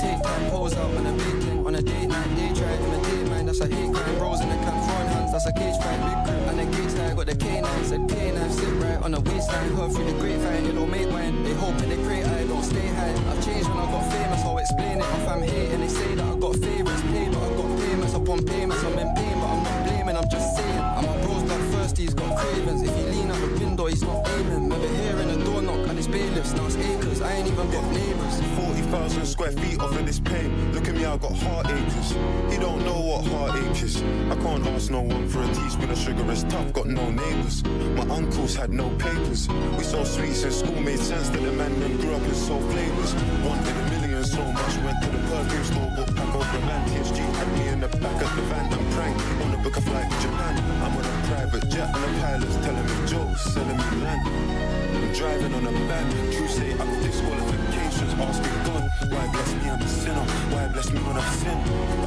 take time, pose out on a big thing. On a date night, they try to imitate mine. That's a hate crime. Bros in the camp, throwing hands. That's a cage fight. Big crew and a gate side. Got the K9. Said K9, sit right on the waistline. Heard through the grapevine, it don't make wine. They hope and they pray I don't stay high. I've changed when I got famous. I'll explain it. If I'm hating, they say that I got favorites. Pay, but I got payments upon payments. I'm in pain, but I'm not blaming. I'm just saying. I'm a bro's blood thirsty. He's got cravings. If he lean out the window, he's not aiming. Remember hearing a door knock and it's bailiffs. Now it's acres. I ain't even got neighbours. 40,000 square feet off of this pain. Look at me, I got heartaches. He don't know what heartache is. I can't ask no one for a teaspoon of sugar. It's tough, got no neighbours. My uncles had no papers. We sold sweets in school, made sense that the man them grew up and sold flavours. Wanted a million so much, went to the perfume store, bought pack over a man. TSG had me in the back of the van. I'm prank, on a book of flight to Japan. I'm on a private jet and the pilot's telling me jokes, selling me land. I'm driving on a van. True say I got disqualifications. Asking God, why bless me? I'm a sinner. Why bless me when I've sinned? I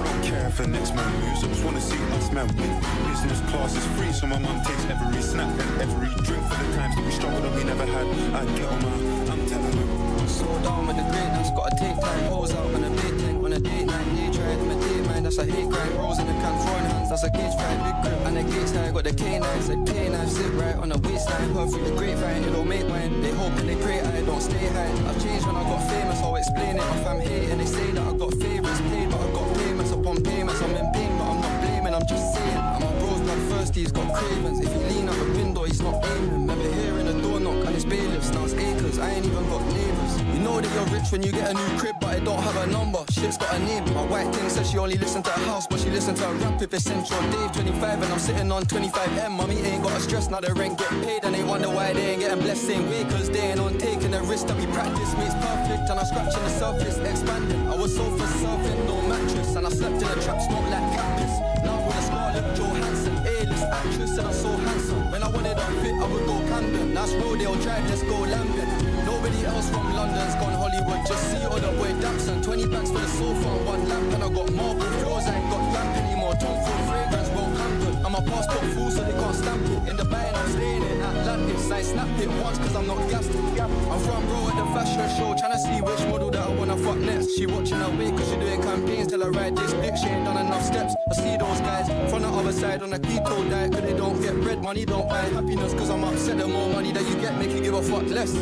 don't care if the next man moves. I just wanna see us man win. Business class is free, so my mum takes every snack and every drink for the times that we struggled that we never had. I get on my, I'm telling them. So down with the greatness, gotta take time, pose out on a big thing. On a date night, they try to imitate mine. That's a hate crime. Bros in the camp, throwing hands. That's a cage fight. Big grip and a gate side. Got the K9. Said K9, sit right on the waistline. Heard through the grapevine, it don't make wine. They hope and they pray I don't stay high. I've changed when I got famous. I'll explain it. If I'm hating, they say that I got favourites. Paid, but I got payments upon payments. I'm in pain, but I'm not blaming. I'm just saying. I'm a bro's blood thirsty. He's got cravings. If he lean out the window, he's not aiming. Remember hearing a door knock and it's bailiffs. Now it's acres. I ain't even got neighbours. You know that you're rich when you get a new crib, but it don't have a number. Shit's got a name. My white thing says she only listen to a house, but she listen to a rap if it's Central. Dave 25 and I'm sitting on 25M. Mommy ain't got a stress, now the rent get paid, and they wonder why they ain't getting blessed same way. Cause they ain't on taking the risk that we practice. Makes perfect and I'm scratching the surface, expanding. I was sofa surfing, no mattress, and I slept in a trap, smoked like cactus. Now with a Scarlett Johansson, A-list actress, and I'm so handsome. When I wanted a fit, I would go Camden. That's Rodeo Drive, let's go Lambeth. Nobody else from London's gone Hollywood, just see all the boy Dapson. 20 bags for the sofa and one lamp, and I got marble floors, I ain't got lamp anymore. Tom Ford fragrance, Roehampton. I'm a passport fool, so they can't stamp it. In the band, I'm staying in Atlantis. I snapped it once, cause I'm not gassed. I'm front row at the fashion show, tryna see which model that I wanna fuck next. She watching her weight, cause she doing campaigns till I ride this dick. She ain't done enough steps. I see those guys from the other side on a keto diet, cause they don't get bread, money don't buy happiness. Cause I'm upset, the more money that you get, make you give a fuck less.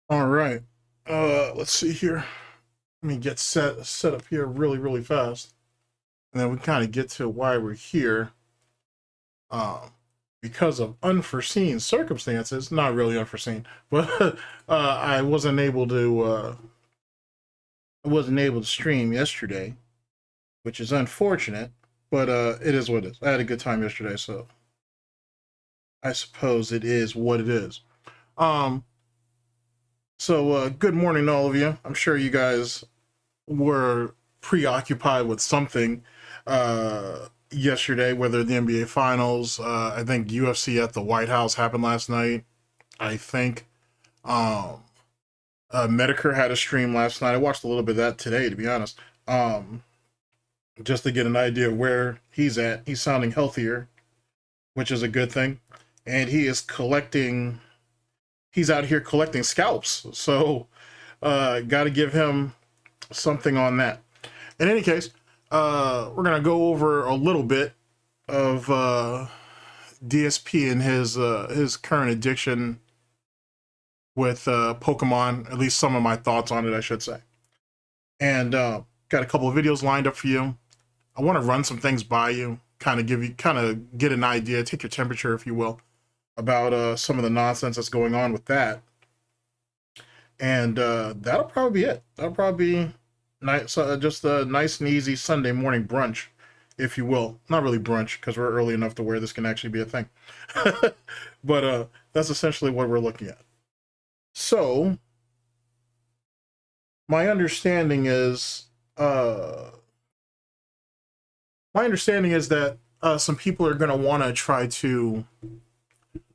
All right, let's see here. Let me get set up here really fast, and then we kind of get to why we're here. Because of unforeseen circumstances, not really unforeseen, but I wasn't able to stream yesterday, which is unfortunate, but it is what it is. I had a good time yesterday, so I suppose it is what it is. So good morning to all of you. I'm sure you guys were preoccupied with something yesterday, whether the NBA Finals, I think UFC at the White House happened last night. I think Medicare had a stream last night. I watched a little bit of that today, to be honest, just to get an idea of where he's at. He's sounding healthier, which is a good thing. And he is collecting... He's out here collecting scalps, so got to give him something on that. In any case, we're going to go over a little bit of DSP and his current addiction with Pokemon, at least some of my thoughts on it, I should say. And got a couple of videos lined up for you. I want to run some things by you, kind of get an idea, take your temperature, if you will, about some of the nonsense that's going on with that. And that'll probably be it. That'll probably be nice, just a nice and easy Sunday morning brunch, if you will. Not really brunch, because we're early enough to where this can actually be a thing. But that's essentially what we're looking at. So, my understanding is that some people are going to want to try to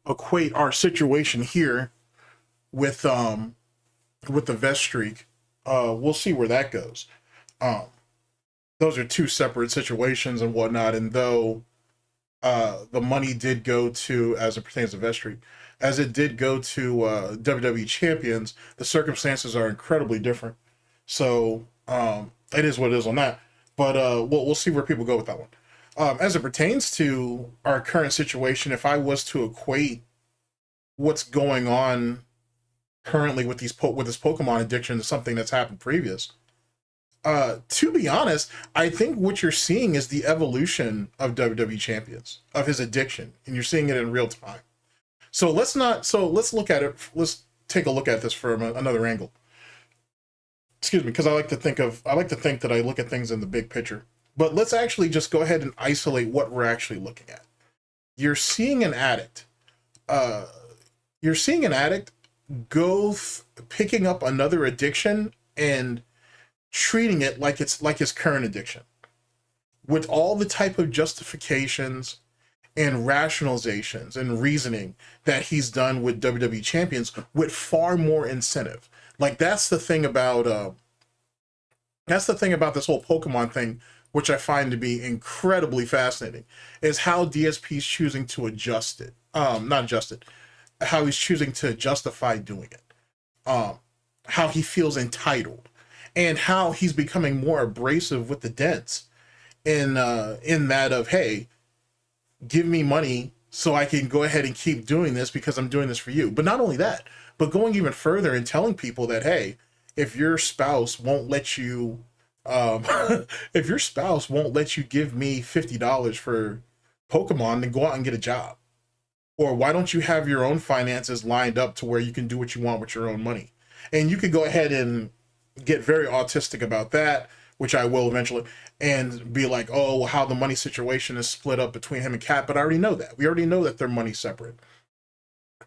equate our situation here with the vest streak. We'll see where that goes. Those are two separate situations and whatnot, and though the money did go to, as it pertains to vest streak, as it did go to WWE champions, the circumstances are incredibly different. So it is what it is on that. But we'll see where people go with that one. As it pertains to our current situation, if I was to equate what's going on currently with this Pokemon addiction to something that's happened previous, to be honest, I think what you're seeing is the evolution of WWE champions, of his addiction, and you're seeing it in real time. So let's look at it. Let's take a look at this from another angle. Excuse me, because I like to think that I look at things in the big picture. But let's actually just go ahead and isolate what we're actually looking at. You're seeing an addict. Picking up another addiction and treating it like it's like his current addiction, with all the type of justifications and rationalizations and reasoning that he's done with WWE champions, with far more incentive. Like that's the thing about this whole Pokemon thing, which I find to be incredibly fascinating, is how DSP's choosing to adjust it. Not adjust it. How he's choosing to justify doing it. How he feels entitled, and how he's becoming more abrasive with the dents in that of, hey, give me money so I can go ahead and keep doing this because I'm doing this for you. But not only that, but going even further and telling people that, hey, if your spouse won't let you if your spouse won't let you give me $50 for Pokemon, then go out and get a job. Or why don't you have your own finances lined up to where you can do what you want with your own money? And you could go ahead and get very autistic about that, which I will eventually, and be like, oh, well, how the money situation is split up between him and Kat. But I already know that. We already know that their money's separate.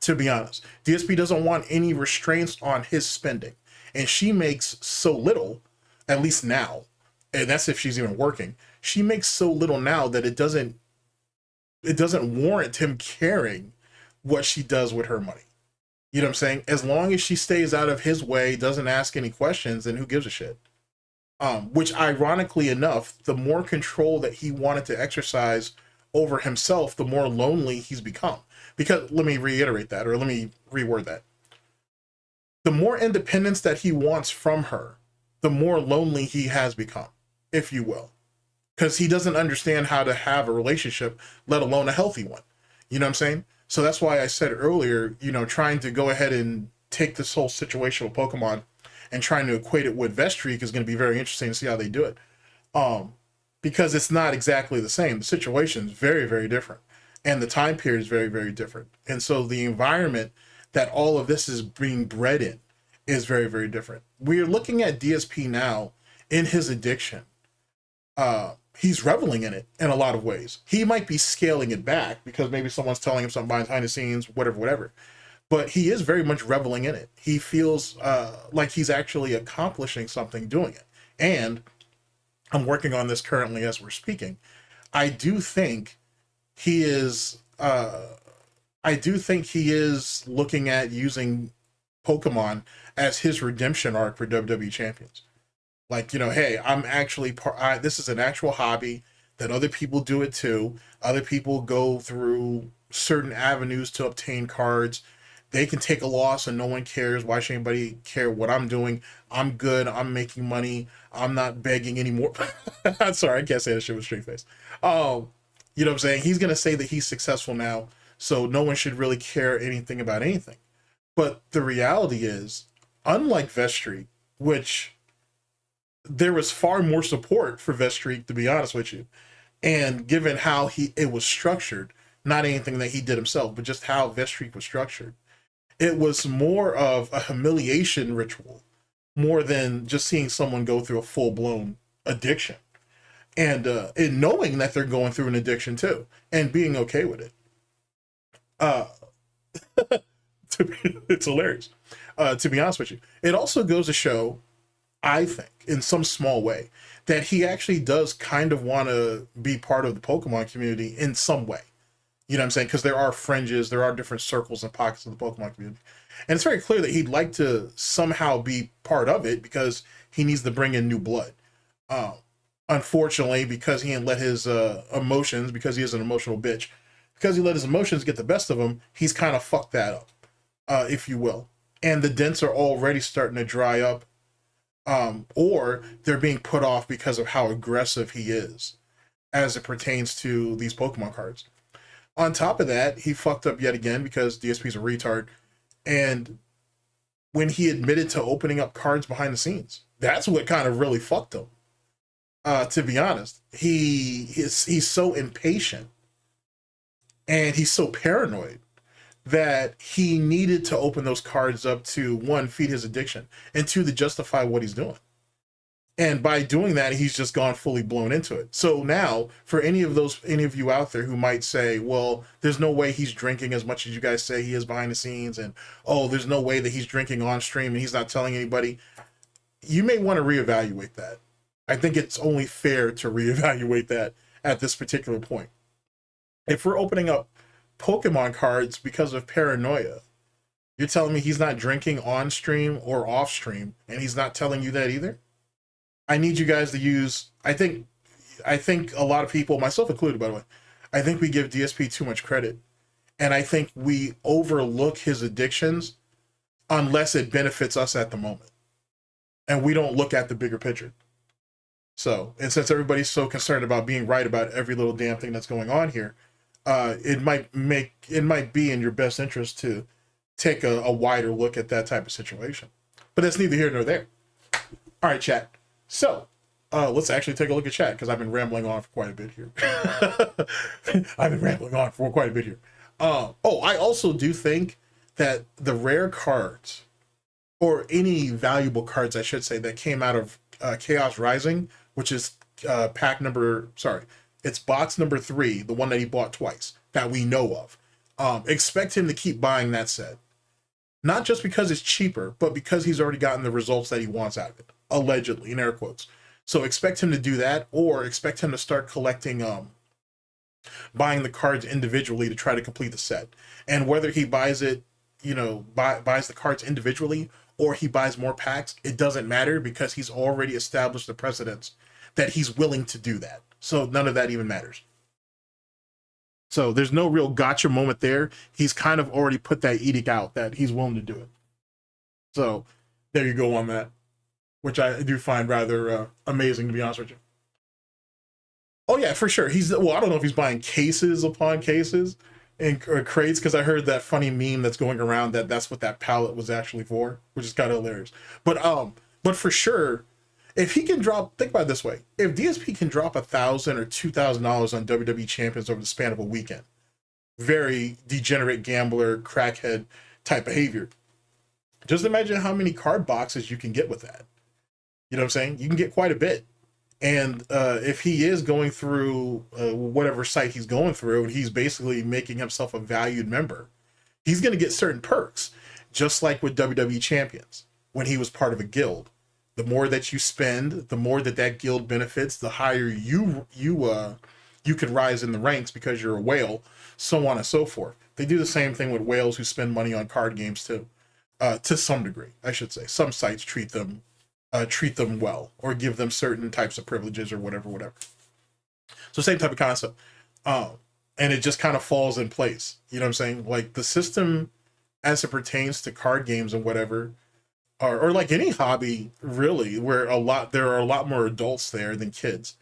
To be honest, DSP doesn't want any restraints on his spending. And she makes so little, at least now, and that's if she's even working, she makes so little now that it doesn't warrant him caring what she does with her money. You know what I'm saying? As long as she stays out of his way, doesn't ask any questions, then who gives a shit? Which, ironically enough, the more control that he wanted to exercise over himself, the more lonely he's become. Because, let me reiterate that, or let me reword that. The more independence that he wants from her, the more lonely he has become, if you will. Because he doesn't understand how to have a relationship, let alone a healthy one. You know what I'm saying? So that's why I said earlier, you know, trying to go ahead and take this whole situation with Pokemon and trying to equate it with Vestreak is going to be very interesting to see how they do it. Because it's not exactly the same. The situation is very, very different. And the time period is very, very different. And so the environment that all of this is being bred in is very, very different. We're looking at DSP now in his addiction. He's reveling in it in a lot of ways. He might be scaling it back because maybe someone's telling him something behind the scenes, whatever. But he is very much reveling in it. He feels like he's actually accomplishing something doing it. And I'm working on this currently as we're speaking. I do think he is looking at using Pokemon as his redemption arc for WWE champions. Like, you know, hey, I'm actually this is an actual hobby that other people do it too. Other people go through certain avenues to obtain cards. They can take a loss and no one cares. Why should anybody care what I'm doing? I'm good. I'm making money. I'm not begging anymore. Sorry, I can't say that shit with a straight face. You know what I'm saying? He's going to say that he's successful now, so no one should really care anything about anything. But the reality is, unlike Vestreak, which there was far more support for Vestreak, to be honest with you, and given how it was structured, not anything that he did himself, but just how Vestreak was structured, it was more of a humiliation ritual, more than just seeing someone go through a full-blown addiction. And knowing that they're going through an addiction too, and being okay with it. It's hilarious. To be honest with you. It also goes to show, I think, in some small way, that he actually does kind of want to be part of the Pokemon community in some way. You know what I'm saying? Because there are fringes, there are different circles and pockets of the Pokemon community. And it's very clear that he'd like to somehow be part of it because he needs to bring in new blood. Unfortunately, because he didn't let his emotions, because he is an emotional bitch, because he let his emotions get the best of him, he's kind of fucked that up, if you will. And the dents are already starting to dry up or they're being put off because of how aggressive he is as it pertains to these Pokemon cards. On top of that, he fucked up yet again because DSP's a retard. And when he admitted to opening up cards behind the scenes, that's what kind of really fucked him. To be honest, he's so impatient and he's so paranoid that he needed to open those cards up to, one, feed his addiction, and two, to justify what he's doing. And by doing that, he's just gone fully blown into it. So now, for any of you out there who might say, well, there's no way he's drinking as much as you guys say he is behind the scenes, and oh, there's no way that he's drinking on stream and he's not telling anybody, you may want to reevaluate that. I think it's only fair to reevaluate that at this particular point. If we're opening up Pokemon cards because of paranoia, you're telling me he's not drinking on stream or off stream, and he's not telling you that either? I need you guys to use, I think a lot of people, myself included, by the way, I think we give DSP too much credit. And I think we overlook his addictions unless it benefits us at the moment. And we don't look at the bigger picture. So, and since everybody's so concerned about being right about every little damn thing that's going on here, it might be in your best interest to take a wider look at that type of situation. But that's neither here nor there. All right, chat. So, let's actually take a look at chat, because I've been rambling on for quite a bit here. I also do think that the rare cards, or any valuable cards, I should say, that came out of Chaos Rising, which is it's box number 3, the one that he bought twice, that we know of. Expect him to keep buying that set. Not just because it's cheaper, but because he's already gotten the results that he wants out of it. Allegedly, in air quotes. So expect him to do that, or expect him to start collecting, buying the cards individually to try to complete the set. And whether he buys it, buys the cards individually, or he buys more packs, it doesn't matter, because he's already established the precedence that he's willing to do that. So none of that even matters. So there's no real gotcha moment there. He's kind of already put that edict out that he's willing to do it. So there you go on that, which I do find rather amazing, to be honest with you. Oh yeah, for sure. I don't know if he's buying cases upon cases and crates, because I heard that funny meme that's going around that that's what that pallet was actually for, which is kind of hilarious. But for sure, if he can drop, think about it this way: if DSP can drop $1,000 or $2,000 on WWE champions over the span of a weekend, very degenerate gambler, crackhead type behavior. Just imagine how many card boxes you can get with that. You know what I'm saying? You can get quite a bit. And if he is going through whatever site he's going through, and he's basically making himself a valued member, he's going to get certain perks, just like with WWE champions when he was part of a guild. The more that you spend, the more that guild benefits, the higher you can rise in the ranks because you're a whale, so on and so forth. They do the same thing with whales who spend money on card games too, to some degree, I should say. Some sites treat them well, or give them certain types of privileges or whatever. So same type of concept. And it just kind of falls in place. You know what I'm saying? Like the system as it pertains to card games and whatever, or like any hobby really, where there are a lot more adults there than kids.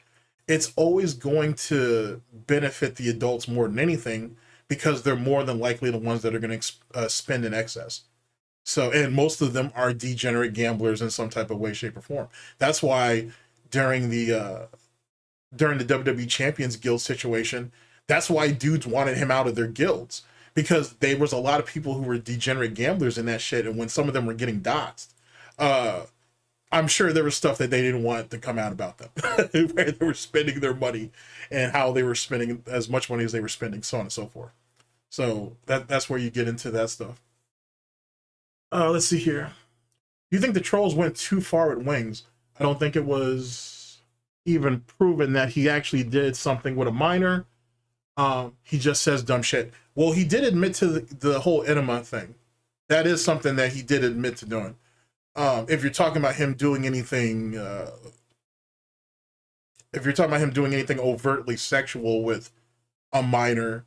It's always going to benefit the adults more than anything, because they're more than likely the ones that are going to spend in excess. So, and most of them are degenerate gamblers in some type of way, shape, or form. That's why during the WWE Champions Guild situation, that's why dudes wanted him out of their guilds, because there was a lot of people who were degenerate gamblers in that shit, and when some of them were getting doxxed, I'm sure there was stuff that they didn't want to come out about them, where they were spending their money and how they were spending as much money as they were spending, so on and so forth. So that's where you get into that stuff. Let's see here. Do you think the trolls went too far with Wings? I don't think it was even proven that he actually did something with a minor. He just says dumb shit. Well, he did admit to the whole enema thing. That is something that he did admit to doing. If you're talking about him doing anything, overtly sexual with a minor,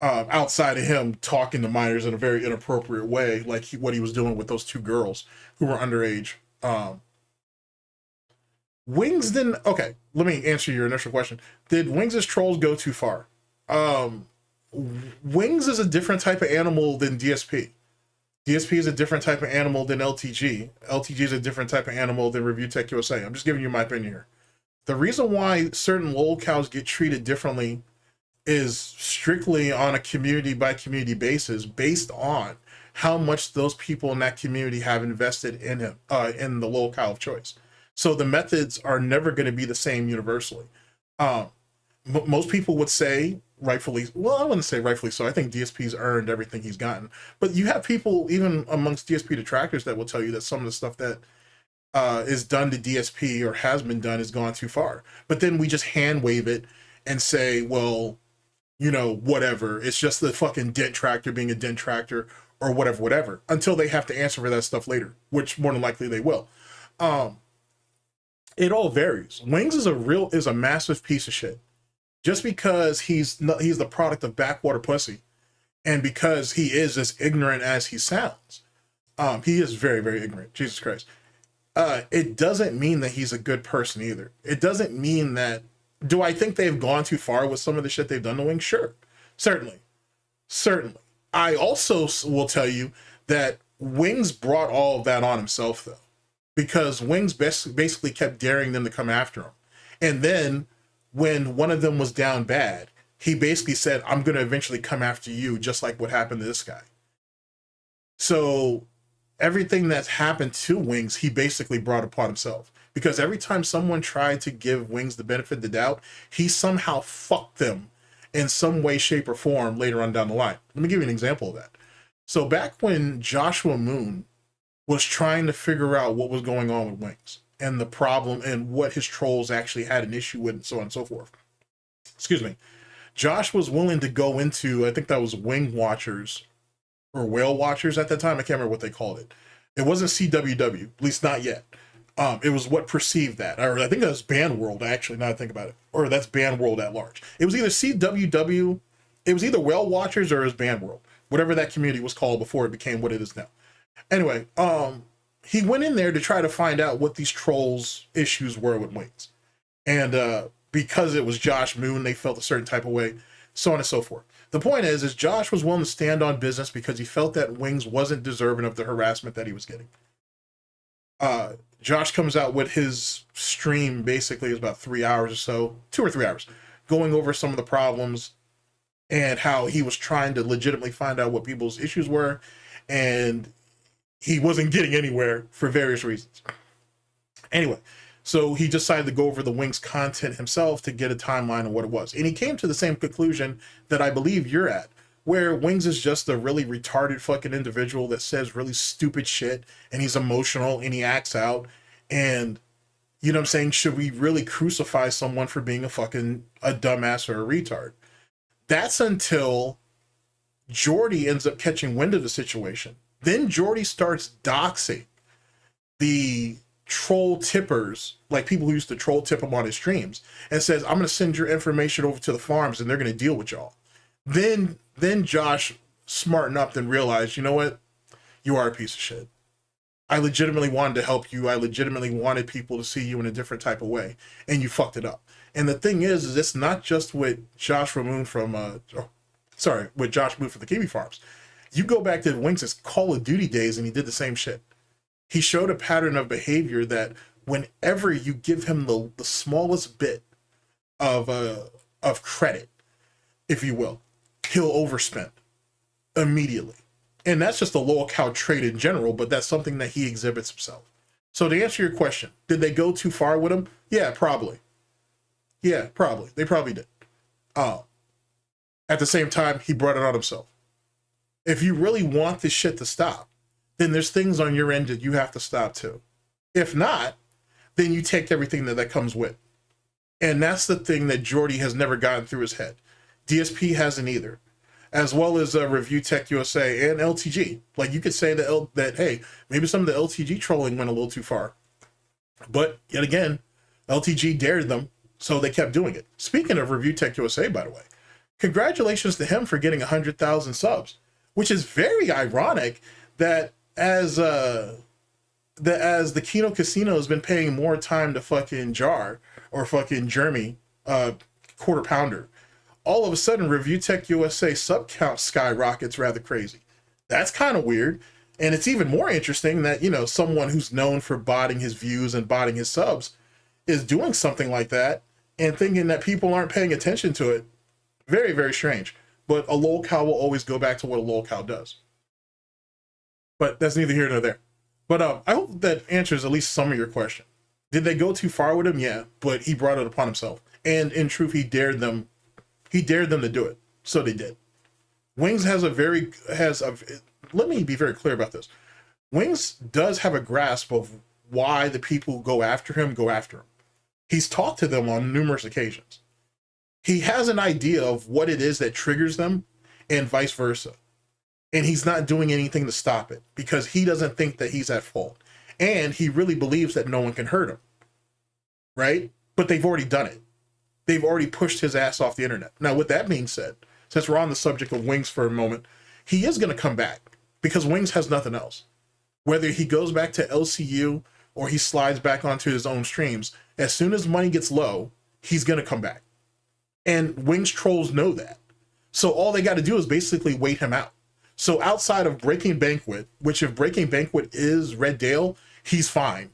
outside of him talking to minors in a very inappropriate way, like what he was doing with those two girls who were underage, Wings didn't. Okay, let me answer your initial question. Did Wings' trolls go too far? Wings is a different type of animal than DSP. DSP is a different type of animal than LTG. LTG is a different type of animal than Review Tech USA. I'm just giving you my opinion here. The reason why certain lol cows get treated differently is strictly on a community by community basis, based on how much those people in that community have invested in him, in the lol cow of choice. So the methods are never going to be the same universally. Most people would say, rightfully, well, I wouldn't say rightfully so. I think DSP's earned everything he's gotten. But you have people, even amongst DSP detractors, that will tell you that some of the stuff that is done to DSP or has been done has gone too far. But then we just hand wave it and say, well, you know, whatever. It's just the fucking Detractor being a Detractor or whatever, until they have to answer for that stuff later, which more than likely they will. It all varies. Wings is a massive piece of shit. Just because he's the product of backwater pussy, and because he is as ignorant as he sounds, he is very, very ignorant. Jesus Christ. It doesn't mean that he's a good person either. It doesn't mean that. Do I think they've gone too far with some of the shit they've done to Wings? Sure, certainly. I also will tell you that Wings brought all of that on himself, though, because Wings basically kept daring them to come after him, and then when one of them was down bad, he basically said, I'm going to eventually come after you, just like what happened to this guy. So everything that's happened to Wings, he basically brought upon himself. Because every time someone tried to give Wings the benefit of the doubt, he somehow fucked them in some way, shape, or form later on down the line. Let me give you an example of that. So back when Joshua Moon was trying to figure out what was going on with Wings, and the problem and what his trolls actually had an issue with, and so on and so forth. Excuse me. Josh was willing to go into, I think that was Wing Watchers or Whale Watchers at that time. I can't remember what they called it. It wasn't CWW, at least not yet. It was what perceived that. Or I think that was Band World, actually, now that I think about it. Or that's Band World at large. It was either CWW, it was either Whale Watchers or it was Band World. Whatever that community was called before it became what it is now. Anyway, he went in there to try to find out what these trolls' issues were with Wings. And because it was Josh Moon, they felt a certain type of way, so on and so forth. The point is Josh was willing to stand on business because he felt that Wings wasn't deserving of the harassment that he was getting. Josh comes out with his stream, basically, is about 3 hours or so, 2 or 3 hours, going over some of the problems and how he was trying to legitimately find out what people's issues were, and he wasn't getting anywhere for various reasons. Anyway, so he decided to go over the Wings content himself to get a timeline of what it was. And he came to the same conclusion that I believe you're at, where Wings is just a really retarded fucking individual that says really stupid shit, and he's emotional and he acts out. And, you know what I'm saying, should we really crucify someone for being a dumbass or a retard? That's until Jordy ends up catching wind of the situation. Then Jordy starts doxing the troll tippers, like people who used to troll tip him on his streams, and says, I'm going to send your information over to the farms and they're going to deal with y'all. Then Josh smartened up and realized, you know what? You are a piece of shit. I legitimately wanted to help you. I legitimately wanted people to see you in a different type of way, and you fucked it up. And the thing is it's not just with Josh Moon from, with Josh Moon from the Kiwi Farms. You go back to Wings' Call of Duty days and he did the same shit. He showed a pattern of behavior that whenever you give him the smallest bit of credit, if you will, he'll overspend immediately. And that's just a low cow trait in general, but that's something that he exhibits himself. So to answer your question, did they go too far with him? Yeah, probably. Yeah, probably. They probably did. At the same time, he brought it on himself. If you really want this shit to stop, then there's things on your end that you have to stop too. If not, then you take everything that comes with. And that's the thing that Jordy has never gotten through his head. DSP hasn't either. As well as Review Tech USA and LTG. Like, you could say that, hey, maybe some of the LTG trolling went a little too far. But yet again, LTG dared them, so they kept doing it. Speaking of Review Tech USA, by the way, congratulations to him for getting 100,000 subs, which is very ironic that as as the Kino Casino has been paying more time to fucking Jar or fucking Jeremy, quarter pounder, all of a sudden Review Tech USA sub count skyrockets rather crazy. That's kind of weird. And it's even more interesting that, you know, someone who's known for botting his views and botting his subs is doing something like that and thinking that people aren't paying attention to it. Very, very strange. But a lolcow will always go back to what a lolcow does. But that's neither here nor there. But I hope that answers at least some of your question. Did they go too far with him? Yeah, but he brought it upon himself. And in truth, he dared them to do it. So they did. Wings let me be very clear about this. Wings does have a grasp of why the people who go after him. He's talked to them on numerous occasions. He has an idea of what it is that triggers them and vice versa. And he's not doing anything to stop it because he doesn't think that he's at fault. And he really believes that no one can hurt him. Right? But they've already done it. They've already pushed his ass off the internet. Now, with that being said, since we're on the subject of Wings for a moment, he is going to come back because Wings has nothing else. Whether he goes back to LCU or he slides back onto his own streams, as soon as money gets low, he's going to come back. And Wings trolls know that. So all they got to do is basically wait him out. So outside of Breaking Banquet, which if Breaking Banquet is Red Dale, he's fine.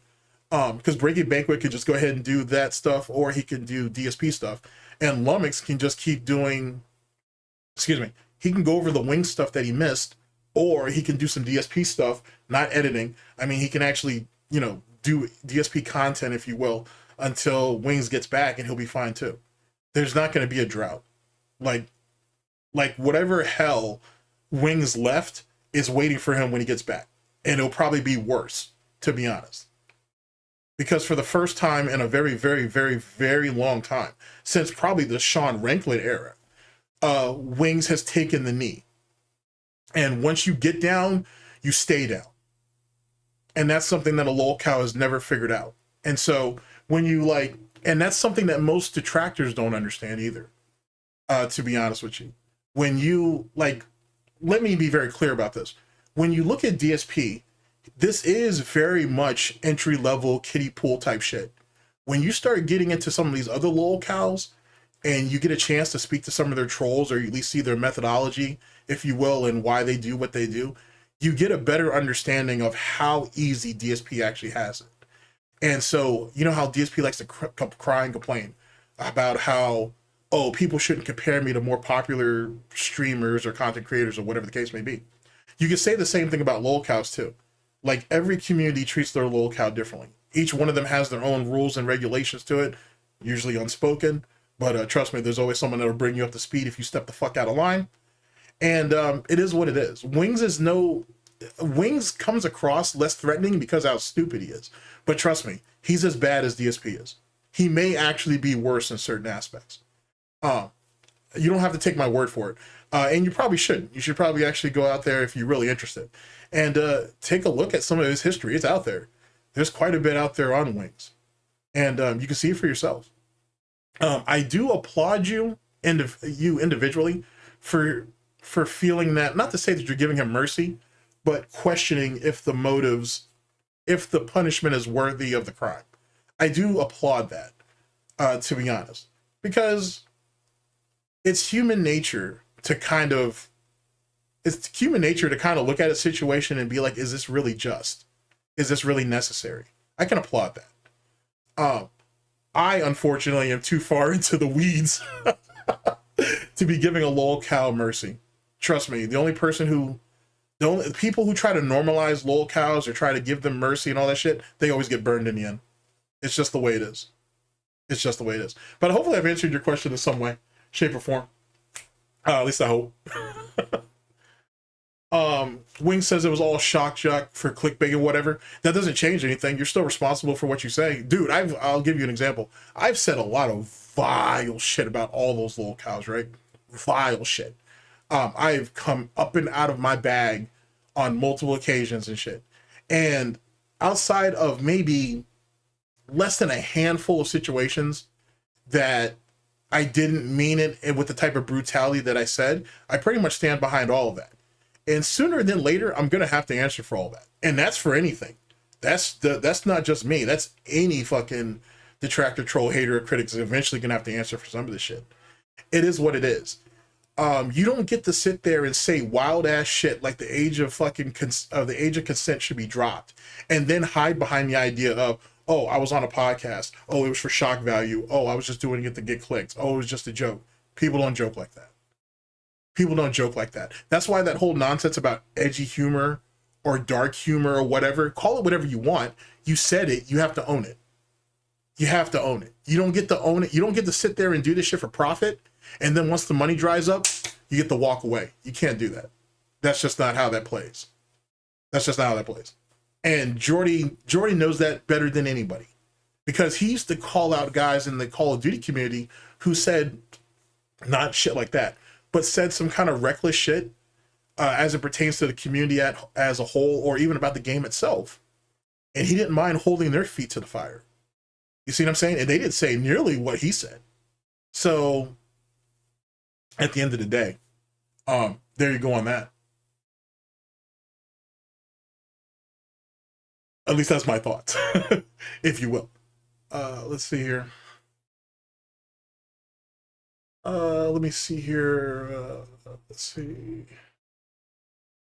Because Breaking Banquet could just go ahead and do that stuff, or he can do DSP stuff. And Lummox can just keep doing, he can go over the Wing stuff that he missed, or he can do some DSP stuff, not editing. I mean, he can actually, you know, do DSP content, if you will, until Wings gets back, and he'll be fine too. There's not going to be a drought. Like whatever hell Wings left is waiting for him when he gets back. And it'll probably be worse, to be honest. Because for the first time in a very, very, very, very long time, since probably the Sean Ranklin era, Wings has taken the knee. And once you get down, you stay down. And that's something that a lolcow has never figured out. And so when you and that's something that most detractors don't understand either, to be honest with you. When you, let me be very clear about this. When you look at DSP, this is very much entry-level kiddie pool type shit. When you start getting into some of these other lolcows, and you get a chance to speak to some of their trolls, or you at least see their methodology, if you will, and why they do what they do, you get a better understanding of how easy DSP actually has it. And so, you know how DSP likes to cry and complain about how, oh, people shouldn't compare me to more popular streamers or content creators or whatever the case may be. You can say the same thing about lolcows too. Like, every community treats their lolcow differently. Each one of them has their own rules and regulations to it, usually unspoken. But trust me, there's always someone that'll bring you up to speed if you step the fuck out of line. And it is what it is. Wings comes across less threatening because how stupid he is. But trust me, he's as bad as DSP is. He may actually be worse in certain aspects. You don't have to take my word for it. And you probably shouldn't. You should probably actually go out there if you're really interested. And take a look at some of his history. It's out there. There's quite a bit out there on Wings. And you can see it for yourself. I do applaud you individually for feeling that, not to say that you're giving him mercy, but questioning if the punishment is worthy of the crime. I do applaud that, to be honest, because it's human nature to kind of look at a situation and be like, is this really just? Is this really necessary? I can applaud that. I, unfortunately, am too far into the weeds to be giving a lolcow mercy. Trust me, the only people who try to normalize lolcows or try to give them mercy and all that shit, they always get burned in the end. It's just the way it is. It's just the way it is. But hopefully I've answered your question in some way, shape, or form. At least I hope. Wing says it was all shock jock for clickbait and whatever. That doesn't change anything. You're still responsible for what you say. Dude, I'll give you an example. I've said a lot of vile shit about all those lolcows, right? Vile shit. I've come up and out of my bag on multiple occasions and shit. And outside of maybe less than a handful of situations that I didn't mean it with the type of brutality that I said, I pretty much stand behind all of that. And sooner than later, I'm going to have to answer for all that. And that's for anything. That's not just me. That's any fucking detractor, troll, hater, or critic is eventually gonna have to answer for some of this shit. It is what it is. You don't get to sit there and say wild ass shit like the age of consent should be dropped, and then hide behind the idea of, oh, I was on a podcast. Oh, it was for shock value. Oh, I was just doing it to get clicks. Oh, it was just a joke. People don't joke like that. People don't joke like that. That's why that whole nonsense about edgy humor or dark humor or whatever, call it whatever you want. You said it, you have to own it. You have to own it. You don't get to own it. You don't get to sit there and do this shit for profit, and then once the money dries up, you get to walk away. You can't do that. That's just not how that plays. That's just not how that plays. And Jordy knows that better than anybody, because he used to call out guys in the Call of Duty community who said not shit like that, but said some kind of reckless shit as it pertains to the community as a whole, or even about the game itself. And he didn't mind holding their feet to the fire. You see what I'm saying? And they didn't say nearly what he said. So at the end of the day, there you go on that. At least that's my thoughts, if you will. Let's see here. Let me see here. Let's see.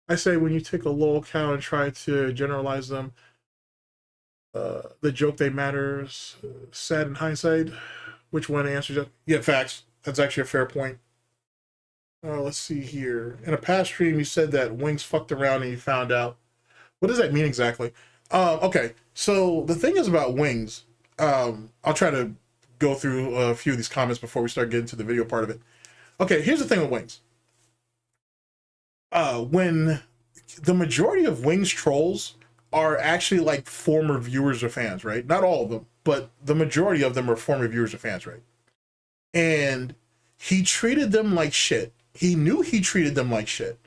I say when you take a low account and try to generalize them, the joke they matters, sad in hindsight. Which one answers it? Yeah, facts. That's actually a fair point. Let's see here. In a past stream, you said that Wings fucked around and you found out. What does that mean exactly? Okay, so the thing is about Wings, I'll try to go through a few of these comments before we start getting to the video part of it. Okay, here's the thing with Wings. When the majority of Wings trolls are actually like former viewers or fans, right? Not all of them, but the majority of them are former viewers or fans, right? And he treated them like shit. He knew he treated them like shit.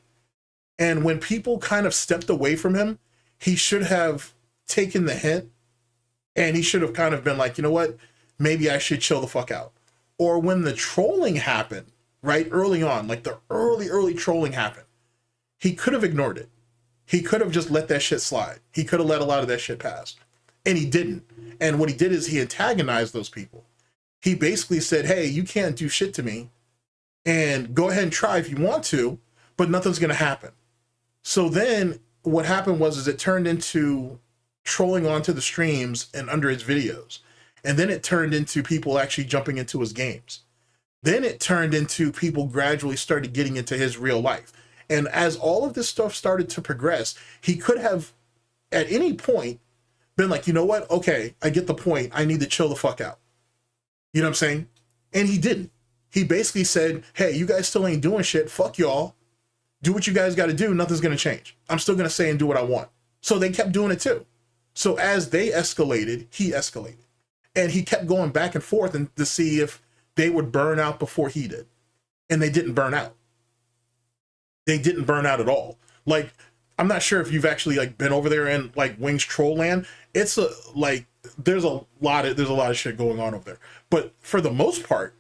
And when people kind of stepped away from him, he should have taken the hint, and he should have kind of been like, you know what? Maybe I should chill the fuck out. Or when the trolling happened, right, early on, like the early trolling happened, he could have ignored it. He could have just let that shit slide. He could have let a lot of that shit pass. And he didn't. And what he did is he antagonized those people. He basically said, hey, you can't do shit to me, and go ahead and try if you want to, but nothing's going to happen. So then what happened was it turned into trolling onto the streams and under his videos. And then it turned into people actually jumping into his games. Then it turned into people gradually started getting into his real life. And as all of this stuff started to progress, he could have at any point been like, you know what? Okay, I get the point. I need to chill the fuck out. You know what I'm saying? And he didn't. He basically said, hey, you guys still ain't doing shit. Fuck y'all. Do what you guys got to do. Nothing's going to change. I'm still going to say and do what I want. So they kept doing it too. So as they escalated, he escalated. And he kept going back and forth and to see if they would burn out before he did. And they didn't burn out. They didn't burn out at all. Like, I'm not sure if you've actually like been over there in like Wings Troll Land. It's a like there's a lot of shit going on over there. But for the most part,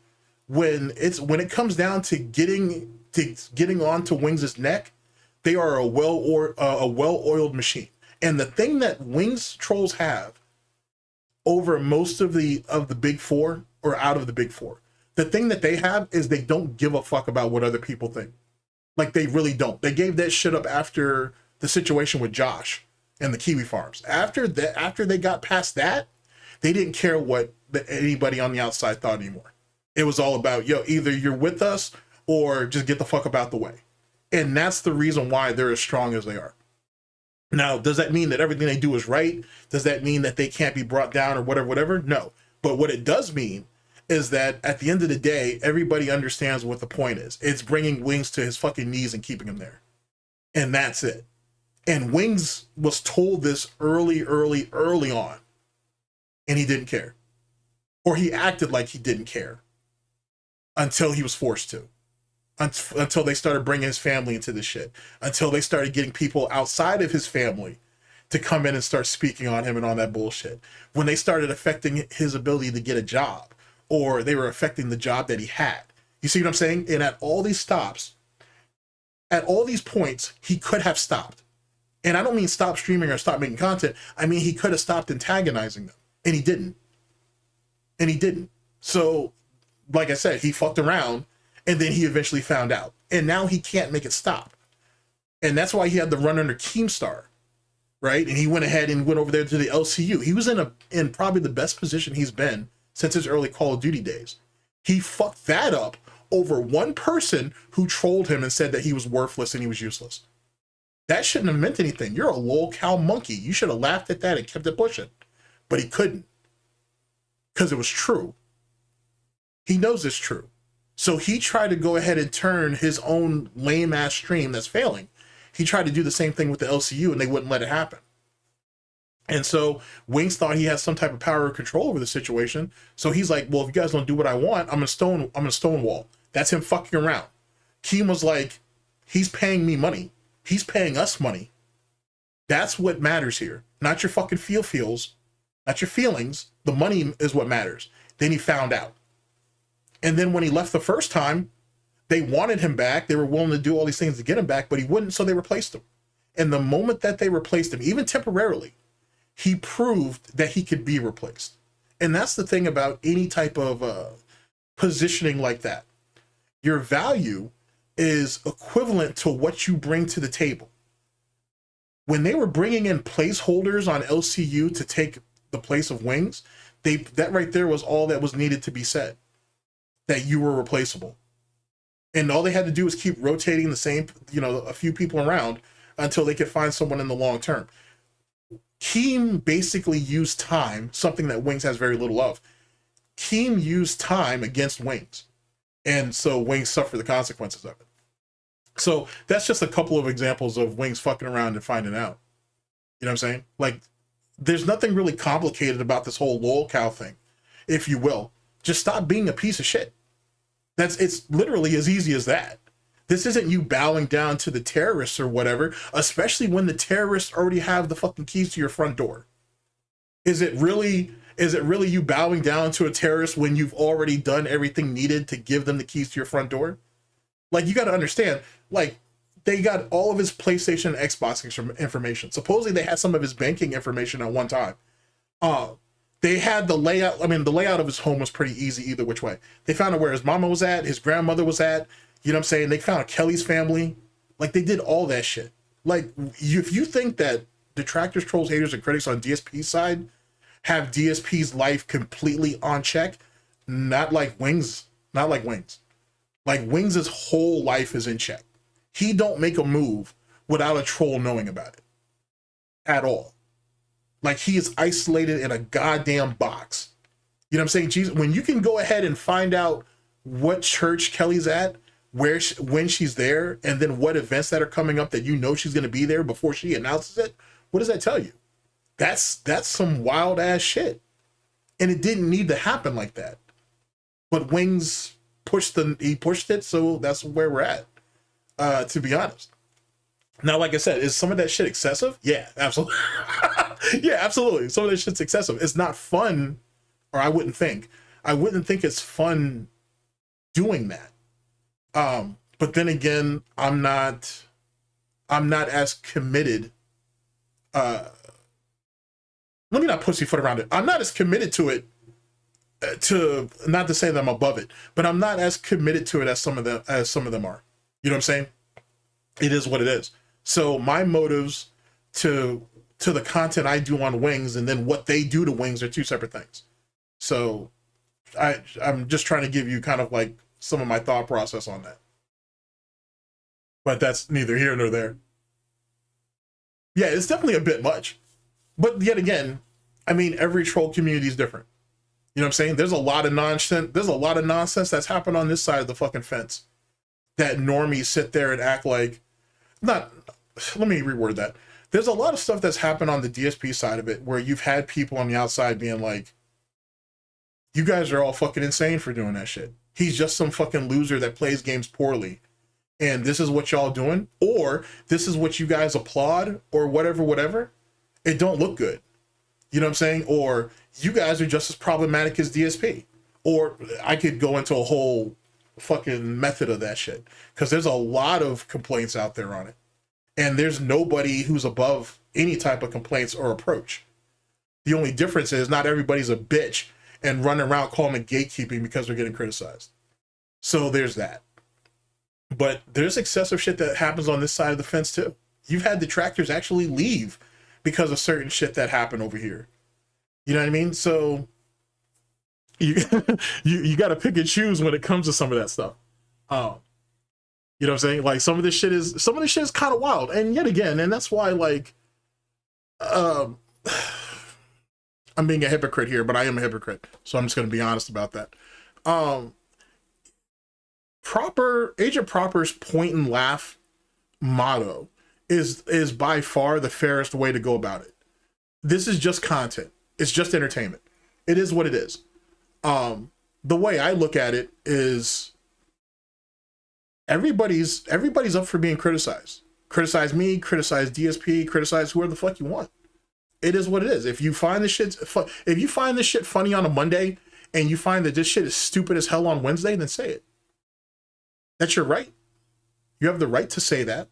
when it comes down to getting onto Wings' neck, they are a well-oiled machine. And the thing that Wings trolls have over most of the big four, or out of the big four, the thing that they have is they don't give a fuck about what other people think. Like, they really don't. They gave that shit up after the situation with Josh and the Kiwi Farms. After they got past that, they didn't care what anybody on the outside thought anymore. It was all about, yo, either you're with us or just get the fuck up out the way. And that's the reason why they're as strong as they are. Now, does that mean that everything they do is right? Does that mean that they can't be brought down or whatever? No. But what it does mean is that at the end of the day, everybody understands what the point is. It's bringing Wings to his fucking knees and keeping him there. And that's it. And Wings was told this early on. And he didn't care. Or he acted like he didn't care. Until he was forced to. Until they started bringing his family into this shit. Until they started getting people outside of his family to come in and start speaking on him and on that bullshit. When they started affecting his ability to get a job. Or they were affecting the job that he had. You see what I'm saying? And at all these stops, at all these points, he could have stopped. And I don't mean stop streaming or stop making content. I mean, he could have stopped antagonizing them, and he didn't. And he didn't. So, like I said, he fucked around, and then he eventually found out. And now he can't make it stop. And that's why he had to run under Keemstar, right? And he went ahead and went over there to the LCU. He was in probably the best position he's been since his early Call of Duty days. He fucked that up over one person who trolled him and said that he was worthless and he was useless. That shouldn't have meant anything. You're a lol-cow monkey. You should have laughed at that and kept it pushing. But he couldn't. Because it was true. He knows it's true. So he tried to go ahead and turn his own lame-ass stream that's failing. He tried to do the same thing with the LCU, and they wouldn't let it happen. And so Wings thought he had some type of power or control over the situation. So he's like, well, if you guys don't do what I want, I'm gonna stonewall. That's him fucking around. Keem was like, he's paying me money. He's paying us money. That's what matters here. Not your fucking feels, not your feelings. The money is what matters. Then he found out. And then when he left the first time, they wanted him back. They were willing to do all these things to get him back, but he wouldn't, so they replaced him. And the moment that they replaced him, even temporarily, he proved that he could be replaced. And that's the thing about any type of positioning like that. Your value is equivalent to what you bring to the table. When they were bringing in placeholders on LCU to take the place of Wings, that right there was all that was needed to be said. That you were replaceable. And all they had to do was keep rotating the same, a few people around until they could find someone in the long term. Keem basically used time, something that Wings has very little of. Keem used time against Wings. And so Wings suffered the consequences of it. So that's just a couple of examples of Wings fucking around and finding out. You know what I'm saying? Like, there's nothing really complicated about this whole lol cow thing, if you will. Just stop being a piece of shit. It's literally as easy as that. This isn't you bowing down to the terrorists or whatever, especially when the terrorists already have the fucking keys to your front door. Is it really you bowing down to a terrorist when you've already done everything needed to give them the keys to your front door? Like, you got to understand, like, they got all of his PlayStation and Xbox information. Supposedly they had some of his banking information at one time. They had the layout. I mean, the layout of his home was pretty easy either which way. They found out where his mama was at, his grandmother was at. You know what I'm saying? They found Kelly's family. Like, they did all that shit. Like, if you think that detractors, trolls, haters, and critics on DSP's side have DSP's life completely on check, not like Wings. Not like Wings. Like, Wings' whole life is in check. He don't make a move without a troll knowing about it. At all. Like, he is isolated in a goddamn box. You know what I'm saying? Jesus, when you can go ahead and find out what church Kelly's at, when she's there, and then what events that are coming up that you know she's going to be there before she announces it, what does that tell you? That's some wild ass shit. And it didn't need to happen like that. But Wings pushed it, so that's where we're at, to be honest. Now, like I said, is some of that shit excessive? Yeah, absolutely. Yeah, absolutely. Some of that shit's excessive. It's not fun, or I wouldn't think it's fun doing that. But then again, I'm not as committed. Let me not pussyfoot around it. I'm not as committed to it, not to say that I'm above it, but I'm not as committed to it as some of them are. You know what I'm saying? It is what it is. So my motives to the content I do on Wings and then what they do to Wings are two separate things. So I'm just trying to give you kind of like some of my thought process on that. But that's neither here nor there. Yeah, it's definitely a bit much. But yet again, I mean, every troll community is different. You know what I'm saying? There's a lot of nonsense that's happened on this side of the fucking fence that normies sit there and act like, let me reword that. There's a lot of stuff that's happened on the DSP side of it where you've had people on the outside being like, you guys are all fucking insane for doing that shit. He's just some fucking loser that plays games poorly. And this is what y'all doing? Or this is what you guys applaud or whatever. It don't look good. You know what I'm saying? Or you guys are just as problematic as DSP. Or I could go into a whole fucking method of that shit. Because there's a lot of complaints out there on it. And there's nobody who's above any type of complaints or approach. The only difference is not everybody's a bitch and running around calling it gatekeeping because they're getting criticized. So there's that. But there's excessive shit that happens on this side of the fence too. You've had detractors actually leave because of certain shit that happened over here. You know what I mean? So you you got to pick and choose when it comes to some of that stuff. You know what I'm saying? Like some of this shit is kind of wild. And yet again, and that's why like I'm being a hypocrite here, but I am a hypocrite. So I'm just going to be honest about that. Agent Proper's point and laugh motto is by far the fairest way to go about it. This is just content. It's just entertainment. It is what it is. The way I look at it is everybody's up for being criticized. Criticize me, criticize DSP, criticize whoever the fuck you want. It is what it is. If you find this shit funny on a Monday and you find that this shit is stupid as hell on Wednesday, then say it. That's your right. You have the right to say that.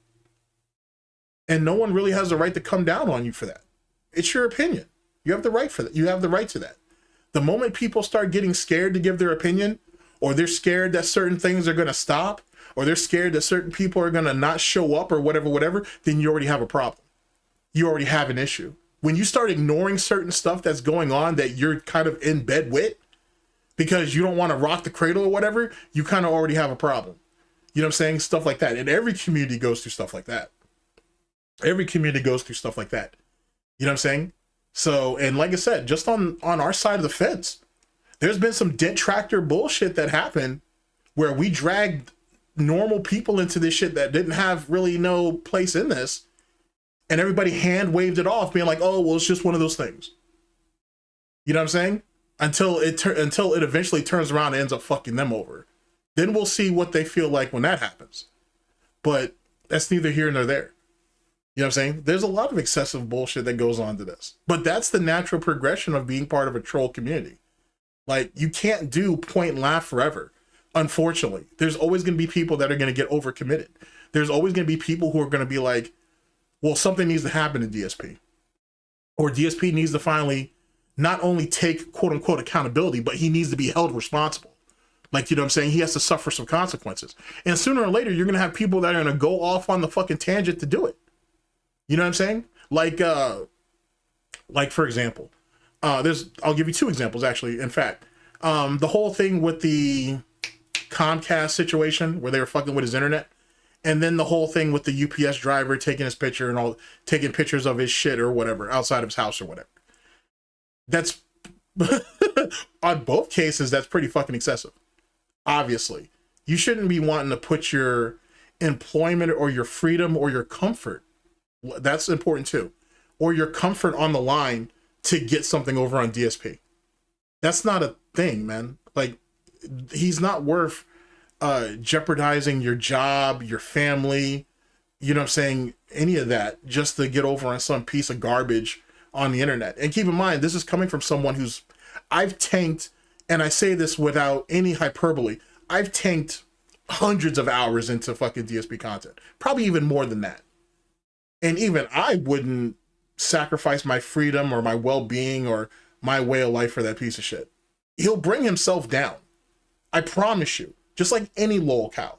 And no one really has the right to come down on you for that. It's your opinion. You have the right for that. You have the right to that. The moment people start getting scared to give their opinion, or they're scared that certain things are going to stop, or they're scared that certain people are going to not show up or whatever, then you already have a problem. You already have an issue. When you start ignoring certain stuff that's going on that you're kind of in bed with because you don't want to rock the cradle or whatever, you kind of already have a problem. You know what I'm saying? Stuff like that. And every community goes through stuff like that. Every community goes through stuff like that. You know what I'm saying? So, and like I said, just on our side of the fence, there's been some Detractor bullshit that happened where we dragged normal people into this shit that didn't have really no place in this. And everybody hand waved it off being like, oh, well, it's just one of those things. You know what I'm saying? Until it eventually turns around and ends up fucking them over. Then we'll see what they feel like when that happens. But that's neither here nor there. You know what I'm saying? There's a lot of excessive bullshit that goes on to this. But that's the natural progression of being part of a troll community. Like, you can't do point and laugh forever. Unfortunately, there's always going to be people that are going to get overcommitted. There's always going to be people who are going to be like, well, something needs to happen to DSP. Or DSP needs to finally not only take quote unquote accountability, but he needs to be held responsible. Like, you know what I'm saying? He has to suffer some consequences. And sooner or later, you're going to have people that are going to go off on the fucking tangent to do it. You know what I'm saying? Like for example, I'll give you two examples actually. In fact, the whole thing with the Comcast situation where they were fucking with his internet, and then the whole thing with the UPS driver taking his picture and all, taking pictures of his shit or whatever outside of his house or whatever. That's on both cases, that's pretty fucking excessive. Obviously, you shouldn't be wanting to put your employment or your freedom or your comfort, that's important too, or your comfort on the line to get something over on DSP. That's not a thing, man. Like, he's not worth jeopardizing your job, your family, you know what I'm saying, any of that, just to get over on some piece of garbage on the internet. And keep in mind, this is coming from someone who's, I've tanked, and I say this without any hyperbole, I've tanked hundreds of hours into fucking DSP content, probably even more than that. And even I wouldn't sacrifice my freedom or my well-being or my way of life for that piece of shit. He'll bring himself down. I promise you. Just like any lol cow.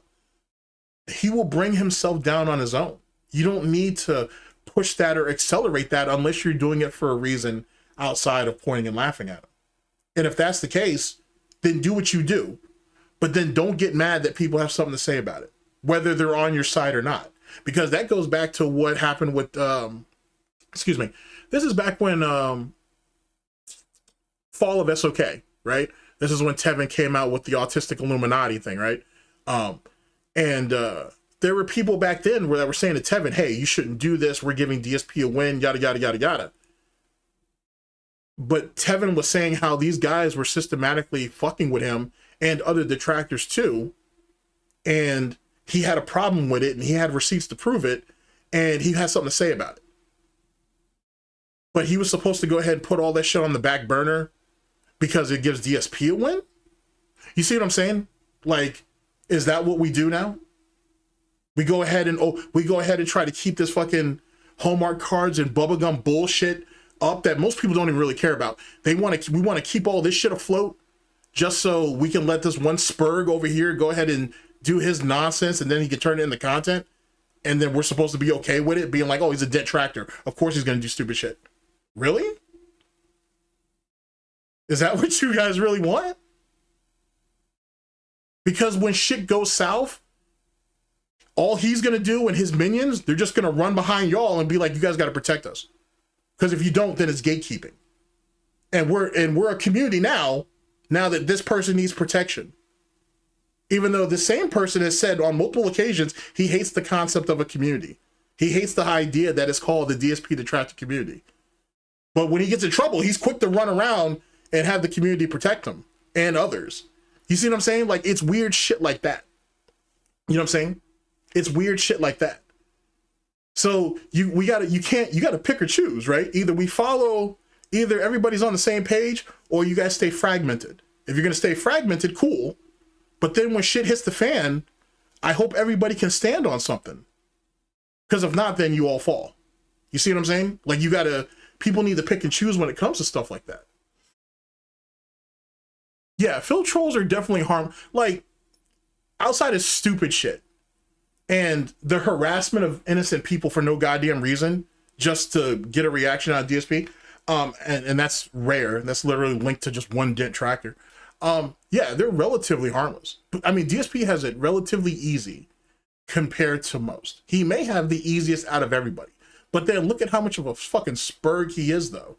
He will bring himself down on his own. You don't need to push that or accelerate that unless you're doing it for a reason outside of pointing and laughing at him. And if that's the case, then do what you do. But then don't get mad that people have something to say about it, whether they're on your side or not. Because that goes back to what happened with, excuse me, this is back when fall of SOK, right? This is when Tevin came out with the autistic Illuminati thing, right? And there were people back then that were saying to Tevin, hey, you shouldn't do this. We're giving DSP a win, yada, yada, yada, yada. But Tevin was saying how these guys were systematically fucking with him and other detractors too. And he had a problem with it and he had receipts to prove it. And he had something to say about it. But he was supposed to go ahead and put all that shit on the back burner because it gives DSP a win? You see what I'm saying? Like, is that what we do now? We go ahead and try to keep this fucking Hallmark cards and bubblegum bullshit up that most people don't even really care about. We want to keep all this shit afloat just so we can let this one spurg over here go ahead and do his nonsense, and then he can turn it into content, and then we're supposed to be okay with it, being like, oh, he's a detractor. Of course he's gonna do stupid shit. Really? Is that what you guys really want? Because when shit goes south, all he's gonna do and his minions, they're just gonna run behind y'all and be like, you guys gotta protect us. Because if you don't, then it's gatekeeping. And we're a community now that this person needs protection. Even though the same person has said on multiple occasions, he hates the concept of a community. He hates the idea that it's called the DSP Detractor community. But when he gets in trouble, he's quick to run around and have the community protect him and others. You see what I'm saying? Like, it's weird shit like that. You know what I'm saying? It's weird shit like that. So you gotta pick or choose, right? Either everybody's on the same page or you guys stay fragmented. If you're gonna stay fragmented, cool. But then when shit hits the fan, I hope everybody can stand on something. Because if not, then you all fall. You see what I'm saying? Like, people need to pick and choose when it comes to stuff like that. Yeah, field trolls are definitely like, outside of stupid shit and the harassment of innocent people for no goddamn reason, just to get a reaction out of DSP. And that's rare. That's literally linked to just one detractor. Yeah, they're relatively harmless. I mean, DSP has it relatively easy compared to most. He may have the easiest out of everybody, but then look at how much of a fucking spurg he is, though.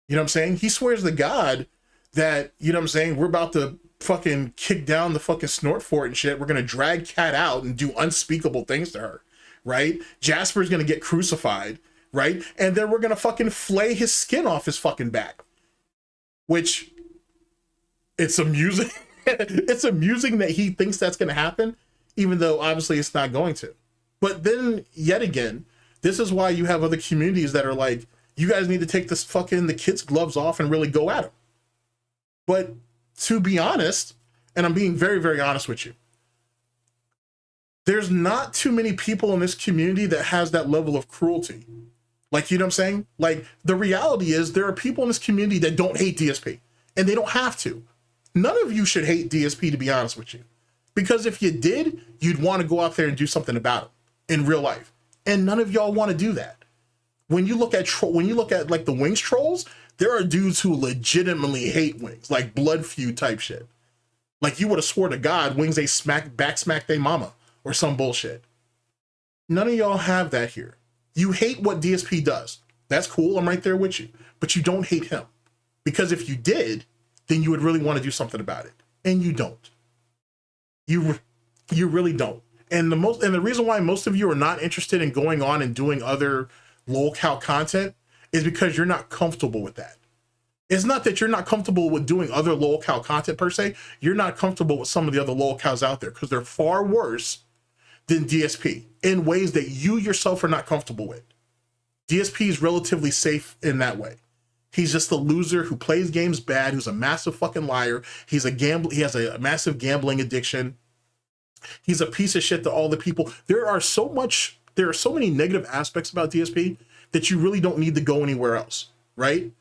You know what I'm saying? He swears to God that, you know what I'm saying, we're about to fucking kick down the fucking Snort fort and shit. We're gonna drag Cat out and do unspeakable things to her, right? Jasper's gonna get crucified, right? And then we're gonna fucking flay his skin off his fucking back. Which, it's amusing. It's amusing that he thinks that's gonna happen, even though obviously it's not going to. But then, yet again, this is why you have other communities that are like, you guys need to take this the kids' gloves off and really go at him. But to be honest, and I'm being very, very honest with you, there's not too many people in this community that has that level of cruelty. Like, you know what I'm saying? Like, the reality is there are people in this community that don't hate DSP, and they don't have to. None of you should hate DSP, to be honest with you. Because if you did, you'd want to go out there and do something about him in real life. And none of y'all want to do that. When you look at like the Wings trolls, there are dudes who legitimately hate Wings, like blood feud type shit. Like, you would have swore to God Wings back smack they mama or some bullshit. None of y'all have that here. You hate what DSP does. That's cool, I'm right there with you. But you don't hate him. Because if you did, then you would really want to do something about it. And you don't. You really don't. And the reason why most of you are not interested in going on and doing other lolcow content is because you're not comfortable with that. It's not that you're not comfortable with doing other lolcow content per se. You're not comfortable with some of the other lolcows out there because they're far worse than DSP in ways that you yourself are not comfortable with. DSP is relatively safe in that way. He's just a loser who plays games bad, who's a massive fucking liar. He has a massive gambling addiction. He's a piece of shit to all the people. There are so many negative aspects about DSP that you really don't need to go anywhere else, right?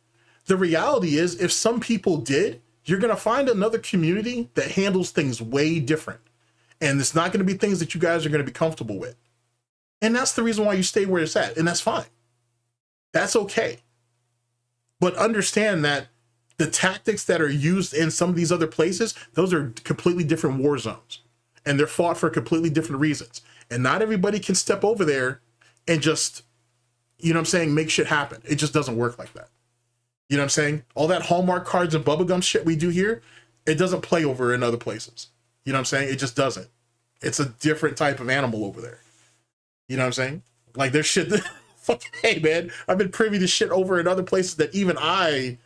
The reality is, if some people did, you're going to find another community that handles things way different. And it's not going to be things that you guys are going to be comfortable with. And that's the reason why you stay where it's at. And that's fine. That's okay. But understand that the tactics that are used in some of these other places, those are completely different war zones. And they're fought for completely different reasons. And not everybody can step over there and just, you know what I'm saying, make shit happen. It just doesn't work like that. You know what I'm saying? All that Hallmark cards and bubblegum shit we do here, it doesn't play over in other places. You know what I'm saying? It just doesn't. It's a different type of animal over there. You know what I'm saying? Like, there's shit that, fucking, hey man, I've been privy to shit over in other places that even I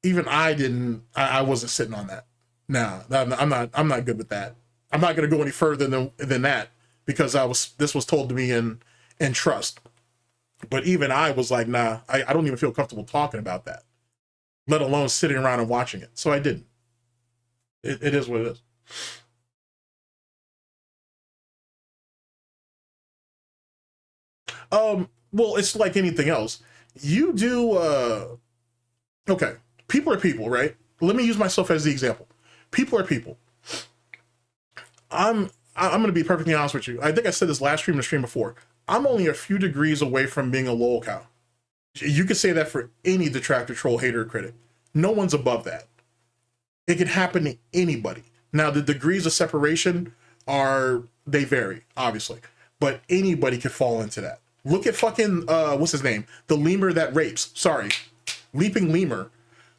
wasn't sitting on that. Nah, I'm not good with that. I'm not going to go any further than that because this was told to me in trust. But even I was like, nah, I don't even feel comfortable talking about that, let alone sitting around and watching it. So I didn't. It is what it is. Well, it's like anything else. You do, okay, people are people, right? Let me use myself as the example. People are people. I'm going to be perfectly honest with you. I think I said this last stream and the stream before. I'm only a few degrees away from being a lol cow. You could say that for any detractor, troll, hater, or critic. No one's above that. It can happen to anybody. Now, the degrees of separation they vary, obviously. But anybody could fall into that. Look at fucking, what's his name? The lemur that rapes. Sorry. Leaping Lemur,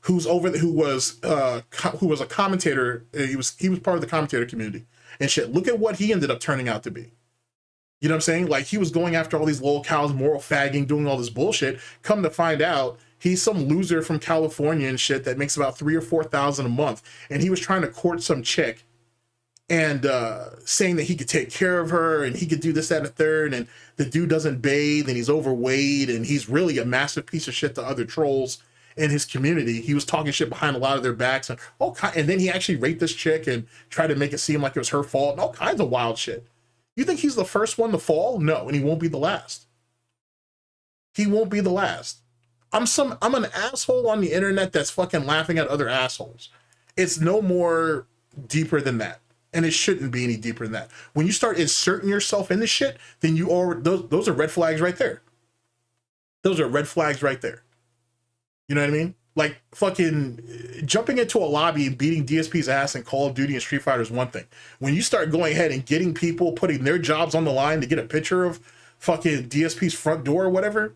who was a commentator. He was part of the commentator community and shit. Look at what he ended up turning out to be. You know what I'm saying? Like, he was going after all these lol cows, moral fagging, doing all this bullshit. Come to find out, he's some loser from California and shit that makes about $3,000 or $4,000 a month. And he was trying to court some chick and saying that he could take care of her and he could do this, that, and the third. And the dude doesn't bathe and he's overweight and he's really a massive piece of shit to other trolls in his community. He was talking shit behind a lot of their backs and and then he actually raped this chick and tried to make it seem like it was her fault and all kinds of wild shit. You think he's the first one to fall? No, and he won't be the last. He won't be the last. I'm an asshole on the internet that's fucking laughing at other assholes. It's no more deeper than that. And it shouldn't be any deeper than that. When you start inserting yourself in this shit, then those are red flags right there. Those are red flags right there. You know what I mean? Like, fucking jumping into a lobby and beating DSP's ass in Call of Duty and Street Fighter is one thing. When you start going ahead and getting people putting their jobs on the line to get a picture of fucking DSP's front door or whatever,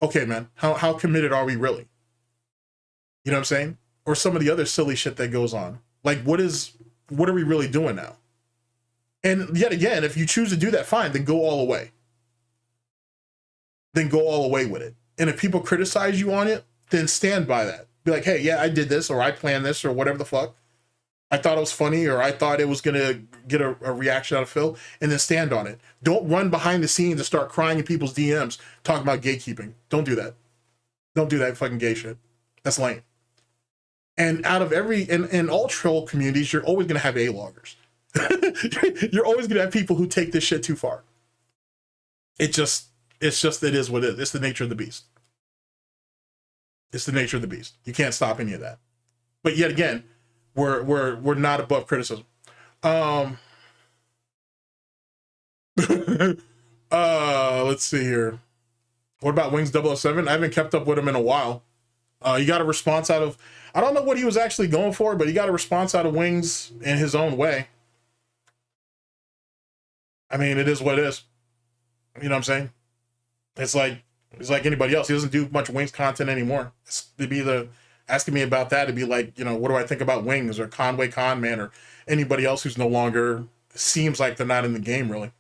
okay, man, how committed are we really? You know what I'm saying? Or some of the other silly shit that goes on. Like, what are we really doing now? And yet again, if you choose to do that, fine, then go all the way. Then go all the way with it. And if people criticize you on it, then stand by that. Be like, hey, yeah, I did this, or I planned this, or whatever the fuck. I thought it was funny, or I thought it was going to get a reaction out of Phil, and then stand on it. Don't run behind the scenes and start crying in people's DMs talking about gatekeeping. Don't do that. Don't do that fucking gay shit. That's lame. And out of in all troll communities, you're always going to have A-loggers. You're always going to have people who take this shit too far. It is what it is. It's the nature of the beast. It's the nature of the beast. You can't stop any of that. But yet again, we're not above criticism. Let's see here. What about Wings 007? I haven't kept up with him in a while. He got a response out of, I don't know what he was actually going for, but he got a response out of Wings in his own way. I mean, it is what it is. You know what I'm saying? It's like anybody else. He doesn't do much Wings content anymore. It'd be asking me about that. It'd be like, you know, what do I think about Wings or Conway Conman or anybody else who's no longer, seems like they're not in the game really.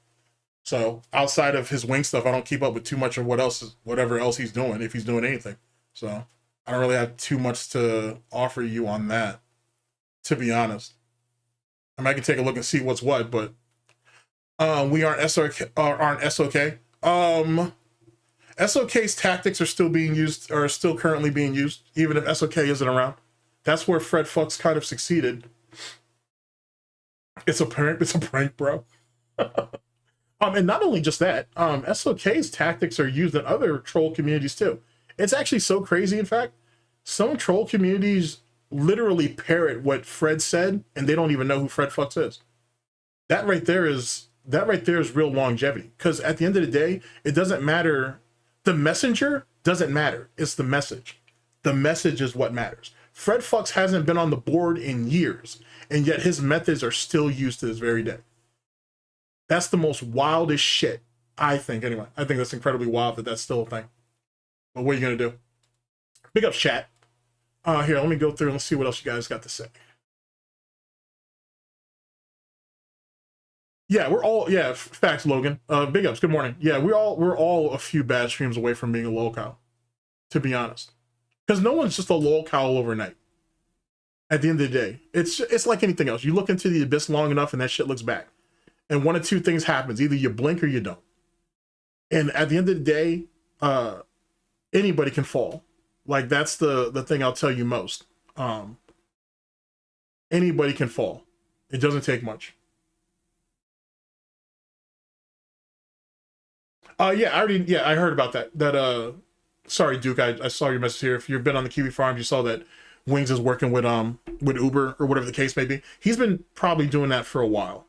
So outside of his Wing stuff, I don't keep up with too much of whatever else he's doing, if he's doing anything. So I don't really have too much to offer you on that, to be honest. I mean, I can take a look and see what's what, but we aren't SOK. SOK's tactics are still currently being used, even if SOK isn't around. That's where Fred Fucks kind of succeeded. It's a prank, bro. And not only just that, SOK's tactics are used in other troll communities too. It's actually so crazy, in fact. Some troll communities literally parrot what Fred said, and they don't even know who Fred Fucks is. That right there is real longevity. Because at the end of the day, it doesn't matter. The messenger doesn't matter. It's the message. The message is what matters. Fred Fucks hasn't been on the board in years, and yet his methods are still used to this very day. That's the most wildest shit, I think, anyway. I think that's incredibly wild that that's still a thing. But what are you going to do? Big up chat. Here, let me go through and let's see what else you guys got to say. Yeah, facts, Logan. Big ups, good morning. Yeah, we're all a few bad streams away from being a lol cow, to be honest. Because no one's just a lol cow overnight. At the end of the day, it's like anything else. You look into the abyss long enough and that shit looks back. And one of two things happens. Either you blink or you don't. And at the end of the day, anybody can fall. Like, that's the thing I'll tell you most. Anybody can fall. It doesn't take much. I heard about that. Sorry, Duke, I saw your message here. If you've been on the Kiwi Farms, you saw that Wings is working with Uber or whatever the case may be. He's been probably doing that for a while,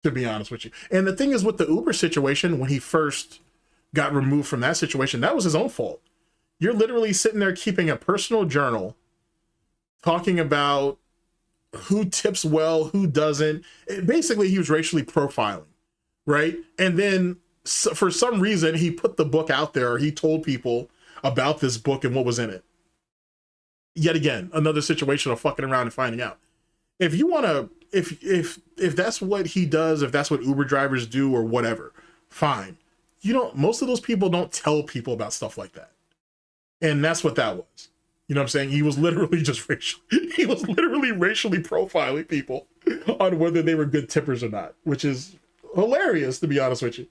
to be honest with you. And the thing is with the Uber situation, when he first got removed from that situation, that was his own fault. You're literally sitting there keeping a personal journal, talking about who tips well, who doesn't. Basically, he was racially profiling, right? And then for some reason, he put the book out there. He told people about this book and what was in it. Yet again, another situation of fucking around and finding out. If you want to, if that's what he does, if that's what Uber drivers do or whatever, fine. Most of those people don't tell people about stuff like that. And that's what that was. You know what I'm saying? He was literally just racially profiling people on whether they were good tippers or not, which is hilarious, to be honest with you.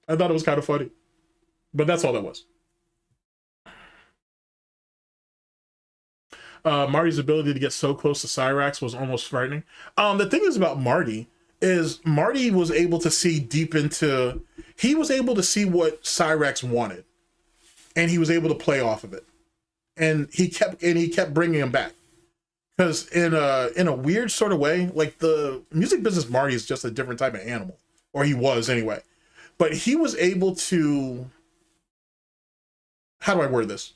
I thought it was kind of funny, but that's all that was. Marty's ability to get so close to Cyrax was almost frightening. The thing is about Marty is Marty was able to see he was able to see what Cyrax wanted, and he was able to play off of it. And he kept bringing him back. Because in a weird sort of way, like the music business Marty is just a different type of animal, or he was anyway. But he was able to, how do I word this?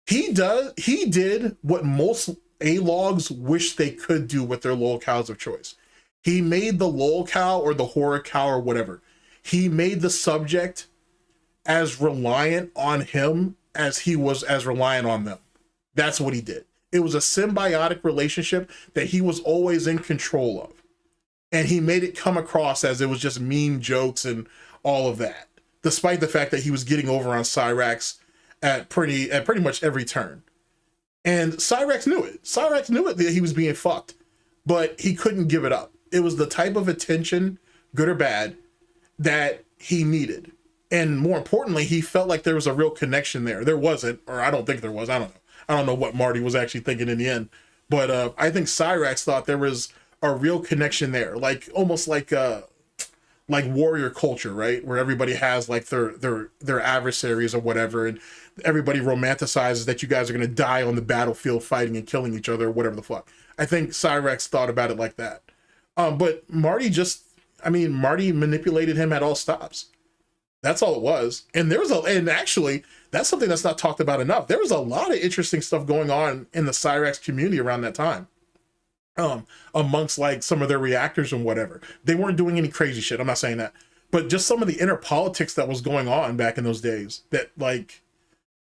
He did what most A-logs wish they could do with their lolcows of choice. He made the lolcow or the horror cow or whatever. He made the subject as reliant on him as he was as reliant on them. That's what he did. It was a symbiotic relationship that he was always in control of. And he made it come across as it was just meme jokes and all of that, despite the fact that he was getting over on Cyrax at pretty much every turn. And Cyrax knew it. Cyrax knew it that he was being fucked, but he couldn't give it up. It was the type of attention, good or bad, that he needed. And more importantly, he felt like there was a real connection there. There wasn't, or I don't think there was. I don't know. I don't know what Marty was actually thinking in the end. But I think Cyrax thought there was a real connection there, like almost like warrior culture, right? Where everybody has like their adversaries or whatever, and everybody romanticizes that you guys are going to die on the battlefield fighting and killing each other or whatever the fuck. I think Cyrax thought about it like that. But Marty manipulated him at all stops. That's all it was. And and actually, that's something that's not talked about enough. There was a lot of interesting stuff going on in the Cyrax community around that time. Amongst like some of their reactors and whatever. They weren't doing any crazy shit. I'm not saying that. But just some of the inner politics that was going on back in those days that, like,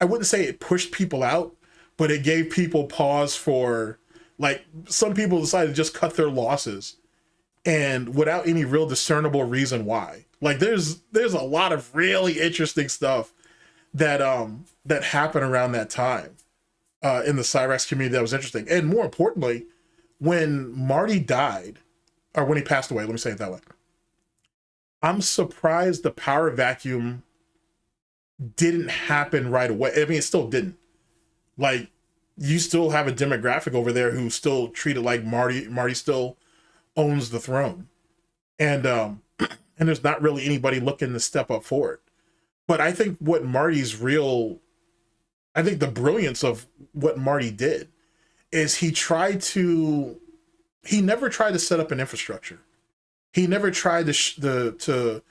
I wouldn't say it pushed people out, but it gave people pause for, like, some people decided to just cut their losses and without any real discernible reason why. Like there's a lot of really interesting stuff that happened around that time in the Cyrax community that was interesting. And more importantly, when Marty died, or when he passed away, let me say it that way, I'm surprised the power vacuum didn't happen right away. I mean, it still didn't. Like, you still have a demographic over there who still treat it like Marty still owns the throne. And there's not really anybody looking to step up for it. But I think the brilliance of what Marty did is he never tried to set up an infrastructure. He never tried to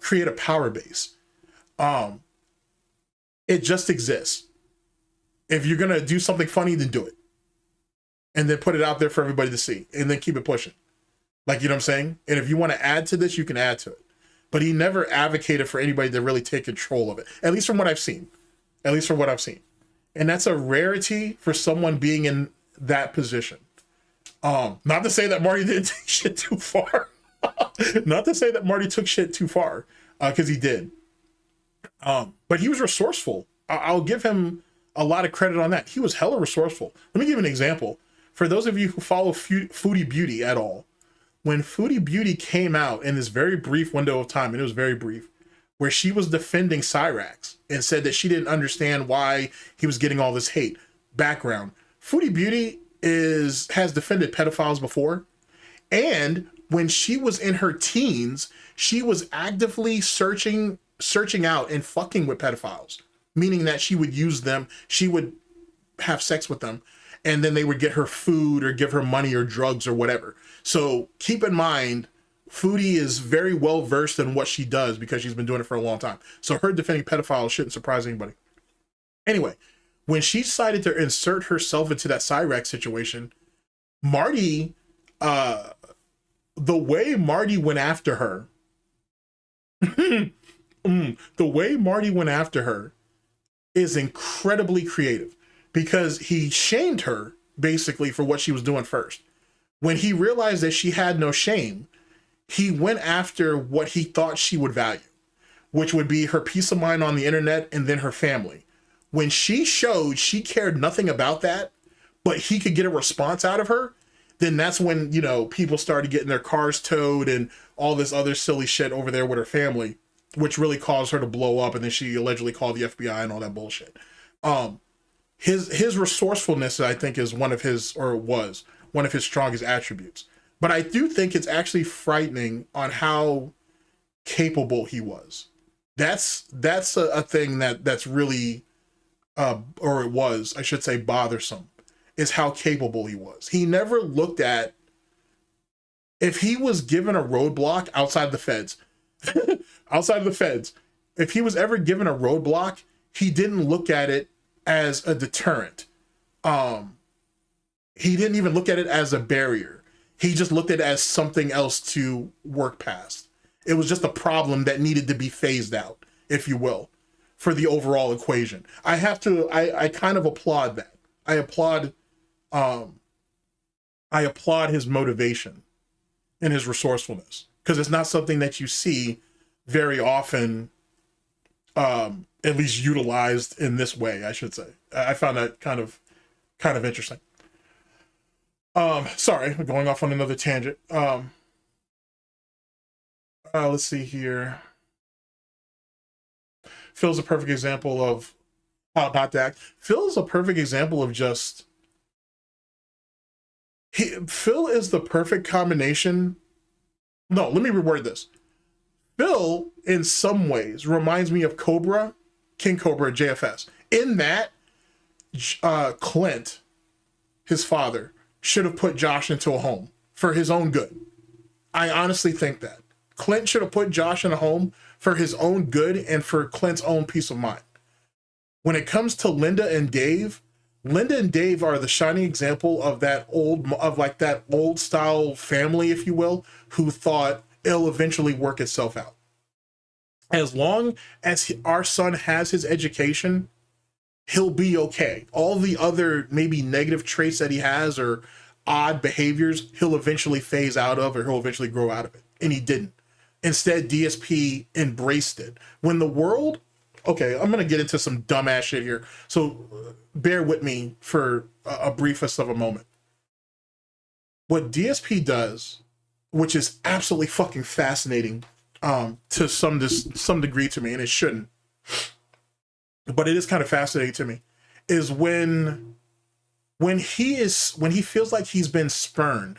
create a power base. It just exists. If you're gonna do something funny, then do it, and then put it out there for everybody to see, and then keep it pushing. Like, you know what I'm saying? And if you want to add to this, you can add to it. But he never advocated for anybody to really take control of it. At least from what I've seen. And that's a rarity for someone being in that position. Not to say that Marty didn't take shit too far. Not to say that Marty took shit too far, because he did. But he was resourceful. I'll give him a lot of credit on that. He was hella resourceful. Let me give you an example. For those of you who follow Foodie Beauty at all, when Foodie Beauty came out in this very brief window of time, and it was very brief, where she was defending Cyrax and said that she didn't understand why he was getting all this hate. Background: Foodie Beauty has defended pedophiles before, and when she was in her teens, she was actively searching out and fucking with pedophiles, meaning that she would use them, she would have sex with them, and then they would get her food or give her money or drugs or whatever. So keep in mind, Foodie is very well versed in what she does because she's been doing it for a long time. So her defending pedophiles shouldn't surprise anybody. Anyway, when she decided to insert herself into that Cyrax situation, Marty, the way Marty went after her, the way Marty went after her is incredibly creative, because he shamed her basically for what she was doing first. When he realized that she had no shame, he went after what he thought she would value, which would be her peace of mind on the internet and then her family. When she showed she cared nothing about that, but he could get a response out of her, then that's when, you know, people started getting their cars towed and all this other silly shit over there with her family, which really caused her to blow up. And then she allegedly called the FBI and all that bullshit. His resourcefulness, I think, is one of his, or was one of his strongest attributes. But I do think it's actually frightening on how capable he was. That's a thing that's really, or it was, I should say, bothersome, is how capable he was. He never looked at, if he was given a roadblock outside the feds, if he was ever given a roadblock, he didn't look at it as a deterrent. He didn't even look at it as a barrier. He just looked at it as something else to work past. It was just a problem that needed to be phased out, if you will, for the overall equation. I kind of applaud that. I applaud his motivation and his resourcefulness, because it's not something that you see very often, at least utilized in this way, I should say. I found that kind of interesting. Sorry, I'm going off on another tangent. Let's see here. Phil's a perfect example of how not to act. Phil's a perfect example of just... Phil is the perfect combination. No, let me reword this. Phil, in some ways, reminds me of Cobra, King Cobra, JFS. In that, Clint, his father, should have put Josh into a home for his own good. I honestly think that. Clint should have put Josh in a home for his own good and for Clint's own peace of mind. When it comes to Linda and Dave are the shining example of that old style family, if you will, who thought it'll eventually work itself out. As long as our son has his education, he'll be okay. All the other maybe negative traits that he has or odd behaviors, he'll eventually phase out of, or he'll eventually grow out of it. And he didn't. Instead, DSP embraced it. When the world... Okay, I'm going to get into some dumbass shit here, so bear with me for a briefest of a moment. What DSP does, which is absolutely fucking fascinating to some degree to me, and it shouldn't, but it is kind of fascinating to me, is when he feels like he's been spurned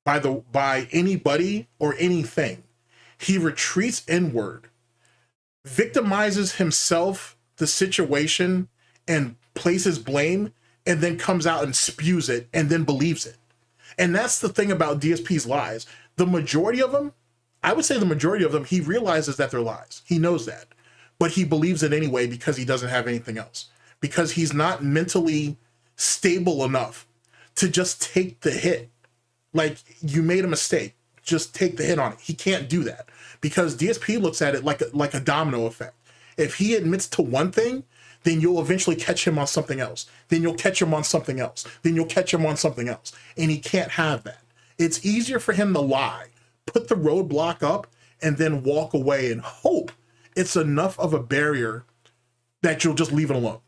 by anybody or anything, he retreats inward, victimizes himself, the situation, and places blame, and then comes out and spews it and then believes it. And that's the thing about DSP's lies. The majority of them, I would say the majority of them, he realizes that they're lies. He knows that. But he believes it anyway because he doesn't have anything else. Because he's not mentally stable enough to just take the hit. Like, you made a mistake, just take the hit on it. He can't do that. Because DSP looks at it like a domino effect. If he admits to one thing, then you'll eventually catch him on something else. Then you'll catch him on something else. Then you'll catch him on something else. And he can't have that. It's easier for him to lie, put the roadblock up, and then walk away and hope it's enough of a barrier that you'll just leave it alone,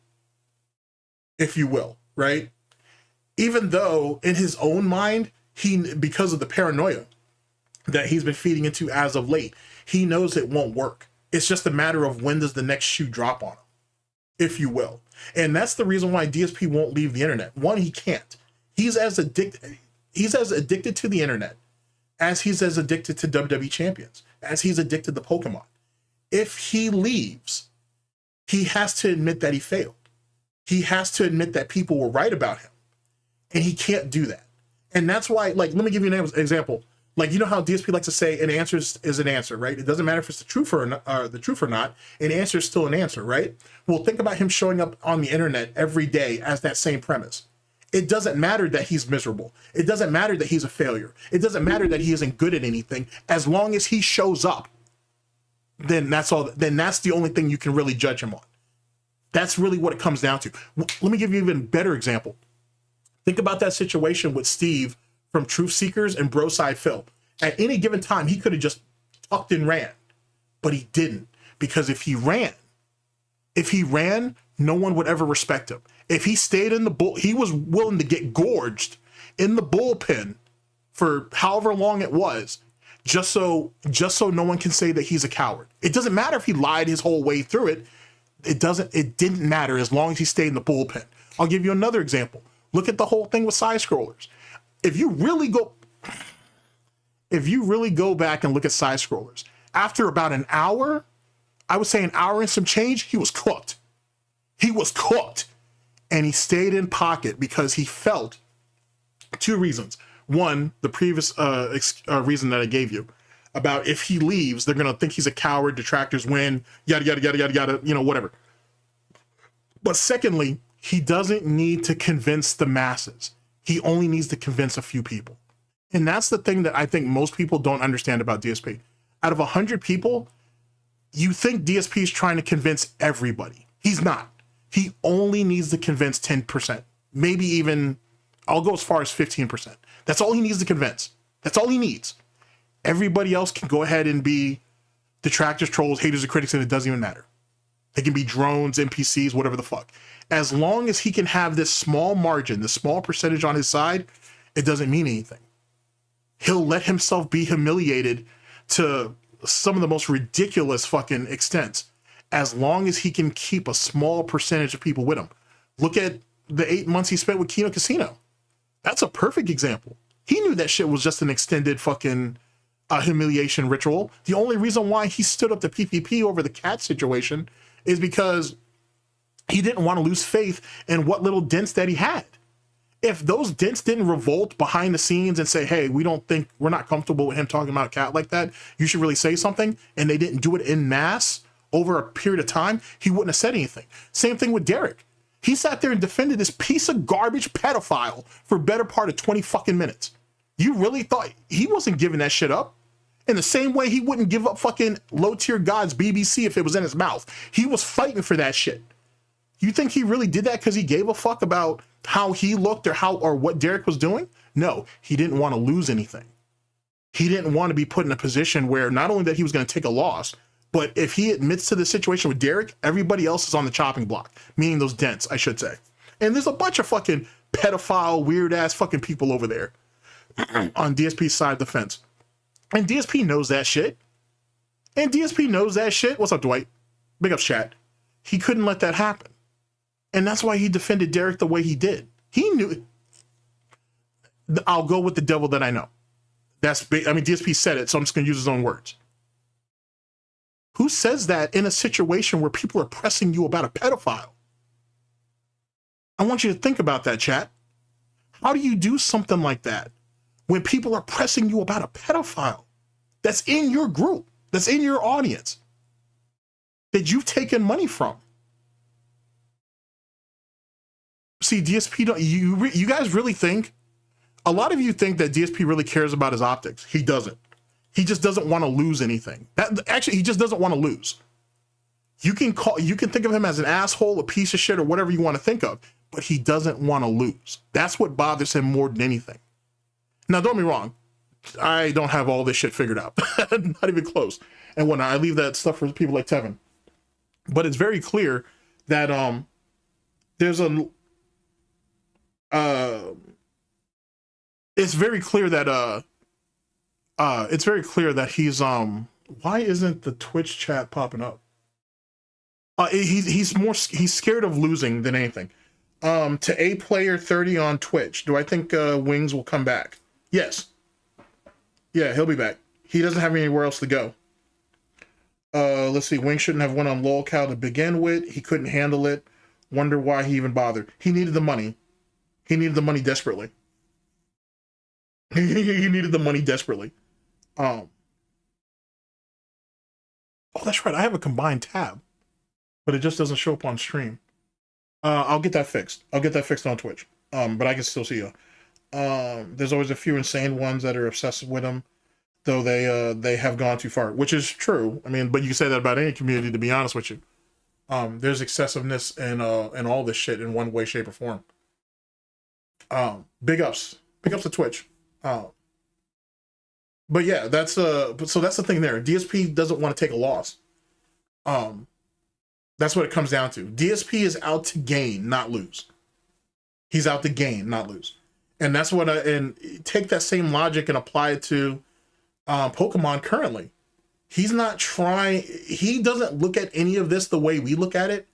if you will, right? Even though in his own mind, because of the paranoia that he's been feeding into as of late, he knows it won't work. It's just a matter of when does the next shoe drop on him, if you will. And that's the reason why DSP won't leave the internet. One, he can't. He's as addicted to the internet as he's as addicted to WWE champions, as he's addicted to Pokemon. If he leaves, he has to admit that he failed. He has to admit that people were right about him. And he can't do that. And that's why, like, let me give you an example. Like, you know how DSP likes to say an answer is an answer, right? It doesn't matter if it's the truth or not. An answer is still an answer, right? Well, think about him showing up on the internet every day as that same premise. It doesn't matter that he's miserable. It doesn't matter that he's a failure. It doesn't matter that he isn't good at anything. As long as he shows up, then that's all. Then that's the only thing you can really judge him on. That's really what it comes down to. Let me give you an even better example. Think about that situation with Steve from Truth Seekers and Broside Phil. At any given time, he could have just tucked and ran, but he didn't. Because if he ran, no one would ever respect him. If he stayed in the bull, he was willing to get gorged in the bullpen for however long it was, just so no one can say that he's a coward. It doesn't matter if he lied his whole way through it. It didn't matter as long as he stayed in the bullpen. I'll give you another example. Look at the whole thing with side scrollers. If you really go back and look at side scrollers, after about an hour, I would say an hour and some change, he was cooked. He was cooked. And he stayed in pocket because he felt two reasons. One, the previous reason that I gave you about if he leaves, they're going to think he's a coward, detractors win, yada, yada, yada, yada, yada, you know, whatever. But secondly, he doesn't need to convince the masses. He only needs to convince a few people. And that's the thing that I think most people don't understand about DSP. Out of 100 people, you think DSP is trying to convince everybody. He's not. He only needs to convince 10%. Maybe even, I'll go as far as 15%. That's all he needs to convince. That's all he needs. Everybody else can go ahead and be detractors, trolls, haters, or critics, and it doesn't even matter. They can be drones, NPCs, whatever the fuck. As long as he can have this small margin, this small percentage on his side, it doesn't mean anything. He'll let himself be humiliated to some of the most ridiculous fucking extents, as long as he can keep a small percentage of people with him. Look at the 8 months he spent with Kino Casino. That's a perfect example. He knew that shit was just an extended fucking humiliation ritual. The only reason why he stood up to PPP over the cat situation is because he didn't want to lose faith in what little dents that he had. If those dents didn't revolt behind the scenes and say, hey, we're not comfortable with him talking about a cat like that, you should really say something, and they didn't do it en masse over a period of time, he wouldn't have said anything. Same thing with Derek. He sat there and defended this piece of garbage pedophile for a better part of 20 fucking minutes. You really thought he wasn't giving that shit up? In the same way he wouldn't give up fucking low tier gods BBC if it was in his mouth. He was fighting for that shit. You think he really did that because he gave a fuck about how he looked or what Derek was doing? No, he didn't want to lose anything. He didn't want to be put in a position where not only that he was going to take a loss, but if he admits to the situation with Derek, everybody else is on the chopping block, meaning those dents, I should say. And there's a bunch of fucking pedophile, weird ass fucking people over there on DSP's side of the fence. And DSP knows that shit. What's up, Dwight? Big up, chat. He couldn't let that happen. And that's why he defended Derek the way he did. He knew. I'll go with the devil that I know. DSP said it, so I'm just going to use his own words. Who says that in a situation where people are pressing you about a pedophile? I want you to think about that, chat. How do you do something like that when people are pressing you about a pedophile that's in your group, that's in your audience, that you've taken money from? See, DSP, you guys really think, a lot of you think that DSP really cares about his optics. He doesn't. He just doesn't want to lose anything. Actually, he just doesn't want to lose. You can think of him as an asshole, a piece of shit, or whatever you want to think of, but he doesn't want to lose. That's what bothers him more than anything. Now, don't be wrong. I don't have all this shit figured out. Not even close. And whatnot. I leave that stuff for people like Tevin. But it's very clear that there's a it's very clear that he's why isn't the Twitch chat popping up? He's scared of losing than anything. To A Player 30 on Twitch, do I think Wings will come back? Yes. Yeah, he'll be back. He doesn't have anywhere else to go. Let's see. Wing shouldn't have went on lolcow to begin with. He couldn't handle it. Wonder why he even bothered. He needed the money. He needed the money desperately. He needed the money desperately. Oh, that's right. I have a combined tab, but it just doesn't show up on stream. I'll get that fixed. I'll get that fixed on Twitch. But I can still see you. There's always a few insane ones that are obsessed with him, though they have gone too far, which is true. I mean, but you can say that about any community, to be honest with you. There's excessiveness in all this shit in one way, shape, or form. Big ups to Twitch. But yeah, that's so that's the thing there. DSP doesn't want to take a loss. That's what it comes down to. DSP is out to gain, not lose. He's out to gain, not lose. And that's what and take that same logic and apply it to Pokemon currently. He's not trying, he doesn't look at any of this the way we look at it,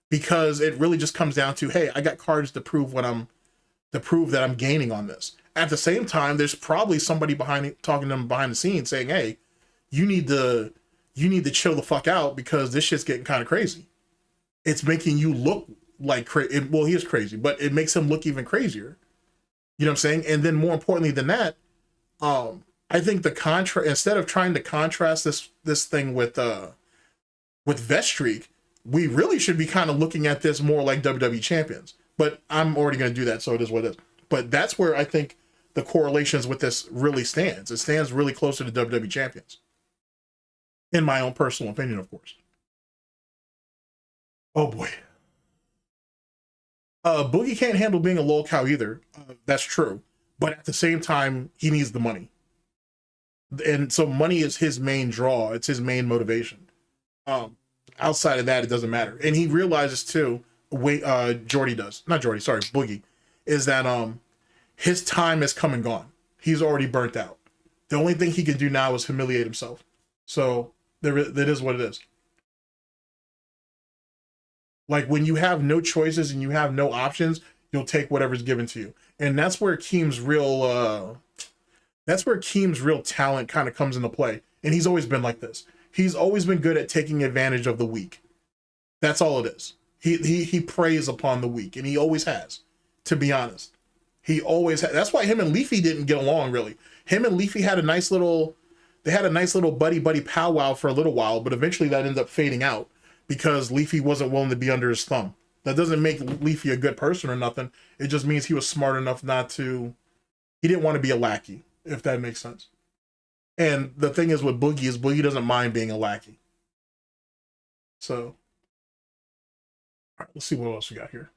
because it really just comes down to, hey, I got cards to prove that I'm gaining on this. At the same time, there's probably somebody talking to them behind the scenes saying, hey, you need to chill the fuck out because this shit's getting kind of crazy. It's making you look like crazy. Well, he is crazy, but it makes him look even crazier. You know what I'm saying? And then more importantly than that, I think instead of trying to contrast this thing with Vestreak, we really should be kind of looking at this more like WWE champions. But I'm already going to do that, so it is what it is. But that's where I think the correlations with this really stands. It stands really closer to WWE champions. In my own personal opinion, of course. Oh boy. Boogie can't handle being a lolcow either. That's true. But at the same time, he needs the money. And so money is his main draw. It's his main motivation. Outside of that, it doesn't matter. And he realizes too, Boogie, is that his time has come and gone. He's already burnt out. The only thing he can do now is humiliate himself. So that is what it is. Like when you have no choices and you have no options, you'll take whatever's given to you. And that's where Keem's real talent kind of comes into play. And he's always been like this. He's always been good at taking advantage of the weak. That's all it is. He preys upon the weak, and he always has, to be honest. He always has. That's why him and Leafy didn't get along, really. Him and Leafy had a nice little buddy powwow for a little while, but eventually that ended up fading out because Leafy wasn't willing to be under his thumb. That doesn't make Leafy a good person or nothing. It just means he was smart enough he didn't want to be a lackey, if that makes sense. And the thing is with Boogie is Boogie doesn't mind being a lackey. So, all right, let's see what else we got here.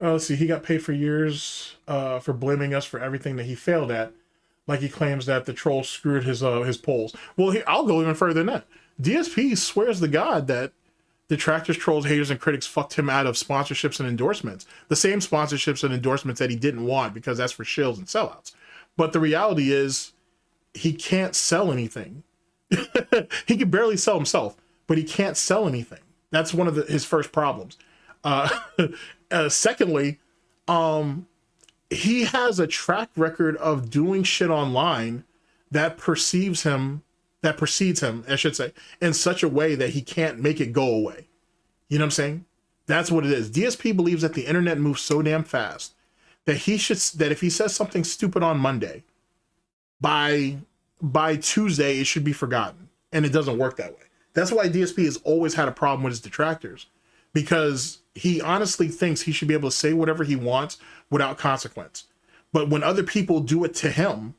Let's see, he got paid for years for blaming us for everything that he failed at. Like he claims that the troll screwed his polls. Well, I'll go even further than that. DSP swears to God that detractors, trolls, haters, and critics fucked him out of sponsorships and endorsements. The same sponsorships and endorsements that he didn't want because that's for shills and sellouts. But the reality is he can't sell anything. He can barely sell himself, but he can't sell anything. That's one of his first problems. Secondly, he has a track record of doing shit online that precedes him, I should say, in such a way that he can't make it go away. You know what I'm saying? That's what it is. DSP believes that the internet moves so damn fast that if he says something stupid on Monday, by Tuesday it should be forgotten. And it doesn't work that way. That's why DSP has always had a problem with his detractors, because he honestly thinks he should be able to say whatever he wants without consequence. But when other people do it to him,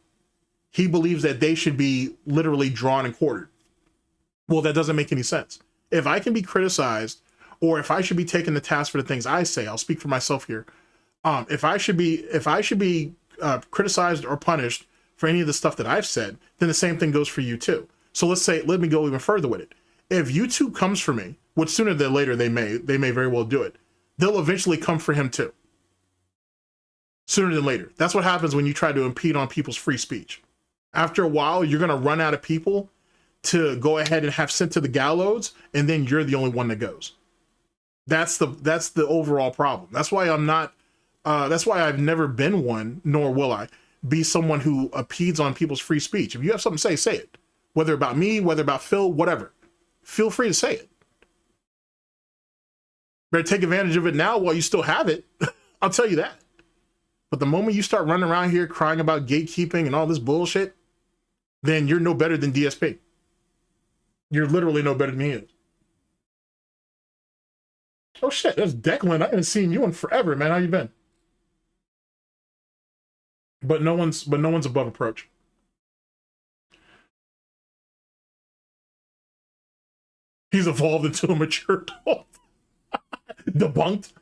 he believes that they should be literally drawn and quartered. Well, that doesn't make any sense. If I can be criticized, or if I should be taken to task for the things I say, I'll speak for myself here. If I should be criticized or punished for any of the stuff that I've said, then the same thing goes for you too. So let me go even further with it. If YouTube comes for me, which sooner than later they may very well do it, they'll eventually come for him too. Sooner than later. That's what happens when you try to impede on people's free speech. After a while, you're going to run out of people to go ahead and have sent to the gallows, and then you're the only one that goes. That's the overall problem. That's why I'm not That's why I've never been one, nor will I be someone who impedes on people's free speech. If you have something to say it. Whether about me, whether about Phil, whatever. Feel free to say it. Better take advantage of it now while you still have it. I'll tell you that. But the moment you start running around here crying about gatekeeping and all this bullshit, then you're no better than DSP. You're literally no better than he is. Oh shit, that's Declan. I haven't seen you in forever, man. How you been? But no one's above approach. He's evolved into a mature adult. Debunked.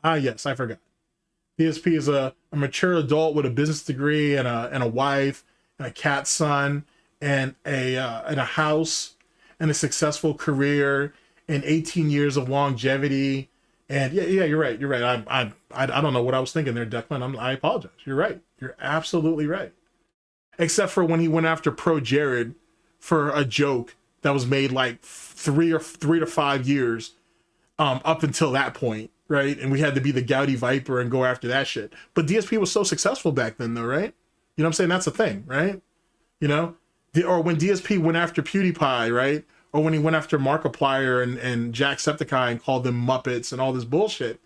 Yes, I forgot. DSP is a mature adult with a business degree and a wife and a cat son and a house and a successful career and 18 years of longevity. And yeah, you're right. You're right. I don't know what I was thinking there, Declan. I apologize. You're right. You're absolutely right. Except for when he went after Pro Jared for a joke that was made like 3 to 5 years up until that point, right? And we had to be the Gouty Viper and go after that shit. But DSP was so successful back then, though, right? You know what I'm saying? That's the thing, right? You know? Or when DSP went after PewDiePie, right? Or when he went after Markiplier and Jacksepticeye and called them Muppets and all this bullshit,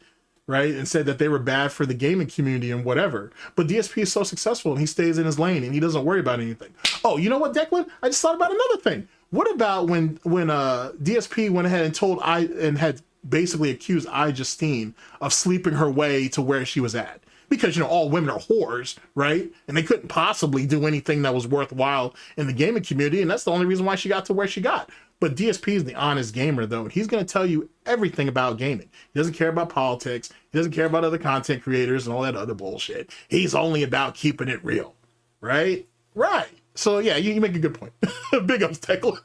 right? And said that they were bad for the gaming community and whatever. But DSP is so successful and he stays in his lane and he doesn't worry about anything. Oh, you know what, Declan? I just thought about another thing. What about when DSP went ahead and told and had basically accused Justine of sleeping her way to where she was at? Because, you know, all women are whores, right? And they couldn't possibly do anything that was worthwhile in the gaming community. And that's the only reason why she got to where she got. But DSP is the honest gamer, though. And he's going to tell you everything about gaming. He doesn't care about politics. He doesn't care about other content creators and all that other bullshit. He's only about keeping it real, right? Right. So, yeah, you make a good point. Big ups, Declan.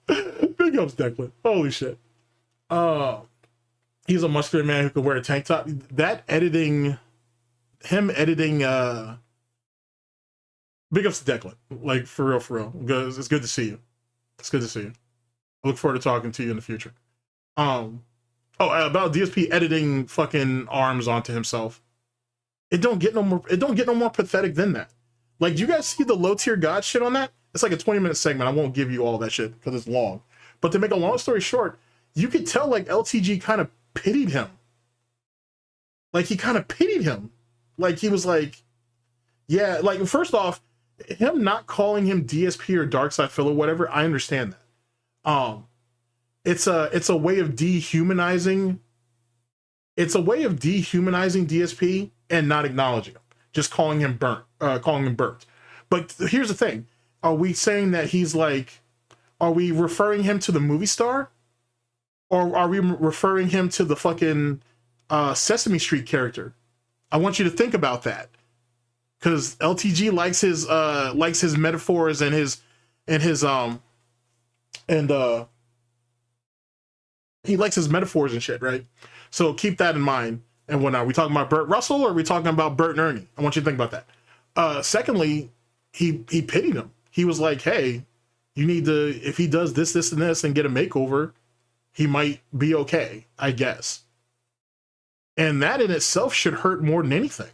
Big ups, Declan. Holy shit. He's a muscular man who can wear a tank top. That editing, him editing, big ups to Declan. Like, for real, for real. It's good to see you. It's good to see you. I look forward to talking to you in the future. About DSP editing fucking arms onto himself. It don't get no more pathetic than that. Like, do you guys see the low tier god shit on that? It's like a 20-minute segment. I won't give you all that shit because it's long. But to make a long story short, you could tell like LTG kind of pitied him. Like he kind of pitied him. Like he was like, yeah, like first off, him not calling him DSP or Darkside Phil or whatever, I understand that. It's a way of dehumanizing. It's a way of dehumanizing DSP and not acknowledging him. Just calling him burnt. But here's the thing. Are we saying that he's like, are we referring him to the movie star? Or are we referring him to the fucking Sesame Street character? I want you to think about that. Because LTG likes his metaphors and he likes his metaphors and shit, right? So keep that in mind. And whatnot. Are we talking about Burt Russell or are we talking about Bert and Ernie? I want you to think about that. Secondly, he pitied him. He was like, hey, you need to, if he does this, this, and this and get a makeover, he might be okay, I guess. And that in itself should hurt more than anything.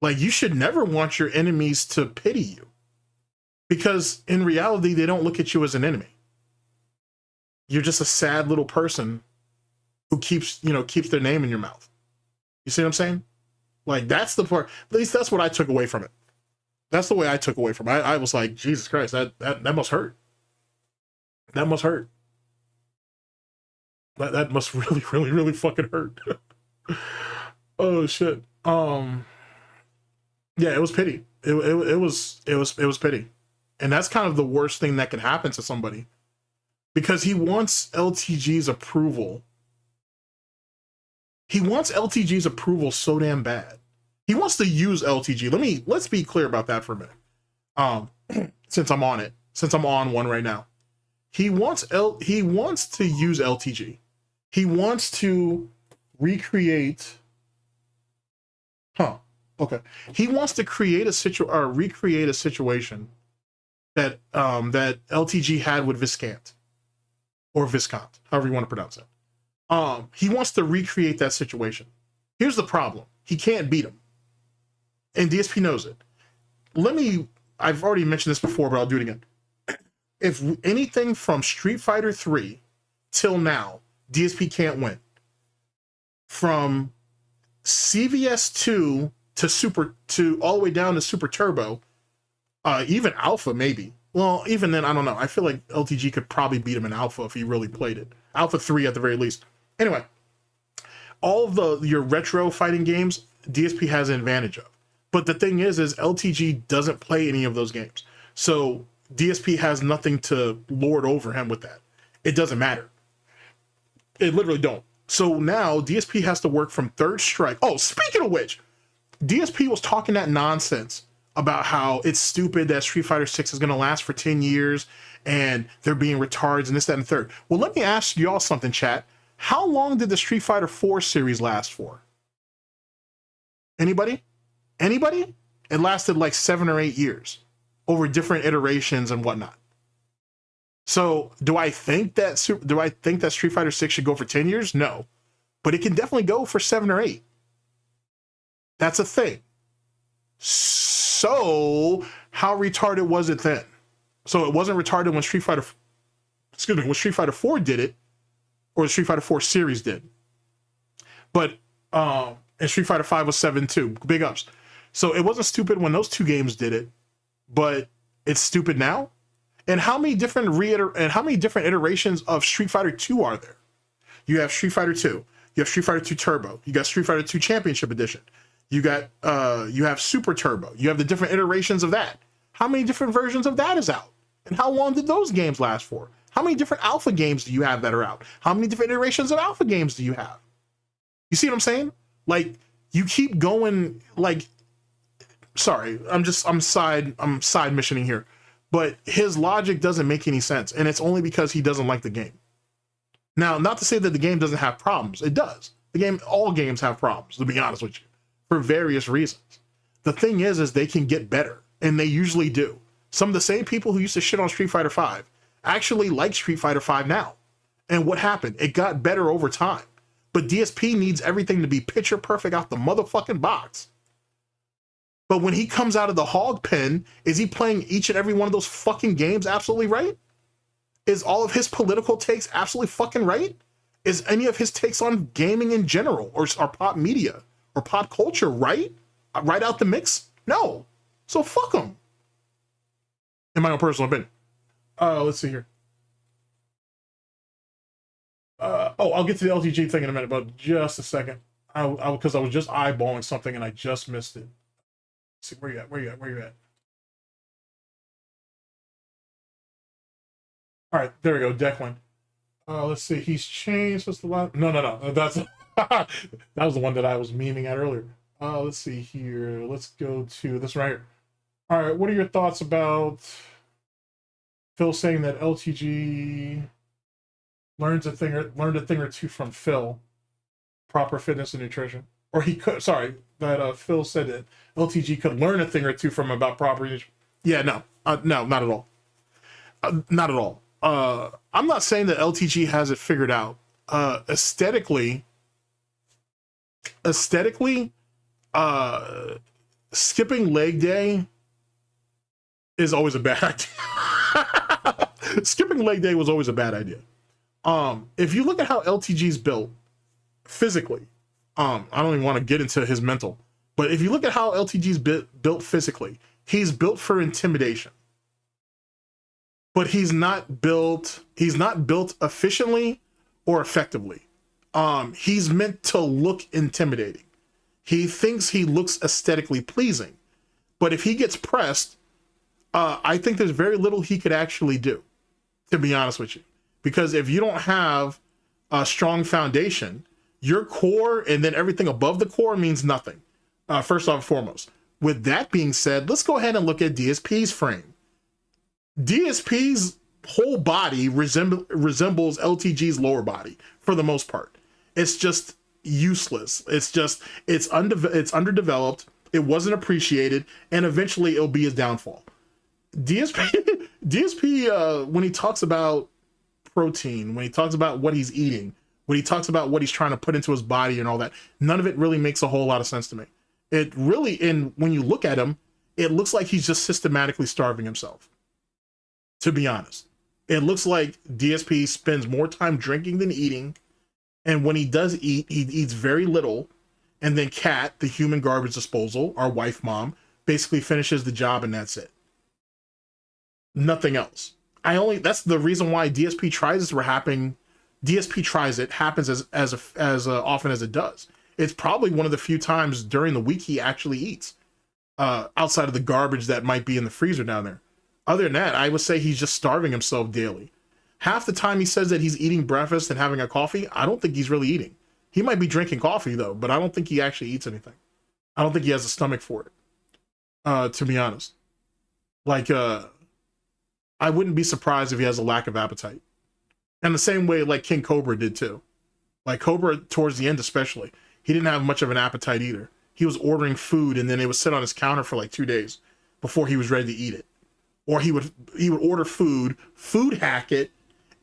Like, you should never want your enemies to pity you. Because in reality, they don't look at you as an enemy. You're just a sad little person who keeps their name in your mouth. You see what I'm saying? Like, that's the part, at least that's what I took away from it. That's the way I took away from it. I was like, Jesus Christ, that must hurt. That must hurt. That must really, really, really fucking hurt. Oh shit. Yeah, it was pity. It was pity. And that's kind of the worst thing that can happen to somebody. Because he wants LTG's approval. He wants LTG's approval so damn bad. He wants to use LTG. Let's be clear about that for a minute. Since I'm on it. Since I'm on one right now. He wants to use LTG. He wants to recreate. Okay. He wants to create recreate a situation that that LTG had with Viscant. Or Viscount, however you want to pronounce it. He wants to recreate that situation. Here's the problem. He can't beat him. And DSP knows it. I've already mentioned this before, but I'll do it again. If anything from Street Fighter 3 till now, DSP can't win. From CVS 2 to all the way down to Super Turbo, even Alpha maybe. Well, even then, I don't know. I feel like LTG could probably beat him in Alpha if he really played it. Alpha 3 at the very least. Anyway, all of your retro fighting games, DSP has an advantage of. But the thing is LTG doesn't play any of those games. So DSP has nothing to lord over him with that. It doesn't matter. It literally don't. So now DSP has to work from third strike. Oh, speaking of which, DSP was talking that nonsense about how it's stupid that Street Fighter 6 is going to last for 10 years and they're being retards and this, that, and the third. Well, let me ask y'all something, chat. How long did the Street Fighter 4 series last for? Anybody? Anybody? It lasted like 7 or 8 years over different iterations and whatnot. So do I think that Street Fighter 6 should go for 10 years? No, but it can definitely go for 7 or 8. That's a thing. So how retarded was it then? So it wasn't retarded when Street Fighter 4 did it, or the Street Fighter 4 series did. But and Street Fighter 5 was 7 too. Big ups. So it wasn't stupid when those two games did it, but it's stupid now. And how many different iterations of Street Fighter 2 are there? You have Street Fighter 2. You have Street Fighter 2 Turbo. You got Street Fighter 2 Championship Edition. You got you have Super Turbo. You have the different iterations of that. How many different versions of that is out? And how long did those games last for? How many different alpha games do you have that are out? How many different iterations of alpha games do you have? You see what I'm saying? Like, you keep going, like, sorry, I'm side missioning here. But his logic doesn't make any sense, and it's only because he doesn't like the game. Now, not to say that the game doesn't have problems. It does. All games have problems, to be honest with you, for various reasons. The thing is they can get better, and they usually do. Some of the same people who used to shit on Street Fighter 5 actually like Street Fighter 5 now. And what happened? It got better over time. But DSP needs everything to be picture perfect out the motherfucking box. But when he comes out of the hog pen, is he playing each and every one of those fucking games absolutely right? Is all of his political takes absolutely fucking right? Is any of his takes on gaming in general or pop media or pop culture right? Right out the mix? No. So fuck him. In my own personal opinion. Let's see here. I'll get to the LTG thing in a minute, but just a second. Because I was just eyeballing something and I just missed it. See, where you at? All right, there we go, Declan. Let's see, he's changed. What's the last? No. That's that was the one that I was memeing at earlier. Let's see here. Let's go to this right here. All right, what are your thoughts about Phil saying that LTG learned a thing or two from Phil, proper fitness and nutrition? Or he could, sorry, that Phil said that LTG could learn a thing or two from about proper nutrition. Yeah, no, not at all. Not at all. I'm not saying that LTG has it figured out. Aesthetically, skipping leg day is always a bad idea. Skipping leg day was always a bad idea. If you look at how LTG's built physically, I don't even want to get into his mental, but if you look at how LTG's built physically, he's built for intimidation. But he's not built efficiently or effectively. He's meant to look intimidating. He thinks he looks aesthetically pleasing. But if he gets pressed, I think there's very little he could actually do, to be honest with you. Because if you don't have a strong foundation, your core and then everything above the core means nothing, first off and foremost. With that being said, let's go ahead and look at DSP's frame. DSP's whole body resembles LTG's lower body for the most part. It's just useless. It's underdeveloped. It wasn't appreciated, and eventually it'll be his downfall. DSP when he talks about protein, when he talks about what he's eating, when he talks about what he's trying to put into his body and all that, none of it really makes a whole lot of sense to me. It really, and when you look at him, it looks like he's just systematically starving himself, to be honest. It looks like DSP spends more time drinking than eating, and when he does eat, he eats very little, and then Kat, the human garbage disposal, our wife mom, basically finishes the job and that's it. Nothing else. That's the reason why DSP tries it happens as often as it does. It's probably one of the few times during the week he actually eats, outside of the garbage that might be in the freezer down there. Other than that, I would say he's just starving himself daily. Half the time he says that he's eating breakfast and having a coffee, I don't think he's really eating. He might be drinking coffee though, but I don't think he actually eats anything. I don't think he has a stomach for it, to be honest. Like, I wouldn't be surprised if he has a lack of appetite. And the same way like King Cobra did too. Like Cobra, towards the end especially, he didn't have much of an appetite either. He was ordering food and then it would sit on his counter for like 2 days before he was ready to eat it. Or he would order food hack it,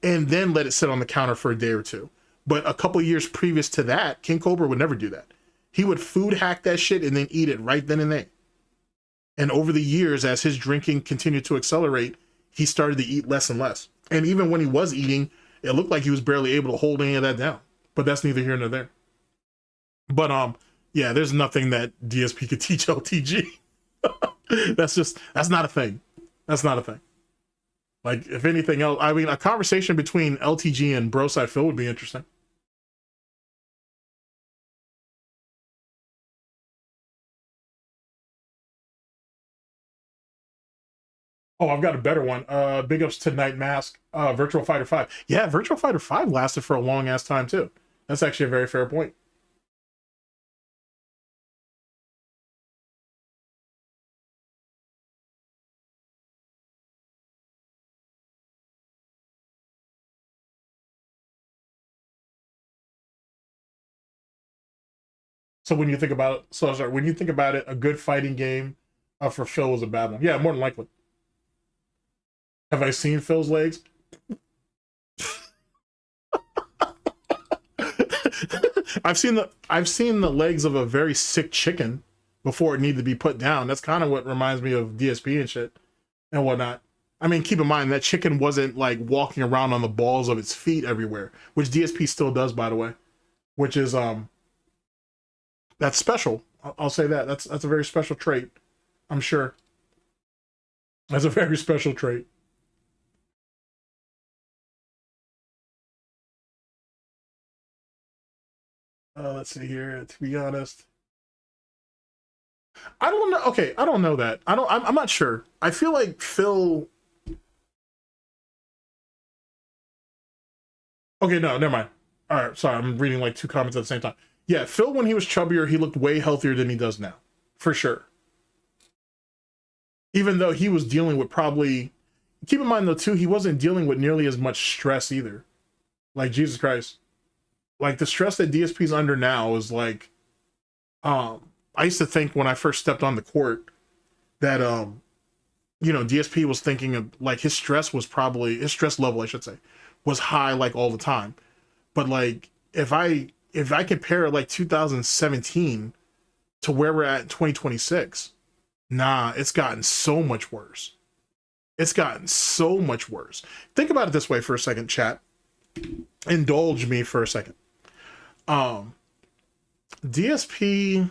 and then let it sit on the counter for a day or two. But a couple of years previous to that, King Cobra would never do that. He would food hack that shit and then eat it right then and there. And over the years, as his drinking continued to accelerate, he started to eat less and less. And even when he was eating, it looked like he was barely able to hold any of that down. But that's neither here nor there. But yeah, there's nothing that DSP could teach LTG. That's not a thing. That's not a thing. Like, if anything else, I mean, a conversation between LTG and Broside Phil would be interesting. Oh, I've got a better one. Big ups to Night Mask, Virtual Fighter 5. Yeah, Virtual Fighter 5 lasted for a long ass time too. That's actually a very fair point. So when you think about it, when you think about it, a good fighting game for Phil was a bad one. Yeah, more than likely. Have I seen Phil's legs? I've seen the legs of a very sick chicken before it needed to be put down. That's kind of what reminds me of DSP and shit and whatnot. I mean, keep in mind that chicken wasn't like walking around on the balls of its feet everywhere, which DSP still does, by the way, which is that's special. I'll say that. That's a very special trait. I'm sure. That's a very special trait. Let's see here. To be honest, I don't know. Okay, I don't know that. I'm not sure. I feel like Phil. Okay, no, never mind. All right, sorry. I'm reading like two comments at the same time. Yeah, Phil, when he was chubbier, he looked way healthier than he does now, for sure. Even though he was dealing with probably, keep in mind though too, he wasn't dealing with nearly as much stress either. Like, Jesus Christ. Like, the stress that DSP's under now is like, I used to think when I first stepped on the court that, you know, DSP was thinking of like his stress level, I should say, was high like all the time. But like, if I compare like 2017 to where we're at in 2026, nah, it's gotten so much worse. It's gotten so much worse. Think about it this way for a second, chat. Indulge me for a second. DSP,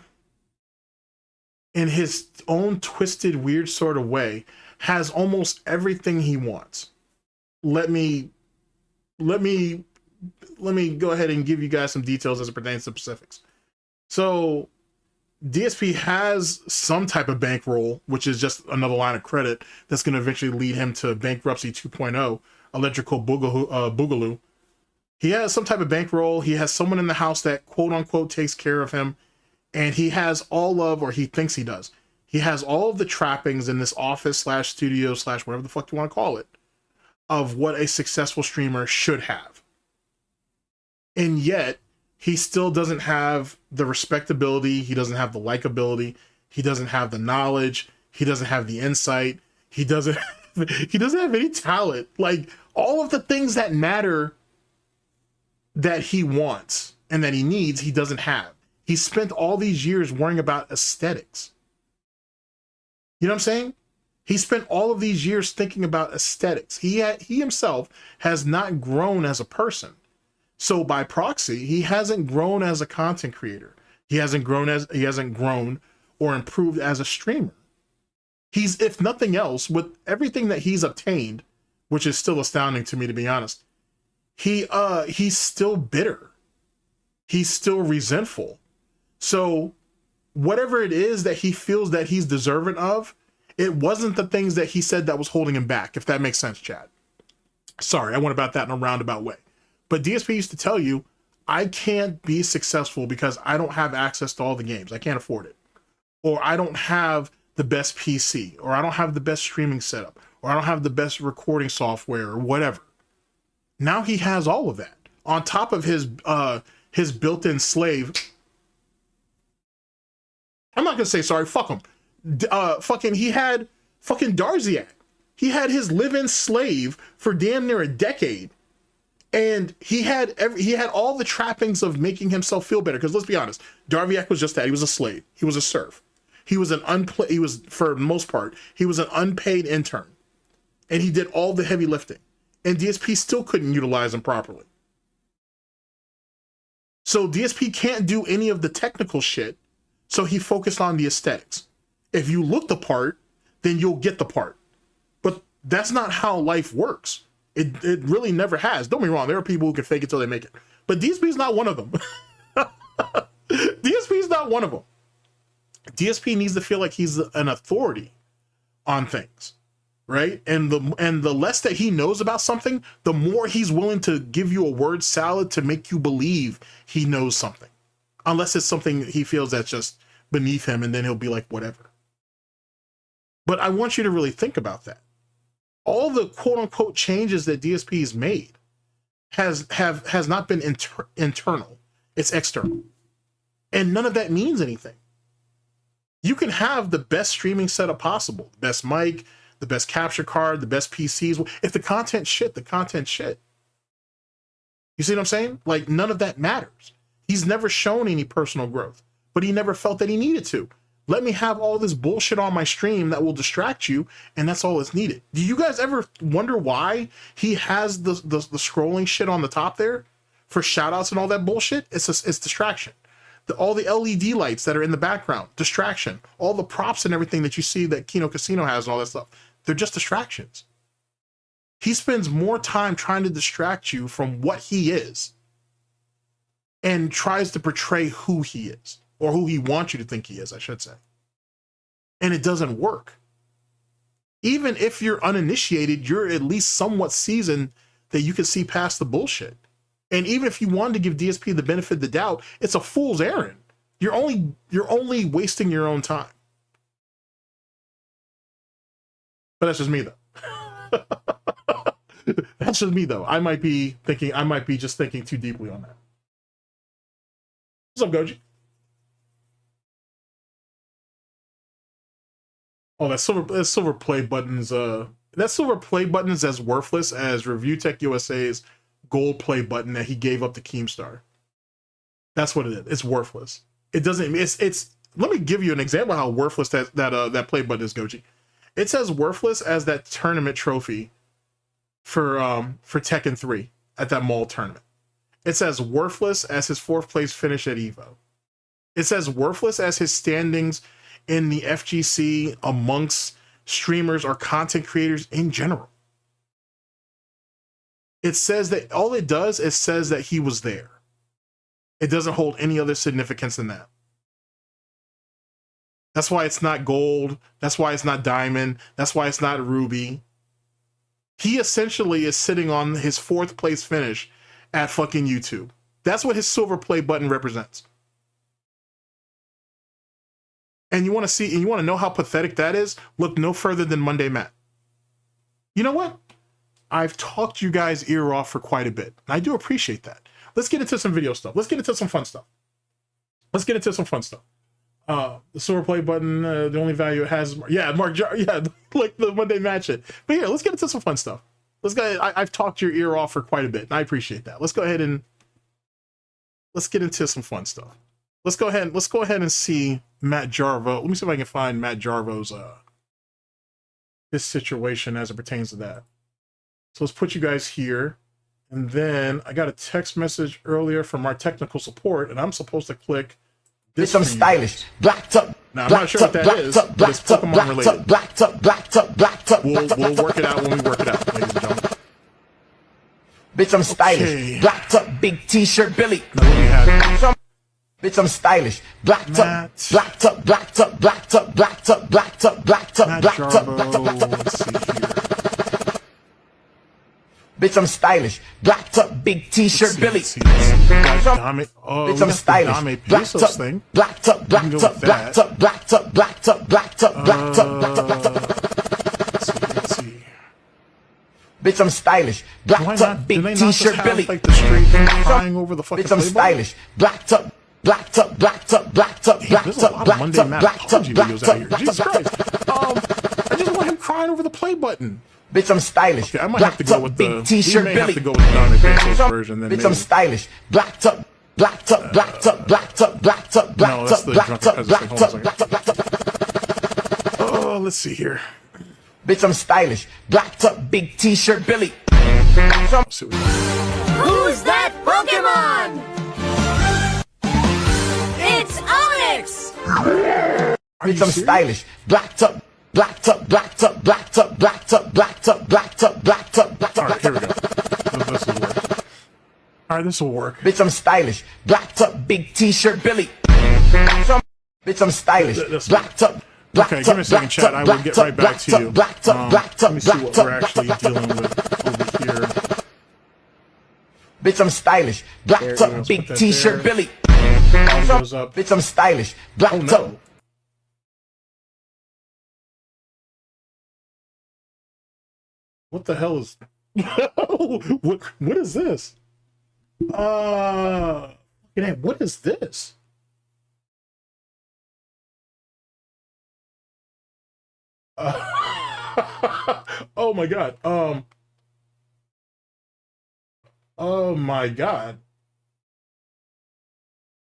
in his own twisted, weird sort of way, has almost everything he wants. Let me go ahead and give you guys some details as it pertains to specifics. So DSP has some type of bankroll, which is just another line of credit that's going to eventually lead him to bankruptcy 2.0, electrical boogaloo. He has some type of bankroll. He has someone in the house that quote unquote takes care of him. And he has all of, or he thinks he does, he has all of the trappings in this office / studio / whatever the fuck you want to call it, of what a successful streamer should have. And yet, he still doesn't have the respectability, he doesn't have the likability, he doesn't have the knowledge, he doesn't have the insight, he doesn't have any talent. Like, all of the things that matter that he wants and that he needs, he doesn't have. He spent all these years worrying about aesthetics. You know what I'm saying? He spent all of these years thinking about aesthetics. He himself has not grown as a person. So by proxy, he hasn't grown as a content creator. He hasn't grown or improved as a streamer. He's, if nothing else, with everything that he's obtained, which is still astounding to me, to be honest, he's still bitter. He's still resentful. So whatever it is that he feels that he's deserving of, it wasn't the things that he said that was holding him back, if that makes sense, Chad. Sorry, I went about that in a roundabout way. But DSP used to tell you, I can't be successful because I don't have access to all the games. I can't afford it. Or I don't have the best PC, or I don't have the best streaming setup, or I don't have the best recording software, or whatever. Now he has all of that. On top of his built-in slave. I'm not gonna say sorry, fuck him. He had fucking Darziak. He had his live-in slave for damn near a decade. And he had all the trappings of making himself feel better. Because let's be honest, Darviak was just that. He was a slave. He was a serf. He was for the most part, he was an unpaid intern. And he did all the heavy lifting. And DSP still couldn't utilize him properly. So DSP can't do any of the technical shit. So he focused on the aesthetics. If you look the part, then you'll get the part. But that's not how life works. It really never has. Don't be wrong. There are people who can fake it till they make it. But DSP's not one of them. DSP's not one of them. DSP needs to feel like he's an authority on things, right? And the less that he knows about something, the more he's willing to give you a word salad to make you believe he knows something. Unless it's something he feels that's just beneath him, and then he'll be like, whatever. But I want you to really think about that. All the quote-unquote changes that DSP's made has not been internal. It's external. And none of that means anything. You can have the best streaming setup possible, the best mic, the best capture card, the best PCs. If the content's shit, the content's shit. You see what I'm saying? Like, none of that matters. He's never shown any personal growth, but he never felt that he needed to. Let me have all this bullshit on my stream that will distract you, and that's all that's needed. Do you guys ever wonder why he has the scrolling shit on the top there for shoutouts and all that bullshit? It's distraction. All the LED lights that are in the background, distraction. All the props and everything that you see that Kino Casino has and all that stuff, they're just distractions. He spends more time trying to distract you from what he is and tries to portray who he is. Or who he wants you to think he is, I should say. And it doesn't work. Even if you're uninitiated, you're at least somewhat seasoned that you can see past the bullshit. And even if you wanted to give DSP the benefit of the doubt, it's a fool's errand. You're only wasting your own time. But that's just me, though. That's just me, though. I might be just thinking too deeply on that. What's up, Goji? Oh, that silver play button's that silver play button is as worthless as Review Tech USA's gold play button that he gave up to Keemstar. That's what it is. It's worthless. It doesn't. It's. Let me give you an example of how worthless that play button is, Goji. It's as worthless as that tournament trophy for Tekken 3 at that mall tournament. It's as worthless as his 4th place finish at Evo. It's as worthless as his standings in the FGC amongst streamers or content creators in general. It says that all it does is says that he was there. It doesn't hold any other significance than that. That's why it's not gold. That's why it's not diamond. That's why it's not ruby. He essentially is sitting on his 4th place finish at fucking YouTube. That's what his silver play button represents. And you want to see, and you want to know how pathetic that is? Look no further than Monday Matt. You know what? I've talked you guys ear off for quite a bit. And I do appreciate that. Let's get into some video stuff. Let's get into some fun stuff. The silver play button, the only value it has, Mark Jar, like the Monday Matt shit. But here, let's get into some fun stuff. Let's go. I've talked your ear off for quite a bit, and I appreciate that. Let's go ahead and let's get into some fun stuff. Let's go ahead and see Matt Jarvo. Let me see if I can find Matt Jarvo's his situation as it pertains to that. So let's put you guys here. And then I got a text message earlier from our technical support, and I'm supposed to click this. Bitch, I'm stylish. Blacked up. Now, I'm not sure what that is, but it's Pokemon related. Blacked up. We'll work it out when we work it out, ladies and gentlemen. Bitch, I'm stylish. Okay. Blacked up, big t-shirt Billy. Now, what do we have? Bitch, I'm stylish. Blacked Matt. up, blacked up, blacked up, blacked up, blacked up, blacked up, blacked up, Matt blacked up, blacked up, blacked up. Jarvo. Let's see here. Bitch, I'm stylish. Blacked up, big t-shirt Billy. Let's see. Dame. Oh, Bitch, we I'm got stylish. the Dame Blacked Pesos up, thing. blacked up, blacked up, blacked up, blacked up, blacked up, blacked up, blacked up, blacked up, blacked up. Let's see. Bitch, I'm stylish. Blacked up, Do they big not just t-shirt have, Billy. like, the straight thing crying over the fucking Bitch, I'm play button? stylish. Blacked up, blacked up, blacked up, blacked up, There's blacked a up, lot of blacked Monday up, Matt blacked up, apology blacked videos out here. up, Jesus Christ. I just want him crying over the play button. Bitch, I'm stylish. Okay, I might have to go with the. Big t-shirt we may Billy. have to go with the Dame Pesos version. Then Bitch, maybe. I'm stylish. Blacked up, blacked up, blacked up, blacked up, blacked up, No, blacked that's up, the blacked Drunken up, Peasants thing. blacked Hold on a up, blacked up, blacked up. Oh, let's see here. Bitch, I'm stylish. Blacked up, big t-shirt Billy. Let's see what Who's that Pokemon? It's Onyx! Bitch, I'm stylish. Blacked up, blacked up, blacked up, blacked up, blacked up, blacked up, blacked up, blacked up, blacked All up. right, here we go. This will work. All right, this will work. Bitch, I'm stylish. Blacked up, big t-shirt Billy. Bitch, I'm stylish. Blacked up. Okay, give me a second, chat. I will get right back to you. Let me see what we're actually dealing with over here. Bitch, I'm stylish. Blacked up, big that t-shirt there. Billy. Goes up. Bitch, I'm stylish. Oh Blacked up. no. What the hell is? what is this? What is this? Oh my god. Oh my god.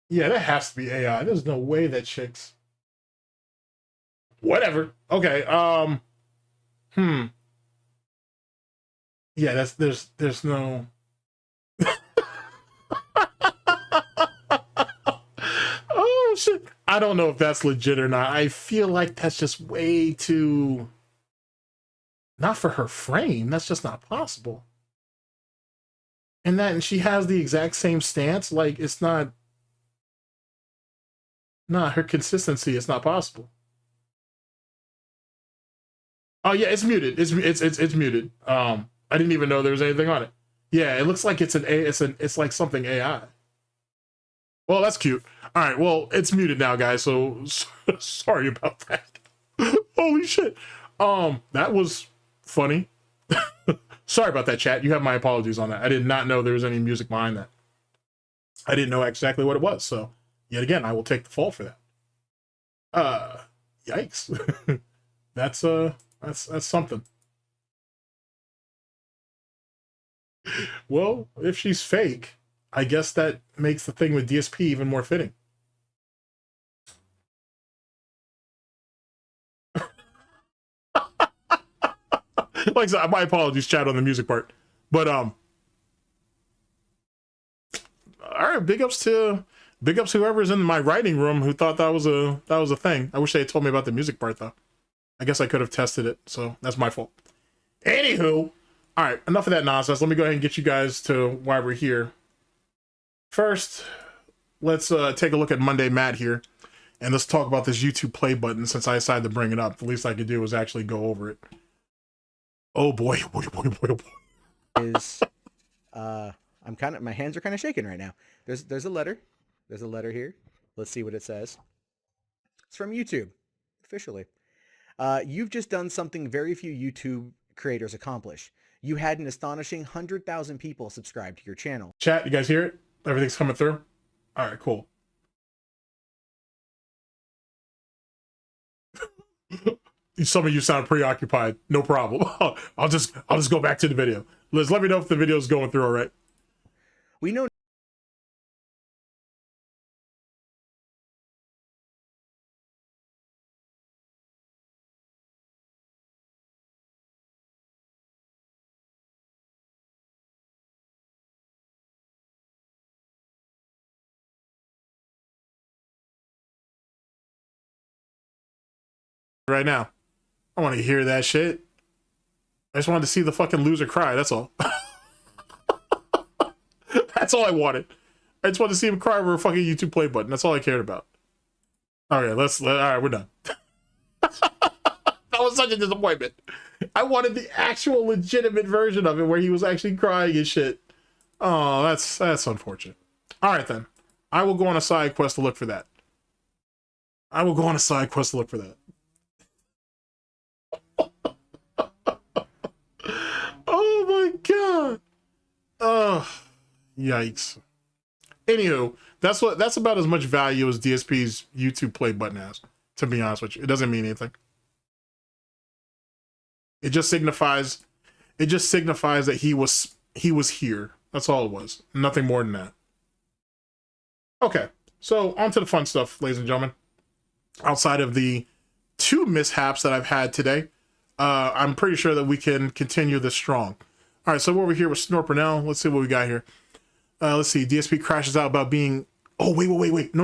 Yeah, that has to be AI. There's no way that chick's. Whatever. Okay. Yeah, there's no. Oh shit. I don't know if that's legit or not. I feel like that's just way too. Not for her frame. That's just not possible. And she has the exact same stance. Like, it's not. Nah, her consistency. It's not possible. Oh yeah, it's muted. It's muted. I didn't even know there was anything on it. Yeah, it looks like it's like something AI. Well, that's cute. All right, well, it's muted now, guys. So sorry about that. Holy shit. That was funny. Sorry about that, chat. You have my apologies on that. I did not know there was any music behind that. I didn't know exactly what it was. So yet again, I will take the fall for that. Yikes. That's something. Well, if she's fake, I guess that makes the thing with DSP even more fitting. Like I said, my apologies, chat, on the music part. But all right, big ups to whoever's in my writing room who thought that was a thing. I wish they had told me about the music part though. I guess I could have tested it, so that's my fault. Anywho, all right, enough of that nonsense. Let me go ahead and get you guys to why we're here. First, let's take a look at Monday Matt here, and let's talk about this YouTube play button since I decided to bring it up. The least I could do was actually go over it. Oh boy, boy, boy, boy, boy. Is my hands are kind of shaking right now. There's a letter. There's a letter here. Let's see what it says. It's from YouTube, officially. You've just done something very few YouTube creators accomplish. You had an astonishing 100,000 people subscribe to your channel. Chat, you guys hear it? Everything's coming through? All right, cool. Some of you sound preoccupied. No problem. I'll just go back to the video. Let me know if the video is going through all right. We know right now. I want to hear that shit. I just wanted to see the fucking loser cry. That's all. That's all I wanted. I just wanted to see him cry over a fucking YouTube play button. That's all I cared about. All right, all right, we're done. That was such a disappointment. I wanted the actual legitimate version of it where he was actually crying and shit. Oh, that's unfortunate. All right, then. I will go on a side quest to look for that. Oh my god. Oh, yikes. Anywho, that's about as much value as DSP's YouTube play button has, to be honest with you. It doesn't mean anything. It just signifies that he was here. That's all it was. Nothing more than that. Okay, so on to the fun stuff, ladies and gentlemen. Outside of the 2 mishaps that I've had today, I'm pretty sure that we can continue this strong. All right, so we're over here with Snort Burnell. Let's see what we got here. Let's see. DSP crashes out about being. Oh wait. No.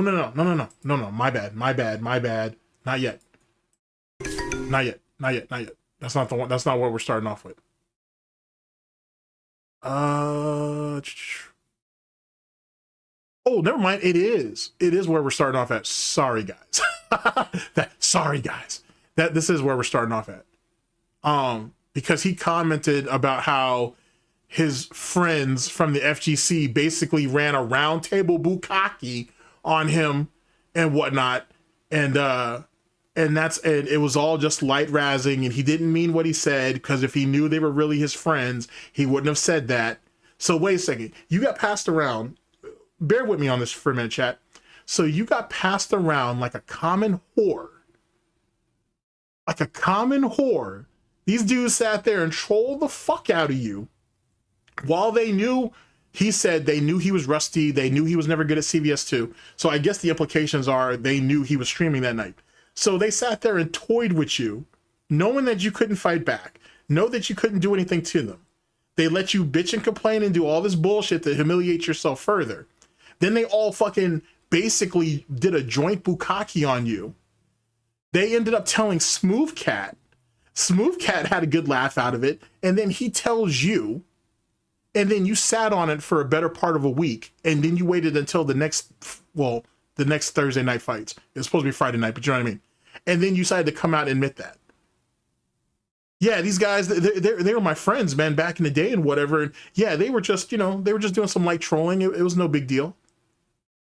My bad. Not yet. That's not the one. That's not what we're starting off with. Oh, never mind. It is where we're starting off at. Sorry, guys. Sorry, guys. This is where we're starting off at. Because he commented about how his friends from the FGC basically ran a round table bukkake on him and whatnot, and it was all just light razzing, and he didn't mean what he said, because if he knew they were really his friends, he wouldn't have said that. So wait a second, you got passed around. Bear with me on this for a minute, chat. So you got passed around like a common whore. Like a common whore. These dudes sat there and trolled the fuck out of you while they knew, he said they knew he was rusty. They knew he was never good at CVS2. So I guess the implications are they knew he was streaming that night. So they sat there and toyed with you, knowing that you couldn't fight back, know that you couldn't do anything to them. They let you bitch and complain and do all this bullshit to humiliate yourself further. Then they all fucking basically did a joint bukkake on you. They ended up telling Smooth Cat. Smooth Cat had a good laugh out of it, and then he tells you, and then you sat on it for a better part of a week, and then you waited until the next Thursday night fights. It was supposed to be Friday night, but you know what I mean? And then you decided to come out and admit that. Yeah, these guys, they were my friends, man, back in the day and whatever. And yeah, they were just doing some light trolling. It was no big deal.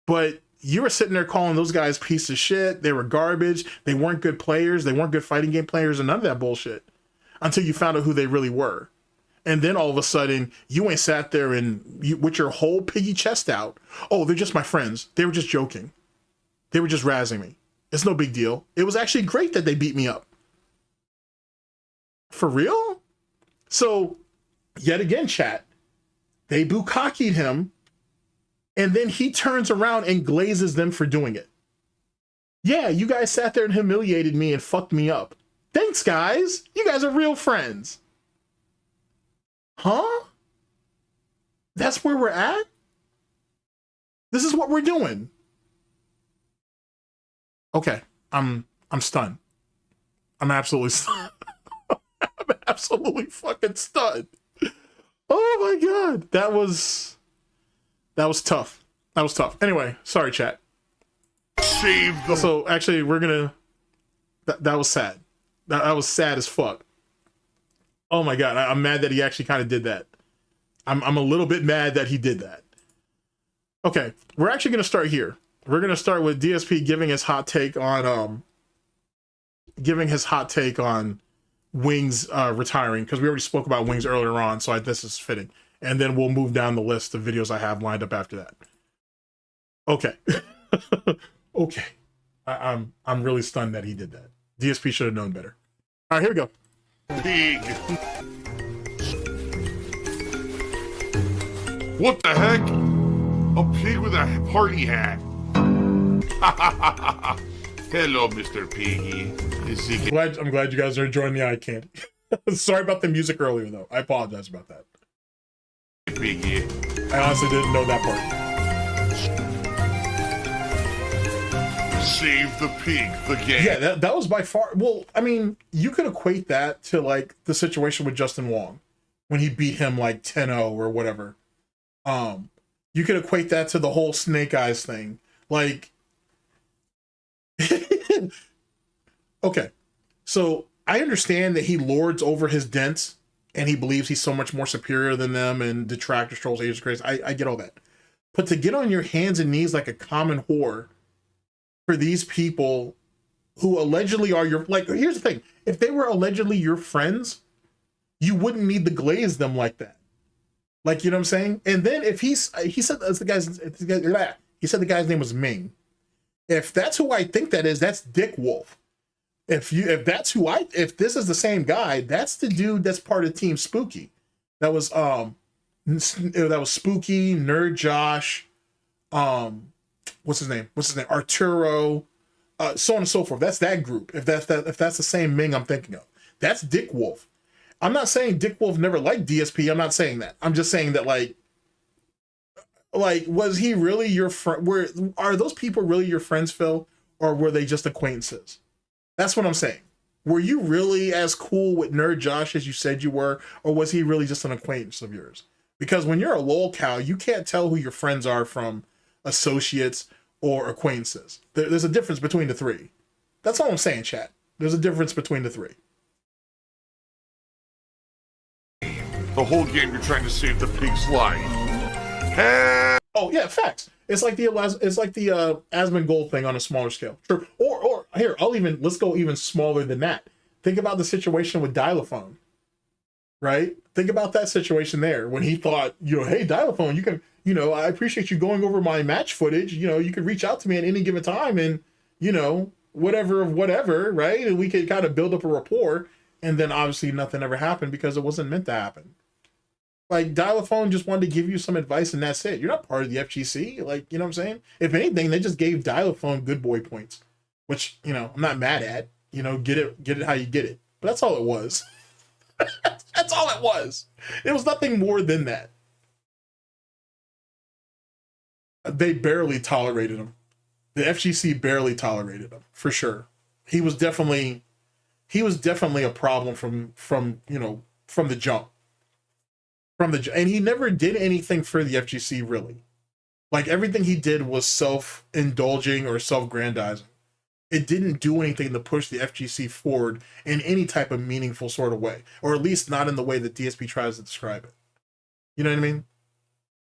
But you were sitting there calling those guys pieces of shit. They were garbage. They weren't good players. They weren't good fighting game players, and none of that bullshit until you found out who they really were. And then all of a sudden, you ain't sat there and with your whole piggy chest out. Oh, they're just my friends. They were just joking. They were just razzing me. It's no big deal. It was actually great that they beat me up. For real? So, yet again, chat, they bukkakeed him, and then he turns around and glazes them for doing it. Yeah, you guys sat there and humiliated me and fucked me up. Thanks, guys. You guys are real friends. Huh? That's where we're at? This is what we're doing. Okay, I'm stunned. I'm absolutely stunned. I'm absolutely fucking stunned. Oh my god, that was tough. That was tough. Anyway, sorry, chat. Save the. So actually, we're gonna. That was sad. That was sad as fuck. Oh my god, I'm mad that he actually kind of did that. I'm a little bit mad that he did that. Okay, we're actually gonna start here. We're gonna start with DSP giving his hot take on Wings retiring, because we already spoke about Wings earlier on, so this is fitting. And then we'll move down the list of videos I have lined up after that. Okay. Okay. I'm really stunned that he did that. DSP should have known better. All right, here we go. Pig. What the heck? A pig with a party hat. Hello, Mr. Piggy. I'm glad you guys are enjoying the eye candy. Sorry about the music earlier, though. I apologize about that. Piggy. I honestly didn't know that part. save the pig, the game. Yeah, that was by far. Well, I mean, you could equate that to like the situation with Justin Wong when he beat him like 10-0 or whatever. You could equate that to the whole Snake Eyes thing. Like, okay, so I understand that he lords over his dents and he believes he's so much more superior than them, and Detractor trolls Asian crazy. I get all that. But to get on your hands and knees like a common whore for these people who allegedly are your, like, here's the thing. If they were allegedly your friends, you wouldn't need to glaze them like that. Like, you know what I'm saying? And then if he said the guy's name was Ming. If that's who I think that is, that's Dick Wolf. If this is the same guy, that's the dude that's part of Team Spooky. That was Spooky, Nerd Josh, what's his name? Arturo, so on and so forth. That's that group. If that's the same Ming I'm thinking of. That's Dick Wolf. I'm not saying Dick Wolf never liked DSP. I'm not saying that. I'm just saying that like was he really your friend? Are those people really your friends, Phil? Or were they just acquaintances? That's what I'm saying. Were you really as cool with Nerd Josh as you said you were? Or was he really just an acquaintance of yours? Because when you're a lol cow, you can't tell who your friends are from associates or acquaintances. There's a difference between the three. That's all I'm saying, chat. There's a difference between the three. The whole game you're trying to save the pig's life. Hey! Oh yeah, facts. It's like the Asmongold thing on a smaller scale. Sure. Or here, let's go even smaller than that. Think about the situation with Dialophone. Right? Think about that situation there when he thought, hey, Dialophone, you can, I appreciate you going over my match footage. You could reach out to me at any given time and, whatever, right? And we could kind of build up a rapport. And then obviously nothing ever happened because it wasn't meant to happen. Like, Dialophone just wanted to give you some advice and that's it. You're not part of the FGC. Like, you know what I'm saying? If anything, they just gave Dialophone good boy points, which, I'm not mad at. Get it how you get it. But that's all it was. That's all it was. It was nothing more than that. They barely tolerated him. The FGC barely tolerated him, for sure. He was definitely a problem from the jump. And he never did anything for the FGC, really. Like, everything he did was self-indulging or self-grandizing. It didn't do anything to push the FGC forward in any type of meaningful sort of way, or at least not in the way that DSP tries to describe it. You know what I mean?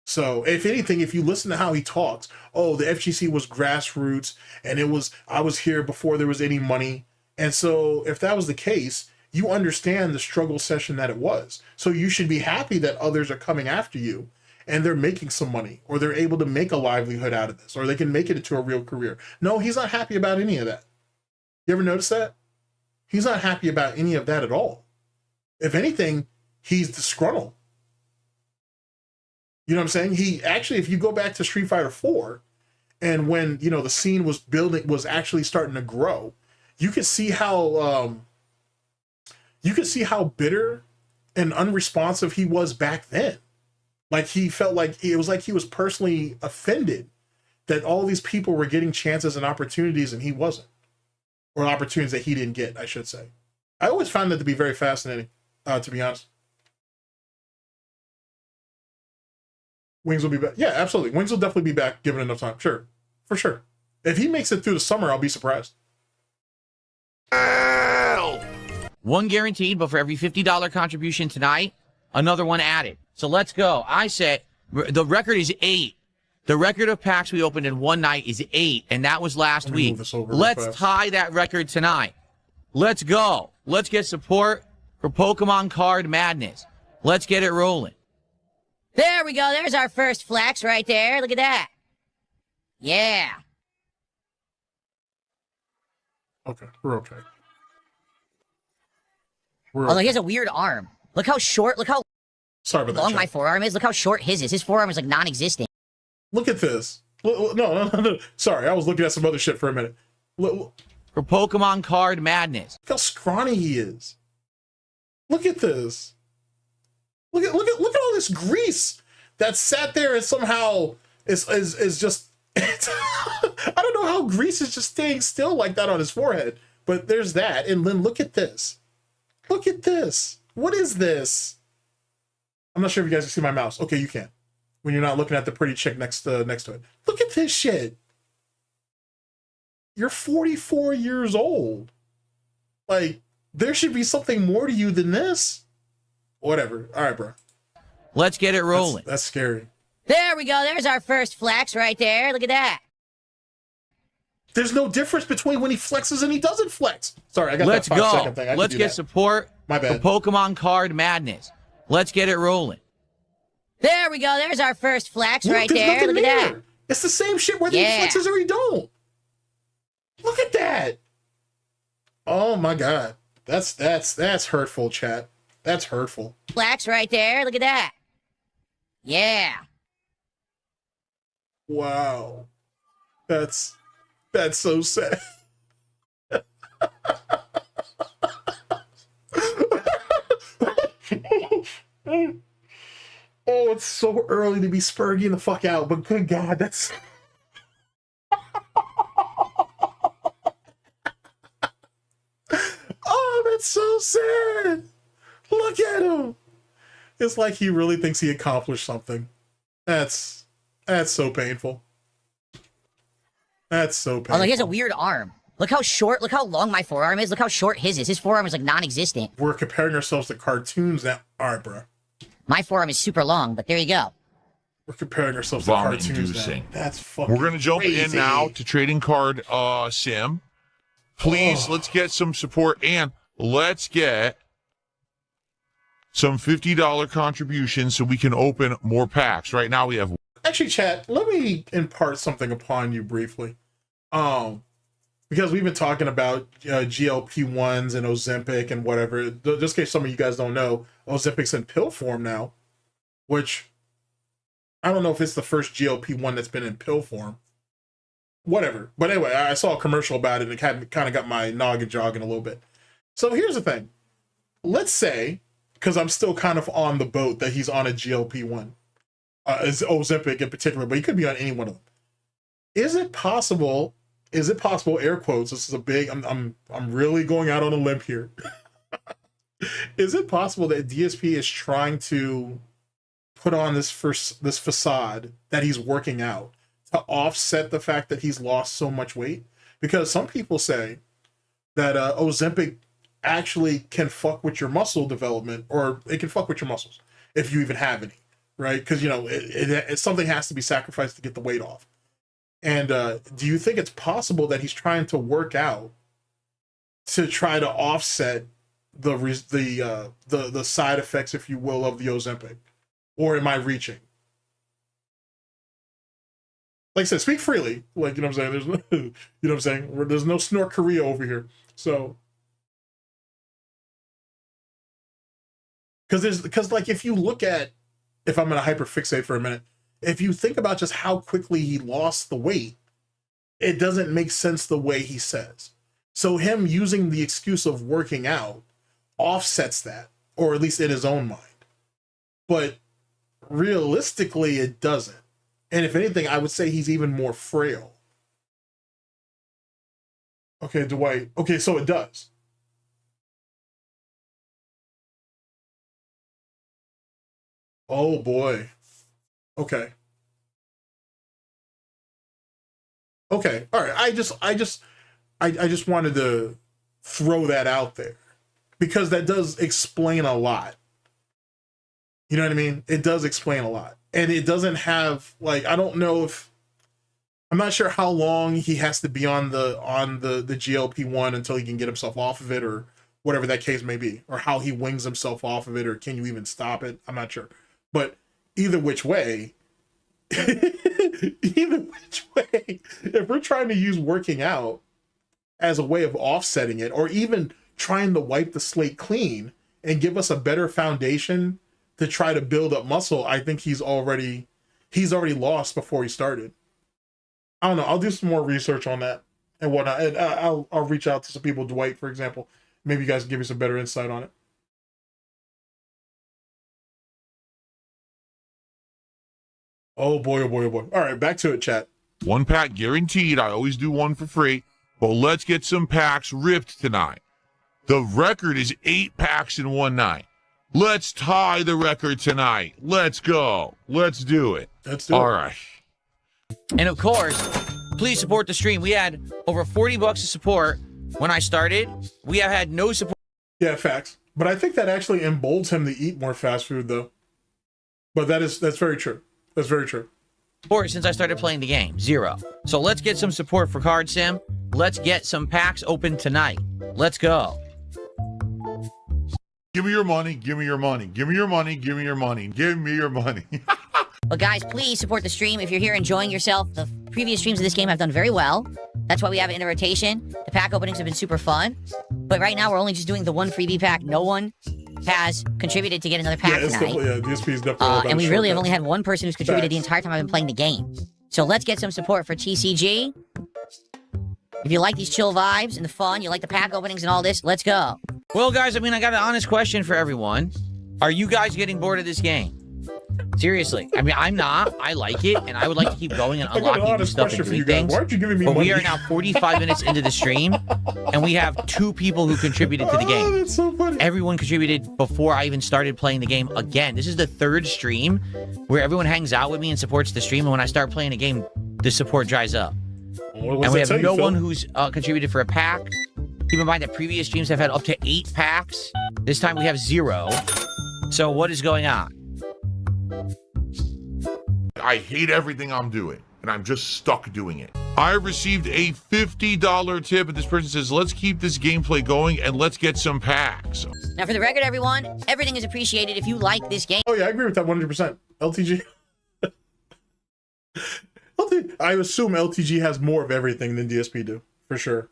So, if anything, if you listen to how he talks, the FGC was grassroots, and I was here before there was any money. And so, if that was the case, you understand the struggle session that it was. So you should be happy that others are coming after you and they're making some money, or they're able to make a livelihood out of this, or they can make it into a real career. No, he's not happy about any of that. You ever notice that? He's not happy about any of that at all. If anything, he's disgruntled. You know what I'm saying? He actually, if you go back to Street Fighter 4, and when, the scene was actually starting to grow, you could see how bitter and unresponsive he was back then. Like, he felt like it was like he was personally offended that all these people were getting chances and opportunities and he wasn't, or opportunities that he didn't get, I should say. I always found that to be very fascinating, to be honest. Wings will be back. Yeah, absolutely. Wings will definitely be back given enough time. Sure. For sure. If he makes it through the summer, I'll be surprised. One guaranteed, but for every $50 contribution tonight, another one added. So let's go. I said the record is 8. The record of packs we opened in one night is 8, and that was last week. Let's tie that record tonight. Let's go. Let's get support for Pokemon Card Madness. Let's get it rolling. There we go. There's our first flex right there. Look at that. Yeah. Okay, we're okay. Although he has a weird arm. Look how short, look how long my forearm is. Look how short his is. His forearm is like non-existent. Look at this. No. Sorry, I was looking at some other shit for a minute. For Pokemon Card Madness. Look how scrawny he is. Look at this. Look at all this grease that sat there and somehow is just I don't know how grease is just staying still like that on his forehead, but there's that. And then look at this. Look at this. What is this? I'm not sure if you guys can see my mouse. Okay, you can. When you're not looking at the pretty chick next to it. Look at this shit. You're 44 years old. Like, there should be something more to you than this. Whatever. All right, bro. Let's get it rolling. That's scary. There we go. There's our first flex right there. Look at that. There's no difference between when he flexes and he doesn't flex. Sorry, I got Let's that 5-second thing. Let's get support My bad. for Pokemon Card Madness. Let's get it rolling. There we go. There's our first flex Look, right there's there. nothing Look at that. there. It's the same shit whether Yeah. he flexes or he don't. Look at that. Oh my god. That's hurtful, chat. That's hurtful. Flex right there. Look at that. Yeah. Wow. That's so sad. Oh, it's so early to be spurging the fuck out, but good God, that's... Oh, that's so sad. Look at him. It's like he really thinks he accomplished something. That's so painful. That's so painful. Oh, look, he has a weird arm. Look how short, look how long my forearm is. Look how short his is. His forearm is like non-existent. We're comparing ourselves to cartoons now. All right, bro. My forearm is super long, but there you go. We're comparing ourselves to Vomit cartoons now. inducing. That's fucking We're going to jump in crazy. now to Trading Card Sim. Please, let's get some support and let's get some $50 contributions so we can open more packs. Right now we have... Actually, chat, let me impart something upon you briefly. Because we've been talking about GLP-1s and Ozempic and whatever. Just in case some of you guys don't know, Ozempic's in pill form now, which I don't know if it's the first GLP-1 that's been in pill form. Whatever. But anyway, I saw a commercial about it and it kind of got my noggin jogging a little bit. So here's the thing. Let's say, because I'm still kind of on the boat that he's on a GLP-1, is Ozempic in particular, but he could be on any one of them. Is it possible, air quotes, this is a big, I'm really going out on a limb here. Is it possible that DSP is trying to put on this facade that he's working out to offset the fact that he's lost so much weight? Because some people say that Ozempic actually can fuck with your muscle development, or it can fuck with your muscles if you even have any, right? Because, you know, something has to be sacrificed to get the weight off. And do you think it's possible that he's trying to work out to try to offset the side effects, if you will, of the Ozempic? Or am I reaching? Like I said, speak freely. Like, you know what I'm saying? There's no, you know what I'm saying? There's no Snort Korea over here. So, because like if you look at, if I'm gonna hyperfixate for a minute, if you think about just how quickly he lost the weight, it doesn't make sense the way he says. So him using the excuse of working out offsets that, or at least in his own mind. But realistically, it doesn't. And if anything, I would say he's even more frail. Okay, Dwight. Okay, so it does. Oh boy. Okay. Okay. All right. I just wanted to throw that out there because that does explain a lot. You know what I mean? It does explain a lot. And it doesn't have, like, I don't know if, I'm not sure how long he has to be on the GLP-1 until he can get himself off of it, or whatever that case may be, or how he wings himself off of it, or can you even stop it? I'm not sure. But either which way, if we're trying to use working out as a way of offsetting it, or even trying to wipe the slate clean and give us a better foundation to try to build up muscle, I think he's already lost before he started. I don't know. I'll do some more research on that and whatnot. And I'll reach out to some people, Dwight, for example. Maybe you guys can give me some better insight on it. Oh boy, oh boy, oh boy. All right, back to it, chat. 1 pack guaranteed. I always do 1 for free. But let's get some packs ripped tonight. The record is 8 packs in one night. Let's tie the record tonight. Let's go. Let's do it. Let's do it. All right. And of course, please support the stream. We had over $40 of support when I started. We have had no support. Yeah, facts. But I think that actually emboldens him to eat more fast food, though. But that's very true. That's very true. Since I started playing the game. 0. So let's get some support for Card Sim. Let's get some packs open tonight. Let's go. Give me your money. Give me your money. Give me your money. Give me your money. Give me your money. But guys, please support the stream if you're here enjoying yourself. The previous streams of this game have done very well. That's why we have it in the rotation. The pack openings have been super fun. But right now, we're only just doing the 1 freebie pack. No one has contributed to get another pack tonight. DSP is definitely and we really have only had 1 person who's contributed the entire time I've been playing the game. So let's get some support for TCG. If you like these chill vibes and the fun, you like the pack openings and all this, let's go. Well, guys, I mean, I got an honest question for everyone. Are you guys getting bored of this game? Seriously. I mean, I'm not. I like it, and I would like to keep going and unlocking new stuff and doing things. Why aren't you giving me but money? We are now 45 minutes into the stream, and we have 2 people who contributed to the game. Oh, that's so funny. Everyone contributed before I even started playing the game again. This is the 3rd stream where everyone hangs out with me and supports the stream, and when I start playing a game, the support dries up. And we have no one who's contributed for a pack. Keep in mind that previous streams have had up to 8 packs. This time we have 0. So what is going on? I hate everything I'm doing, and I'm just stuck doing it. I received a $50 tip, and this person says, let's keep this gameplay going, and let's get some packs. Now, for the record, everyone, everything is appreciated if you like this game. Oh, yeah, I agree with that 100%. LTG. I assume LTG has more of everything than DSP do, for sure.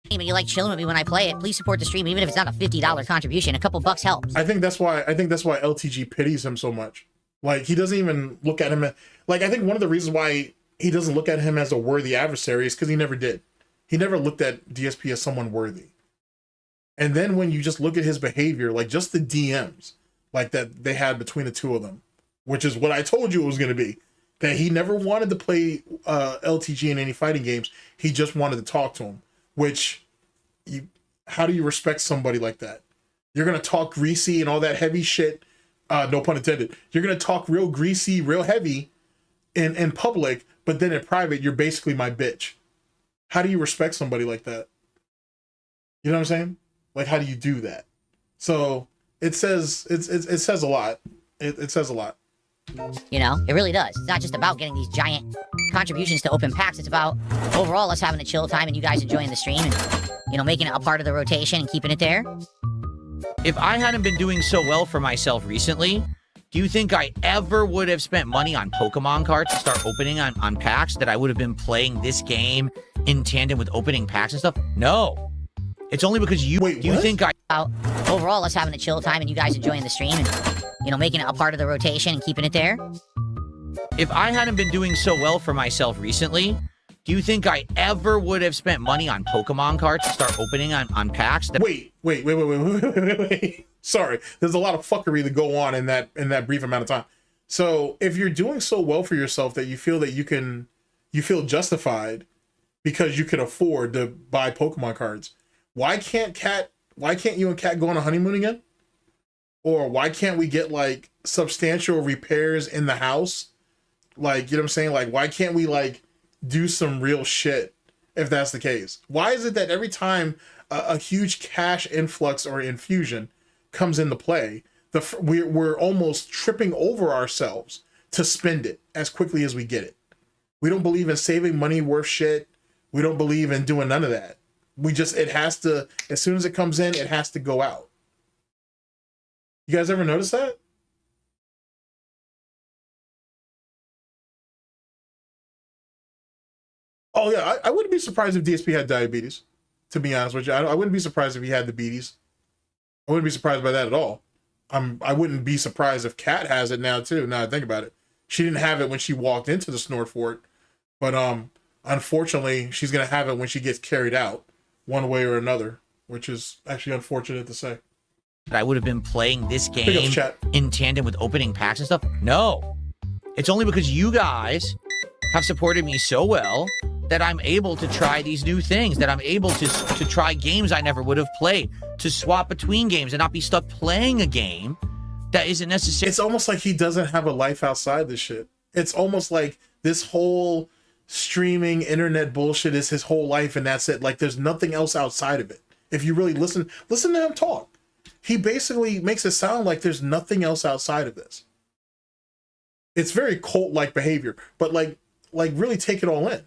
And you like chilling with me when I play it, please support the stream, even if it's not a $50 contribution. A couple bucks helps. I think that's why LTG pities him so much. Like, he doesn't even look at him like, I think one of the reasons why he doesn't look at him as a worthy adversary is because he never did. He never looked at DSP as someone worthy. And then when you just look at his behavior, like just the DMs, like that they had between the 2 of them, which is what I told you it was going to be, that he never wanted to play LTG in any fighting games. He just wanted to talk to him, which, how do you respect somebody like that? You're going to talk greasy and all that heavy shit. No pun intended. You're going to talk real greasy, real heavy in public, but then in private, you're basically my bitch. How do you respect somebody like that? You know what I'm saying? Like, how do you do that? So it says a lot. It says a lot. You know, it really does. It's not just about getting these giant contributions to open packs. It's about overall us having a chill time and you guys enjoying the stream and, you know, making it a part of the rotation and keeping it there. If I hadn't been doing so well for myself recently, do you think I ever would have spent money on Pokemon cards to start opening on packs, that I would have been playing this game in tandem with opening packs and stuff? No. It's only because you... Wait, do you think I... Overall, us having a chill time and you guys enjoying the stream and, you know, making it a part of the rotation and keeping it there. If I hadn't been doing so well for myself recently, do you think I ever would have spent money on Pokemon cards to start opening on packs? Wait. Sorry, there's a lot of fuckery to go on in that brief amount of time. So if you're doing so well for yourself that you feel that you feel justified because you can afford to buy Pokemon cards, why can't you and Kat go on a honeymoon again? Or why can't we get like substantial repairs in the house? Like, you know what I'm saying? Like, why can't we like do some real shit if that's the case? Why is it that every time a huge cash influx or infusion comes into play, we're almost tripping over ourselves to spend it as quickly as we get it? We don't believe in saving money worth shit. We don't believe in doing none of that. It has to, as soon as it comes in, it has to go out. You guys ever notice that? Oh yeah, I wouldn't be surprised if DSP had diabetes, to be honest with you. I wouldn't be surprised if he had the beaties. I wouldn't be surprised by that at all. I wouldn't be surprised if Kat has it now too, now I think about it. She didn't have it when she walked into the Snort fort, but unfortunately, she's gonna have it when she gets carried out, one way or another, which is actually unfortunate to say. I would have been playing this game in tandem with opening packs and stuff? No. It's only because you guys have supported me so well that I'm able to try these new things, that I'm able to try games I never would have played, to swap between games and not be stuck playing a game that isn't necessary. It's almost like he doesn't have a life outside this shit. It's almost like this whole streaming internet bullshit is his whole life, and that's it. Like, there's nothing else outside of it. If you really listen to him talk, he basically makes it sound like there's nothing else outside of this. It's very cult-like behavior, but like really take it all in.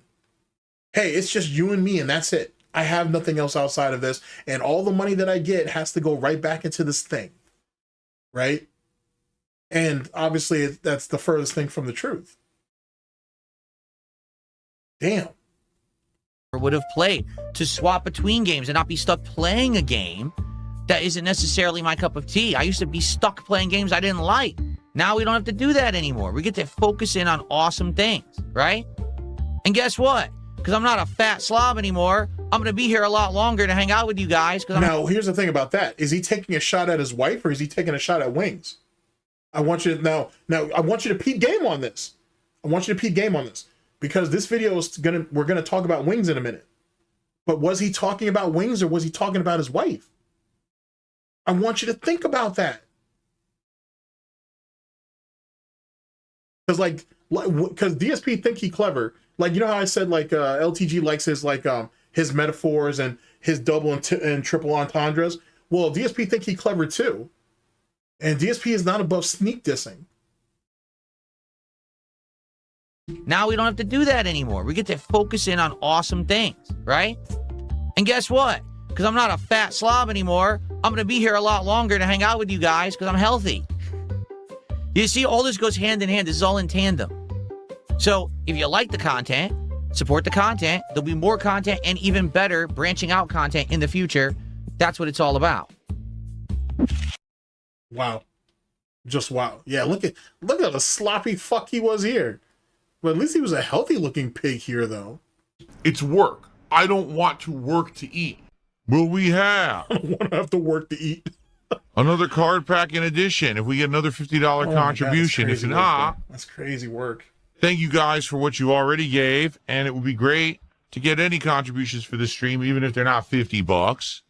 Hey, it's just you and me, and that's it. I have nothing else outside of this, and all the money that I get has to go right back into this thing, right? And obviously, that's the furthest thing from the truth. Damn. Would have played, to swap between games and not be stuck playing a game that isn't necessarily my cup of tea. I used to be stuck playing games I didn't like. Now we don't have to do that anymore. We get to focus in on awesome things, right? And guess what? Because I'm not a fat slob anymore, I'm going to be here a lot longer to hang out with you guys. Now, here's the thing about that. Is he taking a shot at his wife, or is he taking a shot at Wings? I want you to now I want you to peep game on this. Because this video is we're gonna talk about Wings in a minute. But was he talking about Wings, or was he talking about his wife? I want you to think about that. Because because DSP think he clever. Like, you know how I said LTG likes his metaphors and his double and triple entendres? Well, DSP think he clever too. And DSP is not above sneak dissing. Now we don't have to do that anymore. We get to focus in on awesome things, right? And guess what? Because I'm not a fat slob anymore, I'm going to be here a lot longer to hang out with you guys because I'm healthy. You see, all this goes hand in hand. This is all in tandem. So if you like the content, support the content. There'll be more content and even better branching out content in the future. That's what it's all about. Wow. Just wow. Yeah, look at the sloppy fuck he was here. But at least he was a healthy looking pig here, though. It's work. I don't want to work to eat. Will we have? I don't want to have to work to eat. Another card pack in addition if we get another $50 contribution. God, if not, that's crazy work. Thank you guys for what you already gave, and it would be great to get any contributions for the stream, even if they're not $50.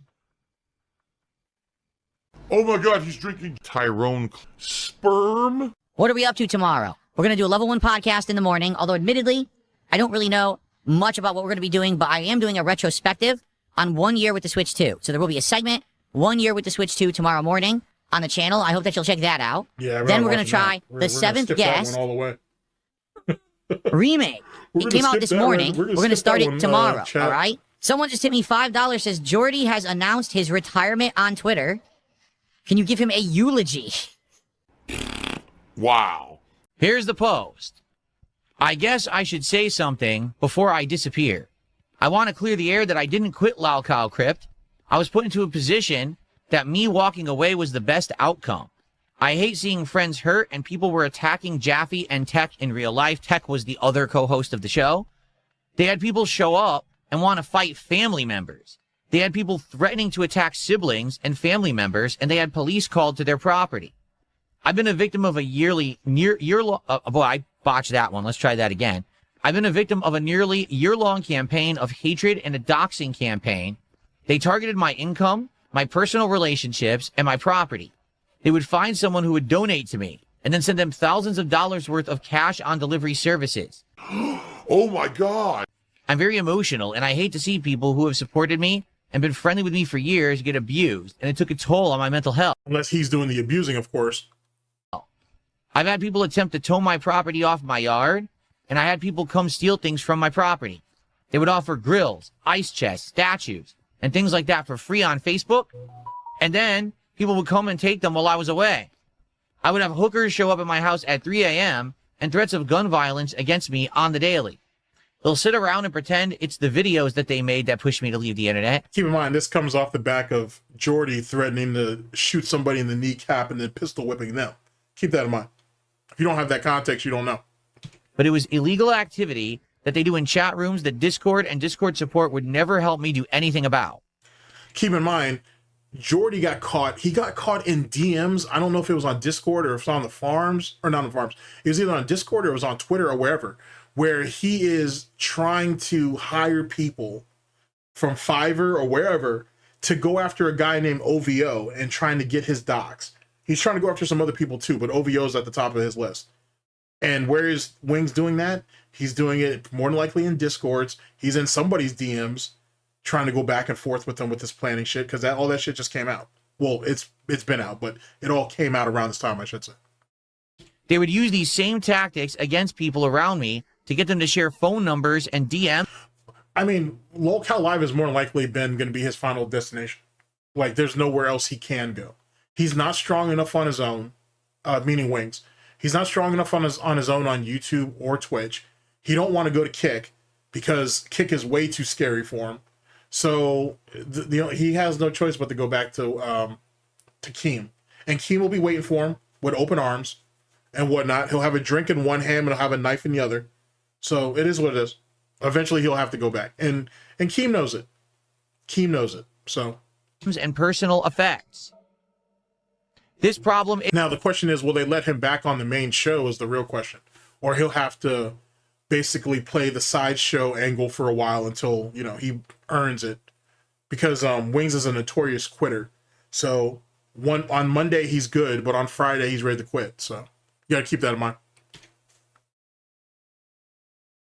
Oh my God, he's drinking Tyrone sperm. What are we up to tomorrow? We're going to do a level 1 podcast in the morning, although admittedly, I don't really know much about what we're going to be doing, but I am doing a retrospective on 1 year with the Switch 2. So there will be a segment, 1 year with the Switch 2 tomorrow morning on the channel. I hope that you'll check that out. Yeah. Then we're going to try the 7th guest all the way. remake. It came out this morning. We're going to start it tomorrow. All right. Someone just hit me $5. Says Jordy has announced his retirement on Twitter. Can you give him a eulogy? Wow. Here's the post. I guess I should say something before I disappear. I want to clear the air that I didn't quit Lalcow Crypt. I was put into a position that me walking away was the best outcome. I hate seeing friends hurt, and people were attacking Jaffe and Tech in real life. Tech was the other co-host of the show. They had people show up and want to fight family members. They had people threatening to attack siblings and family members, and they had police called to their property. I've been a victim of a I botched that one. Let's try that again. I've been a victim of a nearly year-long campaign of hatred and a doxing campaign. They targeted my income, my personal relationships, and my property. They would find someone who would donate to me and then send them thousands of dollars worth of cash on delivery services. Oh my God. I'm very emotional, and I hate to see people who have supported me and been friendly with me for years get abused, and it took a toll on my mental health. Unless he's doing the abusing, of course. I've had people attempt to tow my property off my yard, and I had people come steal things from my property. They would offer grills, ice chests, statues, and things like that for free on Facebook, and then people would come and take them while I was away. I would have hookers show up at my house at 3 a.m. and threats of gun violence against me on the daily. They'll sit around and pretend it's the videos that they made that pushed me to leave the internet. Keep in mind, this comes off the back of Jordy threatening to shoot somebody in the kneecap and then pistol whipping them. Keep that in mind. If you don't have that context, you don't know. But it was illegal activity that they do in chat rooms that Discord and Discord support would never help me do anything about. Keep in mind, Jordy got caught. He got caught in DMs. I don't know if it was on Discord or if it was on the farms, or not on the farms. It was either on Discord or it was on Twitter or wherever, where he is trying to hire people from Fiverr or wherever to go after a guy named OVO and trying to get his docs. He's trying to go after some other people too, but OVO is at the top of his list. And where is Wings doing that? He's doing it more than likely in Discords. He's in somebody's DMs trying to go back and forth with them with this planning shit, because all that shit just came out. Well, it's been out, but it all came out around this time, I should say. They would use these same tactics against people around me to get them to share phone numbers and DM. I mean, Lolcow Live is more than likely going to be his final destination. Like, there's nowhere else he can go. He's not strong enough on his own, meaning Wings. He's not strong enough on his own on YouTube or Twitch. He don't want to go to Kick because Kick is way too scary for him. So he has no choice but to go back to Keem. And Keem will be waiting for him with open arms and whatnot. He'll have a drink in one hand and he'll have a knife in the other. So it is what it is. Eventually he'll have to go back. And Keem knows it. Keem knows it. So. And personal effects. This problem is... Now the question is, will they let him back on the main show is the real question. Or he'll have to basically play the sideshow angle for a while until, you know, he earns it. Because Wings is a notorious quitter. So on Monday he's good, but on Friday he's ready to quit. So you gotta keep that in mind.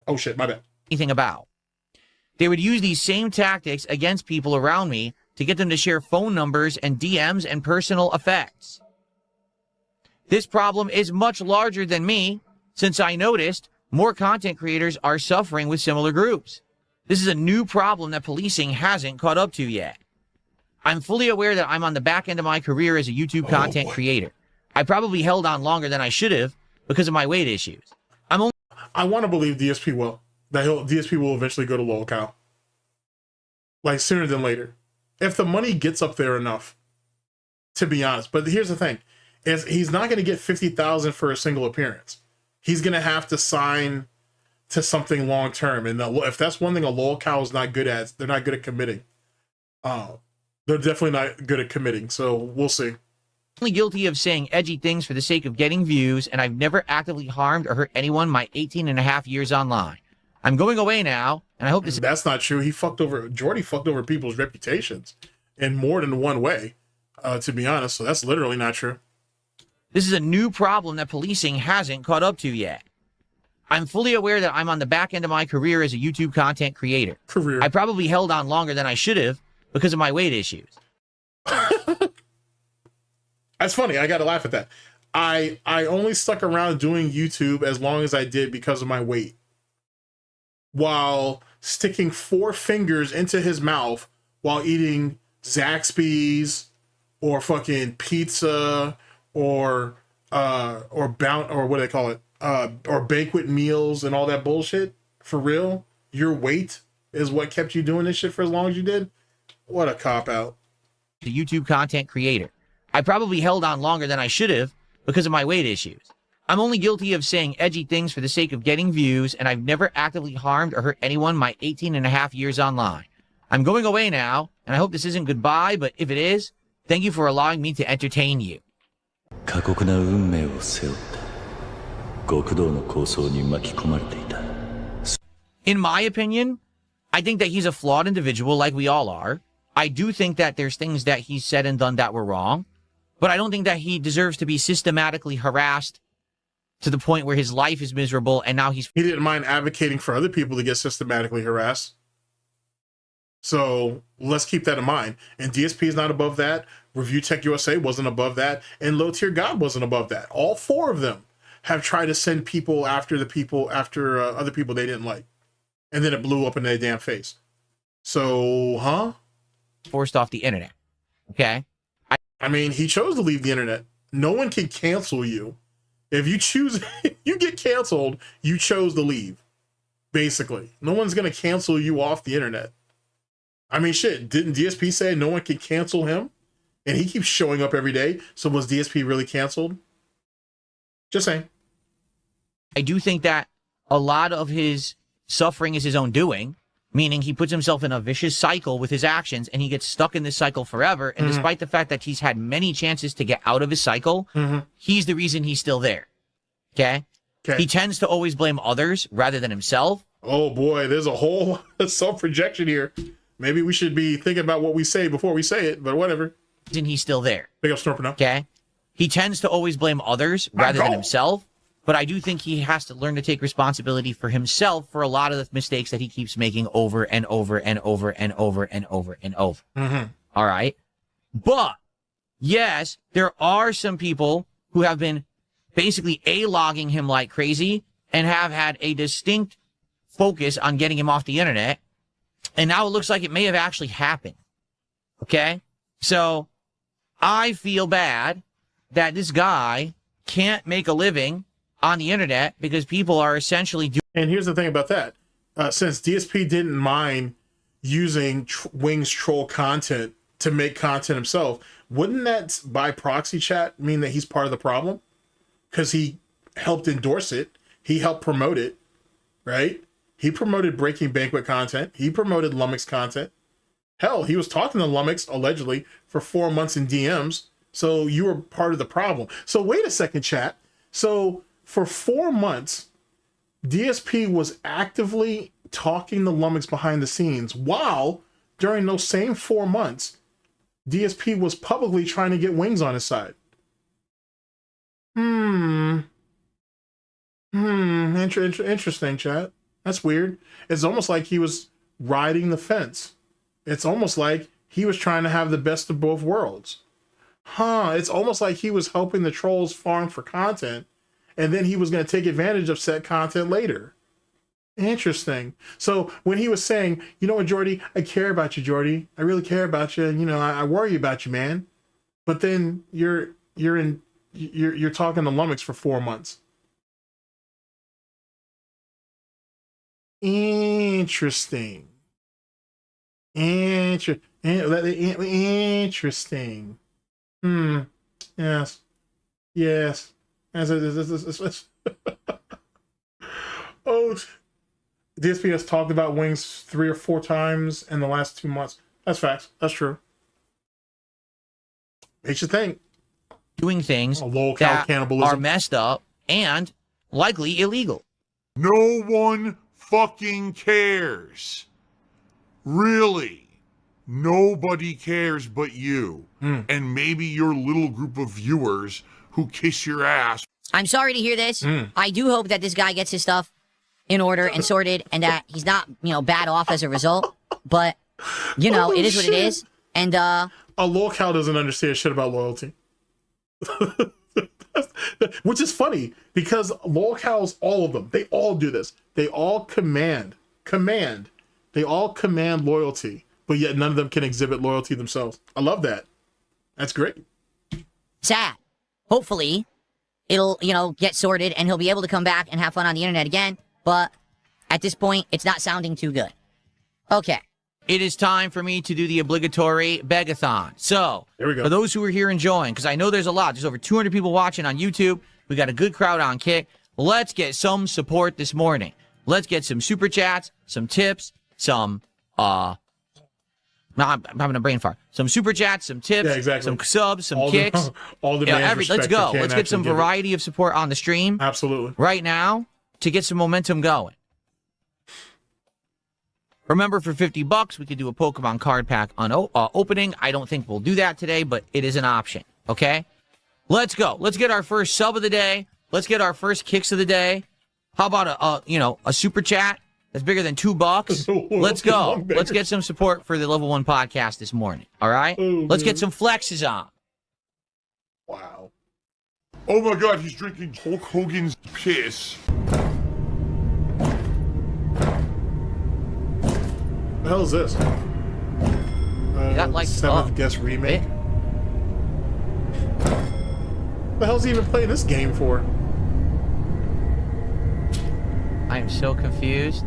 Oh shit, my bad. Anything about. They would use these same tactics against people around me to get them to share phone numbers and DMs and personal effects. This problem is much larger than me, since I noticed more content creators are suffering with similar groups. This is a new problem that policing hasn't caught up to yet. I'm fully aware that I'm on the back end of my career as a YouTube content creator. I probably held on longer than I should have because of my weight issues. I want to believe DSP will. That DSP will eventually go to Lolcow. Like, sooner than later. If the money gets up there enough, to be honest. But here's the thing. He's not going to get $50,000 for a single appearance. He's going to have to sign to something long-term. And if that's one thing a Lolcow is not good at, they're not good at committing. They're definitely not good at committing. So we'll see. Only guilty of saying edgy things for the sake of getting views, and I've never actively harmed or hurt anyone my 18.5 years online. I'm going away now, and I hope this... That's not true. Jordy fucked over people's reputations in more than one way, to be honest. So that's literally not true. This is a new problem that policing hasn't caught up to yet. I'm fully aware that I'm on the back end of my career as a YouTube content creator. I probably held on longer than I should have because of my weight issues. That's funny. I got to laugh at that. I only stuck around doing YouTube as long as I did because of my weight. While sticking 4 fingers into his mouth while eating Zaxby's or fucking pizza or what do they call it? Or banquet meals and all that bullshit. For real? Your weight is what kept you doing this shit for as long as you did? What a cop-out. The YouTube content creator. I probably held on longer than I should have because of my weight issues. I'm only guilty of saying edgy things for the sake of getting views, and I've never actively harmed or hurt anyone my 18.5 years online. I'm going away now, and I hope this isn't goodbye, but if it is, thank you for allowing me to entertain you. In my opinion, I think that he's a flawed individual like we all are. I do think that there's things that he's said and done that were wrong, but I don't think that he deserves to be systematically harassed to the point where his life is miserable and now he didn't mind advocating for other people to get systematically harassed. So let's keep that in mind. And DSP is not above that. Review Tech USA wasn't above that. And Low Tier God wasn't above that. All 4 of them have tried to send people after other people they didn't like. And then it blew up in their damn face. So, forced off the internet. Okay? I mean, he chose to leave the internet. No one can cancel you. If you choose, you get canceled, you chose to leave. Basically. No one's going to cancel you off the internet. I mean, shit, didn't DSP say no one can cancel him? And he keeps showing up every day. So was DSP really canceled? Just saying. I do think that a lot of his suffering is his own doing, meaning he puts himself in a vicious cycle with his actions and he gets stuck in this cycle forever. And despite the fact that he's had many chances to get out of his cycle, he's the reason he's still there. Okay? Okay. He tends to always blame others rather than himself. Oh boy, there's a whole self-projection here. Maybe we should be thinking about what we say before we say it, but whatever. And he's still there. Big up Snort Burnell. Okay. He tends to always blame others rather than himself. But I do think he has to learn to take responsibility for himself for a lot of the mistakes that he keeps making over and over and over and over and over and over. Mm-hmm. All right. But yes, there are some people who have been basically A-logging him like crazy and have had a distinct focus on getting him off the internet. And now it looks like it may have actually happened. Okay. So I feel bad that this guy can't make a living on the internet because people are essentially doing. And here's the thing about that. Since DSP didn't mind using Wing's troll content to make content himself, wouldn't that by proxy chat mean that he's part of the problem? Because he helped endorse it. He helped promote it, right? He promoted Breaking Banquet content. He promoted Lummox content. Hell, he was talking to Lummox, allegedly, for 4 months in DMs. So you were part of the problem. So wait a second, chat. So for 4 months, DSP was actively talking to Lummox behind the scenes, while during those same 4 months, DSP was publicly trying to get Wings on his side. Interesting, chat. That's weird. It's almost like he was riding the fence. It's almost like he was trying to have the best of both worlds. It's almost like he was helping the trolls farm for content, and then he was going to take advantage of said content later. Interesting. So when he was saying, you know what, Jordy, I care about you, Jordy. I really care about you. And, you know, I worry about you, man. But then you're talking to Lummox for 4 months. Interesting. Interesting. Yes. Yes. Oh, DSP has talked about Wings 3 or 4 times in the last 2 months. That's facts. That's true. Makes you think. Doing things that are messed up and likely illegal. No one fucking cares. Really. Nobody cares but you. And maybe your little group of viewers who kiss your ass. I'm sorry to hear this. I do hope that this guy gets his stuff in order and sorted and that he's not, bad off as a result. But, it is what it is. And, a lolcow doesn't understand shit about loyalty. Which is funny because lolcows, all of them, they all do this. They all command. They all command loyalty, but yet none of them can exhibit loyalty themselves. I love that. That's great. Sad. Hopefully, it'll, get sorted and he'll be able to come back and have fun on the internet again. But at this point, it's not sounding too good. Okay. It is time for me to do the obligatory begathon. So, there we go. For those who are here enjoying, because I know there's a lot. There's over 200 people watching on YouTube. We got a good crowd on Kick. Let's get some support this morning. Let's get some super chats, some tips, some, I'm having a brain fart. Some super chats, some tips, some subs, some kicks. All the let's go. Let's get some variety of support on the stream. Absolutely. Right now to get some momentum going. Remember, for $50, we could do a Pokemon card pack opening. I don't think we'll do that today, but it is an option. Okay? Let's go. Let's get our first sub of the day. Let's get our first kicks of the day. How about a super chat that's bigger than $2? Let's go. Let's get some support for the Level 1 podcast this morning. All right? Let's get some flexes on. Wow. Oh my God, he's drinking Hulk Hogan's piss. The hell is this? That like 7th Guest remake. The hell's he even playing this game for? I am so confused.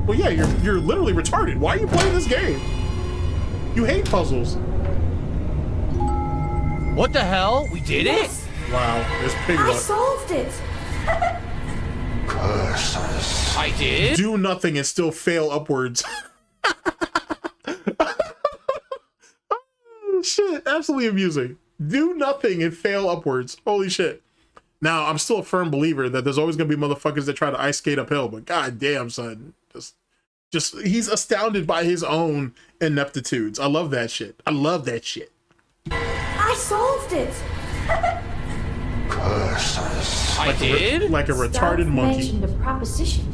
Well, yeah, you're literally retarded. Why are you playing this game? You hate puzzles. What the hell? We did it? Wow, there's pig luck. I solved it. Curses. I did? Do nothing and still fail upwards. Oh, shit, absolutely amusing. Do nothing and fail upwards. Holy shit. Now, I'm still a firm believer that there's always going to be motherfuckers that try to ice skate uphill, but god damn, son. Just he's astounded by his own ineptitudes. I love that shit. I love that shit. I solved it. I did? Like a retarded South monkey. mentioned a proposition.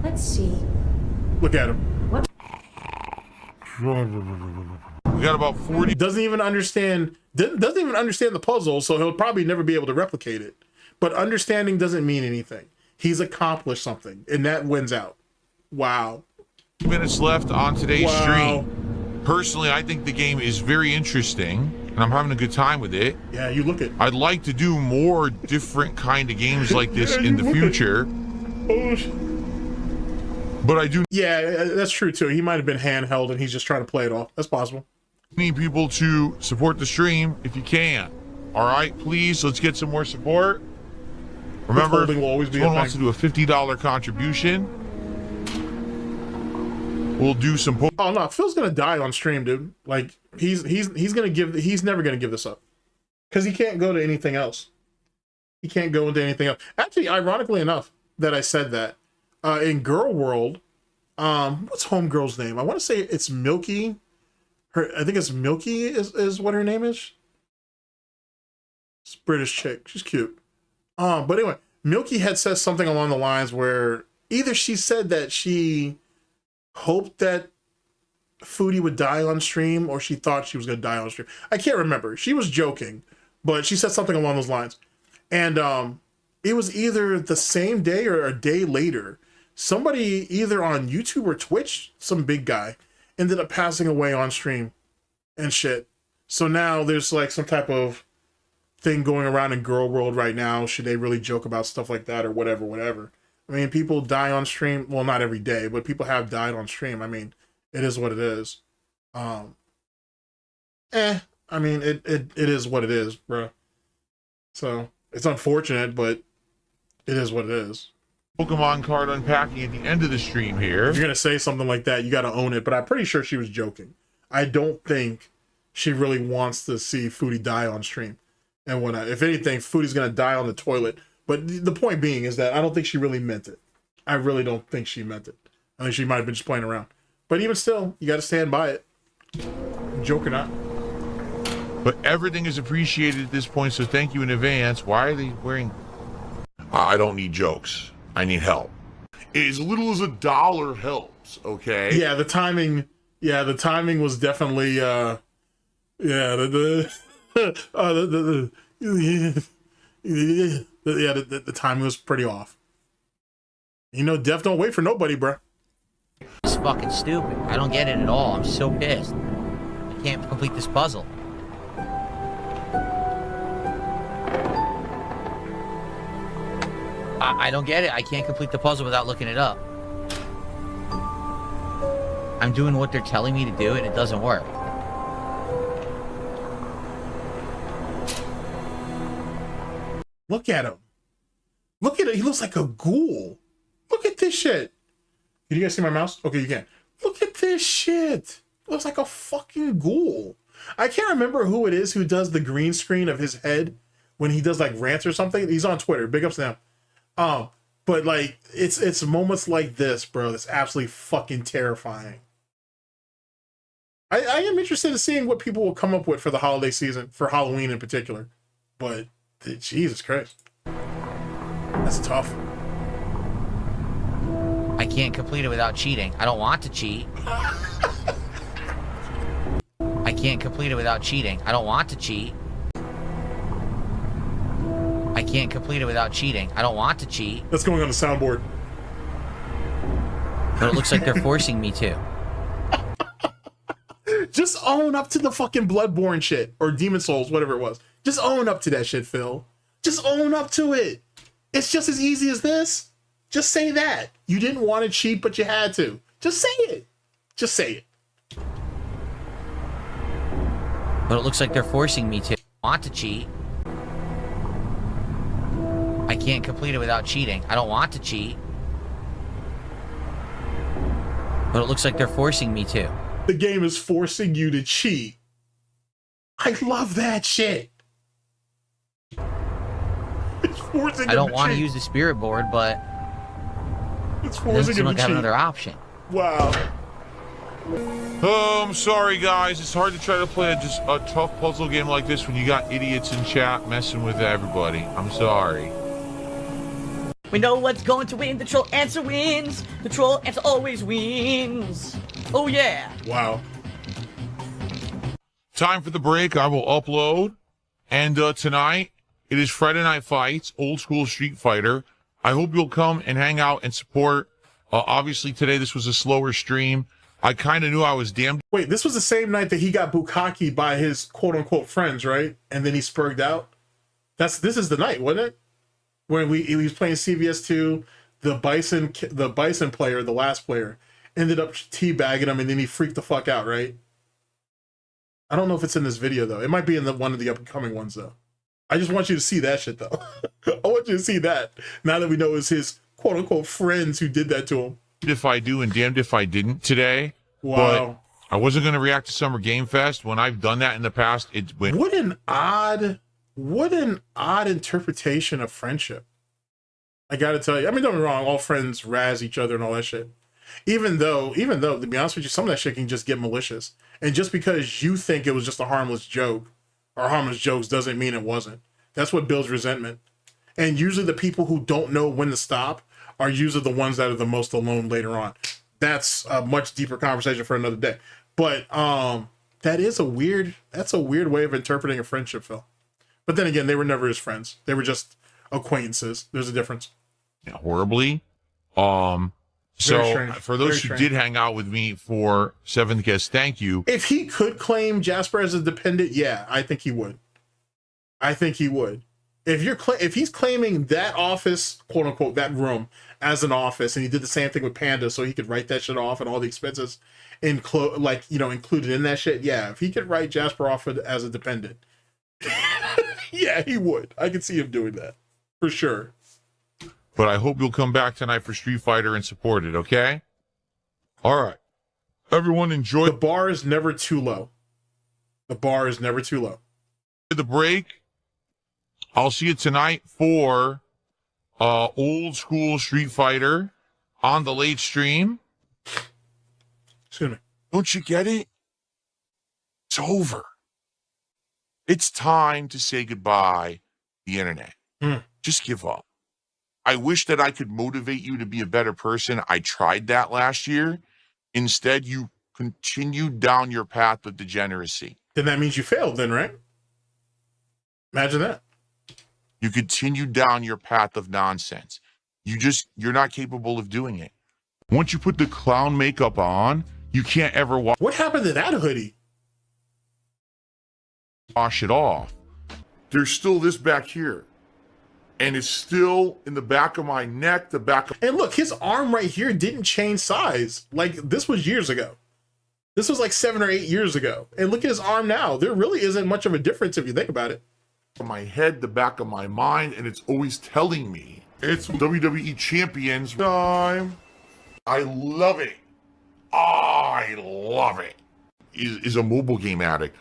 Let's see. Look at him. We got about 40. Doesn't even understand the puzzle, so he'll probably never be able to replicate it. But understanding doesn't mean anything. He's accomplished something, and that wins out. Wow. Minutes left on today's Wow. stream. Personally, I think the game is very interesting, and I'm having a good time with it. Yeah, you look it. I'd like to do more different kind of games like this in the future. But I do Yeah, that's true too. He might have been handheld and he's just trying to play it off. That's possible. need people to support the stream if you can. All right, please, let's get some more support. Remember, if Withholding will always be a someone wants to thing. do a $50 contribution, we'll do some. Oh no, Phil's gonna die on stream, dude. Like he's never gonna give this up. Because he can't go to anything else. He can't go into anything else. Actually, ironically enough, that I said that. In Girl World, what's Homegirl's name? I want to say it's Milky. I think it's Milky is what her name is. It's a British chick. She's cute. But anyway, Milky had said something along the lines where either she said that she hoped that Foodie would die on stream or she thought she was going to die on stream. I can't remember. She was joking, but she said something along those lines. And it was either the same day or a day later, somebody either on YouTube or Twitch, some big guy, ended up passing away on stream and shit. So now there's like some type of thing going around in Girl World right now. Should they really joke about stuff like that or whatever? I mean, people die on stream. Well, not every day, but people have died on stream. I mean, it is what it is. I mean, it is what it is, bro. So it's unfortunate, but it is what it is. Pokemon card unpacking at the end of the stream here. If you're gonna say something like that, you gotta own it. But I'm pretty sure she was joking. I don't think she really wants to see Foodie die on stream. And when if anything, Foodie's gonna die on the toilet. But the point being is that I don't think she really meant it. I really don't think she meant it. I think she might have been just playing around. But even still, you gotta stand by it. Joke or not. But everything is appreciated at this point, so thank you in advance. Why are they wearing... I don't need jokes. I need help. As little as $1 helps, okay? Yeah, the timing was definitely the timing was pretty off. You know, Dev don't wait for nobody, bruh. It's fucking stupid. I don't get it at all. I'm so pissed. I can't complete this puzzle. I don't get it. I can't complete the puzzle without looking it up. I'm doing what they're telling me to do and it doesn't work. Look at him. Look at it. He looks like a ghoul. Look at this shit. Can you guys see my mouse? Okay, you can. Look at this shit. Looks like a fucking ghoul. I can't remember who it is who does the green screen of his head when he does like rants or something. He's on Twitter. Big ups to him. But like it's moments like this, bro, that's absolutely fucking terrifying. I am interested in seeing what people will come up with for the holiday season, for Halloween in particular. But Jesus Christ. That's tough. I can't complete it without cheating. I don't want to cheat. I can't complete it without cheating. I don't want to cheat. I can't complete it without cheating. I don't want to cheat. That's going on the soundboard. But it looks like they're forcing me to. Just own up to the fucking Bloodborne shit. Or Demon Souls, whatever it was. Just own up to that shit, Phil. Just own up to it. It's just as easy as this. Just say that. You didn't want to cheat, but you had to. Just say it. Just say it. But it looks like they're forcing me to. I want to cheat. I can't complete it without cheating. I don't want to cheat. But it looks like they're forcing me to. The game is forcing you to cheat. I love that shit. forcing I don't him to want to cheat. use the spirit board, but It's it forcing doesn't him look to like I have cheat. another option. Wow. Oh, I'm sorry, guys. It's hard to try to play just a tough puzzle game like this when you got idiots in chat messing with everybody. I'm sorry. We know what's going to win. The troll answer wins. The troll answer always wins. Oh yeah. Wow. Time for the break. I will upload. And tonight, it is Friday Night Fights, old school Street Fighter. I hope you'll come and hang out and support. Obviously, today this was a slower stream. I kind of knew I was damned. Wait, this was the same night that he got bukkake by his quote-unquote friends, right? And then he spurged out? This is the night, wasn't it? When he was playing CVS2, the Bison player, the last player, ended up teabagging him, and then he freaked the fuck out, right? I don't know if it's in this video, though. It might be in one of the upcoming ones, though. I just want you to see that shit, though. I want you to see that, now that we know it's his quote-unquote friends who did that to him. If I do and damned if I didn't today. Wow. But I wasn't going to react to Summer Game Fest. When I've done that in the past, it went. What an odd interpretation of friendship. I gotta tell you. I mean, don't get me wrong, all friends razz each other and all that shit. Even though, to be honest with you, some of that shit can just get malicious. And just because you think it was just a harmless joke or harmless jokes doesn't mean it wasn't. That's what builds resentment. And usually the people who don't know when to stop are usually the ones that are the most alone later on. That's a much deeper conversation for another day. But that's a weird way of interpreting a friendship, Phil. But then again, they were never his friends. They were just acquaintances. There's a difference. Horribly. So for those who did hang out with me for 7th guest, thank you. If he could claim Jasper as a dependent, yeah, I think he would. If he's claiming that office, quote unquote, that room as an office, and he did the same thing with Panda, so he could write that shit off and all the expenses included in that shit. Yeah, if he could write Jasper off as a dependent, yeah, he would. I could see him doing that for sure. But I hope you'll come back tonight for Street Fighter and support it, okay? All right. Everyone enjoy. The bar is never too low. The bar is never too low. The break. I'll see you tonight for old school Street Fighter on the late stream. Excuse me. Don't you get it? It's over. It's time to say goodbye to the internet. Just give up. I wish that I could motivate you to be a better person. I tried that last year. Instead, you continued down your path of degeneracy. Then that means you failed then, right? Imagine that. You continued down your path of nonsense. You're not capable of doing it. Once you put the clown makeup on, you can't ever What happened to that hoodie? wash it off. There's still this back here. And it's still in the back of my neck, And look, his arm right here didn't change size. Like, this was years ago. This was like 7 or 8 years ago. And look at his arm now. There really isn't much of a difference if you think about it. my head, the back of my mind, and it's always telling me it's WWE Champions time. I love it. I love it. Is a mobile game addict.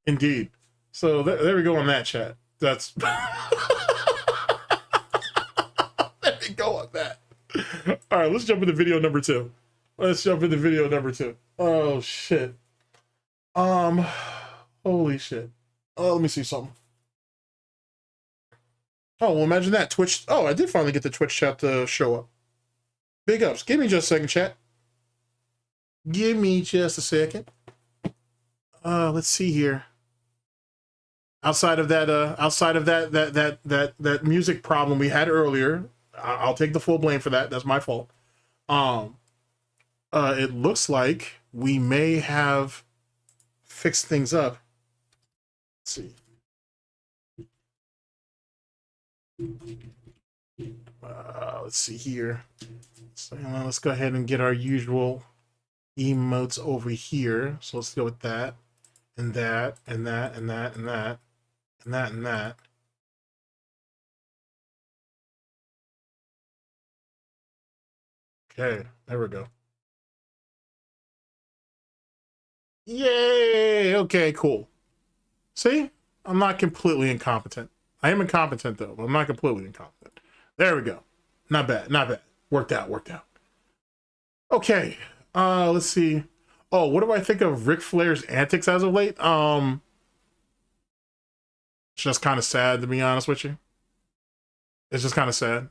Indeed. So there we go on that, chat. That's... There we go on that. All right, let's jump into video number 2. Oh, shit. Holy shit. Oh, let me see something. Oh, well, imagine that. Twitch. Oh, I did finally get the Twitch chat to show up. Big ups. Give me just a second, chat. Give me just a second. Let's see here. Outside of that music problem we had earlier, I'll take the full blame for that. That's my fault. It looks like we may have fixed things up. Let's see. Let's see here. So let's go ahead and get our usual emotes over here. So let's go with that, and that, and that, and that, and that, and that, and that. Okay, there we go. Yay! Okay, cool. See? I'm not completely incompetent. I am incompetent though, but I'm not completely incompetent. There we go. Not bad, not bad. Worked out, worked out. Okay, let's see. Oh, what do I think of Ric Flair's antics as of late? It's just kind of sad, to be honest with you. It's just kind of sad.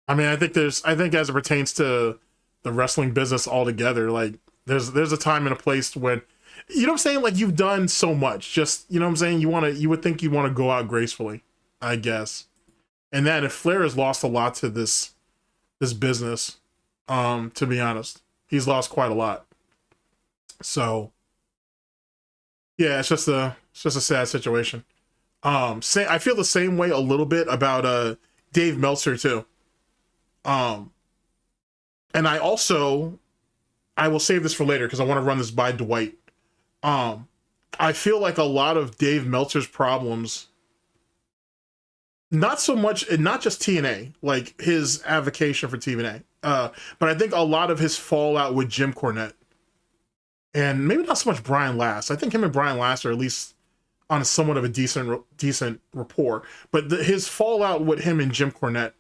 I mean, I think as it pertains to the wrestling business altogether, like there's a time and a place when, you know what I'm saying? Like, you've done so much, just, you know what I'm saying? You would think you'd want to go out gracefully, I guess. And then if Flair has lost a lot to this business, to be honest, he's lost quite a lot. So yeah, it's just a sad situation. I feel the same way a little bit about Dave Meltzer too. And I will save this for later because I want to run this by Dwight. I feel like a lot of Dave Meltzer's problems, not so much, and not just TNA, like his advocacy for TNA, but I think a lot of his fallout with Jim Cornette, and maybe not so much Brian Last. I think him and Brian Last are at least on somewhat of a decent rapport, but his fallout with him and Jim Cornette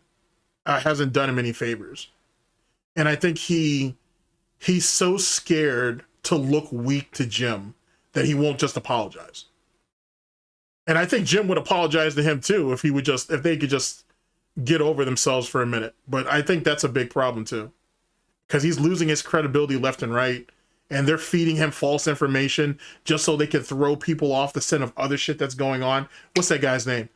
hasn't done him any favors. And I think he's so scared to look weak to Jim that he won't just apologize. And I think Jim would apologize to him too if they could just get over themselves for a minute. But I think that's a big problem too, because he's losing his credibility left and right, and they're feeding him false information just so they can throw people off the scent of other shit that's going on. What's that guy's name?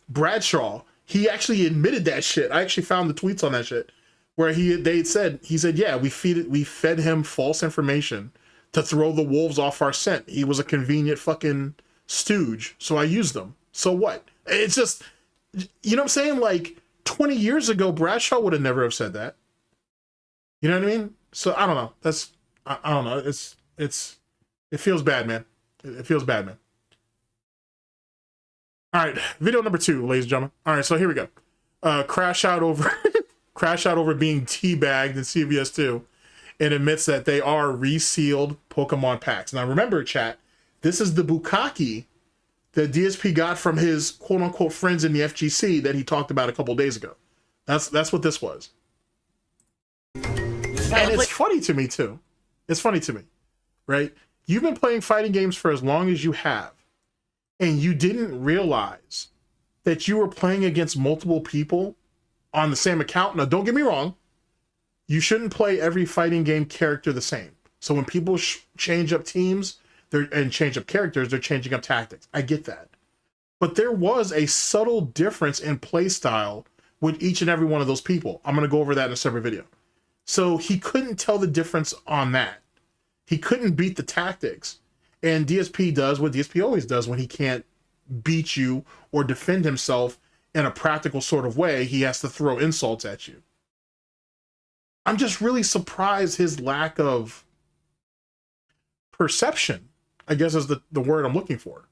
Bradshaw. He actually admitted that shit. I actually found the tweets on that shit where he said, yeah, we fed him false information to throw the wolves off our scent. He was a convenient fucking stooge, so I used them. So what? It's just, you know what I'm saying? Like 20 years ago, Bradshaw would have never have said that. You know what I mean? So I don't know. I don't know. It feels bad, man. It feels bad, man. All right, video number 2, ladies and gentlemen. All right, so here we go. Crash out over being teabagged in CVS 2, and admits that they are resealed Pokemon packs. Now remember, chat, this is the bukkake that DSP got from his quote-unquote friends in the FGC that he talked about a couple days ago. That's what this was. And it's funny to me too. It's funny to me, right? You've been playing fighting games for as long as you have, and you didn't realize that you were playing against multiple people on the same account. Now, don't get me wrong. You shouldn't play every fighting game character the same. So when people change up teams and change up characters, they're changing up tactics. I get that. But there was a subtle difference in play style with each and every one of those people. I'm going to go over that in a separate video. So he couldn't tell the difference on that. He couldn't beat the tactics. And DSP does what DSP always does when he can't beat you or defend himself in a practical sort of way. He has to throw insults at you. I'm just really surprised his lack of perception, I guess is the word I'm looking for.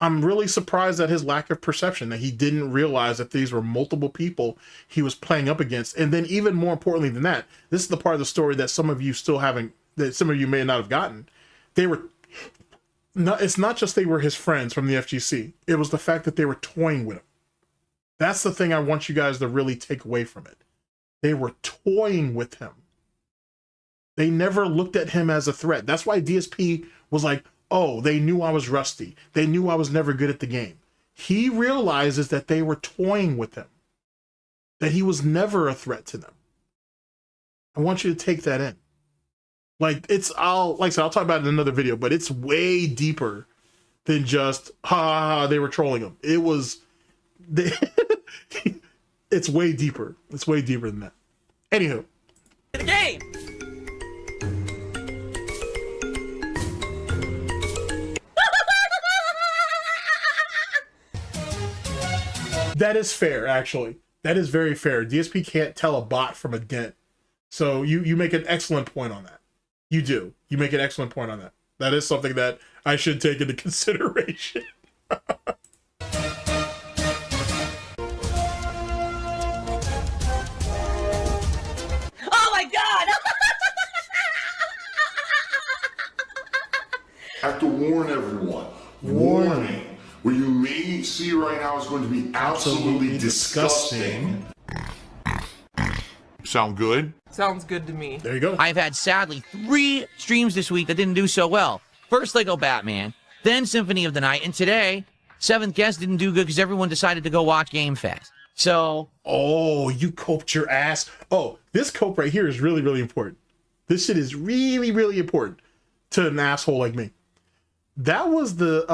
I'm really surprised at his lack of perception, that he didn't realize that these were multiple people he was playing up against. And then even more importantly than that, this is the part of the story that some of you still haven't, that some of you may not have gotten. It's not just they were his friends from the FGC. It was the fact that they were toying with him. That's the thing I want you guys to really take away from it. They were toying with him. They never looked at him as a threat. That's why DSP was like, oh, they knew I was rusty. They knew I was never good at the game. He realizes that they were toying with him, that he was never a threat to them. I want you to take that in. Like, I'll talk about it in another video, but it's way deeper than just, they were trolling him. It's way deeper. It's way deeper than that. Anywho. The game! That is fair, actually. That is very fair. DSP can't tell a bot from a dent. So you make an excellent point on that. You do. You make an excellent point on that. That is something that I should take into consideration. Oh my god! I have to warn everyone, Warning. What you may see right now is going to be absolutely disgusting. Sound good? Sounds good to me. There you go. I've had, sadly, 3 streams this week that didn't do so well. First Lego Batman, then Symphony of the Night, and today, 7th Guest didn't do good because everyone decided to go watch Game Fest. So... Oh, you coped your ass. Oh, this cope right here is really, really important. This shit is really, really important to an asshole like me. That was the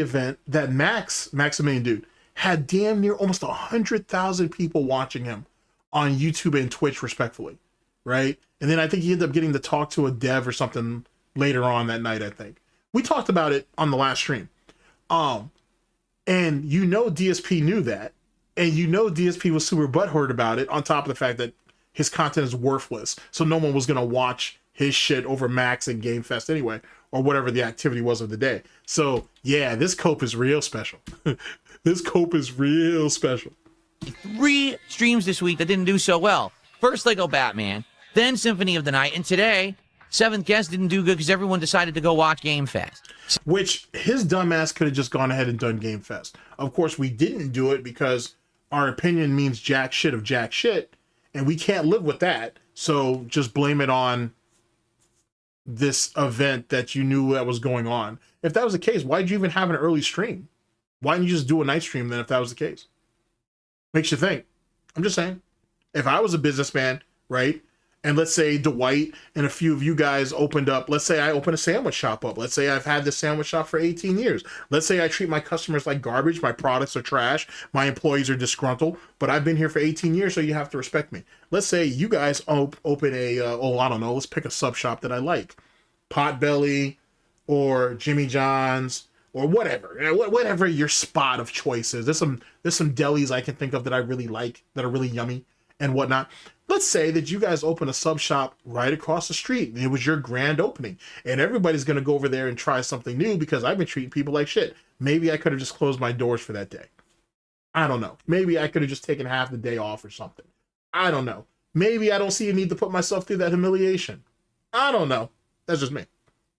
event that Maximilian dude had damn near almost 100,000 people watching him on YouTube and Twitch respectfully, right? And then I think he ended up getting to talk to a dev or something later on that night, I think. We talked about it on the last stream. And you know DSP knew that, and you know DSP was super butthurt about it, on top of the fact that his content is worthless, so no one was going to watch his shit over Max and Game Fest anyway, or whatever the activity was of the day. So yeah, this cope is real special. This cope is real special. 3 streams this week that didn't do so well. First Lego Batman, then Symphony of the Night, and today, 7th Guest didn't do good because everyone decided to go watch Game Fest. Which his dumbass could have just gone ahead and done Game Fest. Of course, we didn't do it because our opinion means jack shit of jack shit, and we can't live with that. So just blame it on this event that you knew that was going on. If that was the case, why'd you even have an early stream? Why didn't you just do a night stream then if that was the case? Makes you think. I'm just saying. If I was a businessman, right, and let's say Dwight and a few of you guys opened up, let's say I open a sandwich shop up. Let's say I've had this sandwich shop for 18 years. Let's say I treat my customers like garbage. My products are trash. My employees are disgruntled, but I've been here for 18 years, so you have to respect me. Let's say you guys open a, I don't know, let's pick a sub shop that I like. Potbelly or Jimmy John's or whatever your spot of choice is. There's some delis I can think of that I really like, that are really yummy and whatnot. Let's say that you guys open a sub shop right across the street and it was your grand opening and everybody's going to go over there and try something new because I've been treating people like shit. Maybe I could have just closed my doors for that day. I don't know. Maybe I could have just taken half the day off or something. I don't know. Maybe I don't see a need to put myself through that humiliation. I don't know. That's just me.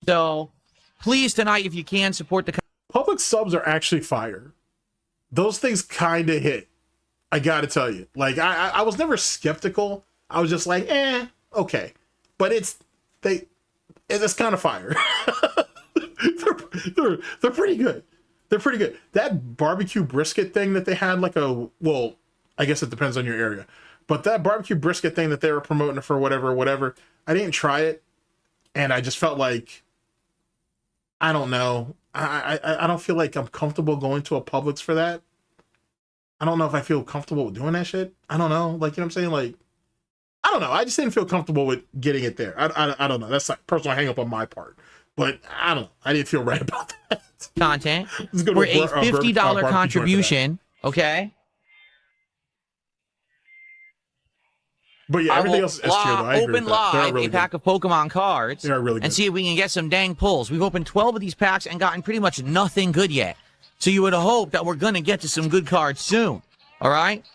So please tonight, if you can, support the... Public subs are actually fire. Those things kind of hit. I gotta tell you, like I was never skeptical. I was just like, okay, but it's kind of fire. they're pretty good. They're pretty good. That barbecue brisket thing that they had, well, I guess it depends on your area, but that barbecue brisket thing that they were promoting for whatever, I didn't try it, and I just felt like, I don't know, I don't feel like I'm comfortable going to a Publix for that. I don't know if I feel comfortable with doing that shit. I don't know. Like, you know what I'm saying? Like, I don't know. I just didn't feel comfortable with getting it there. I don't know. That's like personal hang up on my part. But I don't know. I didn't feel right about that. Content for a $50 contribution. Okay. But yeah, everything else is S tier, though. I agree open with that. live really a pack of Pokemon cards. They are really good. And see if we can get some dang pulls. We've opened 12 of these packs and gotten pretty much nothing good yet. So you would hope that we're going to get to some good cards soon. All right?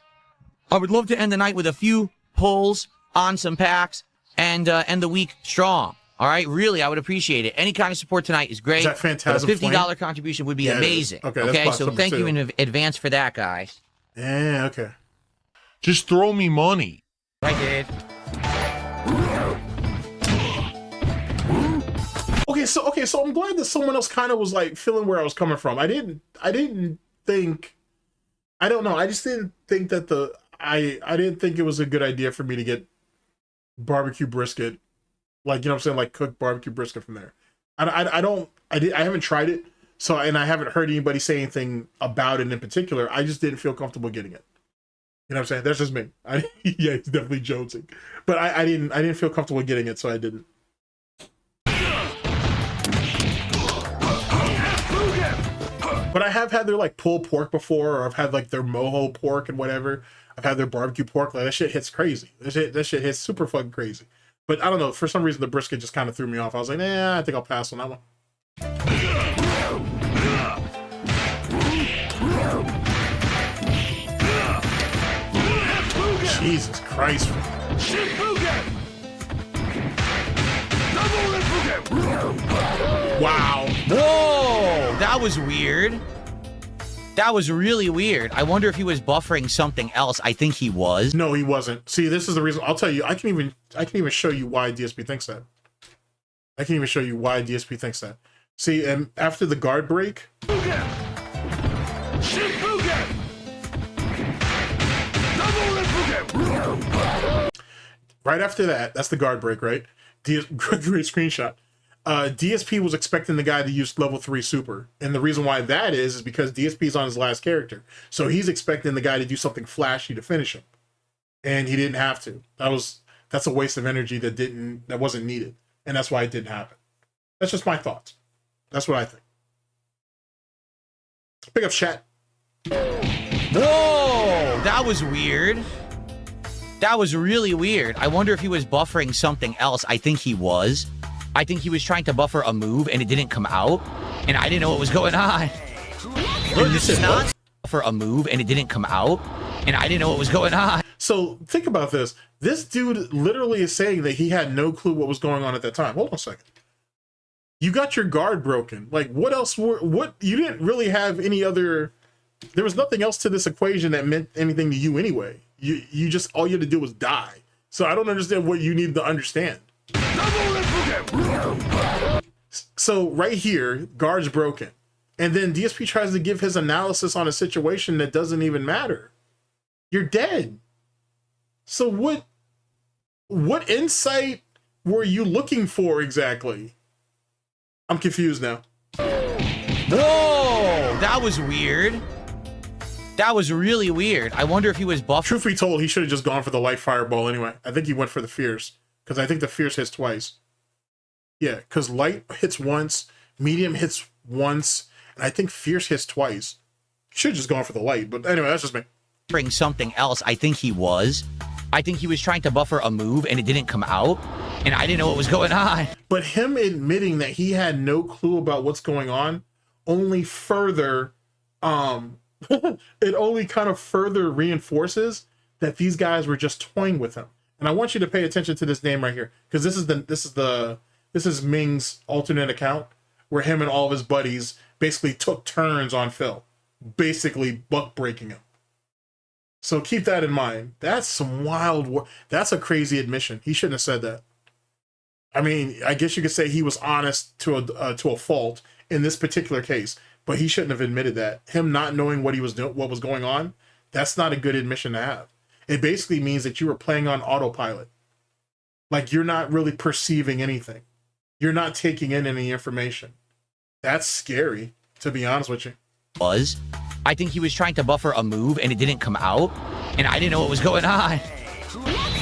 I would love to end the night with a few pulls on some packs and end the week strong. All right? Really, I would appreciate it. Any kind of support tonight is great. Is that Phantasm but a $50 contribution would be amazing. Okay, so thank you in advance for that, guys. Yeah, okay. Just throw me money. I did. Okay, so I'm glad that someone else kind of was like feeling where I was coming from. I didn't think, I don't know. I just didn't think that I didn't think it was a good idea for me to get barbecue brisket, like, you know what I'm saying, like cooked barbecue brisket from there. I haven't tried it. So, and I haven't heard anybody say anything about it in particular. I just didn't feel comfortable getting it. You know what I'm saying? That's just me. Yeah, it's definitely jonesing. But I didn't feel comfortable getting it, so I didn't. But I have had their like pulled pork before, or I've had like their mojo pork and whatever. I've had their barbecue pork. Like, that shit hits crazy. That shit hits super fucking crazy. But I don't know, for some reason the brisket just kind of threw me off. I was like, nah, I think I'll pass on that one. Jesus Christ. Wow. Whoa! That was weird. That was really weird. I wonder if he was buffering something else. I think he was. No, he wasn't. See, this is the reason. I'll tell you. I can even show you why DSP thinks that. I can even show you why DSP thinks that. See, and after the guard break. Right after that, that's the guard break, right? Great screenshot. DSP was expecting the guy to use level 3 super. And the reason why that is because DSP is on his last character. So he's expecting the guy to do something flashy to finish him. And he didn't have to. That's a waste of energy that wasn't needed. And that's why it didn't happen. That's just my thoughts. That's what I think. Pick up chat. Whoa, that was weird. That was really weird. I wonder if he was buffering something else. I think he was. I think he was trying to buffer a move and it didn't come out. And I didn't know what was going on. Look, this is not for a move and it didn't come out. And I didn't know what was going on. So think about this. This dude literally is saying that he had no clue what was going on at that time. Hold on a second. You got your guard broken. Like, what else? What you didn't really have any other. There was nothing else to this equation that meant anything to you anyway. You just, all you had to do was die. So I don't understand what you need to understand. So right here, guard's broken. And then DSP tries to give his analysis on a situation that doesn't even matter. You're dead. So what insight were you looking for exactly? I'm confused now. Whoa, that was weird. That was really weird. I wonder if he was buffering. Truth be told, he should have just gone for the light fireball anyway. I think he went for the fierce because I think the fierce hits twice. Yeah, because light hits once, medium hits once, and I think fierce hits twice. Should have just gone for the light, but anyway, that's just me. Bring something else. I think he was. I think he was trying to buffer a move and it didn't come out. And I didn't know what was going on. But him admitting that he had no clue about what's going on only further, it only kind of further reinforces that these guys were just toying with him. And I want you to pay attention to this name right here, because this is Ming's alternate account where him and all of his buddies basically took turns on Phil, basically buck breaking him. So keep that in mind. That's some wild. That's a crazy admission. He shouldn't have said that. I mean, I guess you could say he was honest to a fault in this particular case, but he shouldn't have admitted that. Him not knowing what was going on, that's not a good admission to have. It basically means that you were playing on autopilot. Like, you're not really perceiving anything. You're not taking in any information. That's scary, to be honest with you. I think he was trying to buffer a move and it didn't come out. And I didn't know what was going on.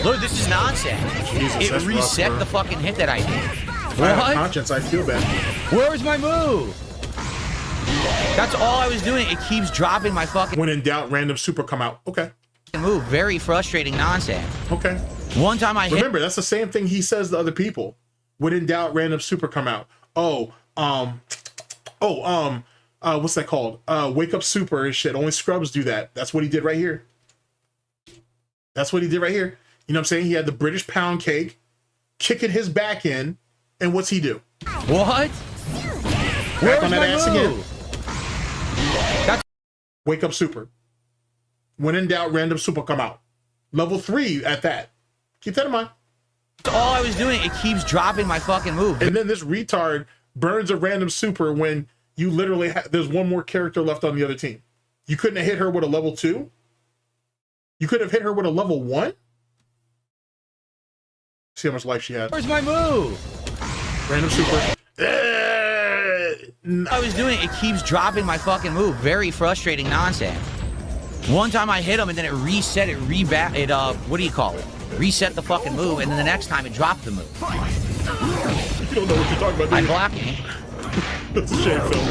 Look, this is nonsense. Jesus, it reset rough, the fucking hit that I did. I have conscience, I feel bad. Where was my move? That's all I was doing. It keeps dropping my fucking... When in doubt, random super come out. Okay. Move. Very frustrating nonsense. Okay. One time I Remember, that's the same thing he says to other people. When in doubt, random super come out. What's that called? Wake up super and shit. Only scrubs do that. That's what he did right here. That's what he did right here. You know what I'm saying? He had the British pound cake, kicking his back in, and what's he do? What? Back on that ass again. That's Wake up super. When in doubt, random super come out. Level 3 at that. Keep that in mind. all I was doing. It keeps dropping my fucking move. And then this retard burns a random super when you literally there's one more character left on the other team. You couldn't have hit her with a level 2? You could have hit her with a level 1? See how much life she had. Where's my move? Random super. I was doing, it keeps dropping my fucking move. Very frustrating nonsense. One time I hit him and then it reset, what do you call it? Reset the fucking move, and then the next time it dropped the move. You don't know what you're talking about, do I'm you? blocking. That's a shame, Phil.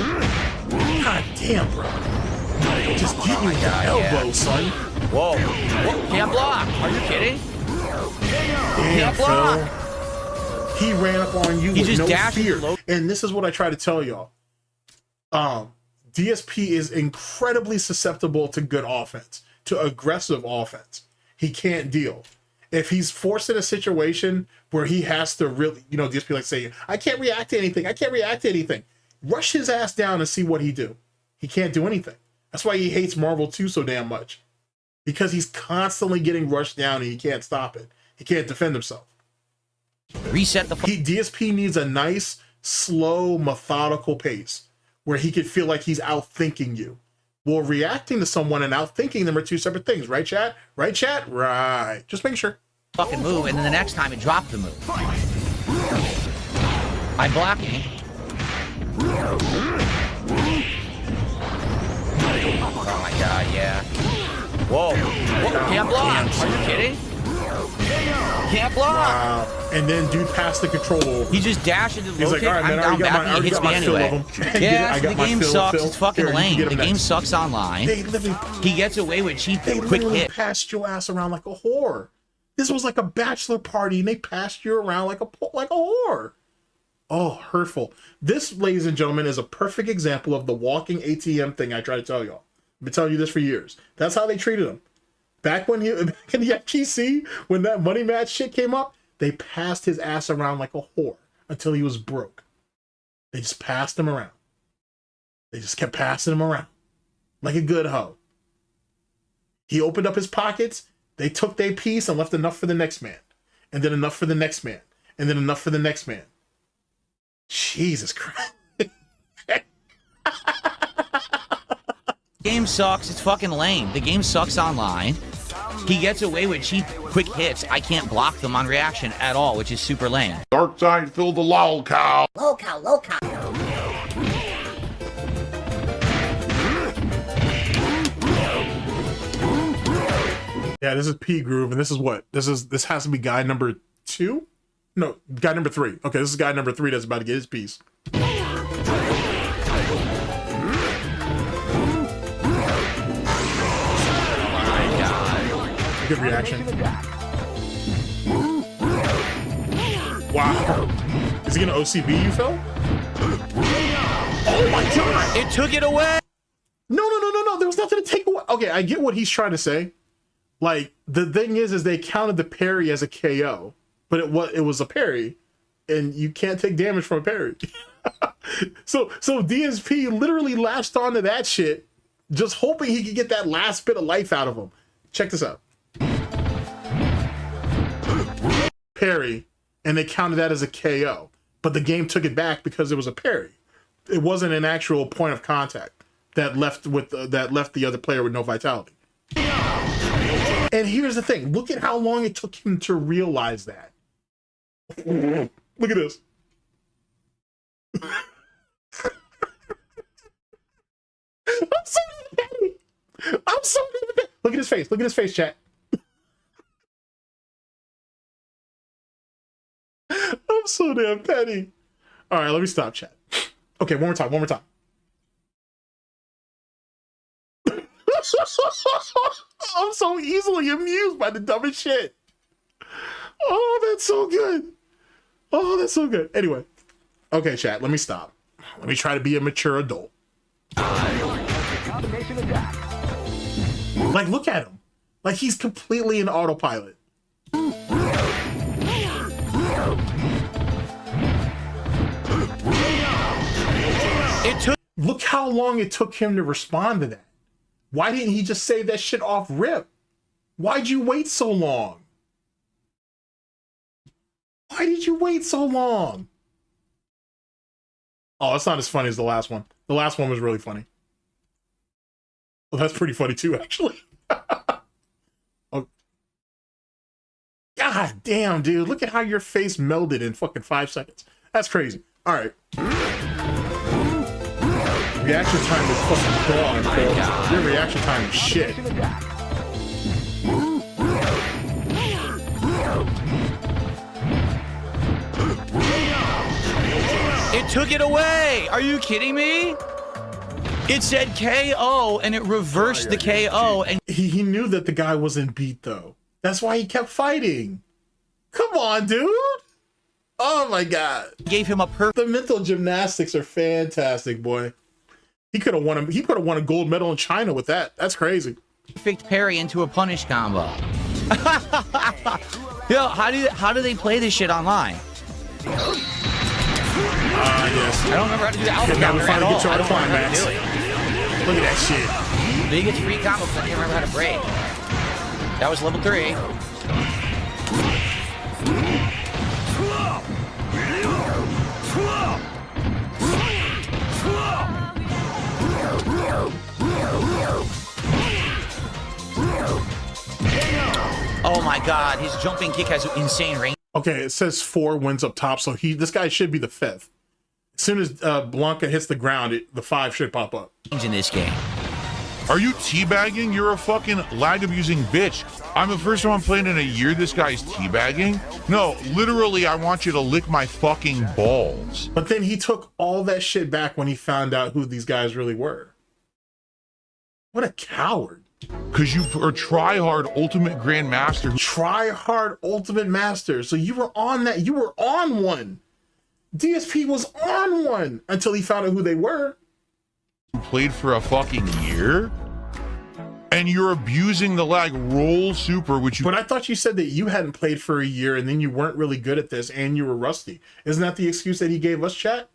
God damn, bro. Just get you with the elbow, son. Whoa. Can't block. Are you kidding? Damn, Can't block. Phil. He ran up on you He with just no dashed fear. low. And this is what I try to tell y'all. DSP is incredibly susceptible to good offense, to aggressive offense. He can't deal. If he's forced in a situation where he has to really, DSP like say, I can't react to anything. I can't react to anything. Rush his ass down and see what he do. He can't do anything. That's why he hates Marvel 2 so damn much. Because he's constantly getting rushed down and he can't stop it. He can't defend himself. Reset the... DSP needs a nice, slow, methodical pace where he could feel like he's outthinking you. Well, reacting to someone and outthinking them are two separate things. Right, chat? Right, chat? Right. Just making sure. Fucking move, and then the next time it dropped the move. I'm blocking. Oh my god, yeah. Whoa. Whoa, can't block. Are you kidding? Can't block. Wow. And then dude passed the control. He just dashed into the He's like, all right, man, I'm down back and he hits me anyway. Yeah, the game sucks. It's fucking lame. The game sucks online. He gets away with cheap quick hit. Passed your ass around like a whore. This was like a bachelor party and they passed you around like a whore. Oh, hurtful. This, ladies and gentlemen, is a perfect example of the walking ATM thing I try to tell y'all. I've been telling you this for years. That's how they treated him. Back in the FGC, when that money match shit came up, they passed his ass around like a whore until he was broke. They just passed him around. They just kept passing him around like a good hoe. He opened up his pockets. They took their piece and left enough for the next man. And then enough for the next man. And then enough for the next man. Jesus Christ. Game sucks. It's fucking lame. The game sucks online. He gets away with cheap quick hits. I can't block them on reaction at all, which is super lame. Dark side, fill the lol cow. Low cow, low cow. Yeah, this is P Groove, and this is what? This has to be guy number 2? No, guy number 3. Okay, this is guy number 3 that's about to get his piece. Good reaction. Wow. Is he gonna OCB you, Phil? Oh my god! It took it away! No. There was nothing to take away. Okay, I get what he's trying to say. Like, the thing is they counted the parry as a KO, but it was a parry, and you can't take damage from a parry. so DSP literally latched onto that shit, just hoping he could get that last bit of life out of him. Check this out. Parry, and they counted that as a KO, but the game took it back because it was a parry. It wasn't an actual point of contact that left the other player with no vitality. And here's the thing: look at how long it took him to realize that. Look at this. I'm so petty. Look at his face. Look at his face, chat. I'm so damn petty. All right, let me stop, chat. Okay, one more time. I'm so easily amused by the dumbest shit. Oh, that's so good. Anyway, okay, chat, let me stop. Let me try to be a mature adult. Like, look at him. Like, he's completely in autopilot. Look how long it took him to respond to that. Why didn't he just say that shit off rip? Why'd you wait so long? Why did you wait so long? Oh, it's not as funny as the last one. The last one was really funny. Well, that's pretty funny too, actually. Oh. God damn, dude. Look at how your face melded in fucking 5 seconds. That's crazy. All right. Reaction time is fucking gone, Phil. Your reaction time is shit. It took it away! Are you kidding me? It said KO and it reversed the KO and he knew that the guy wasn't beat though. That's why he kept fighting. Come on, dude. Oh my god. Gave him a The mental gymnastics are fantastic, boy. He could have won a gold medal in China with that. That's crazy. perfect parry into a punish combo. Yo, how do they play this shit online? guess. I don't remember how to do the alpha Okay, now we counter at finally all. get to I our don't remember how to climax. do it. Look at that shit. Biggest free combo, but I can't remember how to break. That was level 3. Oh my god, his jumping kick has insane range. Okay, it says 4 wins up top, so this guy should be the 5th. As soon as Blanca hits the ground, the 5 should pop up. In this game. Are you teabagging? You're a fucking lag-abusing bitch. I'm the first time I'm playing in a year this guy's teabagging. No, literally, I want you to lick my fucking balls. But then he took all that shit back when he found out who these guys really were. What a coward. Because you are try-hard ultimate grandmaster. Try-hard ultimate master. So you were on that. You were on one. DSP was on one until he found out who they were. Who played for a fucking year? And you're abusing the lag roll super, which you... But I thought you said that you hadn't played for a year and then you weren't really good at this and you were rusty. Isn't that the excuse that he gave us, chat?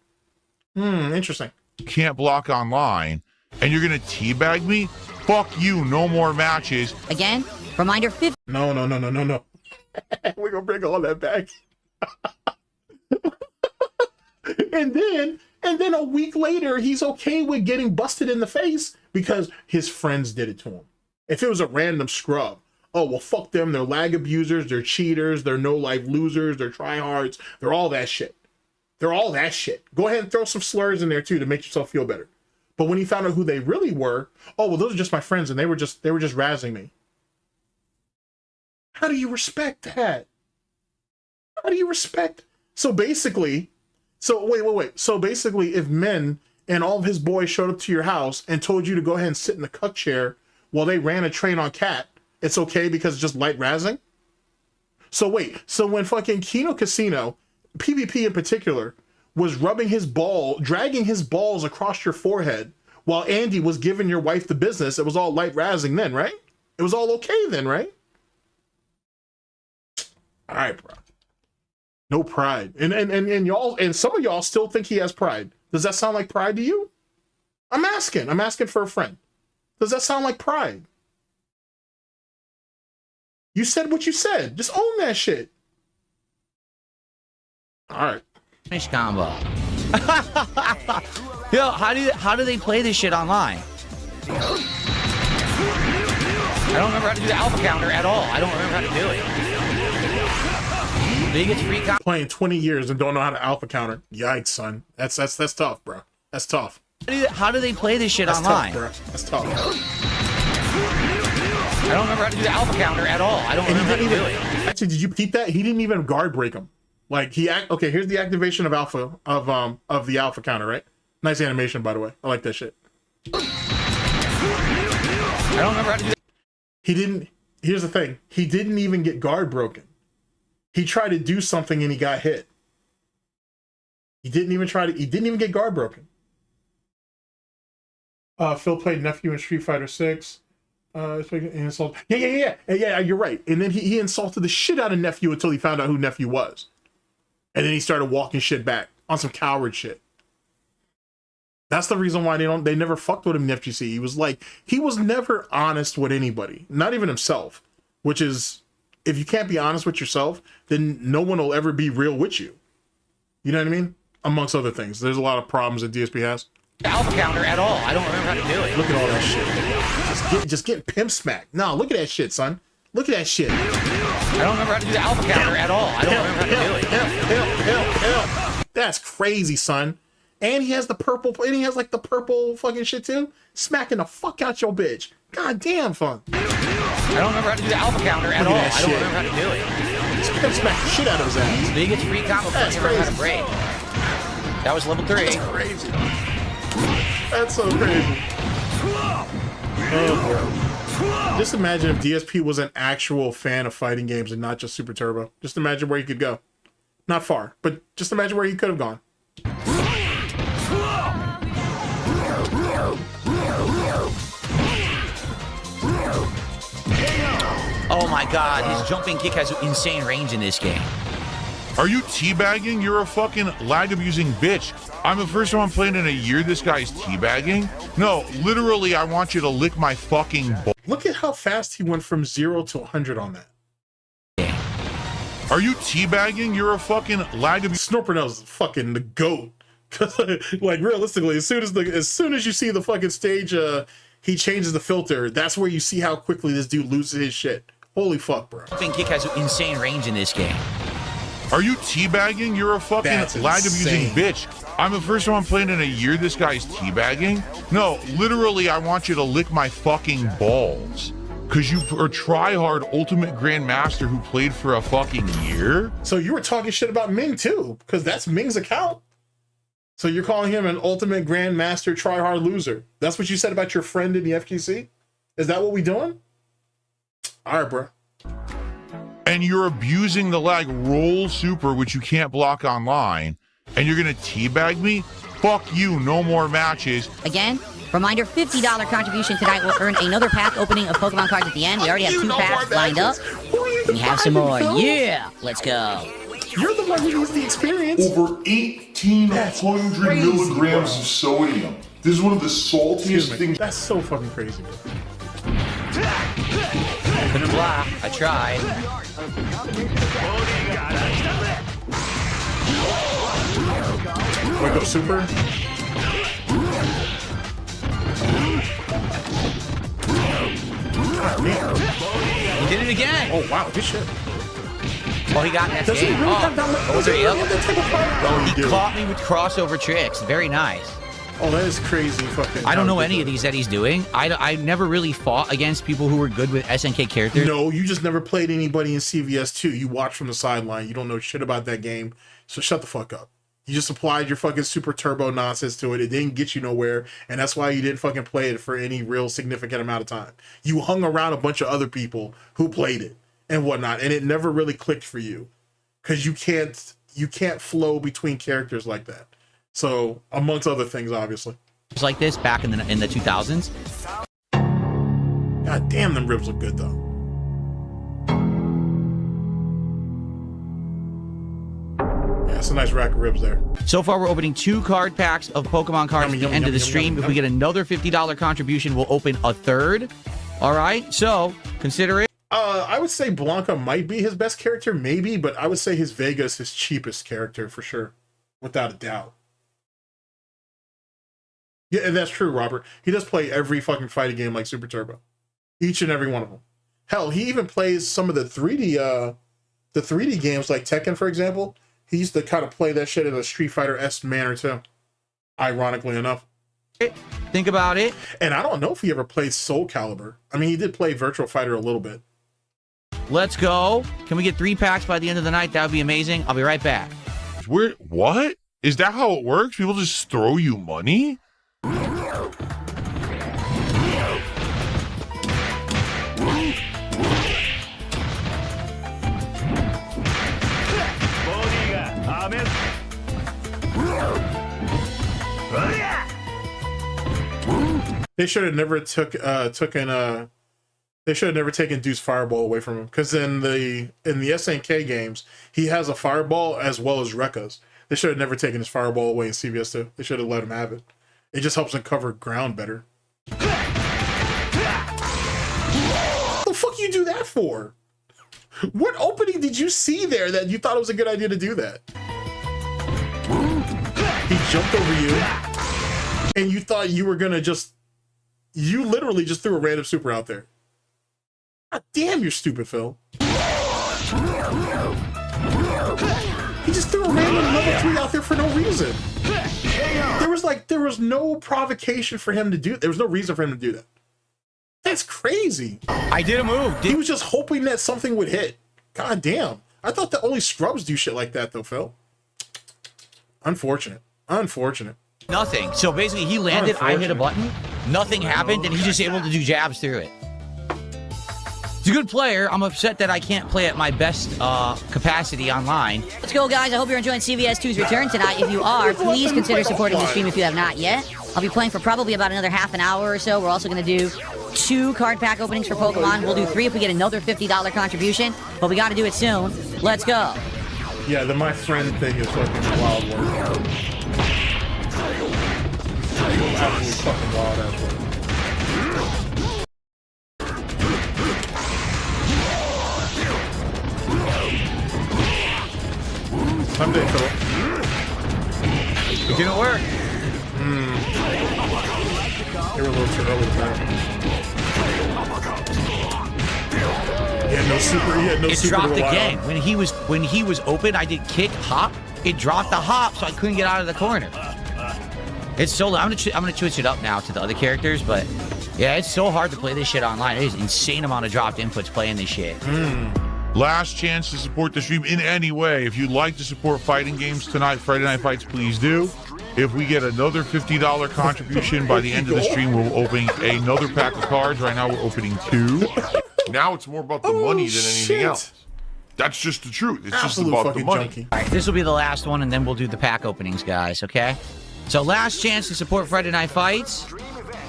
Interesting. Can't block online, and you're gonna teabag me? Fuck you, no more matches. Again, reminder 50. No. We're gonna bring all that back. and then a week later, he's okay with getting busted in the face because his friends did it to him. If it was a random scrub, oh, well, fuck them. They're lag abusers. They're cheaters. They're no-life losers. They're tryhards. They're all that shit. They're all that shit. Go ahead and throw some slurs in there, too, to make yourself feel better. But when he found out who they really were, oh, well, those are just my friends, and they were just razzing me. How do you respect that? How do you respect? So basically, wait. So basically, if men and all of his boys showed up to your house and told you to go ahead and sit in the cuck chair while they ran a train on Cat, it's okay because it's just light razzing? So wait, so when fucking Kino Casino, PvP in particular, was rubbing his ball, dragging his balls across your forehead while Andy was giving your wife the business, it was all light razzing then, right? It was all okay then, right? All right, bro. No pride. And y'all, and some of y'all still think he has pride. Does that sound like pride to you? I'm asking for a friend. Does that sound like pride? You said what you said. Just own that shit. All right. Finish combo. Yo, how do they play this shit online? I don't remember how to do the alpha counter at all. I don't remember how to do it. Biggest free combo. Playing 20 years and don't know how to alpha counter. Yikes, son. That's tough, bro. That's tough. How do they play this shit That's online? tough, bro. That's tough. I don't remember how to do the alpha counter at all. I don't remember how to do it. Actually, did you peep that? He didn't even guard break him. Like okay, here's the activation of alpha of the alpha counter, right? Nice animation, by the way. I like that shit. I don't remember how to do that. He didn't. Here's the thing. He didn't even get guard broken. He tried to do something and he got hit. He didn't even get guard broken. Phil played nephew in Street Fighter 6. Insult. Yeah. You're right. And then he insulted the shit out of nephew until he found out who nephew was. And then he started walking shit back on some coward shit. That's the reason why they never fucked with him in FGC. He was never honest with anybody, not even himself, which is, if you can't be honest with yourself, then no one will ever be real with you. You know what I mean? Amongst other things. There's a lot of problems that DSP has. Alpha counter at all. I don't remember how to do it. Look at all that shit. Just getting pimp smacked. No, look at that shit, son. Look at that shit. I don't remember how to do the alpha counter at all. I don't remember how to do it. Help. That's crazy, son. And he has the purple, and he has like the purple fucking shit too. Smacking the fuck out your bitch. God damn, fun. I don't remember how to do the alpha counter at all. I don't remember how to do it. Just pimp smack the shit out of his ass. Biggest free combo, but I can't remember how to break. That was level 3. That's crazy. That's so crazy. Oh, just imagine if DSP was an actual fan of fighting games and not just Super Turbo. Just imagine where he could go. Not far, but just imagine where he could have gone. Oh my god, his jumping kick has insane range in this game. Are you teabagging? You're a fucking lag-abusing bitch. I'm the first time I'm playing in a year this guy's teabagging. No, literally, I want you to lick my fucking ball. Look at how fast he went from 0 to 100 on that. Are you teabagging? You're a fucking lag-abusing... Burnell's fucking the GOAT. Cause like realistically, as soon as you see the fucking stage, he changes the filter. That's where you see how quickly this dude loses his shit. Holy fuck, bro. Jumping kick has insane range in this game. Are you teabagging? You're a fucking lag-abusing bitch. I'm the first time I'm playing in a year this guy's teabagging. No, literally, I want you to lick my fucking balls. Because you are try-hard ultimate grandmaster who played for a fucking year? So you were talking shit about Ming too, because that's Ming's account. So you're calling him an ultimate grandmaster try-hard loser. That's what you said about your friend in the FGC? Is that what we doing? All right, bro. And you're abusing the lag roll super, which you can't block online, and you're gonna teabag me? Fuck you, no more matches. Again, reminder, $50 contribution tonight will earn another pack opening of Pokemon cards at the end. We already have 2 packs lined up. We have some more. Yeah, let's go. You're the one who needs the experience. Over 1,800 milligrams of sodium. This is one of the saltiest things. That's so fucking crazy. Couldn't block. I tried. Wake up super. He did it again. Oh wow, good shit. Oh, he got that Does he game. really have that much? Does he really have that type of power? Oh, he caught me with crossover tricks. Very nice. Oh, that is crazy fucking. I don't know any of these that he's doing. I never really fought against people who were good with SNK characters. No, you just never played anybody in CVS 2. You watch from the sideline. You don't know shit about that game. So shut the fuck up. You just applied your fucking super turbo nonsense to it. It didn't get you nowhere. And that's why you didn't fucking play it for any real significant amount of time. You hung around a bunch of other people who played it and whatnot. And it never really clicked for you. Because you can't flow between characters like that. So, amongst other things, obviously. It's like this back in the 2000s. God damn, them ribs look good, though. Yeah, it's a nice rack of ribs there. So far, we're opening 2 card packs of Pokemon cards at the end of the stream. If we get another $50 contribution, we'll open a 3rd. All right, so consider it. I would say Blanca might be his best character, maybe, but I would say his Vega is his cheapest character for sure, without a doubt. Yeah, and that's true, Robert. He does play every fucking fighting game like Super Turbo. Each and every one of them. Hell, he even plays some of the 3D games like Tekken, for example. He used to kind of play that shit in a Street Fighter-esque manner too. Ironically enough. Think about it. And I don't know if he ever played Soul Calibur. I mean, he did play Virtual Fighter a little bit. Let's go. Can we get 3 packs by the end of the night? That would be amazing. I'll be right back. What? Is that how it works? People just throw you money? They should have never they should have never taken Deuce Fireball away from him, because in the SNK games he has a Fireball as well as Rekka's. They should have never taken his Fireball away in CVS 2. They should have let him have it. It just helps him cover ground better. What the fuck you do that for? What opening did you see there that you thought it was a good idea to do that? He jumped over you, and you thought you were gonna you literally just threw a random super out there. God damn, you're stupid, Phil. He just threw a random level 3 out there for no reason. There was no provocation for him to do. There was no reason for him to do that. That's crazy. I did a move. He was just hoping that something would hit. God damn. I thought that only scrubs do shit like that though, Phil. Unfortunate. Nothing. So basically, he landed, I hit a button, nothing happened, and he's just able to do jabs through it. He's a good player. I'm upset that I can't play at my best capacity online. Let's go, guys. I hope you're enjoying CVS 2's return tonight. If you are, please consider supporting the stream if you have not yet. I'll be playing for probably about another half an hour or so. We're also going to do 2 card pack openings for Pokemon. We'll do 3 if we get another $50 contribution, but we got to do it soon. Let's go. Yeah, the my friend thing is fucking wild work. Absolutely fucking wild ass work. Someday, Philip. It didn't work. They were a little too early for that. Yeah, no super. Yeah, no It super. dropped again. When he was open, I did kick, hop. It dropped the hop, so I couldn't get out of the corner. It's so. I'm gonna switch it up now to the other characters, but yeah, it's so hard to play this shit online. It is insane amount of dropped inputs playing this shit. Last chance to support the stream in any way. If you'd like to support fighting games tonight, Friday Night Fights, please do. If we get another $50 contribution by the end of the stream, we'll open another pack of cards. Right now, we're opening 2. Now it's more about the money than anything else. That's just the truth. It's Absolute just about the fucking money. junkie. All right, this will be the last one, and then we'll do the pack openings, guys. Okay. So last chance to support Friday Night Fights.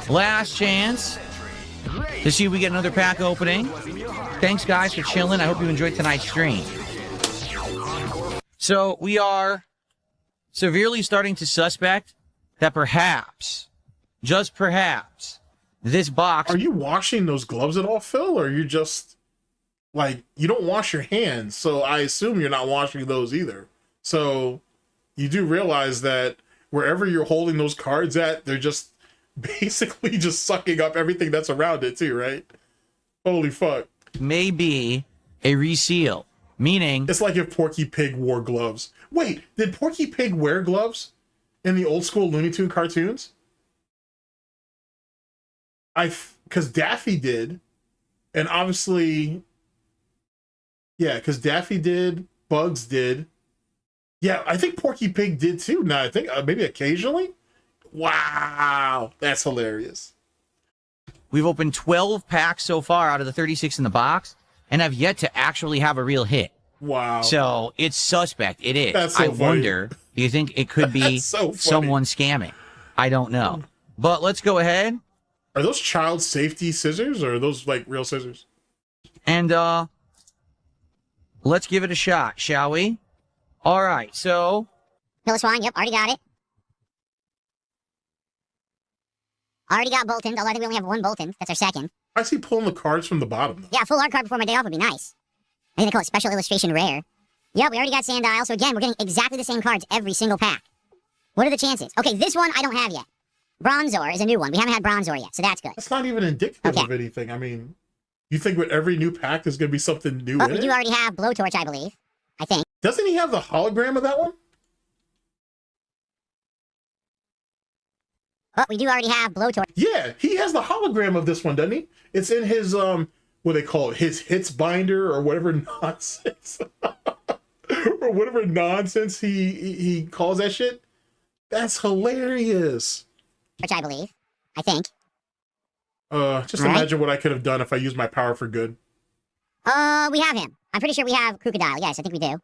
Last chance to see if we get another pack opening. Thanks, guys, for chilling. I hope you enjoyed tonight's stream. So we are severely starting to suspect that perhaps, just perhaps, this box... Are you washing those gloves at all, Phil? Or are you just, like, you don't wash your hands, so I assume you're not washing those either. So you do realize that wherever you're holding those cards at, they're just basically just sucking up everything that's around it too, right? Holy fuck. may be a reseal, meaning... It's like if Porky Pig wore gloves. Wait, did Porky Pig wear gloves in the old school Looney Tune cartoons? Because Daffy did, and obviously... Yeah, because Daffy did, Bugs did. Yeah, I think Porky Pig did too. Now I think maybe occasionally. Wow, that's hilarious. We've opened 12 packs so far out of the 36 in the box, and have yet to actually have a real hit. Wow. So it's suspect. It is. That's so I funny. wonder, do you think it could be so someone scamming? I don't know. But let's go ahead. Are those child safety scissors, or are those like real scissors? And let's give it a shot, shall we? All right, so... Pillar Swan, yep, already got it. Already got Bolton, although I think we only have one Bolton. That's our second. I see pulling the cards from the bottom. Yeah, full art card before my day off would be nice. I think they call it Special Illustration Rare. Yep, we already got Sandile, so again, we're getting exactly the same cards every single pack. What are the chances? Okay, this one I don't have yet. Bronzor is a new one. We haven't had Bronzor yet, so that's good. That's not even indicative of anything. I mean, you think with every new pack there's going to be something new in We it? do already have Blowtorch, I believe. I think. Doesn't he have the hologram of that one? But we do already have Blowtorch. Yeah, he has the hologram of this one, doesn't he? It's in his, what they call it, his hits binder or whatever nonsense. Or whatever nonsense he calls that shit. That's hilarious. Which I believe. I think. Just imagine what I could have done if I used my power for good. We have him. I'm pretty sure we have Crocodile. Yes, I think we do.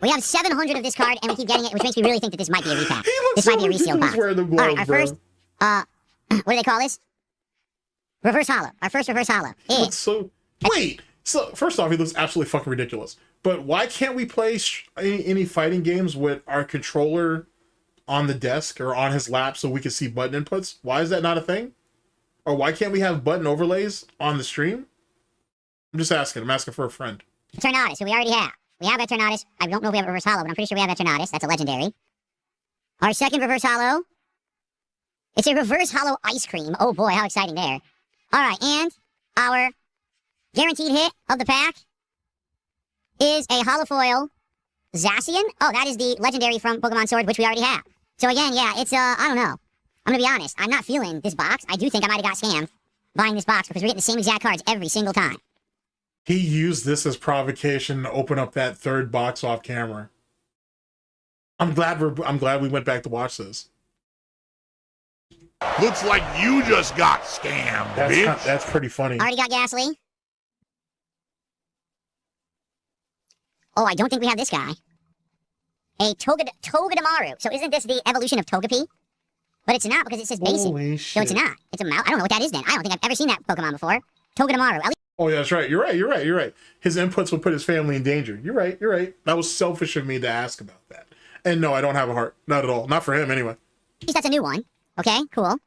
We have 700 of this card, and we keep getting it, which makes me really think that this might be a repack. This might be a reseal box. Alright, our first, what do they call this? Reverse Hollow. Our first Reverse Hollow. Wait, so first off, he looks absolutely fucking ridiculous. But why can't we play any fighting games with our controller on the desk or on his lap so we can see button inputs? Why is that not a thing? Or why can't we have button overlays on the stream? I'm just asking. I'm asking for a friend. Tornadus, who we already have. We have that Tornadus. I don't know if we have a Reverse Hollow, but I'm pretty sure we have that Tornadus. That's a legendary. Our second Reverse Hollow. It's a Reverse Hollow Ice Cream. Oh boy, how exciting there. Alright, and our guaranteed hit of the pack is a Holofoil Zacian. Oh, that is the legendary from Pokemon Sword, which we already have. So again, yeah, it's, I don't know. I'm gonna be honest. I'm not feeling this box. I do think I might have got scammed buying this box because we're getting the same exact cards every single time. He used this as provocation to open up that third box off camera. I'm glad we went back to watch this. Looks like you just got scammed, bitch. That's pretty funny. Already got Ghastly. Oh, I don't think we have this guy. A Togedemaru. So isn't this the evolution of Togepi? But it's not because it says basic. Holy so it's shit. not. It's a mouse. I don't know what that is then. I don't think I've ever seen that Pokemon before. Togedemaru. At least Oh yeah, that's right. You're right. His inputs will put his family in danger. You're right. That was selfish of me to ask about that. And no, I don't have a heart. Not at all. Not for him anyway. that's a new one. Okay, cool.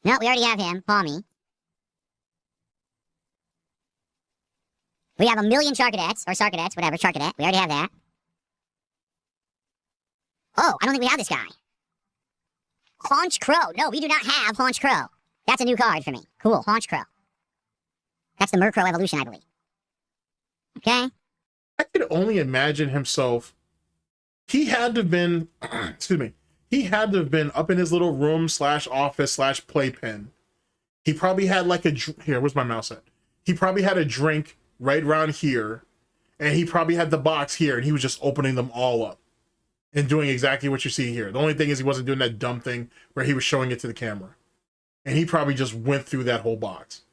No, we already have him. Palmy. We have a million Charcadettes, or Sarcadettes, whatever, Charcadet. We already have that. Oh, I don't think we have this guy. Haunch Crow. No, we do not have Haunch Crow. That's a new card for me. Cool, Haunch Crow. That's the Murkrow evolution, I believe. Okay. I could only imagine himself. He had to have been, excuse me, he had to have been up in his little room / office / playpen. He probably had like a, here, where's my mouse at? He probably had a drink right around here, and he probably had the box here, and he was just opening them all up and doing exactly what you see here. The only thing is he wasn't doing that dumb thing where he was showing it to the camera. And he probably just went through that whole box.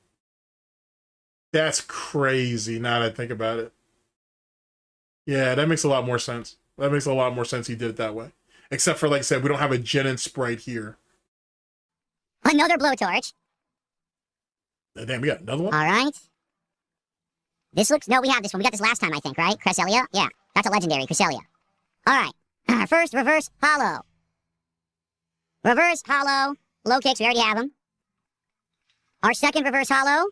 That's crazy now that I think about it. Yeah, that makes a lot more sense. That makes a lot more sense he did it that way. Except for, like I said, we don't have a Gin and Sprite here. Another Blowtorch. Damn, we got another one? All right. This looks... No, we have this one. We got this last time, I think, right? Cresselia? Yeah, that's a legendary, Cresselia. All right. First, Reverse Hollow. Reverse Hollow. Low kicks, we already have them. Our second Reverse Hollow.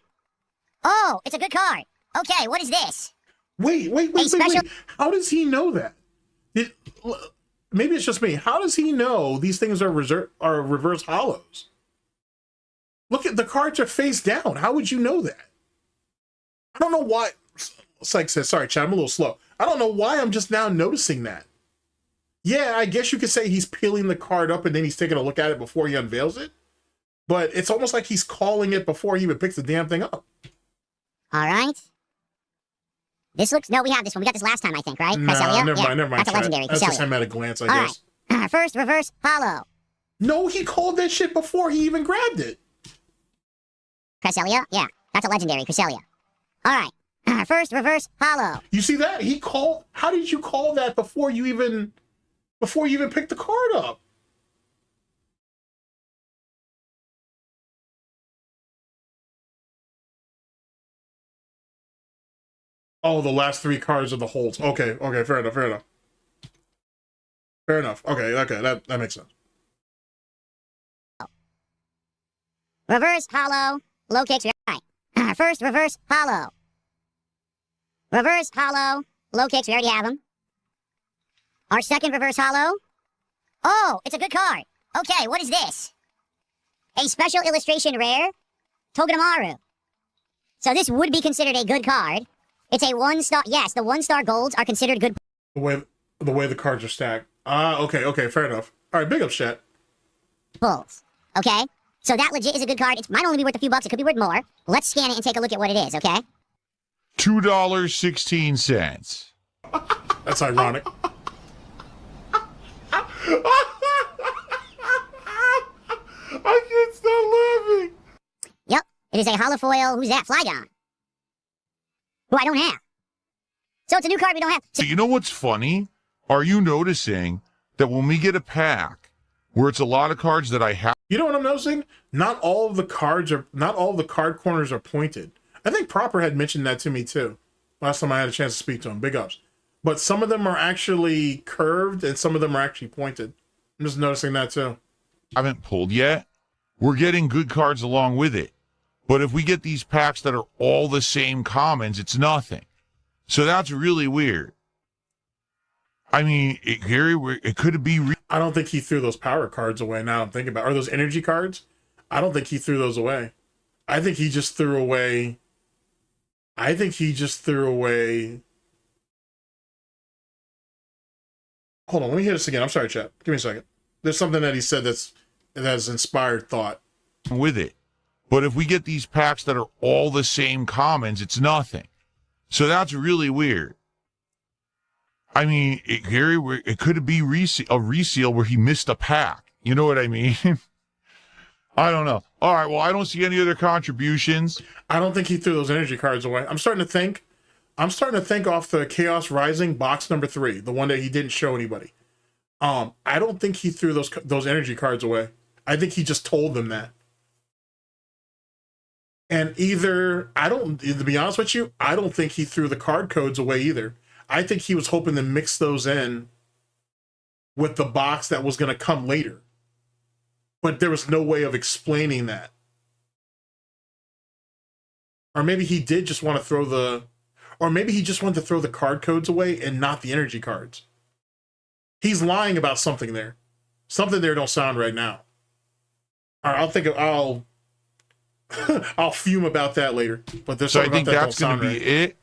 Oh, it's a good card. Okay, what is this? Wait. How does he know that? Maybe it's just me. How does he know these things are reverse hollows? Look at the cards are face down. How would you know that? I don't know why. Psych says, sorry, Chad, I'm a little slow. I don't know why I'm just now noticing that. Yeah, I guess you could say he's peeling the card up and then he's taking a look at it before he unveils it. But it's almost like he's calling it before he even picks the damn thing up. All right. This looks... No, we have this one. We got this last time, I think, right? Nah, Cresselia? never mind. That's a legendary. That's just him at a glance, I guess. All right. First, Reverse Hollow. No, he called that shit before he even grabbed it. Cresselia? Yeah, that's a legendary. Cresselia. All right. First, Reverse Hollow. You see that? He called... How did you call that before you even picked the card up? Oh, the last three cards are the holds. Okay, fair enough. Okay, that makes sense. Reverse Hollow. Low kicks. Right. First, Reverse Hollow. Reverse Hollow. Low kicks. We already have them. Our second Reverse Hollow. Oh, it's a good card. Okay, what is this? A special illustration rare. Togedemaru. So this would be considered a good card. It's a 1-star. Yes, the 1-star golds are considered good. The way the cards are stacked. Okay, fair enough. All right, big up, chat. Pulls. Okay, so that legit is a good card. It might only be worth a few bucks. It could be worth more. Let's scan it and take a look at what it is. Okay. $2.16. That's ironic. I can't stop laughing. Yep, it is a holofoil. Who's that? Flygon. Who I don't have. So it's a new card we don't have. So you know what's funny? Are you noticing that when we get a pack where it's a lot of cards that I have? You know what I'm noticing? Not all of the card corners are pointed. I think Proper had mentioned that to me too. Last time I had a chance to speak to him. Big ups. But some of them are actually curved and some of them are actually pointed. I'm just noticing that too. I haven't pulled yet. We're getting good cards along with it. But if we get these packs that are all the same commons, it's nothing. So that's really weird. I mean, it could be... I don't think he threw those power cards away now I'm thinking about it. Are those energy cards? I don't think he threw those away. I think he just threw away... Hold on, let me hear this again. I'm sorry, chat. Give me a second. There's something that he said that has inspired thought. With it. But if we get these packs that are all the same commons, it's nothing. So that's really weird. I mean, it could be a reseal where he missed a pack. You know what I mean? I don't know. All right, well, I don't see any other contributions. I don't think he threw those energy cards away. I'm starting to think off the Chaos Rising box number 3, the one that he didn't show anybody. I don't think he threw those energy cards away. I think he just told them that. And to be honest with you, I don't think he threw the card codes away either. I think he was hoping to mix those in with the box that was going to come later. But there was no way of explaining that. Or maybe he did just want to throw the... Or maybe he just wanted to throw the card codes away and not the energy cards. He's lying about something there. Something there don't sound right now. All right, I'll fume about that later. But there's So I something think about that that's don't going to sound be right. it.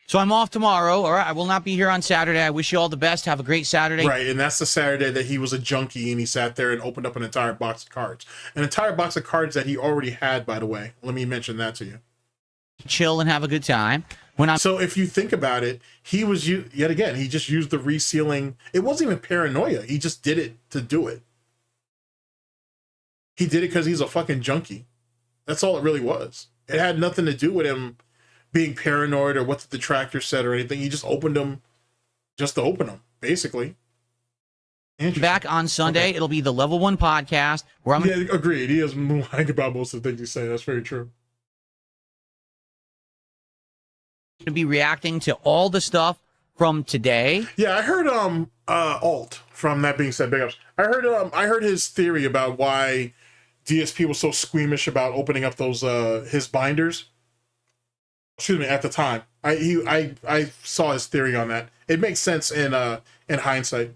So I'm off tomorrow. All right, I will not be here on Saturday. I wish you all the best. Have a great Saturday. Right, and that's the Saturday that he was a junkie and he sat there and opened up an entire box of cards. An entire box of cards that he already had, by the way. Let me mention that to you. Chill and have a good time. So if you think about it, he was, yet again, he just used the resealing. It wasn't even paranoia. He just did it to do it. He did it because he's a fucking junkie. That's all it really was. It had nothing to do with him being paranoid or what the detractor said or anything. He just opened them just to open them, basically. Back on Sunday, Okay. It'll be the Level 1 podcast where I'm Yeah, agreed. He is lying about most of the things you say. That's very true. going to be reacting to all the stuff from today. Yeah, I heard Alt from That Being Said, big ups. I heard his theory about why DSP was so squeamish about opening up those his binders. Excuse me, at the time. I saw his theory on that. It makes sense in hindsight.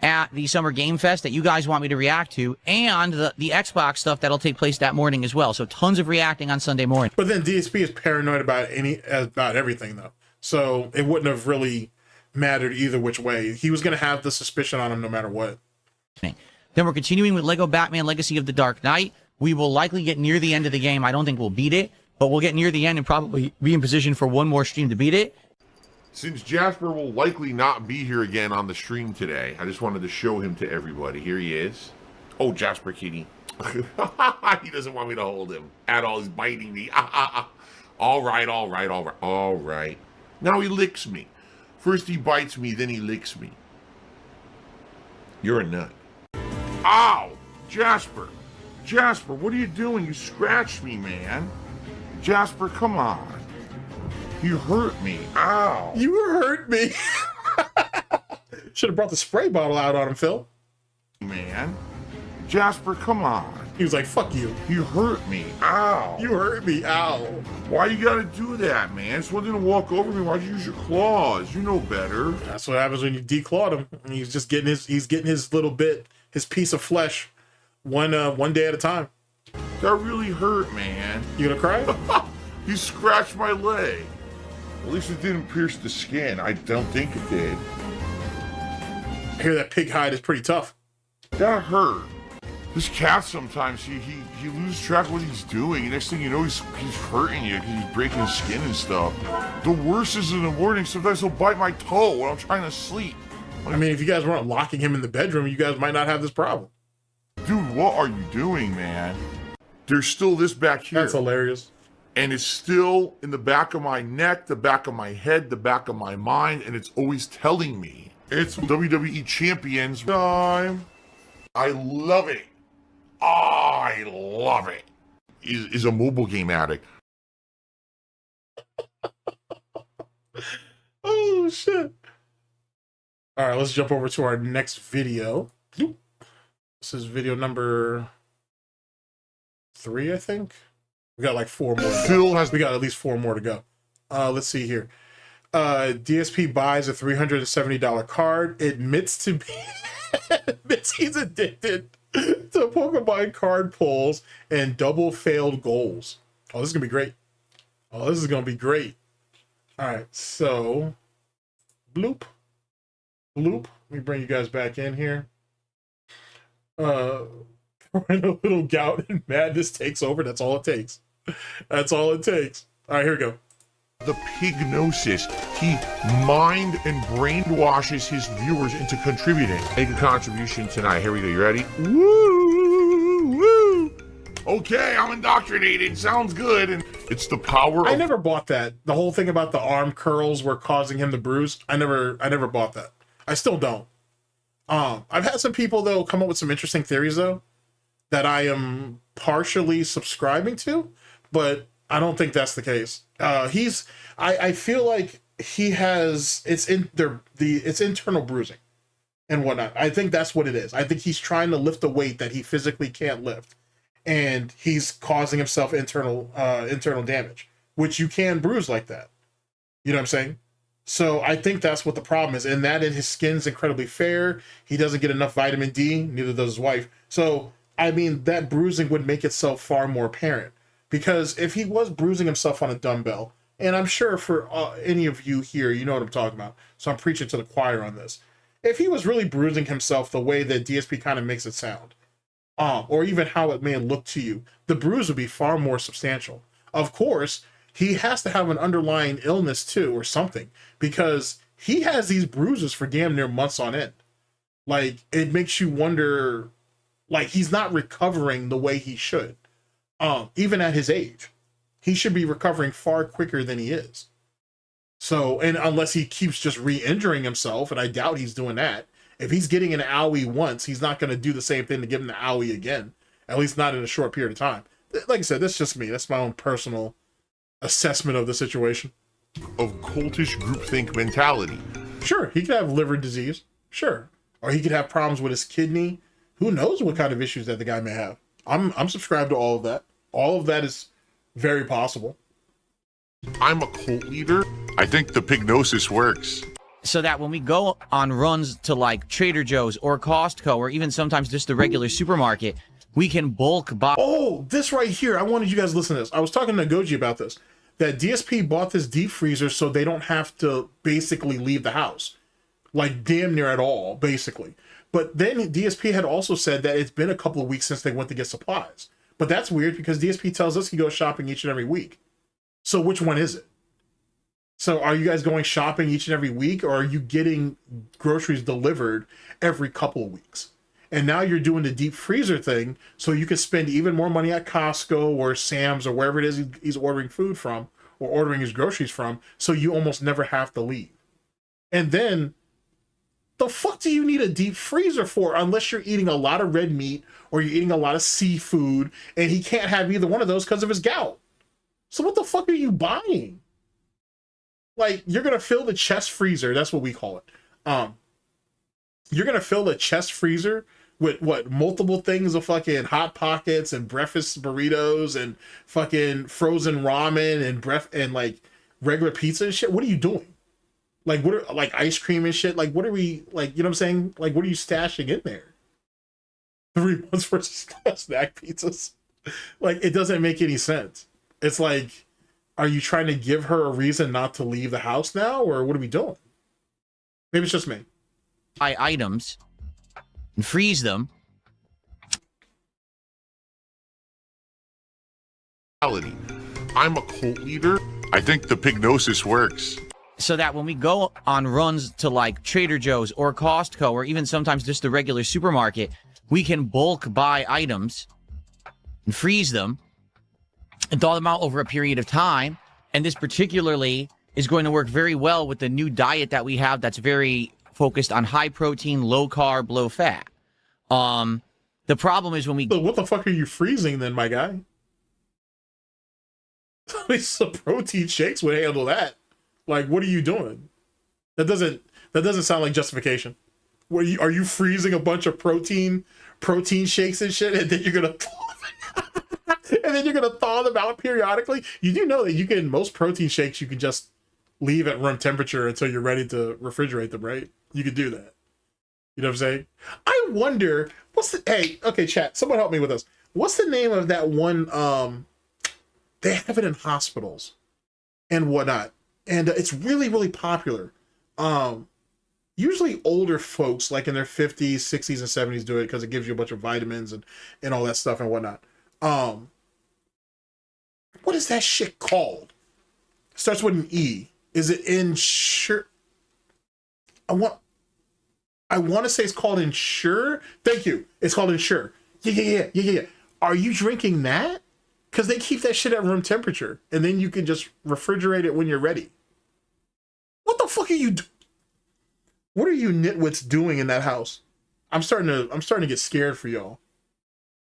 At the Summer Game Fest that you guys want me to react to, and the Xbox stuff that'll take place that morning as well. So tons of reacting on Sunday morning. But then DSP is paranoid about everything though. So it wouldn't have really mattered either which way. He was going to have the suspicion on him no matter what. Then we're continuing with Lego Batman Legacy of the Dark Knight. We will likely get near the end of the game. I don't think we'll beat it, but we'll get near the end and probably be in position for one more stream to beat it. Since Jasper will likely not be here again on the stream today, I just wanted to show him to everybody. Here he is. Oh, Jasper Kitty. He doesn't want me to hold him at all. He's biting me. All right. Now he licks me. First he bites me, then he licks me. You're a nut. Ow! Jasper, what are you doing? You scratched me, man. Jasper, come on. You hurt me. Ow. You hurt me. Should have brought the spray bottle out on him, Phil. Man. Jasper, come on. He was like, fuck you. You hurt me. Ow. You hurt me. Ow. Why you gotta do that, man? Just wanted to walk over me. Why'd you use your claws? You know better. That's what happens when you declawed him. And he's just getting his little bit, his piece of flesh, one day at a time. That really hurt, man. You gonna cry? You scratched my leg. At least it didn't pierce the skin. I don't think it did. I hear that pig hide is pretty tough. That hurt. This cat sometimes, he loses track of what he's doing. Next thing you know, he's hurting you because he's breaking his skin and stuff. The worst is in the morning. Sometimes he'll bite my toe when I'm trying to sleep. I mean, if you guys weren't locking him in the bedroom, you guys might not have this problem. Dude, what are you doing, man? There's still this back here. That's hilarious. And it's still in the back of my neck, the back of my head, the back of my mind, and it's always telling me it's WWE Champions time. I love it. I love it. Is a mobile game addict. Oh, shit. All right, let's jump over to our next video. This is video number 3, I think. We got like 4 more. We got at least 4 more to go. Let's see here. DSP buys a $370 card. Admits he's addicted to Pokemon card pulls and double failed goals. Oh, this is gonna be great. Oh, this is gonna be great. All right, so bloop. Let me bring you guys back in here. When a little gout and madness takes over, that's all it takes. That's all it takes. All right, here we go. The pignosis. He mind and brainwashes his viewers into contributing. Make a contribution tonight. Here we go. You ready? Woo! Okay, I'm indoctrinated. Sounds good. And it's the power I never bought that. The whole thing about the arm curls were causing him to bruise. I never bought that. I still don't. I've had some people though come up with some interesting theories though. that I am partially subscribing to, but I don't think that's the case. I feel like he has, it's internal bruising and whatnot. I think that's what it is. I think he's trying to lift a weight that he physically can't lift, and he's causing himself internal damage, which you can bruise like that. You know what I'm saying? So I think that's what the problem is, and his skin's incredibly fair. He doesn't get enough vitamin D, neither does his wife. So, I mean, that bruising would make itself far more apparent. Because if he was bruising himself on a dumbbell, and I'm sure for any of you here, you know what I'm talking about, so I'm preaching to the choir on this. If he was really bruising himself the way that DSP kind of makes it sound, or even how it may look to you, the bruise would be far more substantial. Of course, he has to have an underlying illness too, or something, because he has these bruises for damn near months on end. Like, it makes you wonder, like, he's not recovering the way he should. Even at his age, he should be recovering far quicker than he is. So, and unless he keeps just re-injuring himself, and I doubt he's doing that. If he's getting an owie once, he's not going to do the same thing to give him the owie again, at least not in a short period of time. Like I said, that's just me. That's my own personal assessment of the situation. Of cultish groupthink mentality. Sure, he could have liver disease. Sure. Or he could have problems with his kidney. Who knows what kind of issues that the guy may have. I'm subscribed to all of that. All of that is very possible. I'm a cult leader. I think the pignosis works. So that when we go on runs to like Trader Joe's or Costco or even sometimes just the regular supermarket, we can bulk buy. Oh, this right here. I wanted you guys to listen to this. I was talking to Goji about this. That DSP bought this deep freezer so they don't have to basically leave the house. Like damn near at all, basically. But then DSP had also said that it's been a couple of weeks since they went to get supplies. But that's weird because DSP tells us he goes shopping each and every week. So which one is it? So are you guys going shopping each and every week, or are you getting groceries delivered every couple of weeks? And now you're doing the deep freezer thing so you can spend even more money at Costco or Sam's or wherever it is he's ordering food from or ordering his groceries from, so you almost never have to leave. And then the fuck do you need a deep freezer for unless you're eating a lot of red meat or you're eating a lot of seafood, and he can't have either one of those because of his gout? So what the fuck are you buying? Like, you're gonna fill the chest freezer, that's what we call it. You're gonna fill the chest freezer with what, multiple things of fucking Hot Pockets and breakfast burritos and fucking frozen ramen and like regular pizza and shit? What are you doing? Like, what are, like, ice cream and shit? Like, what are we, like, you know what I'm saying? Like, what are you stashing in there? 3 months for snack pizzas? Like, it doesn't make any sense. It's like, are you trying to give her a reason not to leave the house now, or what are we doing? Maybe it's just me. Buy items and freeze them. I'm a cult leader. I think the pignosis works. So that when we go on runs to like Trader Joe's or Costco or even sometimes just the regular supermarket, we can bulk buy items and freeze them and thaw them out over a period of time. And this particularly is going to work very well with the new diet that we have that's very focused on high protein, low carb, low fat. The problem is when we... So what the fuck are you freezing then, my guy? At least some protein shakes would handle that. Like, what are you doing? That doesn't sound like justification. What are you freezing a bunch of protein shakes and shit, and then you're gonna thaw them out periodically? You do know that most protein shakes you can just leave at room temperature until you're ready to refrigerate them, right? You could do that. You know what I'm saying? I wonder okay, chat, someone help me with this. What's the name of that one? They have it in hospitals and whatnot. And it's really, really popular. Usually older folks, like in their 50s, 60s, and 70s do it because it gives you a bunch of vitamins and all that stuff and whatnot. What is that shit called? Starts with an E. Is it Ensure? I want to say it's called Ensure. Thank you. It's called Ensure. Yeah. Are you drinking that? Because they keep that shit at room temperature, and then you can just refrigerate it when you're ready. What the fuck are you What are you nitwits doing in that house? I'm starting to get scared for y'all.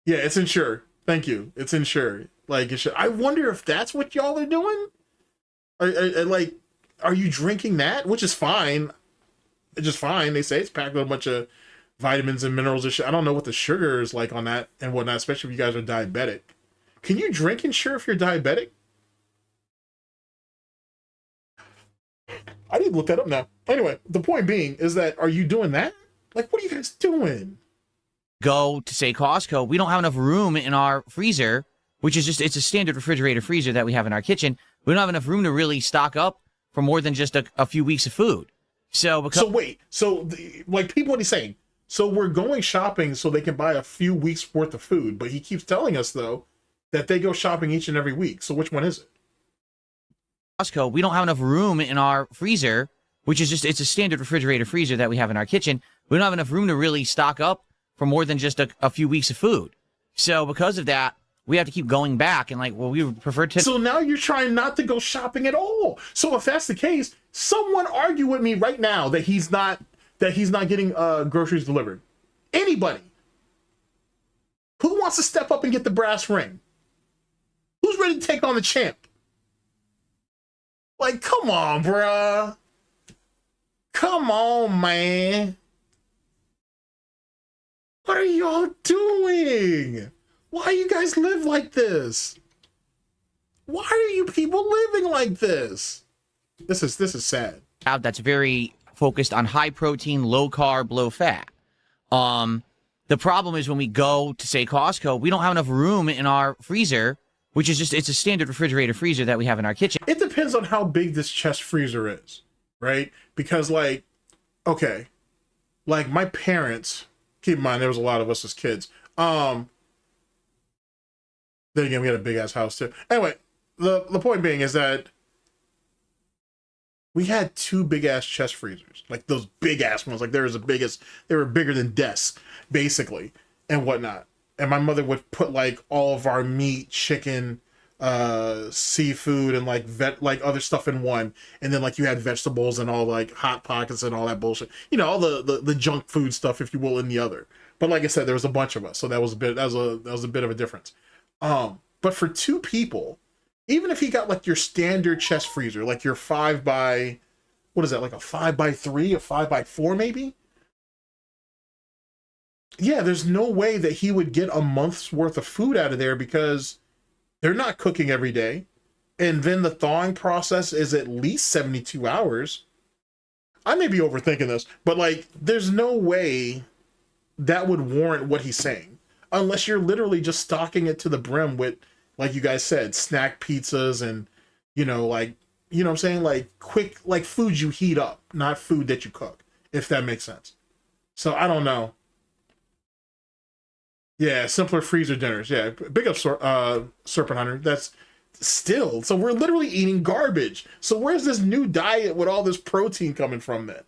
Yeah, it's Ensure. Thank you. It's Ensure. Like, I wonder if that's what y'all are doing. Like, are you drinking that? Which is fine. It's just fine. They say it's packed with a bunch of vitamins and minerals and shit. I don't know what the sugar is like on that and whatnot, especially if you guys are diabetic. Can you drink Ensure if you're diabetic? I need to look that up now. Anyway, the point being is that, are you doing that? Like, what are you guys doing? Go to, say, Costco. We don't have enough room in our freezer, which is just, it's a standard refrigerator freezer that we have in our kitchen. We don't have enough room to really stock up for more than just a few weeks of food. So, because... So wait, like, people, what he's saying, so we're going shopping so they can buy a few weeks worth of food, but he keeps telling us, though, that they go shopping each and every week. So which one is it? Costco, we don't have enough room in our freezer, which is just, it's a standard refrigerator freezer that we have in our kitchen. We don't have enough room to really stock up for more than just a few weeks of food. So because of that, we have to keep going back and like, well, we would prefer to... So now you're trying not to go shopping at all. So if that's the case, someone argue with me right now that he's not getting groceries delivered. Anybody. Who wants to step up and get the brass ring? Who's ready to take on the champ? Like, come on, bruh. Come on, man. What are y'all doing? Why you guys live like this? Why are you people living like this? This is sad. That's very focused on high protein, low carb, low fat. The problem is when we go to, say, Costco, we don't have enough room in our freezer, which is just, it's a standard refrigerator freezer that we have in our kitchen. It depends on how big this chest freezer is, right? Because, like, okay, like my parents, keep in mind there was a lot of us as kids. Then again, we had a big ass house too. Anyway, the point being is that we had two big ass chest freezers, like those big ass ones. Like they were bigger than desks, basically, and whatnot. And my mother would put like all of our meat, chicken, seafood, and like other stuff in one. And then like you had vegetables and all like hot pockets and all that bullshit. You know, all the junk food stuff, if you will, in the other. But like I said, there was a bunch of us, so that was a bit of a difference. But for two people, even if you got like your standard chest freezer, like your 5 by, what is that, like a 5x3, a 5x4 maybe? Yeah, there's no way that he would get a month's worth of food out of there because they're not cooking every day. And then the thawing process is at least 72 hours. I may be overthinking this, but like, there's no way that would warrant what he's saying. Unless you're literally just stocking it to the brim with, like you guys said, snack pizzas and, you know, like, you know what I'm saying? Like quick, like food you heat up, not food that you cook, if that makes sense. So I don't know. Yeah, simpler freezer dinners. Yeah, big up Serpent Hunter. That's still, so we're literally eating garbage. So where's this new diet with all this protein coming from then?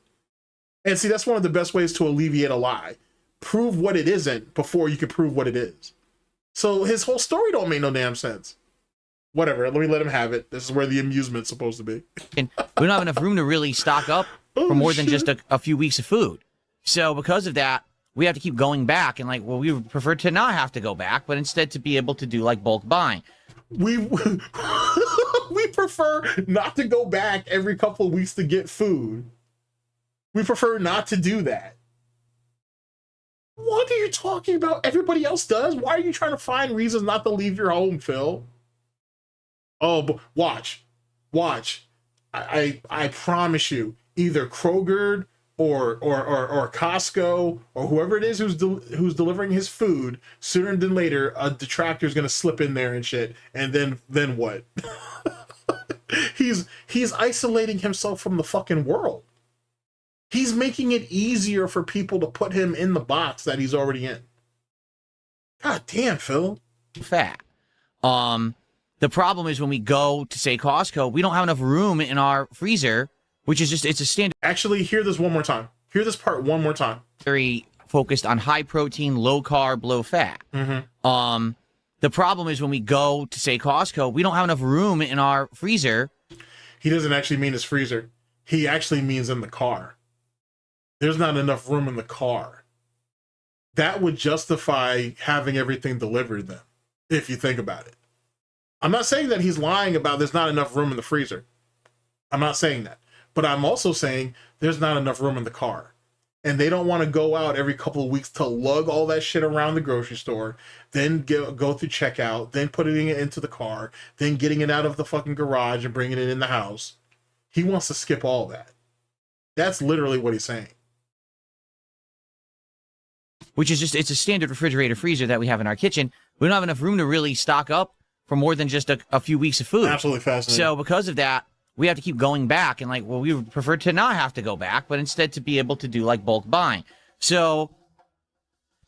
And see, that's one of the best ways to alleviate a lie. Prove what it isn't before you can prove what it is. So his whole story don't make no damn sense. Whatever, let me let him have it. This is where the amusement's supposed to be. And we don't have enough room to really stock up for more than just a few weeks of food. So because of that, we have to keep going back. And like, well, we would prefer to not have to go back, but instead to be able to do like bulk buying. We prefer not to go back every couple of weeks to get food. We prefer not to do that. What are you talking about? Everybody else does. Why are you trying to find reasons not to leave your home, Phil? Oh, but watch. I promise you, either Kroger or Costco or whoever it is who's delivering his food, sooner than later, a detractor is gonna slip in there and shit. And then what? He's isolating himself from the fucking world. He's making it easier for people to put him in the box that he's already in. God damn, Phil. Fat. The problem is when we go to, say, Costco, we don't have enough room in our freezer, which is just, it's a standard. Actually, hear this one more time. Hear this part one more time. Very focused on high protein, low carb, low fat. Mm-hmm. The problem is when we go to, say, Costco, we don't have enough room in our freezer. He doesn't actually mean his freezer. He actually means in the car. There's not enough room in the car. that would justify having everything delivered then, if you think about it. I'm not saying that he's lying about there's not enough room in the freezer. I'm not saying that. But I'm also saying there's not enough room in the car. And they don't want to go out every couple of weeks to lug all that shit around the grocery store, then go through checkout, then putting it into the car, then getting it out of the fucking garage and bringing it in the house. He wants to skip all that. That's literally what he's saying. Which is just, it's a standard refrigerator freezer that we have in our kitchen. We don't have enough room to really stock up for more than just a few weeks of food. Absolutely fascinating. So because of that, we have to keep going back, and like, well, we would prefer to not have to go back, but instead to be able to do like bulk buying. So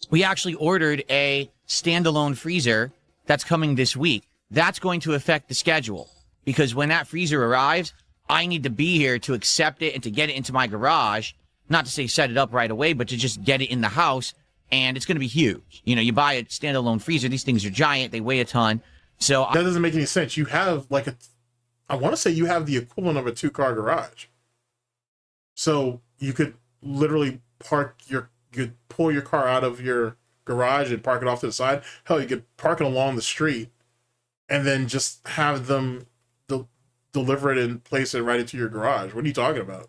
we actually ordered a standalone freezer that's coming this week. That's going to affect the schedule, because when that freezer arrives, I need to be here to accept it and to get it into my garage. Not to say set it up right away, but to just get it in the house, and it's going to be huge. You know, you buy a standalone freezer, these things are giant, they weigh a ton. So that doesn't make any sense. You have like I want to say you have the equivalent of a 2-car garage. So you could literally you could pull your car out of your garage and park it off to the side. Hell, you could park it along the street and then just have them deliver it and place it right into your garage. What are you talking about?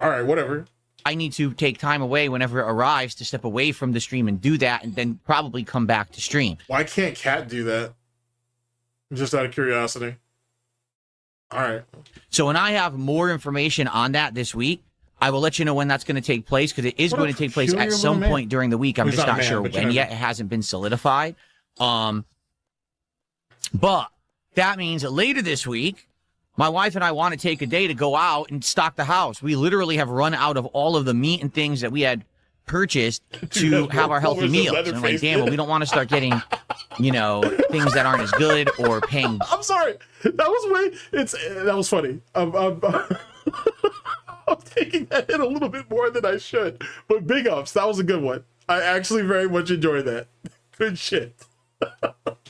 All right, whatever. I need to take time away whenever it arrives to step away from the stream and do that, and then probably come back to stream. Why can't Kat do that? Just out of curiosity. All right. So when I have more information on that this week, I will let you know when that's going to take place, because it is going to take place at some point during the week. I'm just not sure when yet. It hasn't been solidified. But that means that later this week, my wife and I want to take a day to go out and stock the house. We literally have run out of all of the meat and things that we had purchased to have our healthy meals. And I'm like, damn, well, we don't want to start getting, you know, things that aren't as good or paying. I'm sorry. That was funny. I'm taking that in a little bit more than I should. But big ups. That was a good one. I actually very much enjoyed that. Good shit.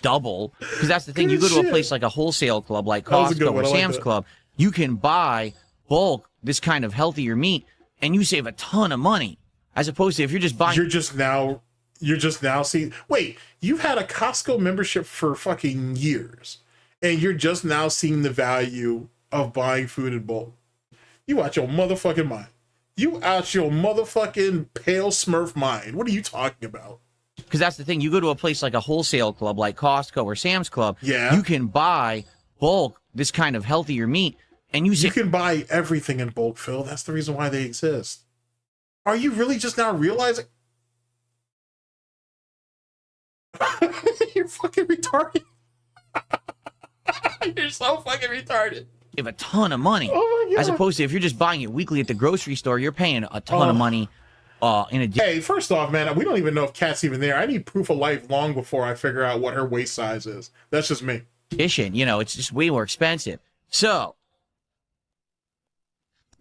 Double, because that's the thing. You go to a place like a wholesale club like Costco or Sam's Club, you can buy bulk this kind of healthier meat, and you save a ton of money. As opposed to if you're just buying, you're just now seeing. Wait, you've had a Costco membership for fucking years, and you're just now seeing the value of buying food in bulk. You out your motherfucking mind. You out your motherfucking pale Smurf mind. What are you talking about? Because that's the thing. You go to a place like a wholesale club like Costco or Sam's Club, you can buy bulk this kind of healthier meat, and you can buy everything in bulk, Phil. That's the reason why they exist. Are you really just now realizing? You're fucking retarded. You're so fucking retarded. You have a ton of money. Oh my God. As opposed to if you're just buying it weekly at the grocery store, you're paying a ton of money in a day. Hey, first off, man, we don't even know if Kat's even there. I need proof of life long before I figure out what her waist size is. That's just me. You know, it's just way more expensive. So,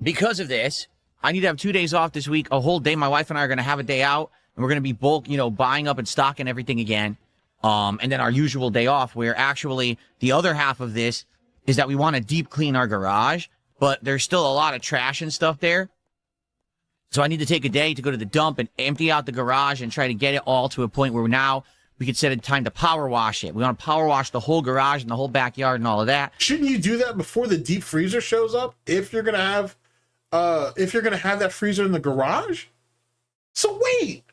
because of this, I need to have 2 days off this week, a whole day. My wife and I are going to have a day out, and we're going to be bulk, you know, buying up and stocking everything again. And then our usual day off, where actually the other half of this is that we want to deep clean our garage, but there's still a lot of trash and stuff there. So I need to take a day to go to the dump and empty out the garage and try to get it all to a point where now we could set a time to power wash it. We want to power wash the whole garage and the whole backyard and all of that. Shouldn't you do that before the deep freezer shows up? If you're going to have that freezer in the garage? So wait.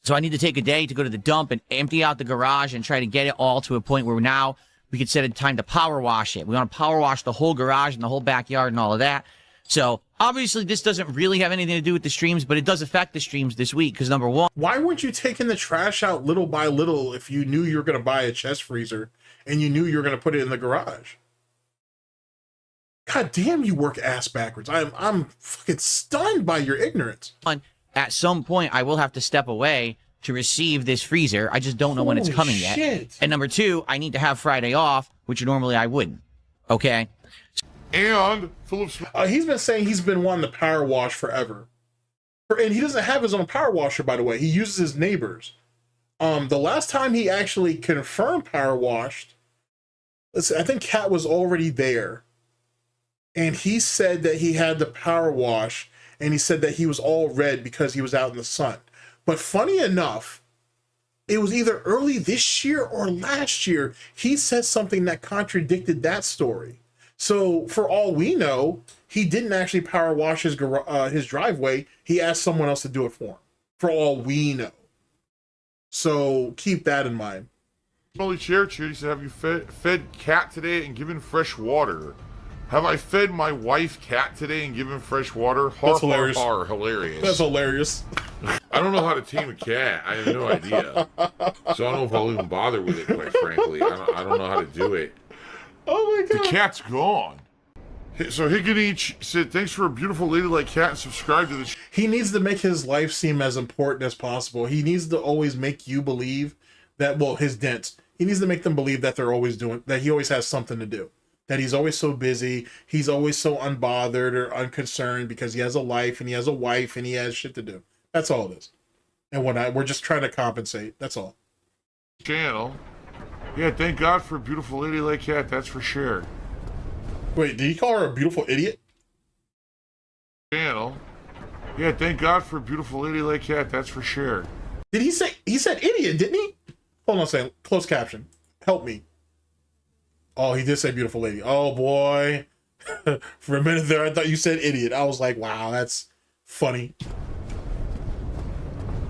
So I need to take a day to go to the dump and empty out the garage and try to get it all to a point where now we could set a time to power wash it. We want to power wash the whole garage and the whole backyard and all of that. So obviously this doesn't really have anything to do with the streams, but it does affect the streams this week because number one. Why weren't you taking the trash out little by little if you knew you were going to buy a chest freezer and you knew you were going to put it in the garage? God damn, you work ass backwards. I'm fucking stunned by your ignorance. At some point, I will have to step away to receive this freezer. I just don't know when it's coming yet. And number two, I need to have Friday off, which normally I wouldn't. Okay? And he's been saying he's been wanting to power wash forever. And he doesn't have his own power washer, by the way. He uses his neighbor's. The last time he actually confirmed power washed, I think Kat was already there. And he said that he had the power wash and he said that he was all red because he was out in the sun. But funny enough, it was either early this year or last year, he said something that contradicted that story. So for all we know, he didn't actually power wash his driveway. He asked someone else to do it for him, for all we know. So keep that in mind. Molly Charity said, have you fed cat today and given fresh water? Have I fed my wife cat today and given fresh water? That's hilarious. Hilarious. That's hilarious. I don't know how to tame a cat. I have no idea. So I don't know if I'll even bother with it, quite frankly. I don't know how to do it. Oh my God. The cat's gone. So Higginich said, thanks for a beautiful ladylike cat and subscribe to the He needs to make his life seem as important as possible. He needs to always make you believe that, well, his dents, he needs to make them believe that they're always doing, that he always has something to do. That he's always so busy, he's always so unbothered or unconcerned because he has a life and he has a wife and he has shit to do. That's all it is. And we're just trying to compensate. That's all. channel. Yeah, thank God for a beautiful ladylike cat, that's for sure. Wait, did he call her a beautiful idiot? Channel. Yeah, thank God for a beautiful ladylike cat, that's for sure. Did he say, he said idiot, didn't he? Hold on a second, closed caption. Help me. Oh, he did say beautiful lady. Oh boy. For a minute there, I thought you said idiot. I was like, wow, that's funny.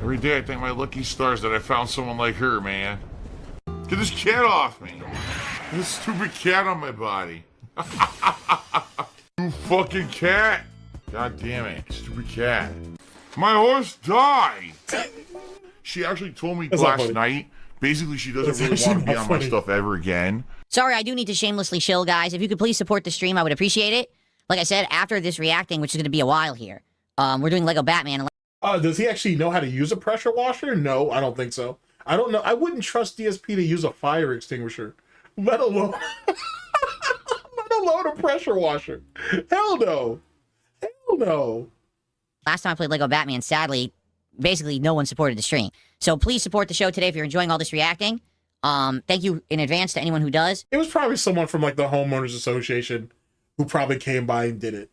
Every day I thank my lucky stars that I found someone like her, man. Get this cat off me. This stupid cat on my body. You fucking cat. God damn it. Stupid cat. My horse died. She actually told me last night, basically she doesn't really want to be on my stuff ever again. Sorry, I do need to shamelessly chill, guys. If you could please support the stream, I would appreciate it. Like I said, after this reacting, which is going to be a while here, we're doing Lego Batman. Does he actually know how to use a pressure washer? No, I don't think so. I don't know. I wouldn't trust DSP to use a fire extinguisher, let alone a pressure washer. Hell no. Hell no. Last time I played Lego Batman, sadly, basically no one supported the stream. So please support the show today if you're enjoying all this reacting. Thank you in advance to anyone who does. It was probably someone from like the homeowners association who probably came by and did it.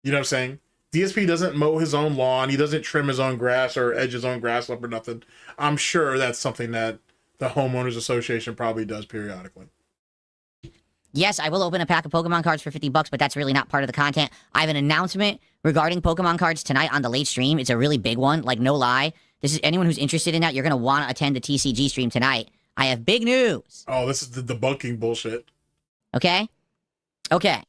You know what I'm saying? DSP doesn't mow his own lawn. He doesn't trim his own grass or edge his own grass up or nothing. I'm sure that's something that the homeowners association probably does periodically. Yes, I will open a pack of Pokemon cards for $50, but that's really not part of the content. I have an announcement regarding Pokemon cards tonight on the late stream. It's a really big one, like no lie. This is anyone who's interested in that. You're going to want to attend the TCG stream tonight. I have big news. Oh, this is the debunking bullshit. Okay? Okay.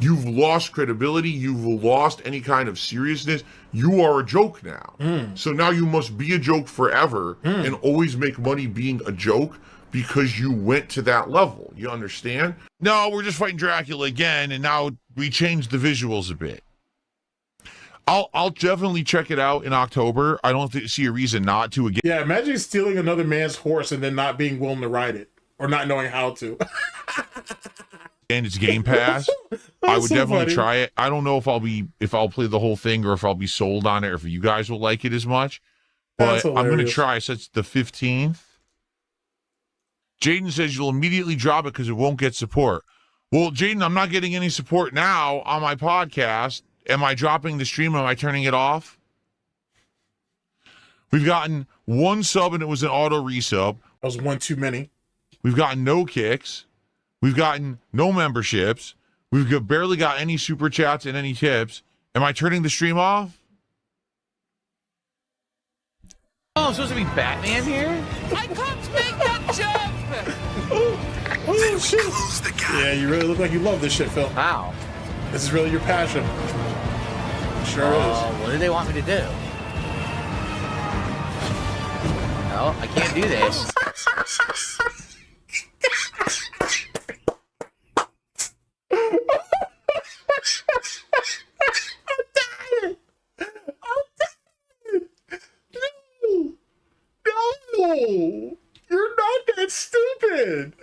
You've lost credibility. You've lost any kind of seriousness. You are a joke now. So now you must be a joke forever and always make money being a joke because you went to that level. You understand? No, we're just fighting Dracula again, and now we changed the visuals a bit. I'll definitely check it out in October. I don't see a reason not to again. Yeah, imagine stealing another man's horse and then not being willing to ride it or not knowing how to. And it's Game Pass. I would definitely try it. I don't know if I'll play the whole thing or if I'll be sold on it or if you guys will like it as much. But I'm going to try. So it's the 15th. Jaden says you'll immediately drop it because it won't get support. Well, Jaden, I'm not getting any support now on my podcast. Am I dropping the stream? Am I turning it off? We've gotten one sub and it was an auto resub. That was one too many. We've gotten no kicks. We've gotten no memberships. We've barely got any super chats and any tips. Am I turning the stream off? Oh, I'm supposed to be Batman here? I can't make that jump! Oh, shit. Yeah, you really look like you love this shit, Phil. Wow. This is really your passion. Sure is. What do they want me to do? No, I can't do this. No, you're not that stupid.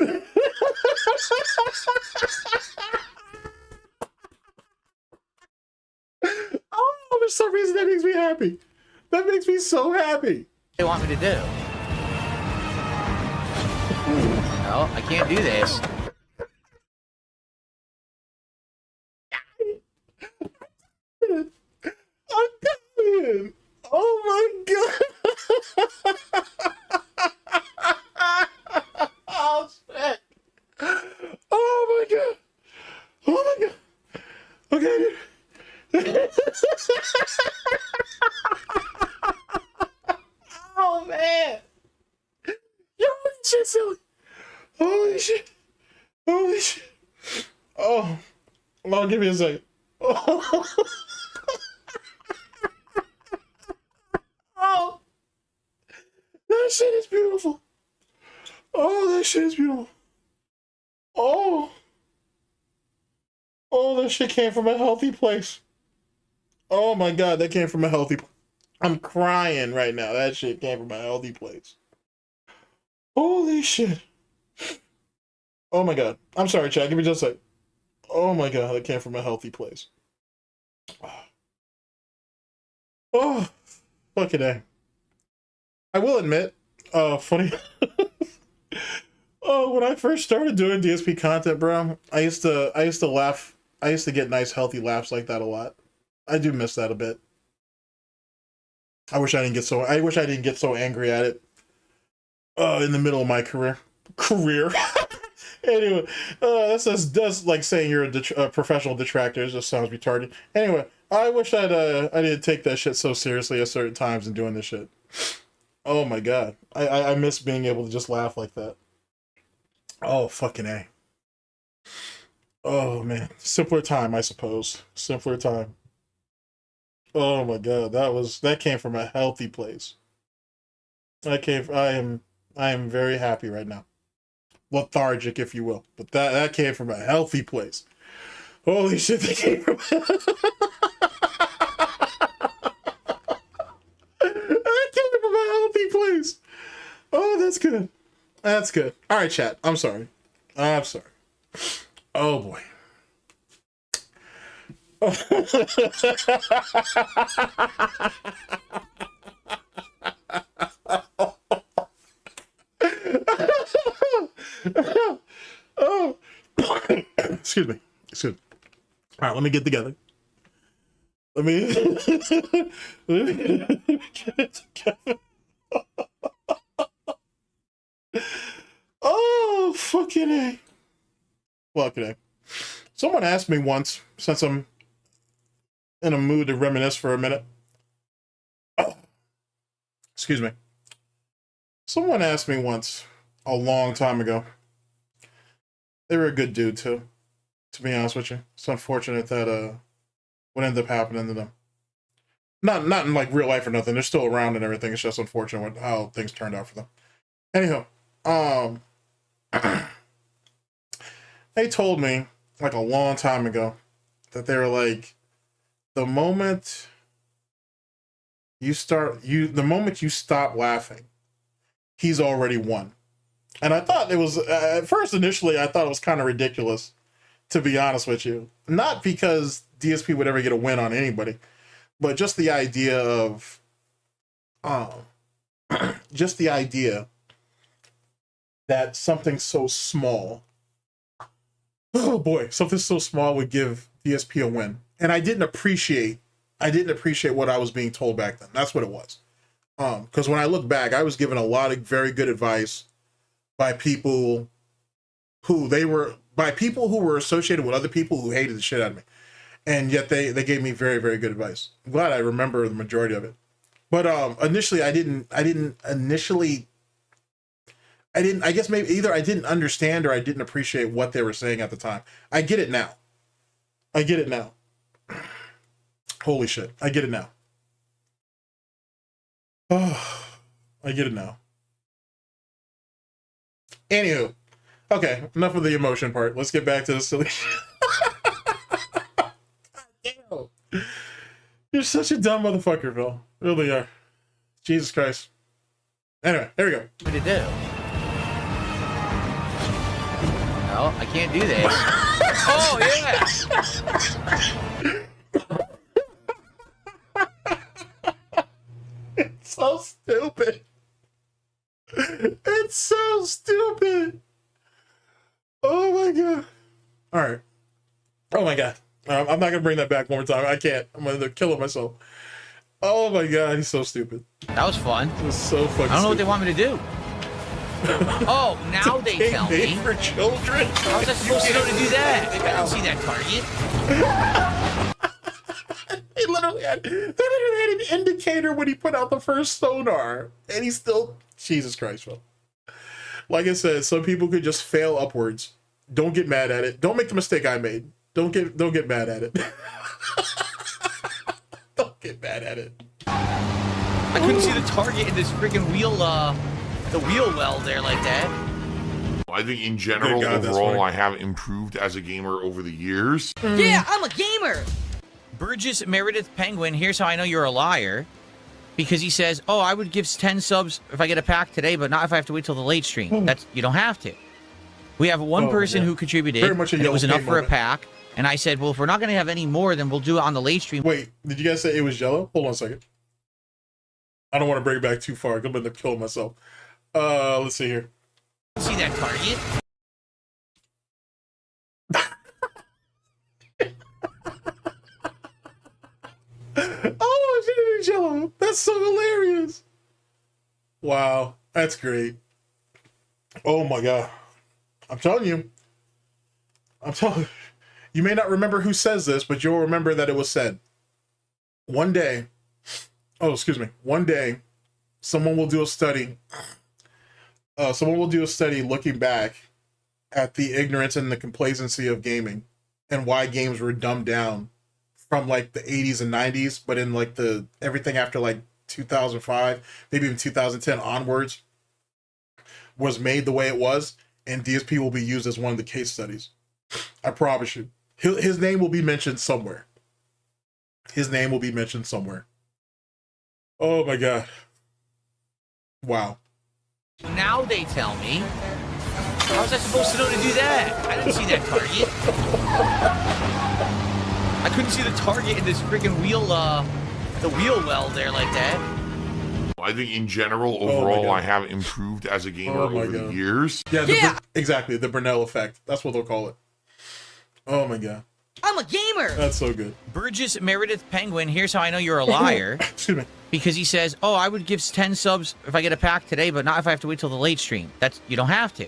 Oh, for some reason that makes me happy. That makes me so happy. What do they want me to do? No, I can't do this. shit. Oh my god. Oh shit. Oh my god. Oh my god. Okay, dude. Oh man. Yo, shit silly. Holy shit. Holy shit. Oh. Well, give me a second. Oh. Oh. That shit is beautiful. Oh, that shit is beautiful. Oh. Oh, that shit came from a healthy place. Oh my god, that came from a healthy place. I'm crying right now. That shit came from a healthy place. Holy shit. Oh my god. I'm sorry, chat. Give me just a sec. Oh my god, that came from a healthy place. Oh, fucking A. I will admit, funny. Oh, when I first started doing DSP content, bro, I used to laugh. I used to get nice, healthy laughs like that a lot. I do miss that a bit. I wish I didn't get so angry at it. In the middle of my career. Anyway, that's like saying you're a professional detractor. It just sounds retarded. Anyway, I wish I didn't take that shit so seriously at certain times and doing this shit. Oh my god, I miss being able to just laugh like that. Oh fucking A. Oh man, simpler time, I suppose. Simpler time. Oh my god, that came from a healthy place. I am very happy right now. Lethargic, if you will. But that came from a healthy place. Holy shit, that came from that came from a healthy place. Oh, that's good. That's good. Alright, chat. I'm sorry. Oh boy. Oh. Excuse me. All right, let me get together. Let me get it together. Oh, fucking A. Fucking A. Someone asked me once, since I'm in a mood to reminisce for a minute. Excuse me. Someone asked me once, a long time ago. They were a good dude too, to be honest with you. It's unfortunate that what ended up happening to them. Not in like real life or nothing. They're still around and everything. It's just unfortunate how things turned out for them. Anyhow, they told me like a long time ago that they were like, the moment you stop laughing, he's already won. And I thought it was, at first, initially, I thought it was kind of ridiculous, to be honest with you. Not because DSP would ever get a win on anybody, but just the idea of, just the idea that something so small, oh boy, something so small would give DSP a win. And I didn't appreciate what I was being told back then. That's what it was. Because when I look back, I was given a lot of very good advice by people who were associated with other people who hated the shit out of me. And yet they gave me very, very good advice. I'm glad I remember the majority of it. But initially I guess maybe either I didn't understand or I didn't appreciate what they were saying at the time. I get it now. Holy shit. I get it now. Oh, I get it now. Anywho, okay, enough of the emotion part. Let's get back to the silly shit. Damn. You're such a dumb motherfucker, Phil. Really are. Jesus Christ. Anyway, there we go. What to do? No, I can't do that. Oh, yeah. It's so stupid. It's so stupid. Oh my god. All right. Oh my god. I'm not gonna bring that back one more time. I can't. I'm gonna kill it myself. Oh my god, he's so stupid. That was fun. It was so fucking I don't know what stupid. they want me to do. Oh, now they Take tell bait me. for children. How was I supposed to know to do that? I don't see that target. He literally had an indicator when he put out the first sonar, and he still, Jesus Christ, bro. Like I said, some people could just fail upwards. Don't get mad at it. Don't make the mistake I made. Don't get mad at it. Don't get mad at it. I couldn't see the target in this freaking wheel, the wheel well there like that. I think in general, Good God, that's overall, funny. I have improved as a gamer over the years. Yeah, I'm a gamer. Burgess Meredith Penguin, here's how I know you're a liar. Because he says, oh, I would give 10 subs if I get a pack today, but not if I have to wait till the late stream. That's, you don't have to. We have one person yeah. who contributed, Very much a and it was Yellow enough Cake for a moment. pack. And I said, well, if we're not going to have any more, then we'll do it on the late stream. Wait, did you guys say it was yellow? Hold on a second. I don't want to bring it back too far. I'm going to end up killing myself. Let's see here. See that target? Oh, shit, it's yellow. That's so hilarious. Wow, that's great. Oh my god. I'm telling you. You may not remember who says this, but you'll remember that it was said. One day, someone will do a study. Someone will do a study looking back at the ignorance and the complacency of gaming and why games were dumbed down from like the 80s and 90s, but in like the everything after like 2005, maybe even 2010 onwards, was made the way it was, and DSP will be used as one of the case studies. I promise you. His name will be mentioned somewhere. His name will be mentioned somewhere. Oh my god. Wow. Now they tell me. How was I supposed to know to do that? I didn't see that target. I couldn't see the target in this freaking wheel, the wheel well there like that. I think in general, my overall, God. I have improved as a gamer Oh my over the God. years. Yeah, exactly. The Burnell effect. That's what they'll call it. Oh my god. I'm a gamer. That's so good. Burgess Meredith Penguin, here's how I know you're a liar. Excuse me. Because he says, oh, I would give 10 subs if I get a pack today, but not if I have to wait till the late stream. That's, you don't have to.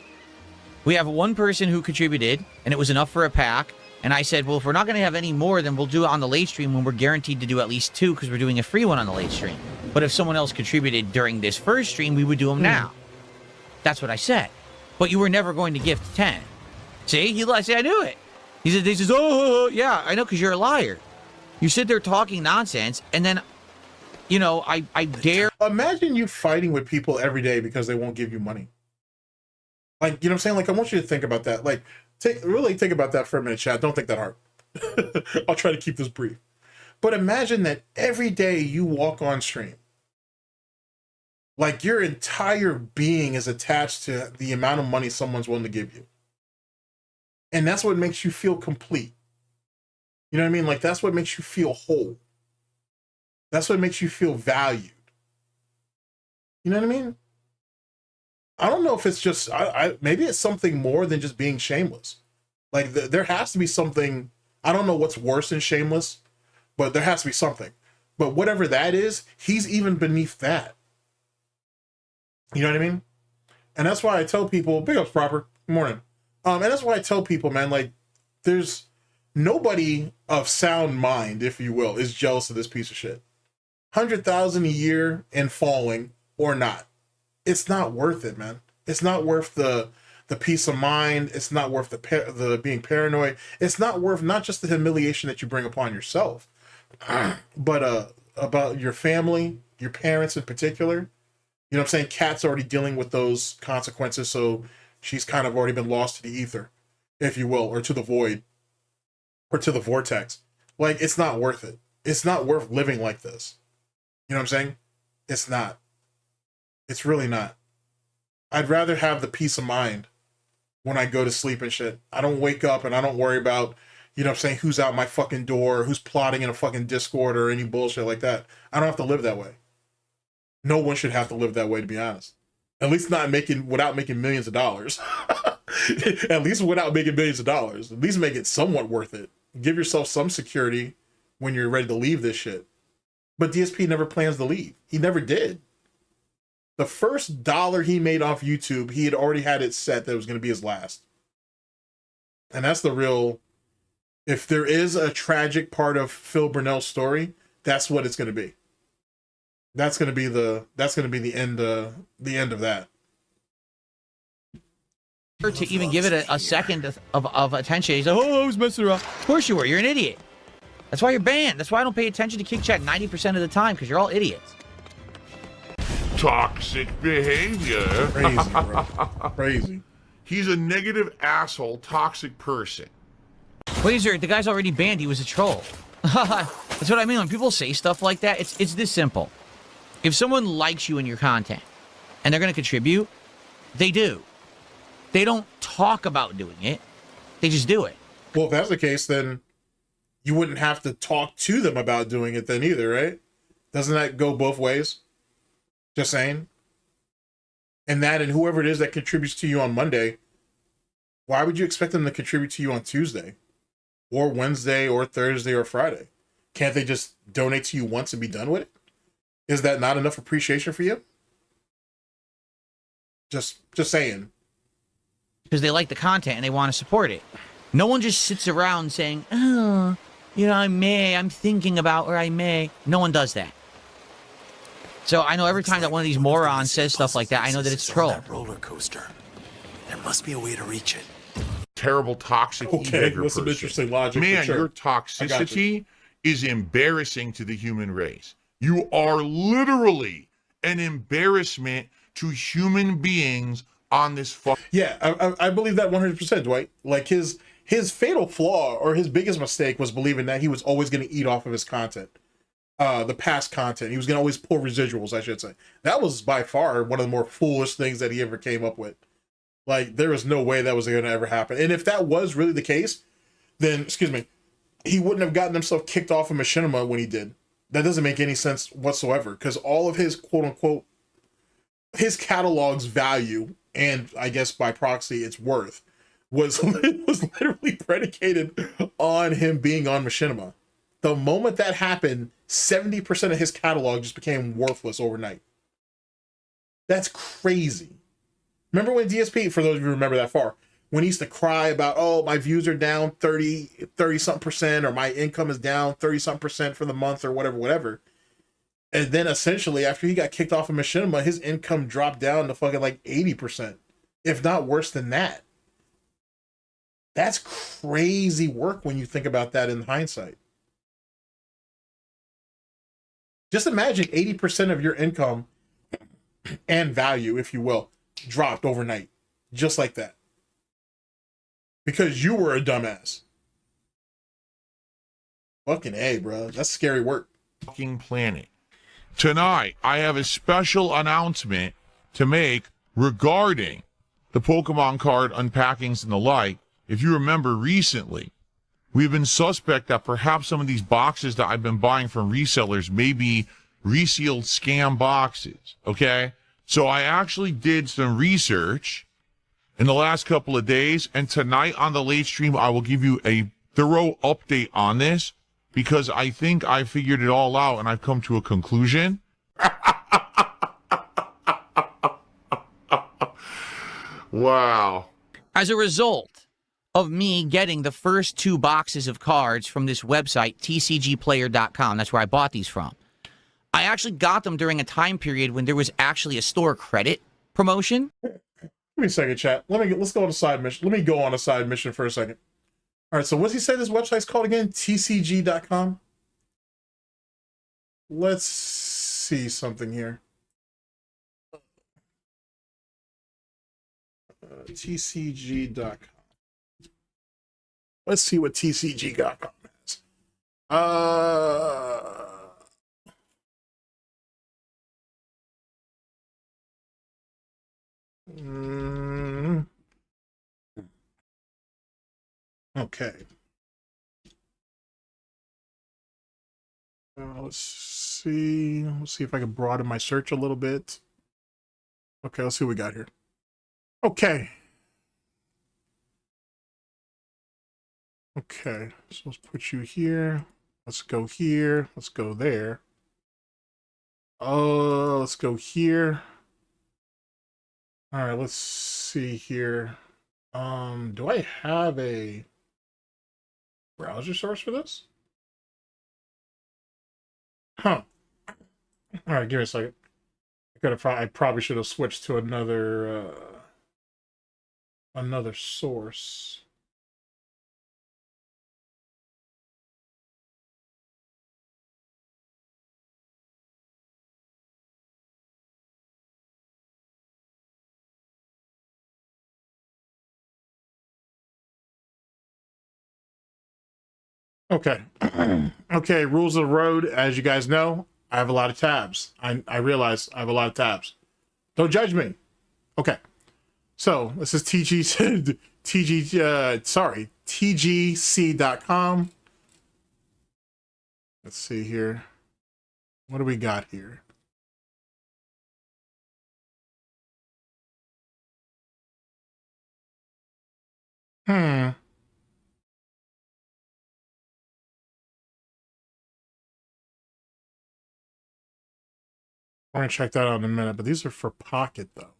We have one person who contributed, and it was enough for a pack. And I said, well, if we're not going to have any more, then we'll do it on the late stream when we're guaranteed to do at least 2 because we're doing a free one on the late stream. But if someone else contributed during this first stream, we would do them now. That's what I said. But you were never going to gift 10. See? See, I knew it. He says, oh, yeah, I know, because you're a liar. You sit there talking nonsense, and then, you know, I dare. Imagine you fighting with people every day because they won't give you money. Like, you know what I'm saying? Like, I want you to think about that. Like, really think about that for a minute, chat. Don't think that hard. I'll try to keep this brief. But imagine that every day you walk on stream, like your entire being is attached to the amount of money someone's willing to give you. And that's what makes you feel complete. You know what I mean? Like, that's what makes you feel whole. That's what makes you feel valued. You know what I mean? I don't know if it's just, maybe it's something more than just being shameless. Like, there has to be something, I don't know what's worse than shameless, but there has to be something. But whatever that is, he's even beneath that. You know what I mean? And that's why I tell people, big ups, Proper, good morning. And that's why I tell people, man, like, there's nobody of sound mind, if you will, is jealous of this piece of shit. 100,000 a year and falling or not. It's not worth it, man. It's not worth the peace of mind. It's not worth the being paranoid. It's not worth not just the humiliation that you bring upon yourself, but about your family, your parents in particular. You know what I'm saying? Kat's already dealing with those consequences, so she's kind of already been lost to the ether, if you will, or to the void, or to the vortex. Like, it's not worth it. It's not worth living like this. You know what I'm saying? It's not. It's really not. I'd rather have the peace of mind when I go to sleep and shit. I don't wake up and I don't worry about, you know what I'm saying, who's out my fucking door, who's plotting in a fucking Discord or any bullshit like that. I don't have to live that way. No one should have to live that way, to be honest. At least not without making millions of dollars. At least without making millions of dollars. At least make it somewhat worth it. Give yourself some security when you're ready to leave this shit. But DSP never plans to leave. He never did. The first dollar he made off YouTube, he had already had it set that it was going to be his last. And that's the real, if there is a tragic part of Phil Burnell's story, that's what it's going to be. That's going to be the end of that. To even give it a second of attention. He's like, oh, I was messing around. Of course you were. You're an idiot. That's why you're banned. That's why I don't pay attention to Kick Chat 90% of the time, because you're all idiots. Toxic behavior. Crazy, bro. Crazy. He's a negative asshole, toxic person. Blazer, the guy's already banned. He was a troll. That's what I mean. When people say stuff like that, it's this simple. If someone likes you and your content, and they're going to contribute, they do. They don't talk about doing it. They just do it. Well, if that's the case, then you wouldn't have to talk to them about doing it then either, right? Doesn't that go both ways? Just saying. And whoever it is that contributes to you on Monday, why would you expect them to contribute to you on Tuesday or Wednesday or Thursday or Friday? Can't they just donate to you once and be done with it? Is that not enough appreciation for you? Just saying. Because they like the content and they want to support it. No one just sits around saying, oh, I'm thinking about, or I may. No one does that. So I know every time that one of these morons says stuff like that, I know that it's troll. That roller coaster. There must be a way to reach it. Terrible, toxic e-beggar that's some interesting logic. Man, sure. your toxicity is embarrassing to the human race. You are literally an embarrassment to human beings on this Yeah, I believe that 100%, Dwight. Like his fatal flaw or his biggest mistake was believing that he was always going to eat off of his content. The past content. He was going to always pull residuals, I should say. That was by far one of the more foolish things that he ever came up with. Like, there was no way that was going to ever happen. And if that was really the case, then, he wouldn't have gotten himself kicked off of Machinima when he did. That doesn't make any sense whatsoever, because all of his quote-unquote, his catalog's value, and I guess by proxy its worth, was literally predicated on him being on Machinima. The moment that happened, 70% of his catalog just became worthless overnight. That's crazy. Remember when DSP, for those of you who remember that far, when he used to cry about, oh, my views are down 30-something%, or my income is down 30-something% for the month, or whatever. And then essentially, after he got kicked off of Machinima, his income dropped down to fucking like 80%, if not worse than that. That's crazy work when you think about that in hindsight. Just imagine 80% of your income and value, if you will, dropped overnight. Just like that. Because you were a dumbass. Fucking A, bro. That's scary work. Fucking planet. Tonight, I have a special announcement to make regarding the Pokemon card unpackings and the like. If you remember recently, we've been suspect that perhaps some of these boxes that I've been buying from resellers may be resealed scam boxes, okay? So I actually did some research in the last couple of days, and tonight on the late stream, I will give you a thorough update on this, because I think I figured it all out and I've come to a conclusion. Wow. As a result of me getting the first 2 boxes of cards from this website, tcgplayer.com, that's where I bought these from. I actually got them during a time period when there was actually a store credit promotion. Give me a second, chat. Let's go on a side mission. Let me go on a side mission for a second. All right, so what's he say this website's called again? tcg.com? Let's see something here. tcg.com. Let's see what tcg.com has. Okay. Let's see. Let's see if I can broaden my search a little bit. Okay, let's see what we got here. Okay. Okay, so let's put you here. Let's go here. Let's go there. Oh, let's go here. All right, let's see here. Do I have a browser source for this? Huh. All right, give me a second. I probably should have switched to another source. Okay. Okay, rules of the road. As you guys know, I have a lot of tabs. I realize I have a lot of tabs. Don't judge me. Okay. So this is TGC.com. Let's see here. What do we got here? Hmm. We're gonna check that out in a minute, but these are for Pocket though.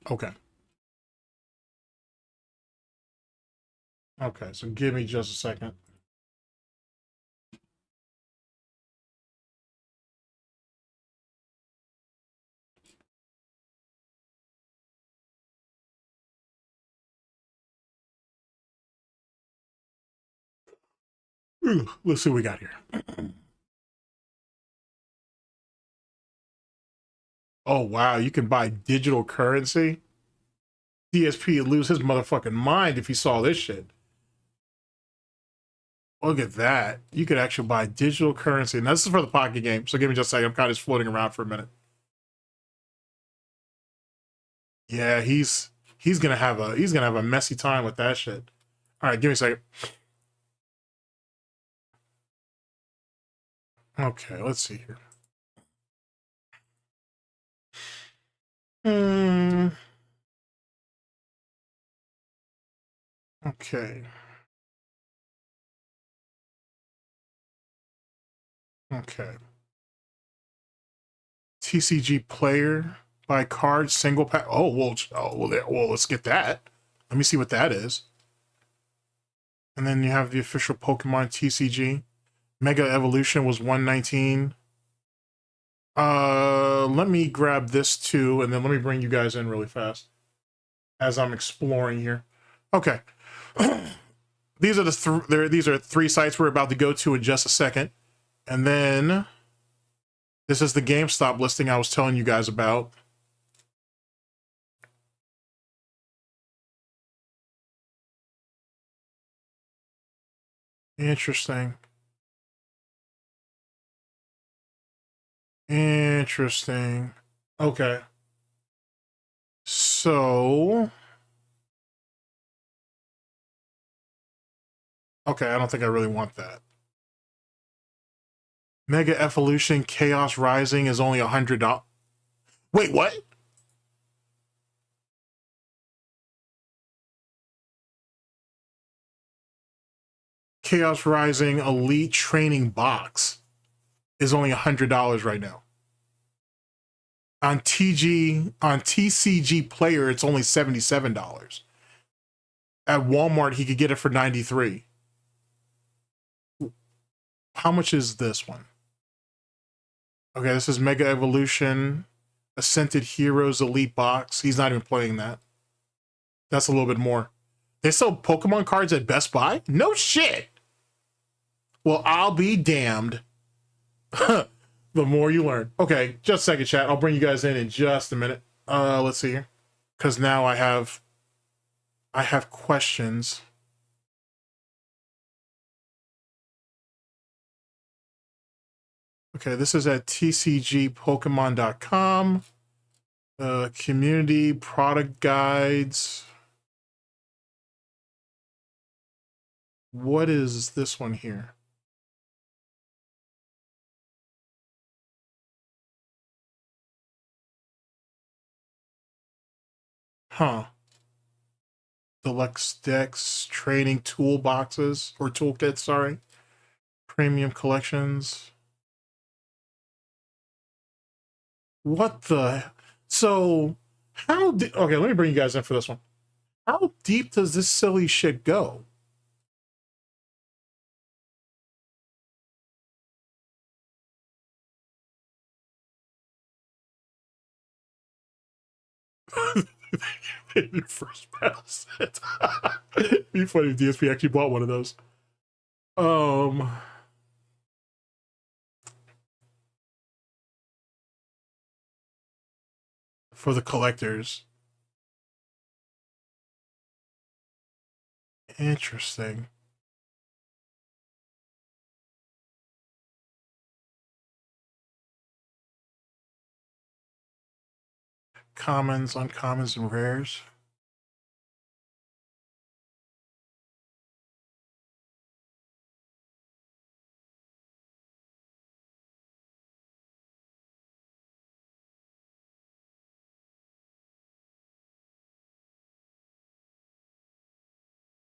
Okay. Okay, so give me just a second. Ooh, let's see what we got here. Oh wow, you can buy digital currency. DSP would lose his motherfucking mind if he saw this shit. Look at that. You could actually buy digital currency. And this is for the Pocket game. So give me just a second. I'm kind of just floating around for a minute. Yeah, he's gonna have a messy time with that shit. All right, give me a second. Okay, let's see here. Okay. Okay. TCG player by card single pack. Oh well, let's get that. Let me see what that is. And then you have the official Pokemon TCG. Mega Evolution was 119. Let me grab this too, and then let me bring you guys in really fast as I'm exploring here. Okay. These are these are three sites we're about to go to in just a second. And then this is the GameStop listing I was telling you guys about. Interesting. Interesting. Okay. So... Okay, I don't think I really want that. Mega Evolution Chaos Rising is only $100. Wait, what? Chaos Rising Elite Training Box is only $100 right now. On TCG Player, it's only $77. At Walmart, he could get it for $93. How much is this one? Okay, this is Mega Evolution Ascended Heroes Elite Box. He's not even playing that. That's a little bit more. They sell Pokemon cards at Best Buy? No shit. Well, I'll be damned. The more you learn. Okay, just a second, chat. I'll bring you guys in just a minute. Let's see here. Because now I have questions. Okay, this is at tcgpokemon.com. Community product guides. What is this one here? Huh. Deluxe decks, training toolboxes, or toolkits, sorry. Premium collections. What the? So, okay, let me bring you guys in for this one. How deep does this silly shit go? Your first battle set. Be funny if DSP actually bought one of those. For the collectors. Interesting. Commons, uncommons, and rares.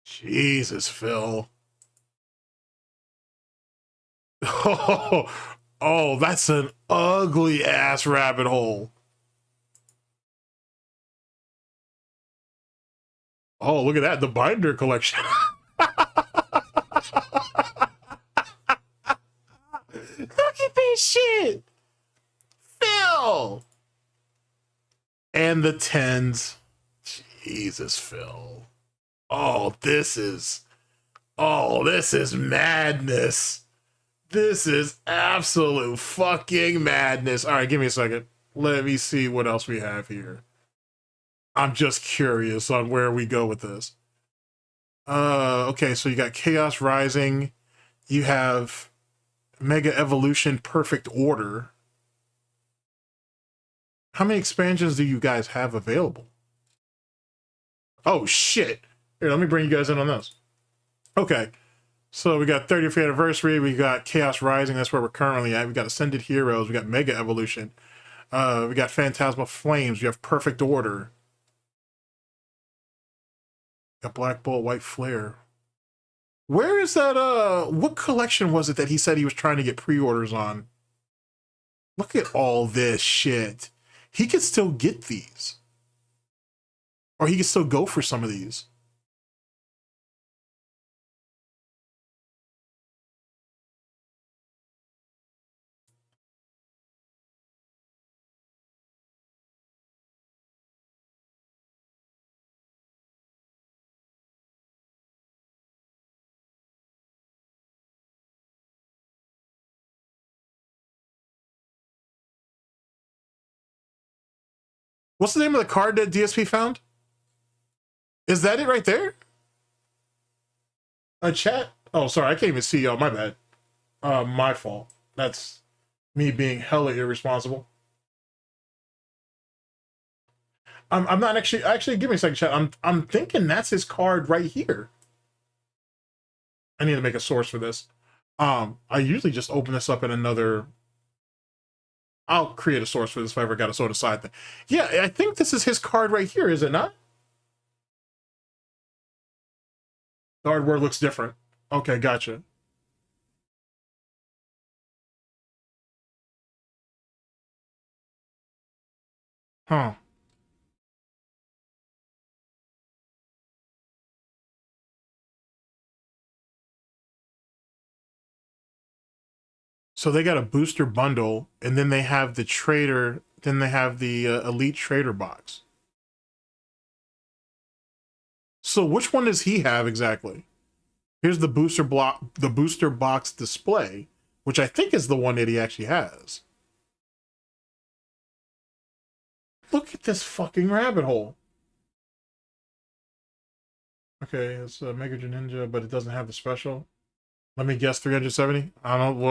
Jesus, Phil. Oh, that's an ugly ass rabbit hole. Oh, look at that. The binder collection. Look at this shit. Phil. And the tens. Jesus, Phil. Oh, this is madness. This is absolute fucking madness. All right, give me a second. Let me see what else we have here. I'm just curious on where we go with this. Okay, so you got Chaos Rising. You have Mega Evolution Perfect Order. How many expansions do you guys have available? Oh, shit. Here, let me bring you guys in on this. Okay, so we got 30th Anniversary. We got Chaos Rising. That's where we're currently at. We got Ascended Heroes. We got Mega Evolution. We got Phantasmal Flames. We have Perfect Order. Got Black Bolt, White Flare. Where is that, what collection was it that he said he was trying to get pre-orders on? Look at all this shit. He could still get these. Or he could still go for some of these. What's the name of the card that DSP found? Is that it right there? A chat? Oh, sorry, I can't even see y'all. My bad. My fault. That's me being hella irresponsible. I'm not actually give me a second, chat. I'm thinking that's his card right here. I need to make a source for this. I usually just open this up in another. I'll create a source for this if I ever got a sort of side thing. Yeah, I think this is his card right here, is it not? The artwork looks different. Okay, gotcha. Huh. So they got a booster bundle, and then they have the trader, then they have the elite trader box. So which one does he have exactly? Here's the booster box display, which I think is the one that he actually has. Look at this fucking rabbit hole. Okay, it's a Mega Ninja, but it doesn't have the special. Let me guess, 370. I don't know.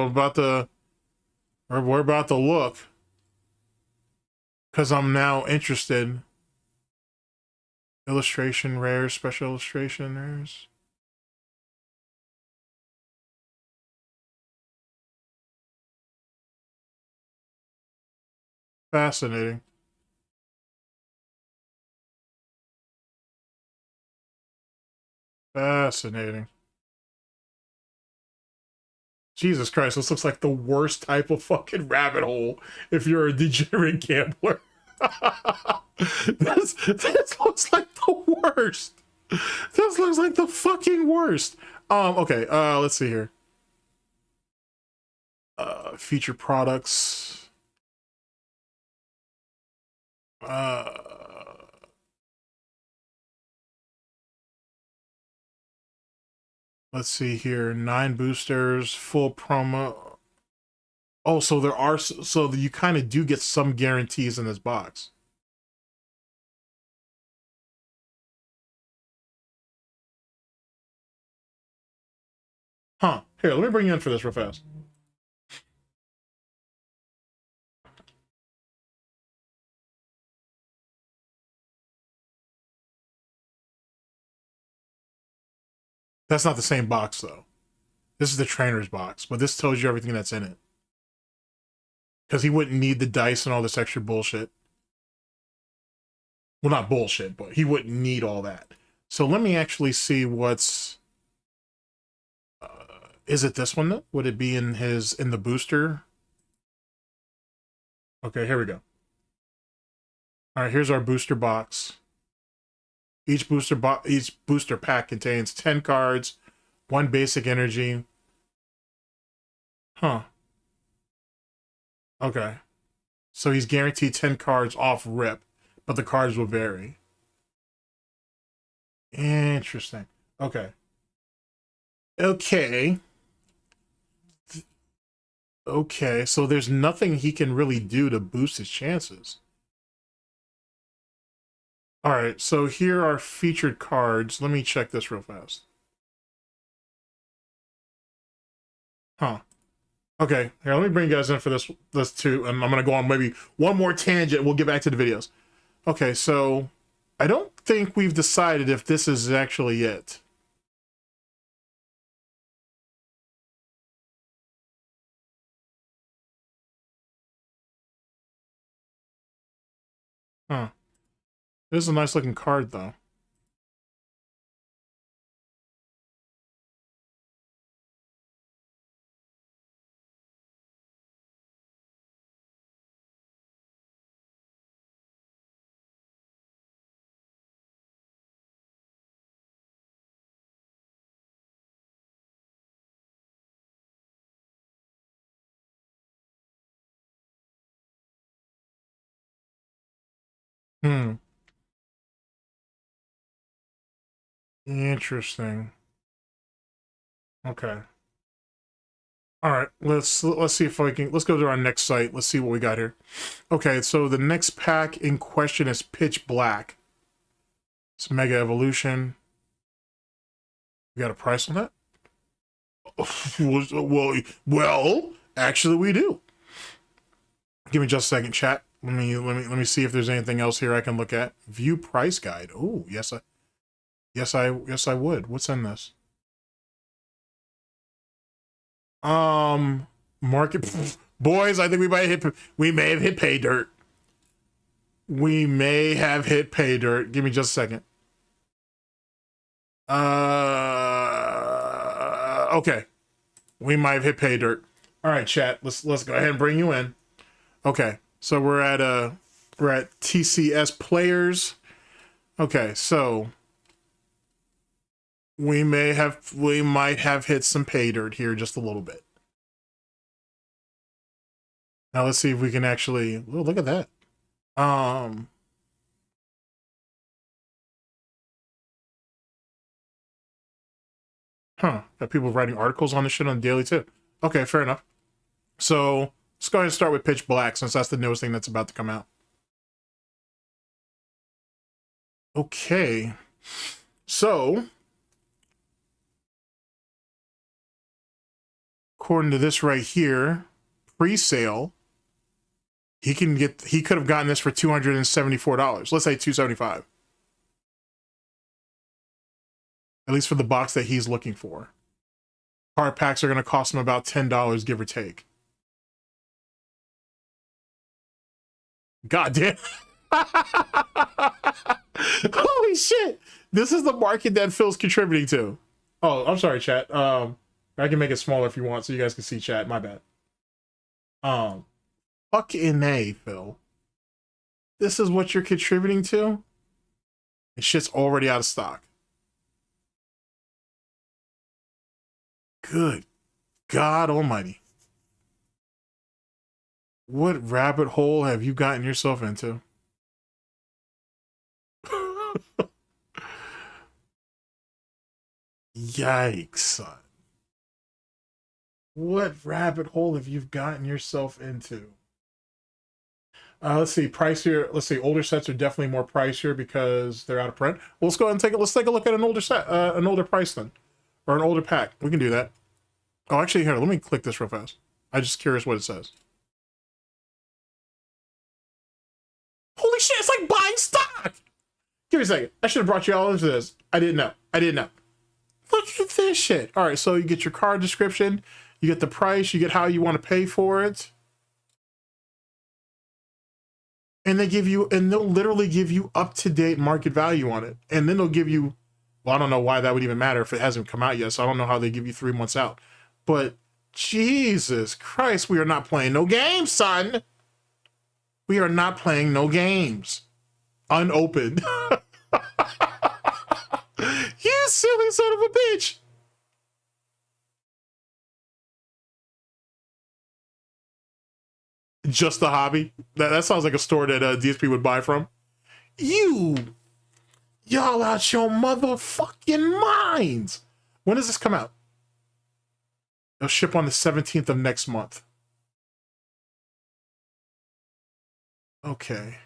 We're about to look, because I'm now interested. Illustration rares, special illustration rares. Fascinating. Fascinating. Jesus Christ, this looks like the worst type of fucking rabbit hole if you're a degenerate gambler. this looks like the worst. This looks like the fucking worst. Okay, let's see here. Featured products. Let's see here. 9 boosters, full promo. Oh, so there are, so you kind of do get some guarantees in this box. Huh. Here, let me bring you in for this real fast. That's not the same box, though. This is the trainer's box, but this tells you everything that's in it. Because he wouldn't need the dice and all this extra bullshit. Well, not bullshit, but he wouldn't need all that. So let me actually see what's... is it this one, though? Would it be in the booster? Okay, here we go. All right, here's our booster box. Each booster pack contains 10 cards, 1 basic energy. Huh. Okay. So he's guaranteed 10 cards off rip, but the cards will vary. Interesting. Okay. Okay. Okay, so there's nothing he can really do to boost his chances. All right, so here are featured cards. Let me check this real fast. Huh. Okay, here, let me bring you guys in for this too, and I'm going to go on maybe one more tangent. We'll get back to the videos. Okay, so I don't think we've decided if this is actually it. Huh. This is a nice looking card, though. Hmm. Interesting. Okay. All right, let's see if I can, let's go to our next site. Let's see what we got here. Okay, so the next pack in question is Pitch Black. It's Mega Evolution. We got a price on that? Well, actually we do. Give me just a second, chat. Let me see if there's anything else here I can look at. View price guide. Oh, yes I would. What's in this? Market boys, I think we may have hit pay dirt. We may have hit pay dirt. Give me just a second. Okay. We might have hit pay dirt. All right, chat. Let's go ahead and bring you in. Okay. So we're at TCS players. Okay, so we might have hit some pay dirt here just a little bit. Now let's see if we can actually, oh, look at that. Got people writing articles on this shit on the daily too. Okay, fair enough. So let's go ahead and start with Pitch Black since that's the newest thing that's about to come out. Okay. So according to this right here, pre-sale, he could have gotten this for $274. Let's say $275. At least for the box that he's looking for. Card packs are going to cost him about $10, give or take. God damn. Holy shit! This is the market that Phil's contributing to. Oh, I'm sorry, chat. I can make it smaller if you want, so you guys can see chat. My bad. Fucking A, Phil. This is what you're contributing to? And shit's already out of stock. Good God almighty. What rabbit hole have you gotten yourself into? Yikes, son. What rabbit hole have you gotten yourself into? Let's see, pricier. Let's see, older sets are definitely more pricier because they're out of print. Well, let's go ahead and let's take a look at an older set, an older price then, or an older pack. We can do that. Oh, actually, here, let me click this real fast. I'm just curious what it says. Holy shit, it's like buying stock! Give me a second. I should have brought you all into this. I didn't know. I didn't know. Look at this shit. All right, so you get your card description, you get the price, you get how you want to pay for it. And they give you, and they'll literally give you up-to-date market value on it. And then they'll give you, well, I don't know why that would even matter if it hasn't come out yet, so I don't know how they give you 3 months out. But Jesus Christ, we are not playing no games, son. We are not playing no games. Unopened. You silly son of a bitch. Just the hobby. That sounds like a store that DSP would buy from. Y'all out your motherfucking minds. When does this come out? It'll ship on the 17th of next month. Okay.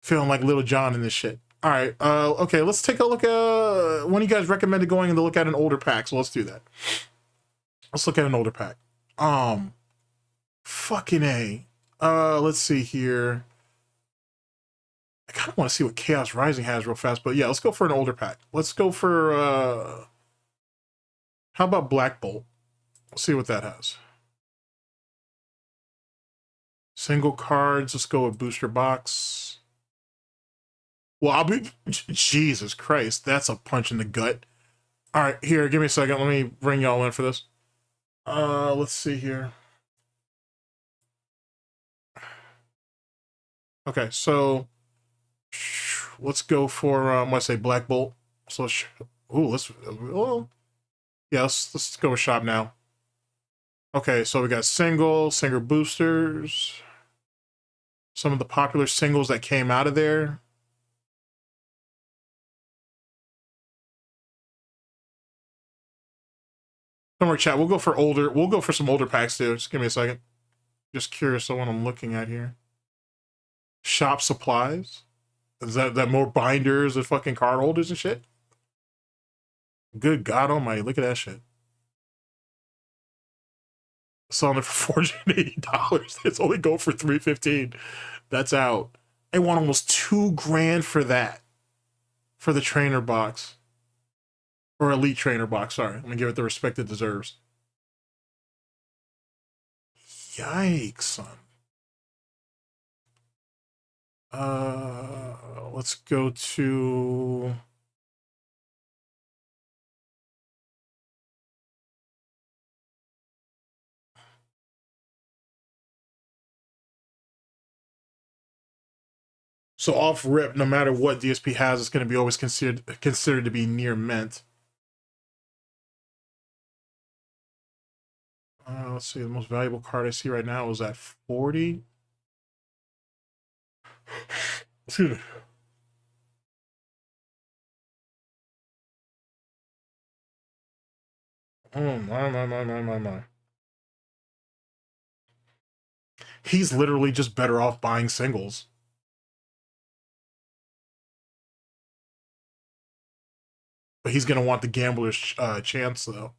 Feeling like Little John in this shit. All right. Okay, let's take a look at one of you guys recommended going to look at an older pack, so let's do that. Let's look at an older pack. Fucking A. Let's see here. I kind of want to see what Chaos Rising has real fast, but yeah, let's go for an older pack. Let's go for, how about Black Bolt? Let's see what that has. Single cards, let's go with booster box. Well, Jesus Christ, that's a punch in the gut. All right, here, give me a second. Let me bring y'all in for this. Let's see here. Okay, so let's go for let's say Black Bolt. So let's go with shop now. Okay, so we got single boosters. Some of the popular singles that came out of there. Don't worry, chat. We'll go for some older packs too. Just give me a second. Just curious on what I'm looking at here. Shop supplies. Is that more binders and fucking card holders and shit? Good God almighty, look at that shit. Selling it for $480. It's only going for $315. That's out. They want almost $2,000 for that. For the trainer box. Or elite trainer box, sorry. I'm gonna give it the respect it deserves. Yikes, son. Let's go to... So off rip, no matter what DSP has, it's going to be always considered to be near mint. Let's see, the most valuable card I see right now is at 40. Excuse me. Oh my. He's literally just better off buying singles. But he's going to want the gambler's chance, though.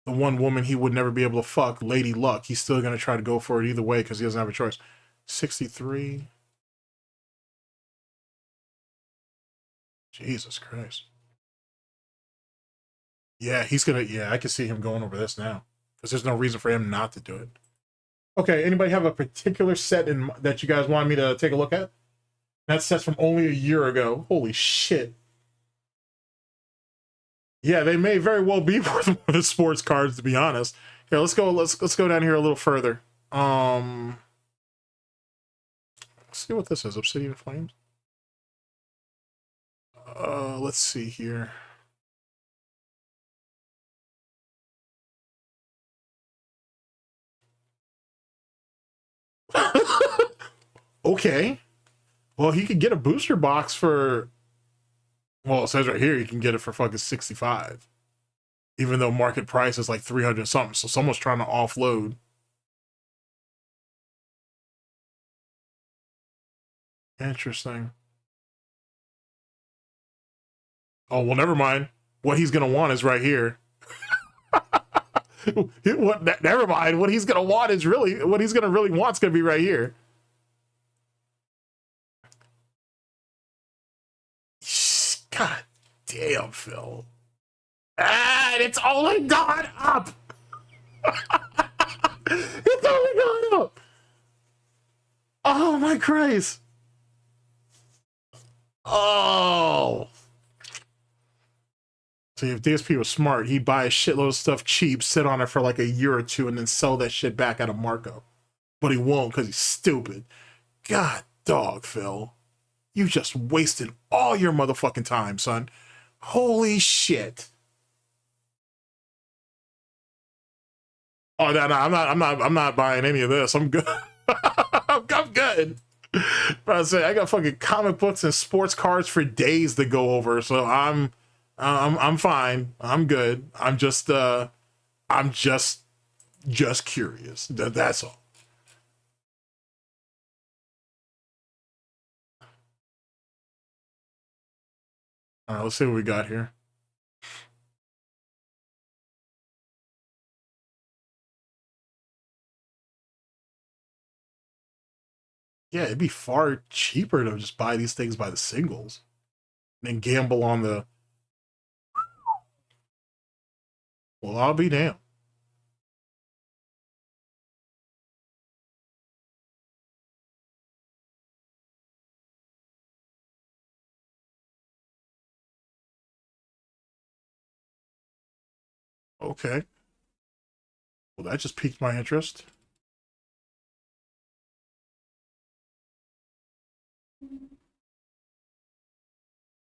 The one woman he would never be able to fuck, Lady Luck, he's still going to try to go for it either way because he doesn't have a choice. 63. Jesus Christ. Yeah, he's going to... Yeah, I can see him going over this now. Because there's no reason for him not to do it. Okay, anybody have a particular set that you guys want me to take a look at? That set's from only a year ago. Holy shit. Yeah, they may very well be worth one of the sports cards, to be honest. Here, let's go down here a little further. Let's see what this is. Obsidian Flames. Let's see here. Okay. Well, he could get a booster box for, well, it says right here you can get it for fucking 65. Even though market price is like 300 something. So someone's trying to offload. Interesting. Oh, well, never mind. What he's going to want is right here. Never mind. What he's going to want is really, what he's going to really want is going to be right here. God damn, Phil. And it's only gone up. It's only gone up. Oh, my Christ. Oh. See, if DSP was smart, he'd buy a shitload of stuff cheap, sit on it for like a year or two, and then sell that shit back at a markup. But he won't because he's stupid. God, dog, Phil. You just wasted all your motherfucking time, son. Holy shit. Oh, no, I'm not buying any of this. I'm good. I'm good. But I say I got fucking comic books and sports cards for days to go over, so I'm fine. I'm good. I'm just curious. That's all. All right, let's see what we got here. Yeah, it'd be far cheaper to just buy these things by the singles and then gamble on the. Well, I'll be damned. Okay. Well, that just piqued my interest.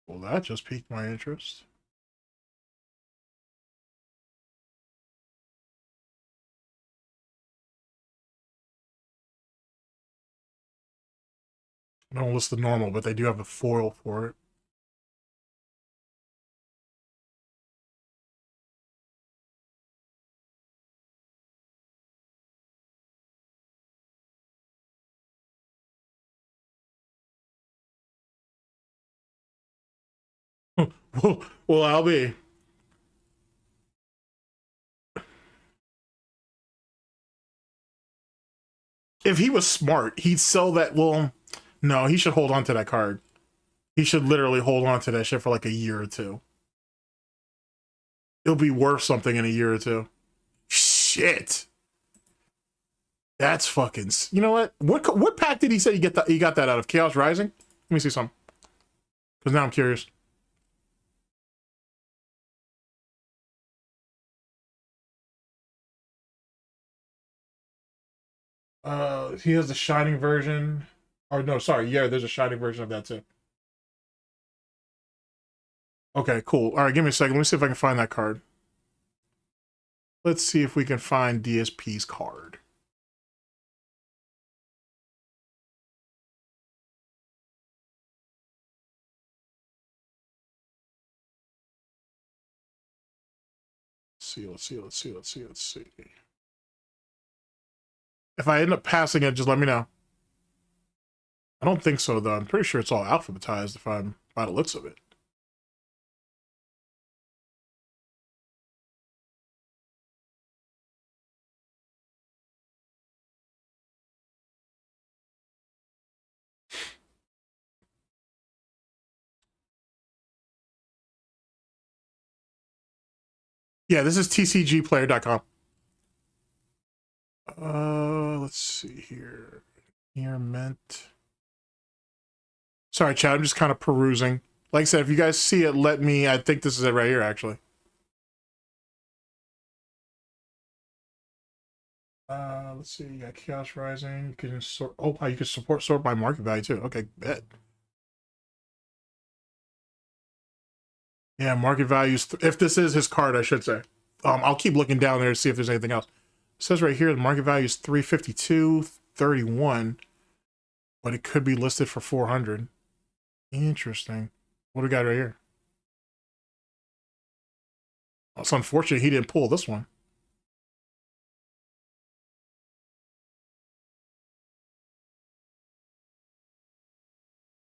Well, that just piqued my interest. I don't list the normal, but they do have a foil for it. Well, I'll be. If he was smart, he'd sell that. Well, no, he should hold on to that card. He should literally hold on to that shit for like a year or two. It'll be worth something in a year or two. Shit. That's fucking. You know what? What pack did he say he got that out of? Chaos Rising? Let me see some. Because now I'm curious. He has the Shining version. Or no, sorry. Yeah, there's a Shining version of that too. Okay, cool. All right, give me a second. Let me see if I can find that card. Let's see if we can find DSP's card. Let's see. If I end up passing it, just let me know. I don't think so, though. I'm pretty sure it's all alphabetized if I'm by the looks of it. Yeah, this is tcgplayer.com. Let's see here. Here meant. Sorry, chat. I'm just kind of perusing. Like I said, if you guys see it, let me. I think this is it right here, actually. Let's see. You got Chaos Rising. You can sort. Oh, you can sort by market value too. Okay, bet. Yeah, market values. If this is his card, I should say. I'll keep looking down there to see if there's anything else. It says right here the market value is 352.31, but it could be listed for 400. Interesting. What do we got right here? Well, it's unfortunate he didn't pull this one.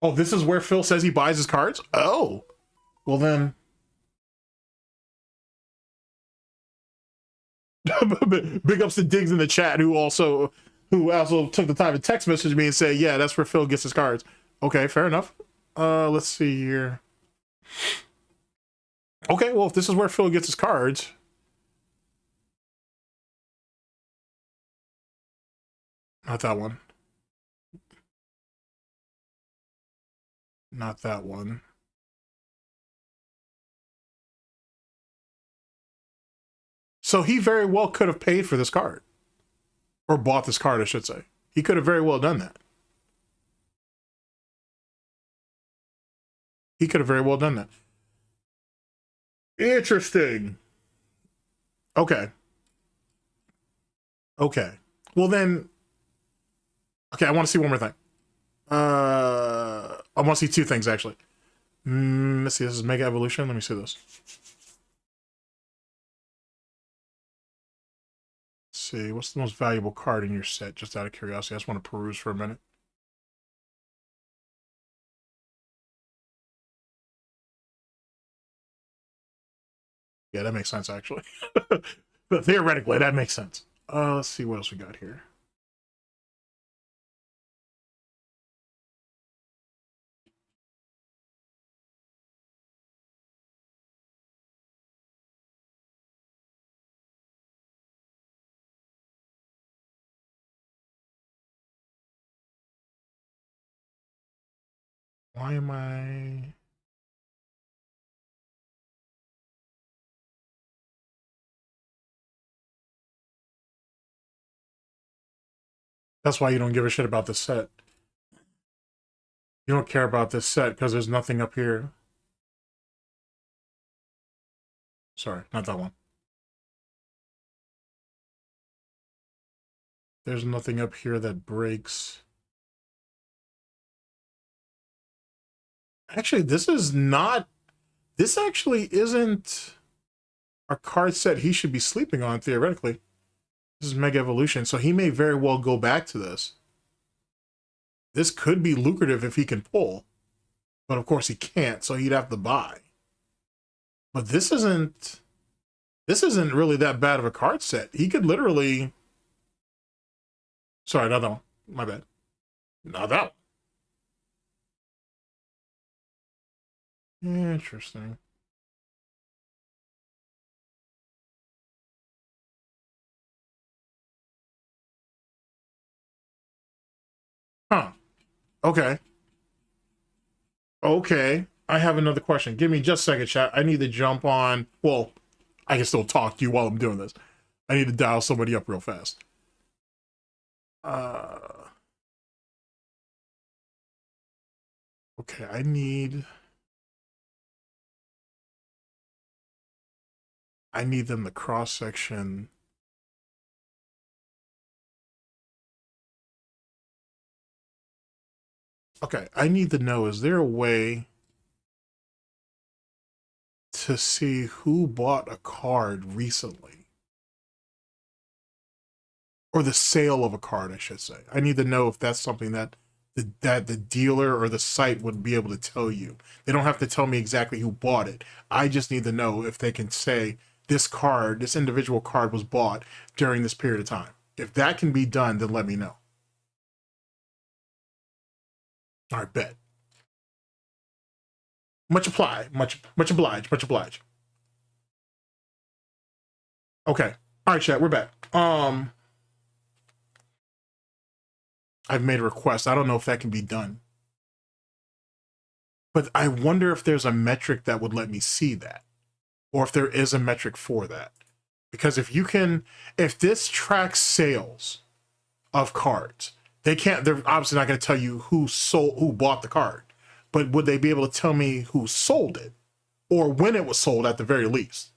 Oh, this is where Phil says he buys his cards? Oh. Well then. Big ups to Diggs in the chat who also took the time to text message me and say, yeah, that's where Phil gets his cards. Okay, fair enough. Let's see here. Okay, well, if this is where Phil gets his cards. Not that one. Not that one. So he very well could have paid for this card. Or bought this card, I should say. He could have very well done that. He could have very well done that. Interesting. Okay. Okay. Well then... Okay, I want to see one more thing. I want to see two things, actually. Let's see, this is Mega Evolution. Let me see this. See, what's the most valuable card in your set? Just out of curiosity, I just want to peruse for a minute. Yeah, that makes sense, actually. But theoretically, that makes sense. Let's see what else we got here. Why am I... That's why you don't give a shit about this set. You don't care about this set because there's nothing up here. Sorry, not that one. There's nothing up here that breaks. Actually, this is not... This actually isn't a card set he should be sleeping on, theoretically. This is Mega Evolution, so he may very well go back to this. This could be lucrative if he can pull. But of course he can't, so he'd have to buy. But this isn't really that bad of a card set. He could literally... Sorry, not that one. My bad. Not that one. Interesting. Huh. Okay. Okay. I have another question. Give me just a second, chat. I need to jump on... Well, I can still talk to you while I'm doing this. I need to dial somebody up real fast. Okay, I need them to cross-section... Okay, I need to know, is there a way to see who bought a card recently? Or the sale of a card, I should say. I need to know if that's something that the dealer or the site would be able to tell you. They don't have to tell me exactly who bought it. I just need to know if they can say this card, this individual card was bought during this period of time. If that can be done, then let me know. All right, bet. Much obliged. Much obliged. Okay. All right, chat, we're back. I've made a request. I don't know if that can be done. But I wonder if there's a metric that would let me see that. Or if there is a metric for that. Because if this tracks sales of cards, they're obviously not going to tell you who bought the card. But would they be able to tell me who sold it? Or when it was sold at the very least?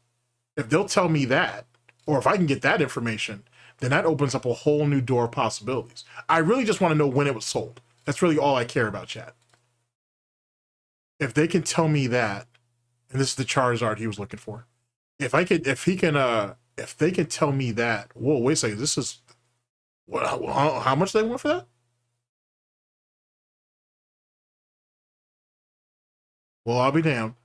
If they'll tell me that, or if I can get that information, then that opens up a whole new door of possibilities. I really just want to know when it was sold. That's really all I care about, chat. If they can tell me that, and this is the Charizard he was looking for. If they can tell me that, whoa, wait a second, this is, how much they want for that? Well, I'll be damned.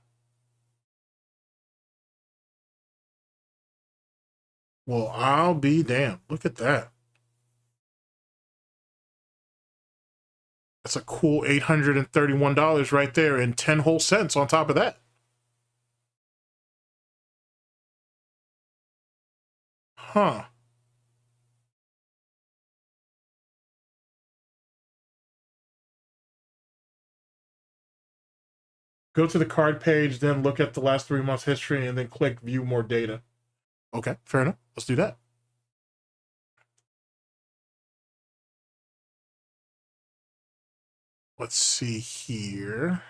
Well, I'll be damned. Look at that. That's a cool $831 right there, and 10 whole cents on top of that. Huh. Go to the card page, then look at the last 3 months history, and then click view more data. Okay, fair enough. Let's do that. Let's see here.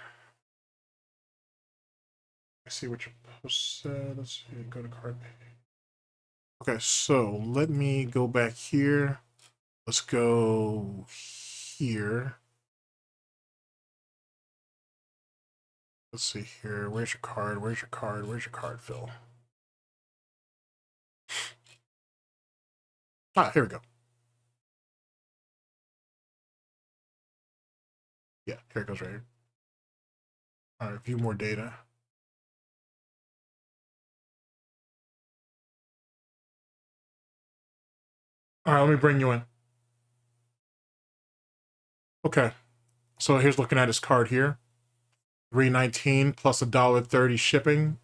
I see what your post said. Let's see, go to card page. Okay, so let me go back here. Let's go here. Let's see here. Where's your card? Where's your card? Where's your card, Phil? Ah, here we go. Yeah, here it goes right here. All right, view more data. All right, let me bring you in. Okay, so here's looking at his card here. $319 plus $1.30 shipping.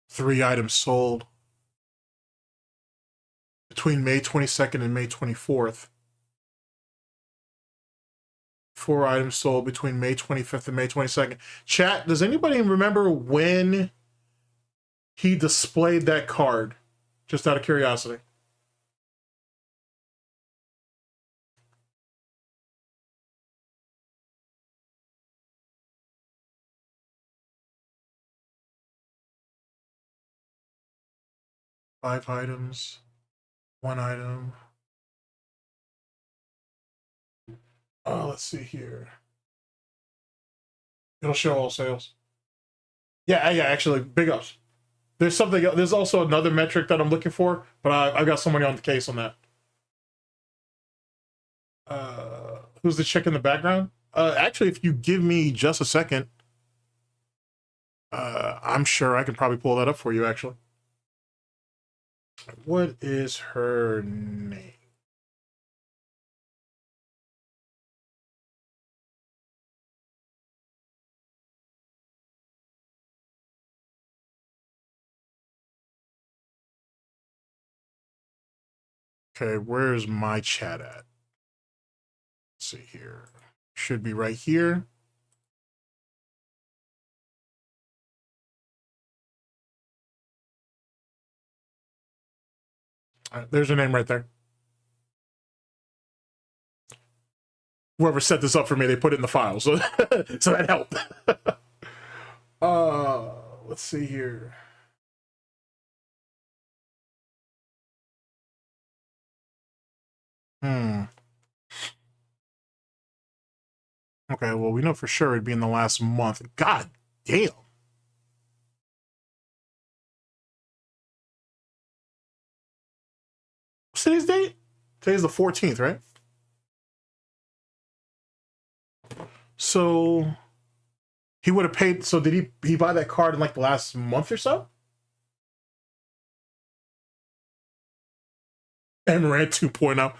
Three items sold between May 22nd and May 24th. 4 items sold between May 25th and May 22nd. Chat, does anybody remember when he displayed that card? Just out of curiosity. Five items, 1 item. Oh, let's see here. It'll show all sales. Yeah, actually, big ups. There's something. There's also another metric that I'm looking for, but I've got somebody on the case on that. Who's the chick in the background? Actually, if you give me just a second, I'm sure I can probably pull that up for you, actually. What is her name? Okay, where's my chat at? Let's see here. Should be right here. All right, there's her name right there. Whoever set this up for me, they put it in the file, so so that helped. Let's see here. Okay, well, we know for sure it'd be in the last month. God damn. What's today's date? Today's the 14th, right? So he would have paid. So did he buy that card in like the last month or so? Amaranth 2.0.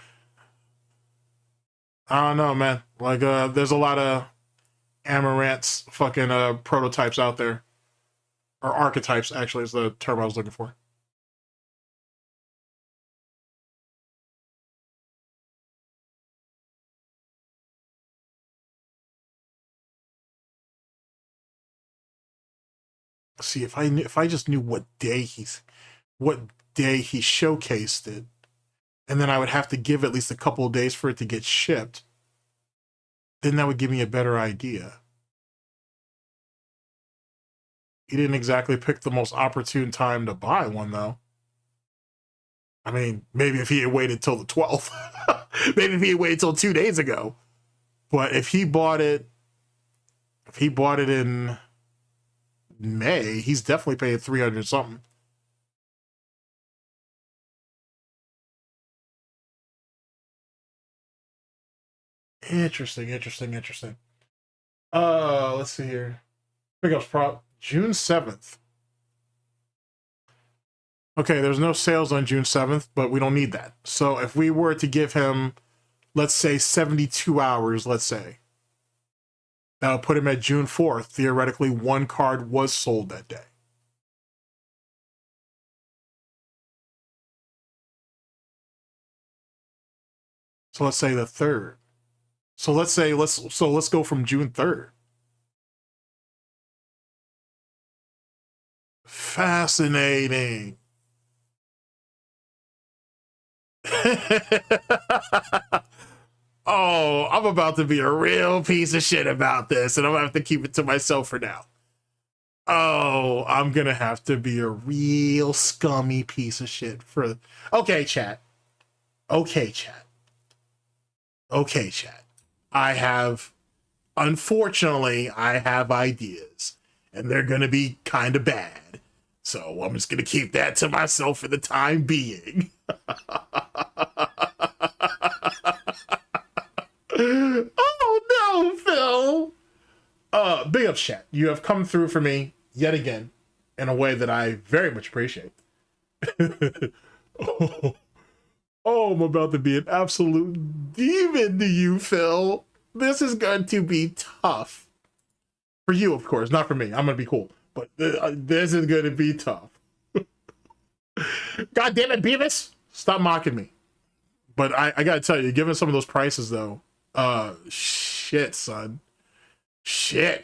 I don't know, man. Like, there's a lot of Amaranth's fucking prototypes out there. Or archetypes, actually, is the term I was looking for. See, if I just knew what day he showcased it, and then I would have to give at least a couple of days for it to get shipped, then that would give me a better idea. He didn't exactly pick the most opportune time to buy one, though. I mean, maybe if he had waited till the 12th. Maybe if he had waited till 2 days ago. But if he bought it in May, he's definitely paying 300 something. Interesting. Let's see here. Pickups prop June 7th. Okay, there's no sales on June 7th, but we don't need that. So if we were to give him, let's say 72 hours, let's say, that'll put him at June 4th. Theoretically, one card was sold that day. So let's say the 3rd. So let's go from June 3rd. Fascinating. Oh, I'm about to be a real piece of shit about this, and I'm gonna have to keep it to myself for now. Oh, I'm gonna have to be a real scummy piece of shit for... Okay, chat. Unfortunately, I have ideas, and they're gonna be kind of bad. So I'm just gonna keep that to myself for the time being. Oh no, Phil! Big up, chat. You have come through for me yet again in a way that I very much appreciate. Oh, I'm about to be an absolute demon to you, Phil. This is going to be tough. For you, of course, not for me. I'm going to be cool. But this is going to be tough. God damn it, Beavis! Stop mocking me. But I got to tell you, given some of those prices, though, shit, son. I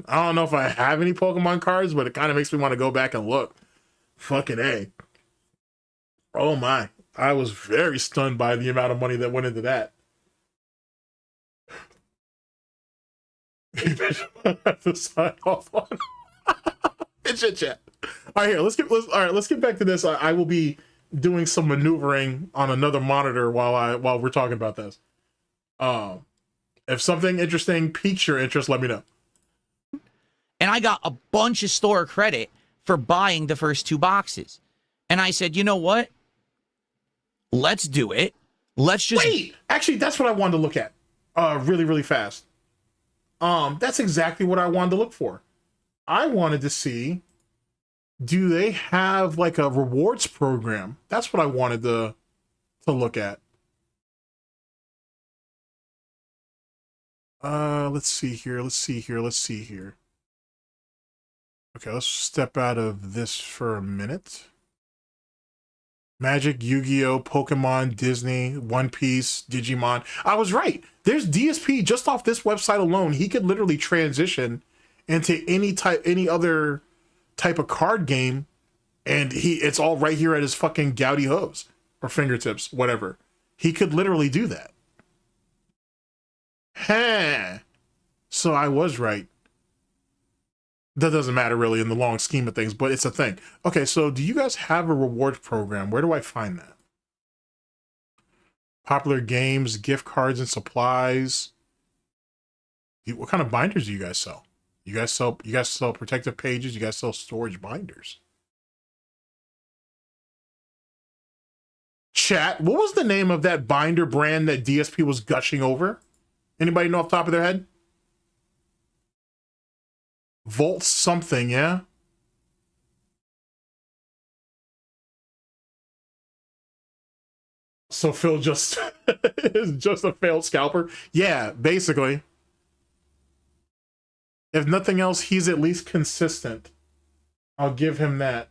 don't know if I have any Pokemon cards, but it kind of makes me want to go back and look. Fucking A. Oh my. I was very stunned by the amount of money that went into that. To sign off on. It's your chat. All right, here. Let's get back to this. I will be doing some maneuvering on another monitor while we're talking about this. If something interesting piques your interest, let me know. And I got a bunch of store credit for buying the first 2 boxes. And I said, you know what? Let's do it. Let's just... Wait! Actually, that's what I wanted to look at. Really, really fast. That's exactly what I wanted to look for. I wanted to see, do they have like a rewards program? That's what I wanted to look at. Let's see here. Okay, let's step out of this for a minute. Magic, Yu-Gi-Oh, Pokemon, Disney, One Piece, Digimon. I was right. There's DSP just off this website alone. He could literally transition into any other type of card game, and it's all right here at his fucking gouty hooves or fingertips, whatever. He could literally do that. Huh. So I was right. That doesn't matter really in the long scheme of things, but it's a thing. Okay, so do you guys have a rewards program? Where do I find that? Popular games, gift cards and supplies. What kind of binders do you guys sell? You guys sell protective pages, you guys sell storage binders. Chat, what was the name of that binder brand that DSP was gushing over? Anybody know off the top of their head? Volt something, yeah? So Phil just is just a failed scalper? Yeah, basically. If nothing else, he's at least consistent I'll give him that.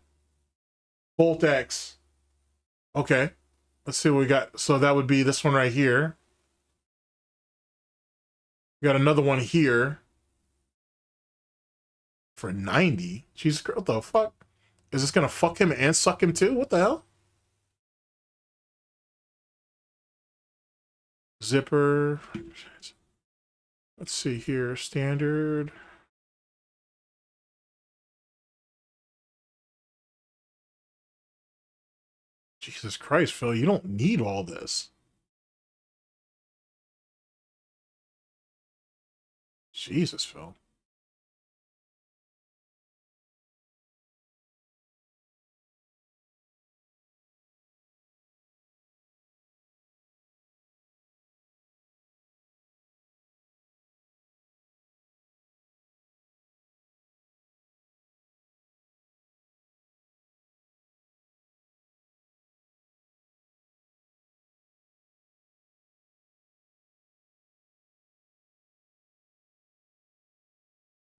Bolt X. Okay. Let's see what we got. So that would be this one right here. We got another one here. For 90? Jesus, what the fuck? Is this gonna fuck him and suck him too? What the hell? Zipper. Let's see here. Standard. Jesus Christ, Phil, you don't need all this. Jesus, Phil.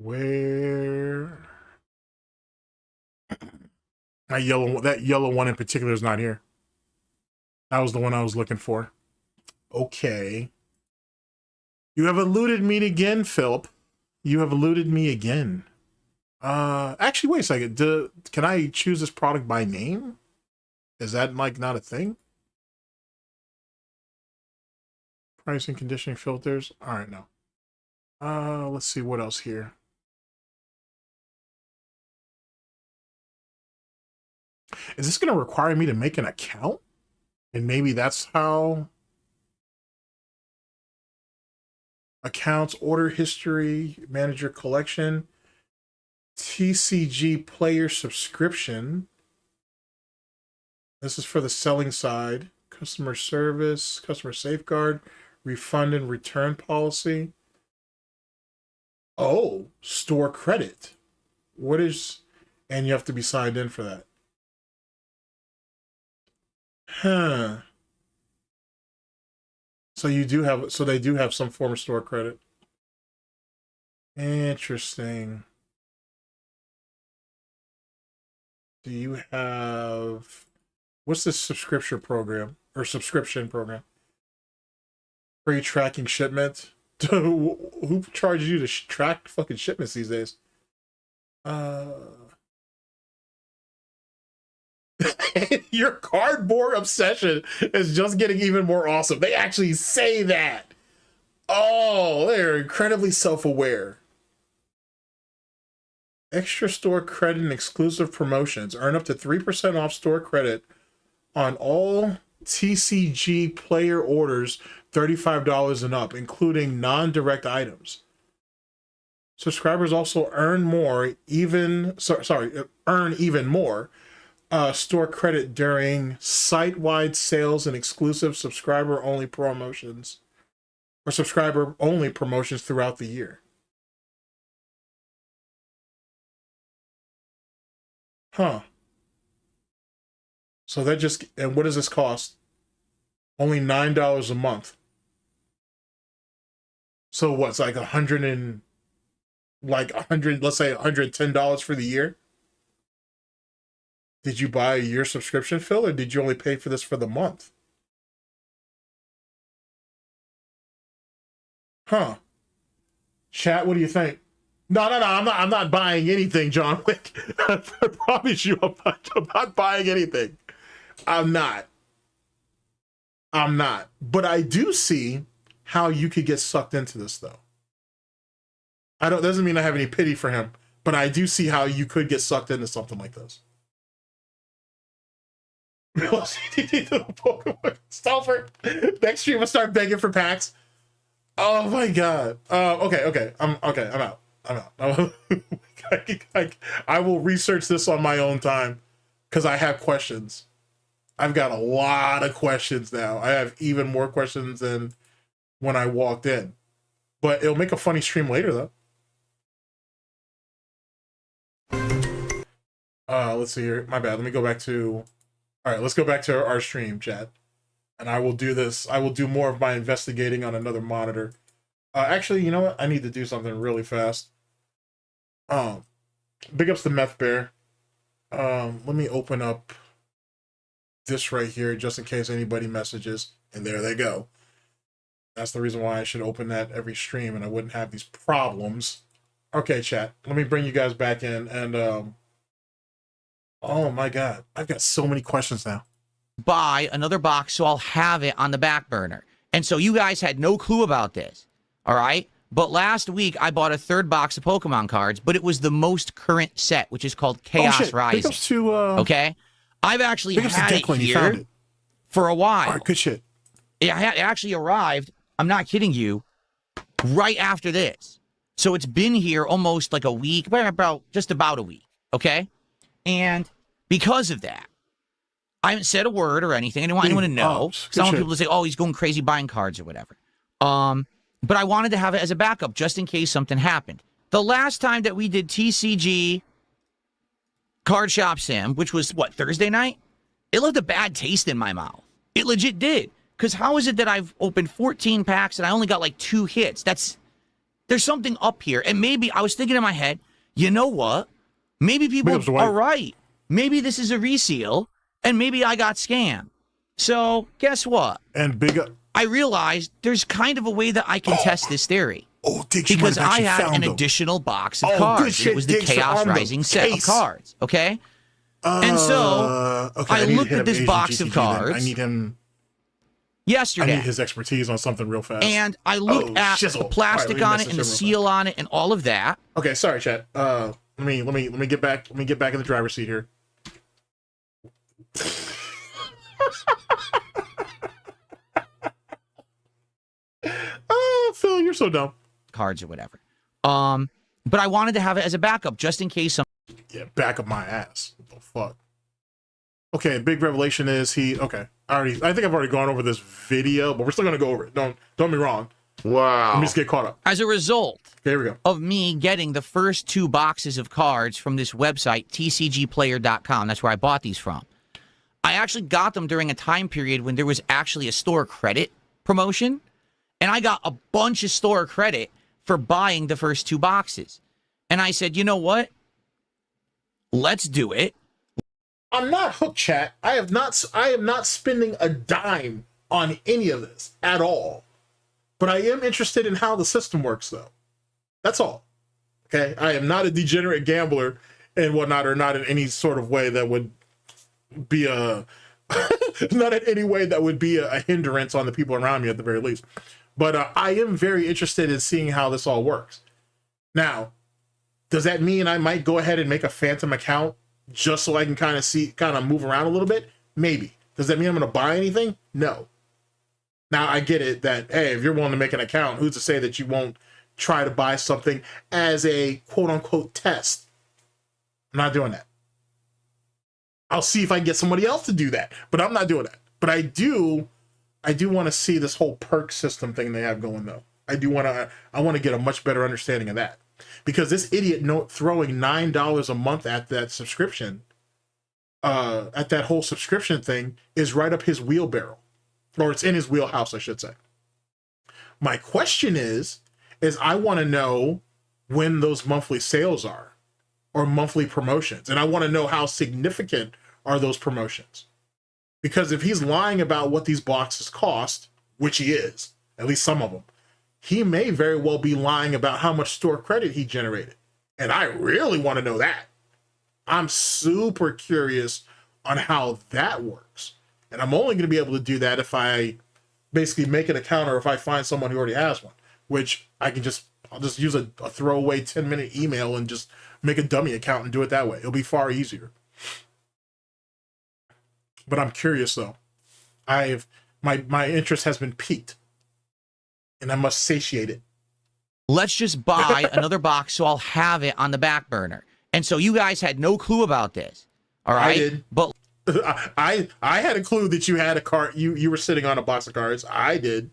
Where that yellow one in particular is not here. That was the one I was looking for. Okay. You have eluded me again, Philip. You have eluded me again. Actually, wait a second. Can I choose this product by name? Is that like not a thing? Pricing, conditioning, filters. All right, no. Let's see what else here. Is this going to require me to make an account? And maybe that's how... Accounts, order history, manager collection, TCG player subscription. This is for the selling side. Customer service, customer safeguard, refund and return policy. Oh, store credit. What is... And you have to be signed in for that. Huh. So you do have, so they do have some form of store credit. Interesting. Do you have, what's this subscription program or subscription program? Free tracking shipment. Who charges you to track fucking shipments these days? Your cardboard obsession is just getting even more awesome. They actually say that. Oh, they're incredibly self-aware. Extra store credit and exclusive promotions. Earn up to 3% off store credit on all TCG player orders $35 and up, including non-direct items. Subscribers also earn more, earn even more store credit during site-wide sales and exclusive subscriber-only promotions, or subscriber-only promotions throughout the year. Huh. So that just, and what does this cost? Only $9 a month. So what's like let's say $110 for the year? Did you buy a year subscription, Phil, or did you only pay for this for the month? Huh. Chat, what do you think? No, I'm not buying anything, John Wick. I promise you, I'm not buying anything. I'm not. But I do see how you could get sucked into this, though. Doesn't mean I have any pity for him, but I do see how you could get sucked into something like this. Stalford. Next stream, we'll start begging for packs. Oh my god. Okay. I'm out. I will research this on my own time because I have questions. I've got a lot of questions now. I have even more questions than when I walked in. But it'll make a funny stream later, though. Let's see here. My bad. Let me go back to... All right, let's go back to our stream, chat. And I will do this. I will do more of my investigating on another monitor. Actually, you know what? I need to do something really fast. Big ups to Meth Bear. Let me open up this right here just in case anybody messages, and there they go. That's the reason why I should open that every stream and I wouldn't have these problems. Okay, chat. Let me bring you guys back in and oh my god, I've got so many questions now. Buy another box so I'll have it on the back burner. And so you guys had no clue about this. All right? But last week I bought a third box of Pokemon cards, but it was the most current set, which is called Chaos Rising. Big ups to okay? I've actually had it here for a while. All right, good shit. It actually arrived, I'm not kidding you, right after this. So it's been here almost like a week, just about a week, okay? And because of that, I haven't said a word or anything. I didn't want anyone to know. Some people to say, oh, he's going crazy buying cards or whatever. But I wanted to have it as a backup just in case something happened. The last time that we did TCG Card Shop Sim, which was, what, Thursday night? It left a bad taste in my mouth. It legit did. Because how is it that I've opened 14 packs and I only got like 2 hits? There's something up here. And maybe I was thinking in my head, you know what? Maybe people are right. Maybe this is a reseal, and maybe I got scammed. So guess what? And big up. I realized there's kind of a way that I can test this theory. Oh, Diggs, because I had an additional box of cards. It was the Chaos Rising set of cards. Okay? And so I looked at this box of cards. I need him yesterday. I need his expertise on something real fast. And I looked at the plastic on it and the seal on it and all of that. Okay, sorry, chat. Let me get back. Let me get back in the driver's seat here. Oh, Phil, you're so dumb. Cards or whatever. But I wanted to have it as a backup just in case some. Yeah, back up my ass. What the fuck? Okay, big revelation is okay. I think I've already gone over this video, but we're still gonna go over it. Don't get me wrong. Wow. Let me just get caught up. As a result here we go. of me getting the first 2 boxes of cards from this website, tcgplayer.com, that's where I bought these from. I actually got them during a time period when there was actually a store credit promotion, and I got a bunch of store credit for buying the first 2 boxes. And I said, you know what? Let's do it. I'm not hooked, chat. I am not spending a dime on any of this at all. But I am interested in how the system works, though. That's all. Okay? I am not a degenerate gambler and whatnot, or not in any sort of way that would be a not in any way that would be a hindrance on the people around me at the very least. But I am very interested in seeing how this all works. Now, does that mean I might go ahead and make a phantom account just so I can kind of move around a little bit? Maybe. Does that mean I'm going to buy anything? No. Now, I get it that, hey, if you're willing to make an account, who's to say that you won't try to buy something as a quote-unquote test? I'm not doing that. I'll see if I can get somebody else to do that, but I'm not doing that. But I do want to see this whole perk system thing they have going, though. I want to get a much better understanding of that. Because this idiot throwing $9 a month at that subscription, at that whole subscription thing, is right up his wheelbarrow. Or it's in his wheelhouse, I should say. My question is I want to know when those monthly sales are, or monthly promotions. And I want to know how significant are those promotions. Because if he's lying about what these boxes cost, which he is, at least some of them, he may very well be lying about how much store credit he generated. And I really want to know that. I'm super curious on how that works. And I'm only going to be able to do that if I basically make an account, or if I find someone who already has one, which I'll just use a throwaway 10-minute email and just make a dummy account and do it that way. It'll be far easier. But I'm curious though. My interest has been piqued, and I must satiate it. Let's just buy another box so I'll have it on the back burner. And so you guys had no clue about this. All right? I did. But I had a clue that you had a card. You were sitting on a box of cards. I did.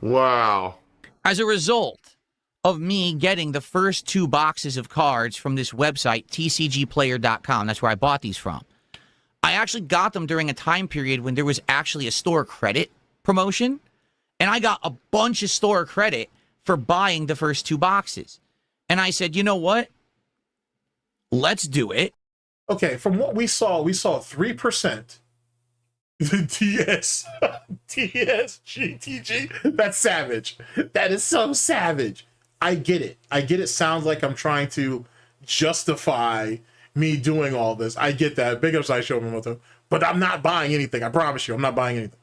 Wow. As a result of me getting the first 2 boxes of cards from this website, tcgplayer.com, that's where I bought these from. I actually got them during a time period when there was actually a store credit promotion, and I got a bunch of store credit for buying the first 2 boxes. And I said, you know what? Let's do it. Okay, from what we saw 3%. The GTG. That's savage. That is so savage. I get it. It sounds like I'm trying to justify me doing all this. I get that. Big ups, I show Momoto. But I'm not buying anything. I promise you, I'm not buying anything.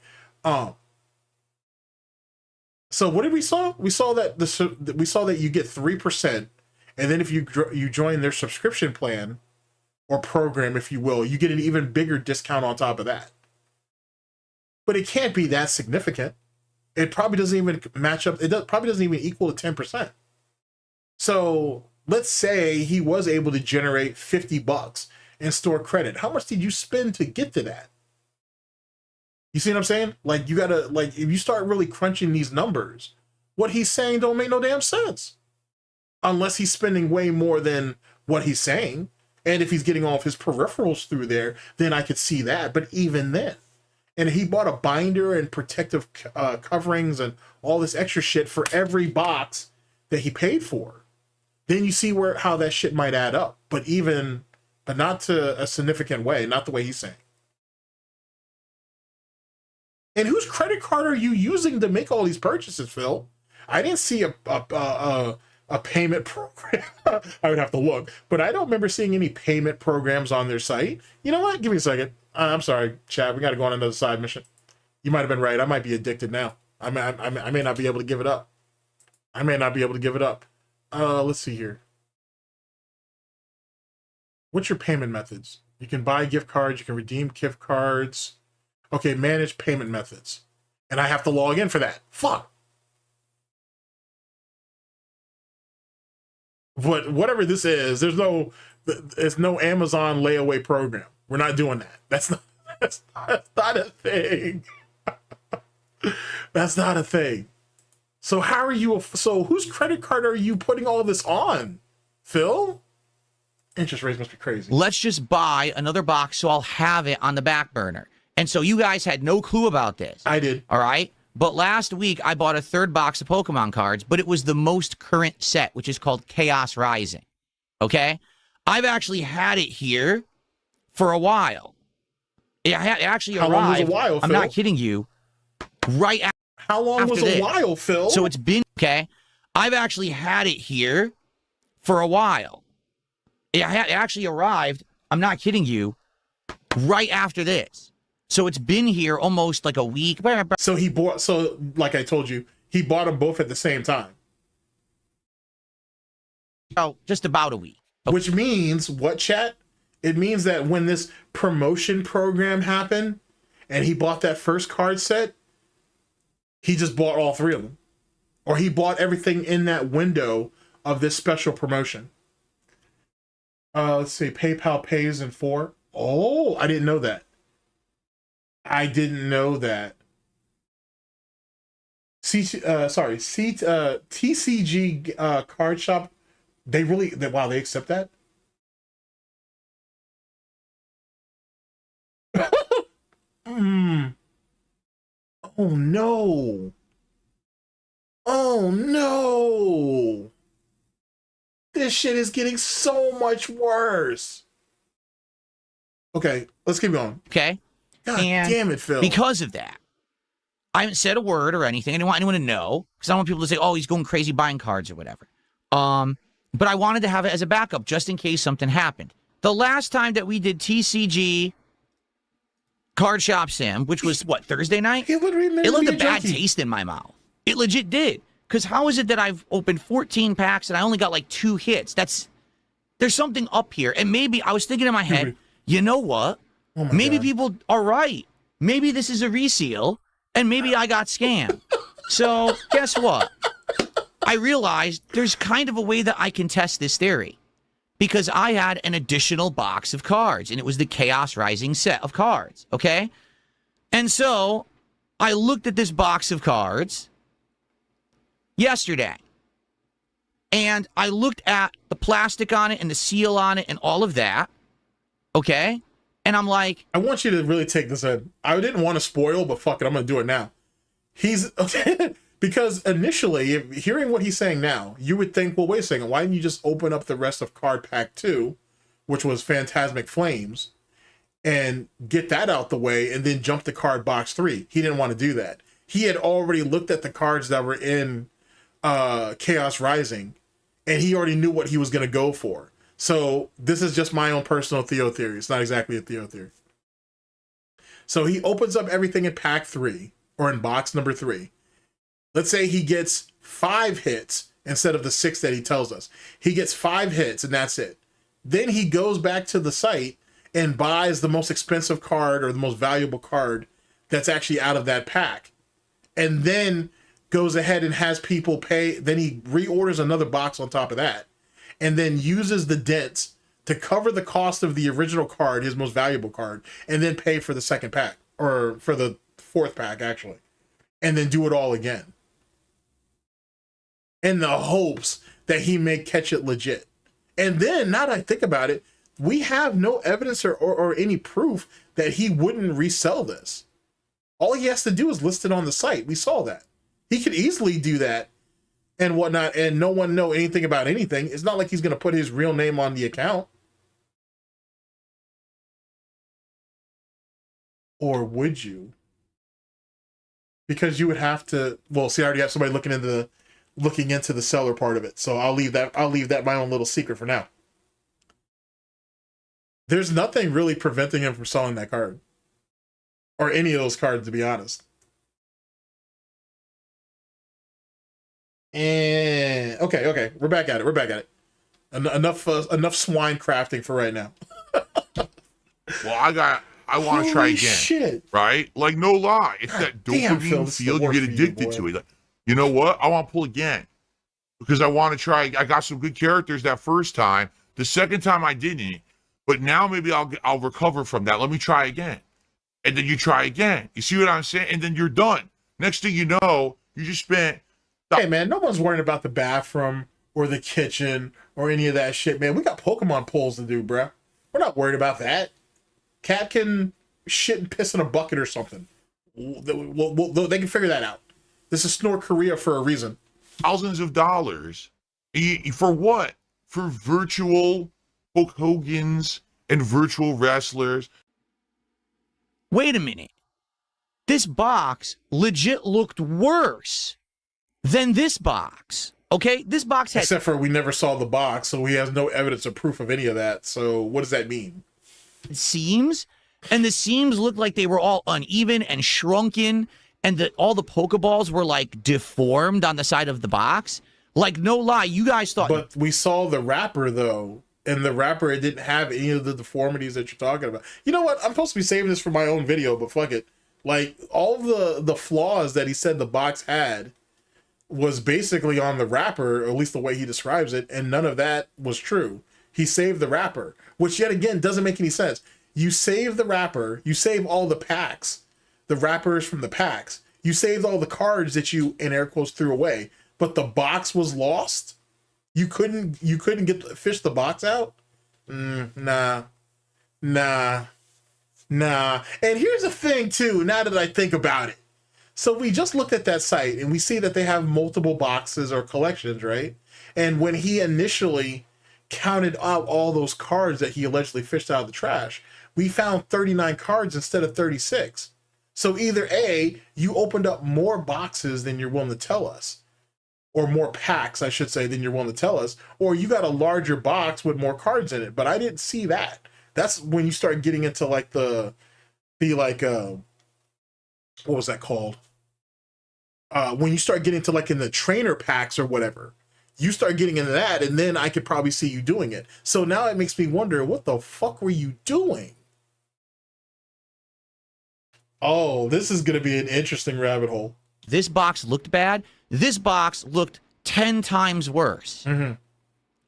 So what did we saw? We saw that you get 3%, and then if you join their subscription plan or program, if you will, you get an even bigger discount on top of that. But it can't be that significant. It probably doesn't even match up. Probably doesn't even equal to 10%. So let's say he was able to generate $50 in store credit. How much did you spend to get to that? You see what I'm saying? Like, you gotta, like, if you start really crunching these numbers, what he's saying don't make no damn sense. Unless he's spending way more than what he's saying. And if he's getting all of his peripherals through there, then I could see that. But even then, and he bought a binder and protective coverings and all this extra shit for every box that he paid for, then you see how that shit might add up. But not to a significant way, not the way he's saying. And whose credit card are you using to make all these purchases, Phil? I didn't see a payment program. I would have to look, but I don't remember seeing any payment programs on their site. You know what? Give me a second. I'm sorry, Chad. We got to go on another side mission. You might have been right. I might be addicted now. I may not be able to give it up. Let's see here. What's your payment methods? You can buy gift cards. You can redeem gift cards. Okay, manage payment methods. And I have to log in for that. Fuck. Whatever this is, there's no Amazon layaway program. We're not doing that. That's not a thing. That's not a thing. So how are you? So whose credit card are you putting all this on, Phil? Interest rates must be crazy. Let's just buy another box so I'll have it on the back burner. And so you guys had no clue about this. I did. All right. But last week I bought a third box of Pokemon cards, but it was the most current set, which is called Chaos Rising. Okay. I've actually had it here for a while. It actually arrived. How long was a while, Phil? I'm not kidding you. Right after. How long was a while, Phil? So it's been, okay. I've actually had it here for a while. It actually arrived, I'm not kidding you, right after this. So it's been here almost like a week. So like I told you, he bought them both at the same time. Oh, just about a week. Okay. Which means, what, chat? It means that when this promotion program happened and he bought that first card set, he just bought all three of them. Or he bought everything in that window of this special promotion. Let's see, PayPal pays in 4. Oh, I didn't know that. TCG card shop. Wow, they accept that? Oh no. Oh no. This shit is getting so much worse. Okay, let's keep going. Okay. God damn it, Phil. Because of that, I haven't said a word or anything. I didn't want anyone to know because I don't want people to say, oh, he's going crazy buying cards or whatever. But I wanted to have it as a backup just in case something happened. The last time that we did TCG Card Shop Sim, which was, what, Thursday night? It left a bad taste in my mouth. It legit did. Because how is it that I've opened 14 packs and I only got like 2 hits? There's something up here. And maybe I was thinking in my head, you know what? Oh maybe God. people are right. Maybe this is a reseal and maybe I got scammed. So guess what? I realized there's kind of a way that I can test this theory. Because I had an additional box of cards, and it was the Chaos Rising set of cards, okay? And so I looked at this box of cards yesterday, and I looked at the plastic on it and the seal on it and all of that, okay? And I'm like... I want you to really take this in. I didn't want to spoil, but fuck it, I'm going to do it now. Because initially, hearing what he's saying now, you would think, well, wait a second, why didn't you just open up the rest of card pack 2 which was Phantasmic Flames, and get that out the way, and then jump to card box 3. He didn't want to do that. He had already looked at the cards that were in Chaos Rising, and he already knew what he was going to go for. So this is just my own personal Theo theory. It's not exactly a Theo theory. So he opens up everything in pack 3, or in box number 3. Let's say he gets 5 hits instead of the 6 that he tells us. He gets 5 hits, and that's it. Then he goes back to the site and buys the most expensive card or the most valuable card that's actually out of that pack. And then goes ahead and has people pay. Then he reorders another box on top of that. And then uses the dents to cover the cost of the original card, his most valuable card, and then pay for the second pack, or for the 4th pack, actually. And then do it all again. In the hopes that he may catch it legit. And then, now that I think about it, we have no evidence or any proof that he wouldn't resell this. All he has to do is list it on the site. We saw that. He could easily do that and whatnot, and no one know anything about anything. It's not like he's going to put his real name on the account. Or would you? Because you would have to, well, see, I already have somebody looking into the seller part of it. So I'll leave that my own little secret for now. There's nothing really preventing him from selling that card. Or any of those cards, to be honest. And okay, we're back at it. Enough swine crafting for right now. Well, I want to try again. Shit. Right? Like, no lie. It's that dopamine feel. You get addicted to it. Like, you know what? I want to pull again. Because I want to try. I got some good characters that first time. The second time I didn't. But now maybe I'll recover from that. Let me try again. And then you try again. You see what I'm saying? And then you're done. Next thing you know, you just spent... Hey, man, no one's worrying about the bathroom or the kitchen or any of that shit, man. We got Pokemon polls to do, bruh. We're not worried about that. Cat can shit and piss in a bucket or something. They can figure that out. This is Snort Korea for a reason. Thousands of dollars. For what? For virtual Hulk Hogan's and virtual wrestlers. Wait a minute. This box legit looked worse than this box. Okay? This box had... Except for we never saw the box, so he has no evidence or proof of any of that. So what does that mean? Seams, and the seams looked like they were all uneven and shrunken, and all the Pokeballs were like deformed on the side of the box. Like, no lie, you guys thought... But we saw the wrapper, though, and the wrapper, it didn't have any of the deformities that you're talking about. You know what? I'm supposed to be saving this for my own video, but fuck it. Like, all the flaws that he said the box had was basically on the wrapper, or at least the way he describes it, and none of that was true. He saved the wrapper, which yet again doesn't make any sense. You save the wrapper, you save all the packs, the wrappers from the packs, you saved all the cards that you, in air quotes, threw away, but the box was lost? You couldn't fish the box out? Nah. And here's the thing too, now that I think about it. So we just looked at that site and we see that they have multiple boxes or collections, right? And when he initially counted out all those cards that he allegedly fished out of the trash, we found 39 cards instead of 36. So either A, you opened up more boxes than you're willing to tell us, or more packs, I should say, than you're willing to tell us, or you got a larger box with more cards in it, but I didn't see that. That's when you start getting into like the what was that called? When you start getting to like in the trainer packs or whatever, you start getting into that, and then I could probably see you doing it. So now it makes me wonder, what the fuck were you doing? Oh, this is going to be an interesting rabbit hole. This box looked bad. This box looked 10 times worse. Mm-hmm.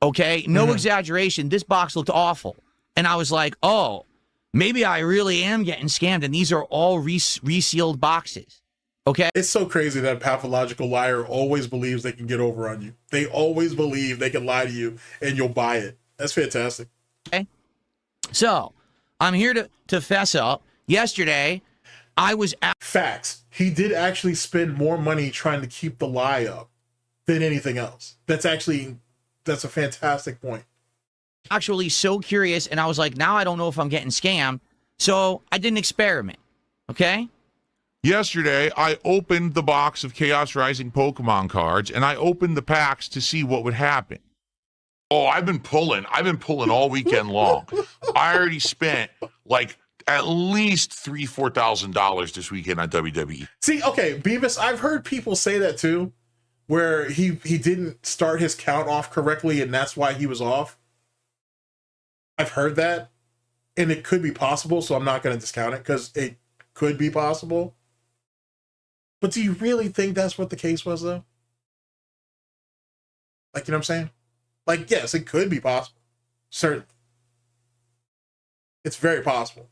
Okay? No exaggeration. This box looked awful. And I was like, oh, maybe I really am getting scammed, and these are all resealed boxes. Okay? It's so crazy that a pathological liar always believes they can get over on you. They always believe they can lie to you, and you'll buy it. That's fantastic. Okay? So, I'm here to fess up. Yesterday, I was at... Facts. He did actually spend more money trying to keep the lie up than anything else. That's a fantastic point. actually so curious, and I was like, now I don't know if I'm getting scammed. So I did an experiment. Okay? Yesterday, I opened the box of Chaos Rising Pokemon cards, and I opened the packs to see what would happen. Oh, I've been pulling all weekend long. I already spent like at least $4,000 this weekend on WWE. See, okay, Beavis, I've heard people say that too, where he didn't start his count off correctly, and that's why he was off. I've heard that, and it could be possible, so I'm not going to discount it, because it could be possible. But do you really think that's what the case was, though? Like, you know what I'm saying? Like, yes, it could be possible. Certainly. It's very possible.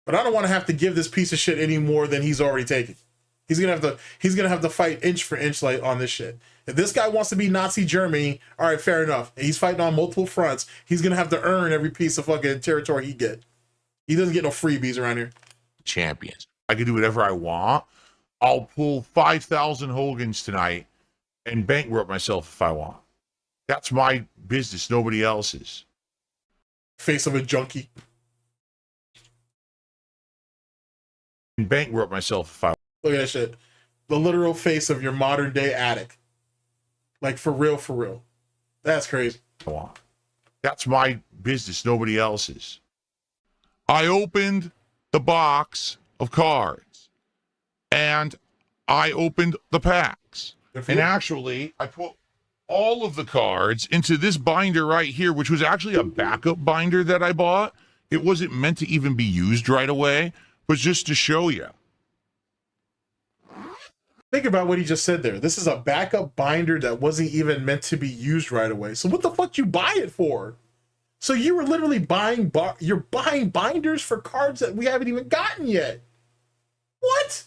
But I don't want to have to give this piece of shit any more than he's already taken. He's gonna have to fight inch for inch like on this shit. If this guy wants to be Nazi Germany, all right, fair enough. He's fighting on multiple fronts. He's gonna have to earn every piece of fucking territory he get. He doesn't get no freebies around here. Champions. I can do whatever I want. I'll pull 5,000 Hogans tonight and bankrupt myself if I want. That's my business, nobody else's. Face of a junkie. And bankrupt myself if I want. Look at that shit. The literal face of your modern day addict. Like, for real, for real. That's crazy. That's my business, nobody else's. I opened the box of cards and I opened the packs. And actually, I put all of the cards into this binder right here, which was actually a backup binder that I bought. It wasn't meant to even be used right away, but just to show you. Think about what he just said there. This is a backup binder that wasn't even meant to be used right away. So what the fuck you buy it for? So you were literally buying you're buying binders for cards that we haven't even gotten yet. What?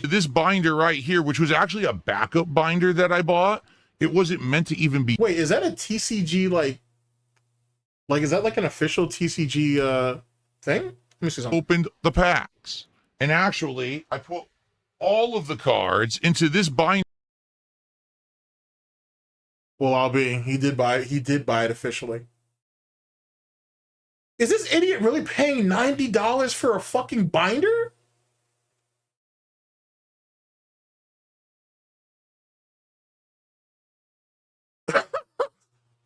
This binder right here, which was actually a backup binder that I bought, it wasn't meant to even be. Wait, is that a TCG like is that like an official TCG thing? Let me see something. Opened the packs. And actually, I put all of the cards into this binder. Well, he did buy it officially. Is this idiot really paying $90 for a fucking binder?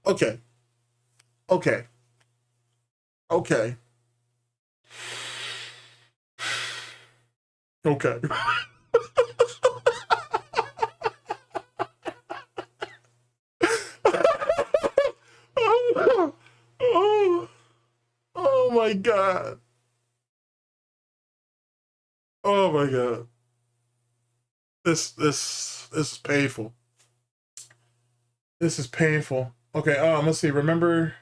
Okay. Okay. Okay. Okay. Oh my God. Oh my God. This is painful. This is painful. Okay, let's see. Remember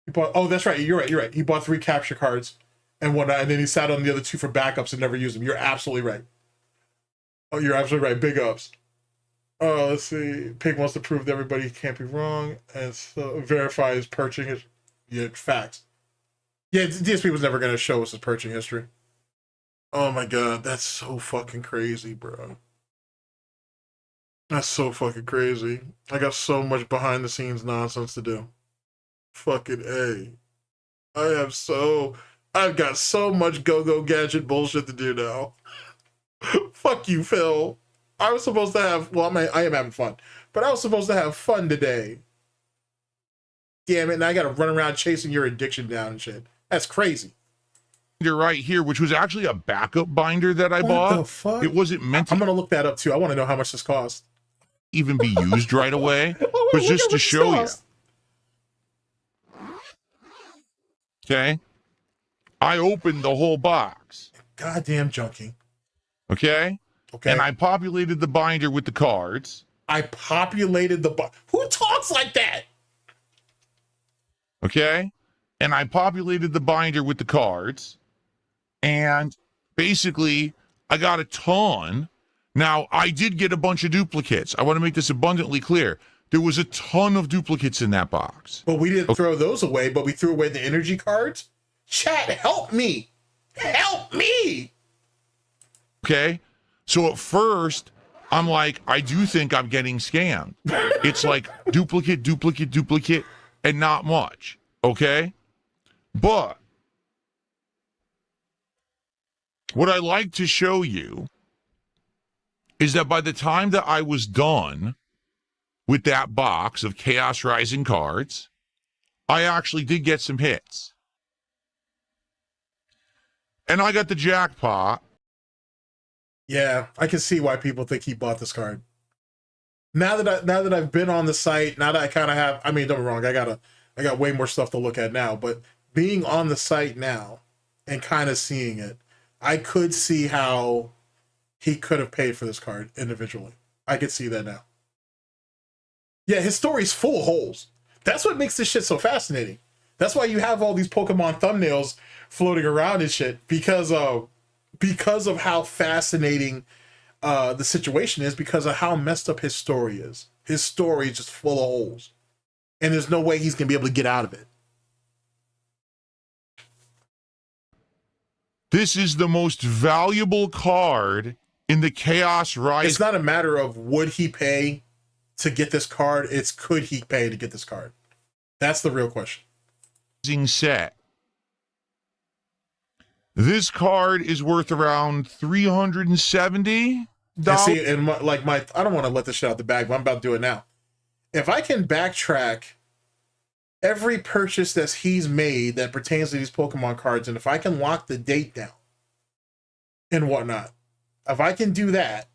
he bought, oh, that's right. You're right. He bought 3 capture cards and whatnot, and then he sat on the other 2 for backups and never used them. You're absolutely right. Oh, you're absolutely right. Big ups. Oh, let's see. Pig wants to prove that everybody can't be wrong and so verify his purchasing history. Yeah, facts. Yeah, DSP was never going to show us his purchasing history. Oh my God, that's so fucking crazy, bro. That's so fucking crazy. I got so much behind the scenes nonsense to do. Fucking A. I've got so much go-go gadget bullshit to do now. Fuck you, Phil. I was supposed to have, well, I am having fun, but I was supposed to have fun today. Damn it, and I gotta run around chasing your addiction down and shit. That's crazy. You're right here, which was actually a backup binder that I bought. What the fuck? It wasn't meant to. I'm gonna look that up too. I want to know how much this cost. Even be used right away, but just to show you. Okay. I opened the whole box. Goddamn junkie. Okay. Okay. And I populated the binder with the cards. I populated the box. Who talks like that? Okay. And I populated the binder with the cards. And basically, I got a ton. Now, I did get a bunch of duplicates. I want to make this abundantly clear. There was a ton of duplicates in that box. But we didn't throw those away, but we threw away the energy cards. Chat, help me. Help me. Okay. So at first, I'm like, I do think I'm getting scammed. It's like duplicate, duplicate, duplicate. and not much, okay? But what I like to show you is that by the time that I was done with that box of Chaos Rising cards, I actually did get some hits. And I got the jackpot. Yeah, I can see why people think he bought this card. Now that I've been on the site, now that I kind of have, I mean, don't get me wrong, I got way more stuff to look at now, but being on the site now and kind of seeing it, I could see how he could have paid for this card individually. I could see that now. Yeah, his story's full of holes. That's what makes this shit so fascinating. That's why you have all these Pokemon thumbnails floating around and shit, because of how fascinating the situation is, because of how messed up his story is. His story is just full of holes, and there's no way he's gonna be able to get out of it. This is the most valuable card in the Chaos Rising. It's not a matter of would he pay to get this card, it's could he pay to get this card. That's the real question. Set. This card is worth around $370. And see, and I don't want to let this shit out the bag, but I'm about to do it now. If I can backtrack every purchase that he's made that pertains to these Pokemon cards, and if I can lock the date down and whatnot, if I can do that,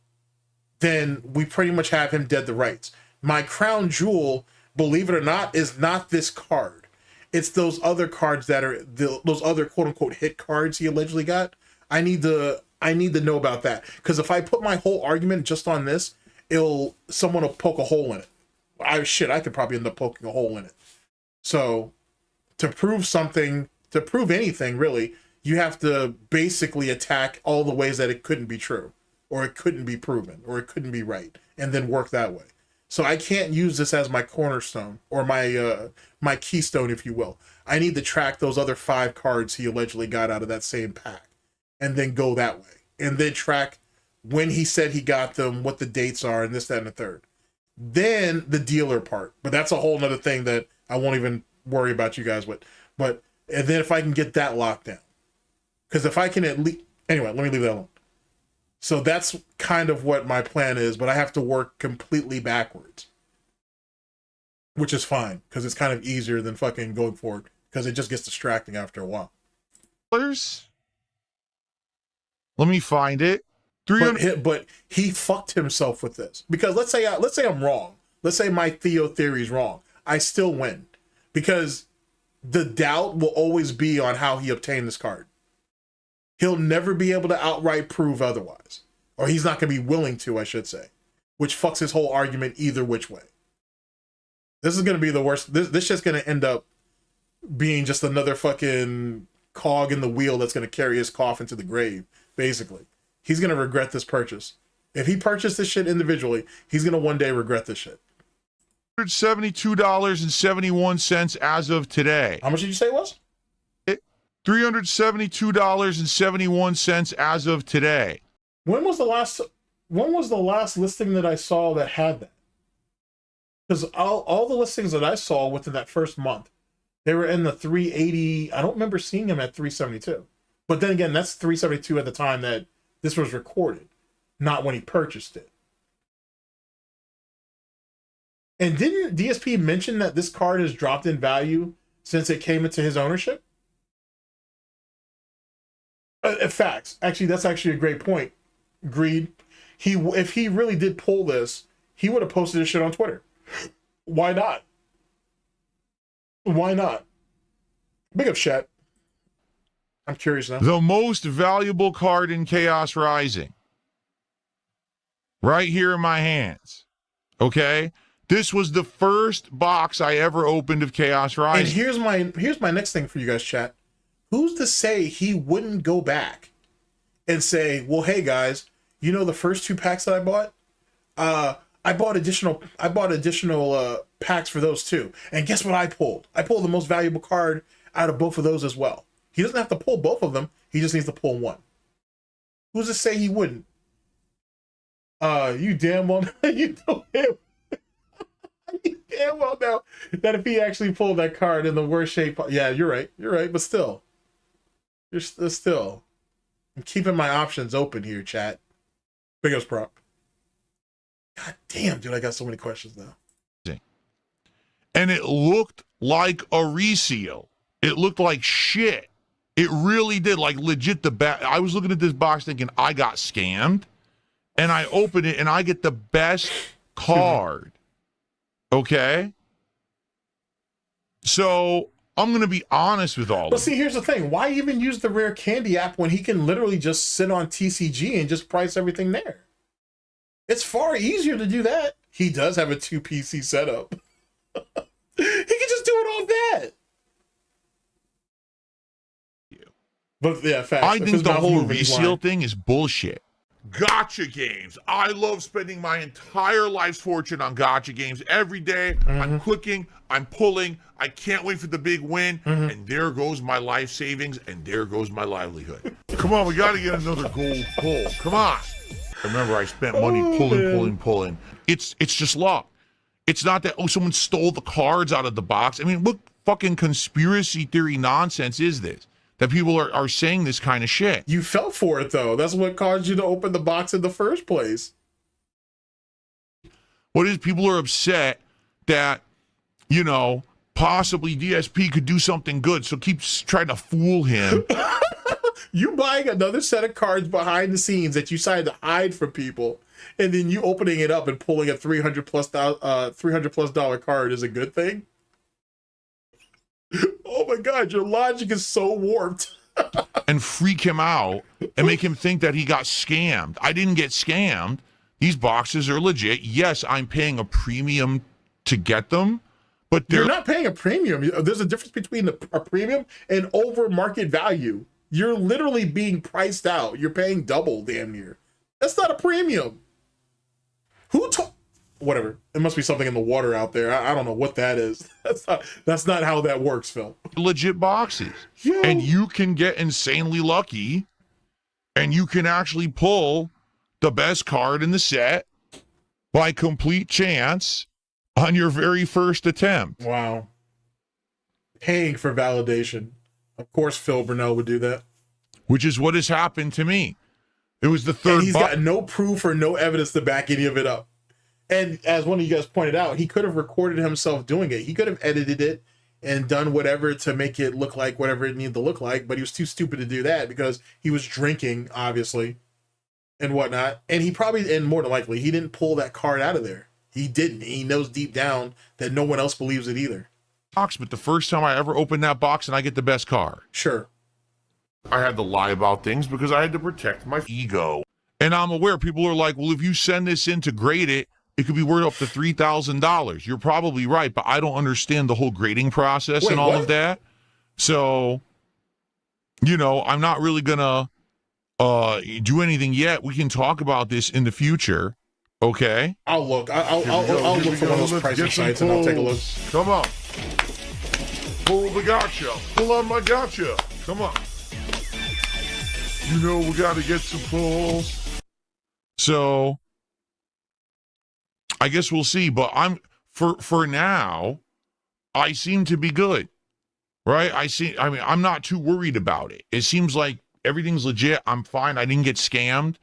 then we pretty much have him dead to rights. My crown jewel, believe it or not, is not this card. It's those other cards that are those other quote unquote hit cards he allegedly got. I need to know about that, because if I put my whole argument just on this, someone will poke a hole in it. I could probably end up poking a hole in it. So to prove something, to prove anything really, you have to basically attack all the ways that it couldn't be true, or it couldn't be proven, or it couldn't be right, and then work that way. So I can't use this as my cornerstone, or my keystone, if you will. I need to track those other 5 cards he allegedly got out of that same pack, and then go that way, and then track when he said he got them, what the dates are, and this, that, and the third. Then the dealer part, but that's a whole nother thing that I won't even worry about you guys with. But and then if I can get that locked down, because if I can at least, anyway, let me leave that alone. So that's kind of what my plan is, but I have to work completely backwards, which is fine, because it's kind of easier than fucking going forward, because it just gets distracting after a while. Let me find it. But he fucked himself with this, because let's say I'm wrong. Let's say my Theo theory is wrong. I still win, because the doubt will always be on how he obtained this card. He'll never be able to outright prove otherwise, or he's not going to be willing to, I should say, which fucks his whole argument either which way. This is going to be the worst. This shit's going to end up being just another fucking cog in the wheel that's going to carry his coffin to the grave, basically. He's going to regret this purchase. If he purchased this shit individually, he's going to one day regret this shit. $172.71 as of today. How much did you say it was? $372.71 as of today. When was the last listing that I saw that had that? Because all the listings that I saw within that first month, they were in the 380. I don't remember seeing them at 372. But then again, that's 372 at the time that this was recorded, not when he purchased it. And didn't DSP mention that this card has dropped in value since it came into his ownership? Facts. Actually, that's actually a great point. Greed. If he really did pull this, he would have posted this shit on Twitter. Why not? Why not? Big up, chat. I'm curious now. The most valuable card in Chaos Rising. Right here in my hands. Okay? This was the first box I ever opened of Chaos Rising. And here's my next thing for you guys, chat. Who's to say he wouldn't go back and say, well, hey guys, you know the first 2 packs that I bought? I bought additional packs for those too. And guess what I pulled? I pulled the most valuable card out of both of those as well. He doesn't have to pull both of them. He just needs to pull one. Who's to say he wouldn't? You damn well, you know him. Yeah, well, now that if he actually pulled that card in the worst shape, yeah, you're right, but still, I'm keeping my options open here, chat. Big ups, prop. God damn, dude, I got so many questions now. And it looked like a reseal. It looked like shit. It really did, like legit. I was looking at this box thinking I got scammed, and I open it and I get the best card. Okay, so I'm gonna be honest with all. But see, here's the thing: why even use the Rare Candy app when he can literally just sit on TCG and just price everything there? It's far easier to do that. He does have a 2 PC setup. He can just do it off that. But yeah, facts. I think the whole reseal thing is bullshit. Gotcha games. I love spending my entire life's fortune on gotcha games every day. I'm clicking, I'm pulling. I can't wait for the big win. And there goes my life savings, and there goes my livelihood. Come on, we got to get another gold pull. Come on. Remember, I spent money pulling. It's just luck. It's not that, someone stole the cards out of the box. I mean, what fucking conspiracy theory nonsense is this? That people are saying this kind of shit. You fell for it, though. That's what caused you to open the box in the first place. What is, people are upset that, possibly DSP could do something good, so keep trying to fool him. You buying another set of cards behind the scenes that you decided to hide from people, and then you opening it up and pulling a $300+ card is a good thing? Oh my God, your logic is so warped. And freak him out and make him think that he got scammed. I didn't get scammed. These boxes are legit. Yes, I'm paying a premium to get them, but you're not paying a premium. There's a difference between a premium and over market value. You're literally being priced out. You're paying double, damn near. That's not a premium. Who told? Whatever. It must be something in the water out there. I don't know what that is. That's not how that works, Phil. Legit boxes. Yeah. And you can get insanely lucky, and you can actually pull the best card in the set by complete chance on your very first attempt. Wow. Paying for validation. Of course Phil Burnell would do that. Which is what has happened to me. It was the third. And he's got no proof or no evidence to back any of it up. And as one of you guys pointed out, he could have recorded himself doing it. He could have edited it and done whatever to make it look like whatever it needed to look like, but he was too stupid to do that because he was drinking, obviously, and whatnot. And he probably, and more than likely, he didn't pull that card out of there. He didn't. He knows deep down that no one else believes it either. But the first time I ever opened that box and I get the best card. Sure. I had to lie about things because I had to protect my ego. And I'm aware people are like, well, if you send this in to grade it, it could be worth up to $3,000. You're probably right, but I don't understand the whole grading process and all of that. So, I'm not really gonna do anything yet. We can talk about this in the future. Okay. I'll look. I'll look for one of those pricing sites and I'll take a look. Come on. Pull the gotcha. Pull on my gotcha. Come on. We got to get some pulls. So I guess we'll see, but for now, I seem to be good, right? I'm not too worried about it. It seems like everything's legit. I'm fine. I didn't get scammed.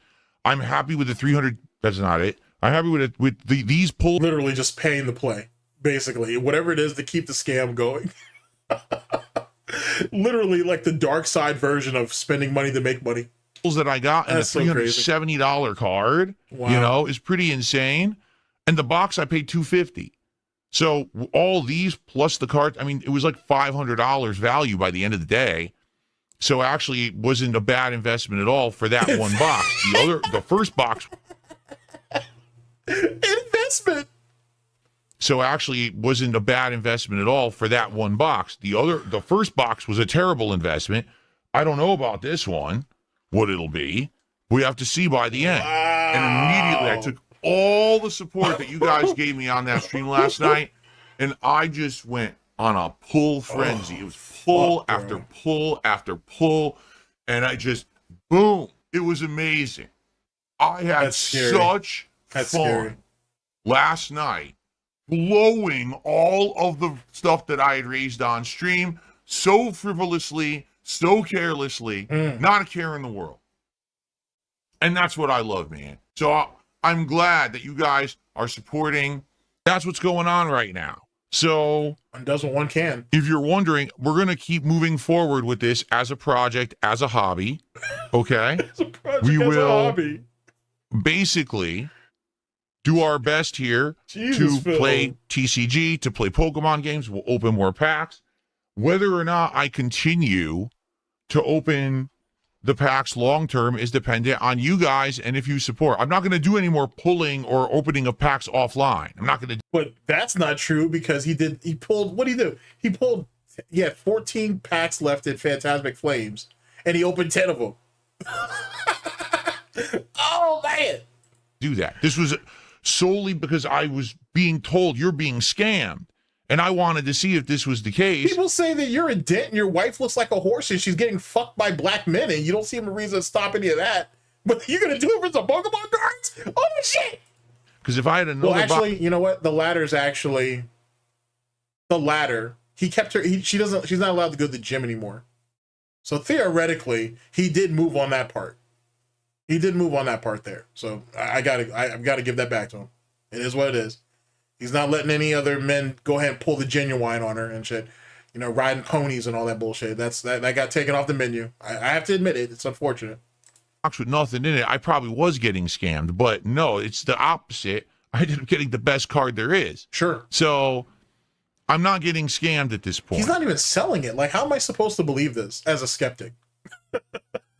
I'm happy with the 300. That's not it. I'm happy with it, with these pulls. Literally just paying the play, basically. Whatever it is to keep the scam going. Literally like the dark side version of spending money to make money. That I got and a $370 card, is pretty insane. And the box I paid $250. So all these plus the card, it was like $500 value by the end of the day. So actually it wasn't a bad investment at all for that one box. The first box. Investment. So actually it wasn't a bad investment at all for that one box. The first box was a terrible investment. I don't know about this one, what it'll be. We have to see by the end. Wow. And immediately I took all the support that you guys gave me on that stream last night, and I just went on a pull frenzy. It was pull after pull after pull, and I just, boom. It was amazing. I had such fun last night blowing all of the stuff that I had raised on stream so frivolously, so carelessly, not a care in the world. And that's what I love, man. So I'm glad that you guys are supporting. That's what's going on right now. So one does what one can. If you're wondering, we're going to keep moving forward with this as a project, as a hobby. Okay? As a project, we as will a hobby. Basically do our best here Jesus, to Phil. play TCG, to play Pokemon games. We'll open more packs. Whether or not I continue to open the packs long term is dependent on you guys and if you support. I'm not going to do any more pulling or opening of packs offline. I'm not going to. But that's not true because he pulled, what did he do? He had 14 packs left in Phantasmic Flames and he opened 10 of them. Oh, man. Do that. This was solely because I was being told you're being scammed. And I wanted to see if this was the case. People say that you're a dent and your wife looks like a horse and she's getting fucked by black men and you don't see a reason to stop any of that. But you're going to do it for some Pokemon cards? Oh, shit. Because if I had another... Well, actually, you know what? The ladder's actually... The ladder. He kept her... she's not allowed to go to the gym anymore. So theoretically, he did move on that part. He did move on that part there. So I've got to give that back to him. It is what it is. He's not letting any other men go ahead and pull the genuine on her and shit. You know, riding ponies and all that bullshit. That got taken off the menu. I have to admit it. It's unfortunate. Box with nothing in it, I probably was getting scammed. But no, it's the opposite. I ended up getting the best card there is. Sure. So I'm not getting scammed at this point. He's not even selling it. Like, how am I supposed to believe this as a skeptic?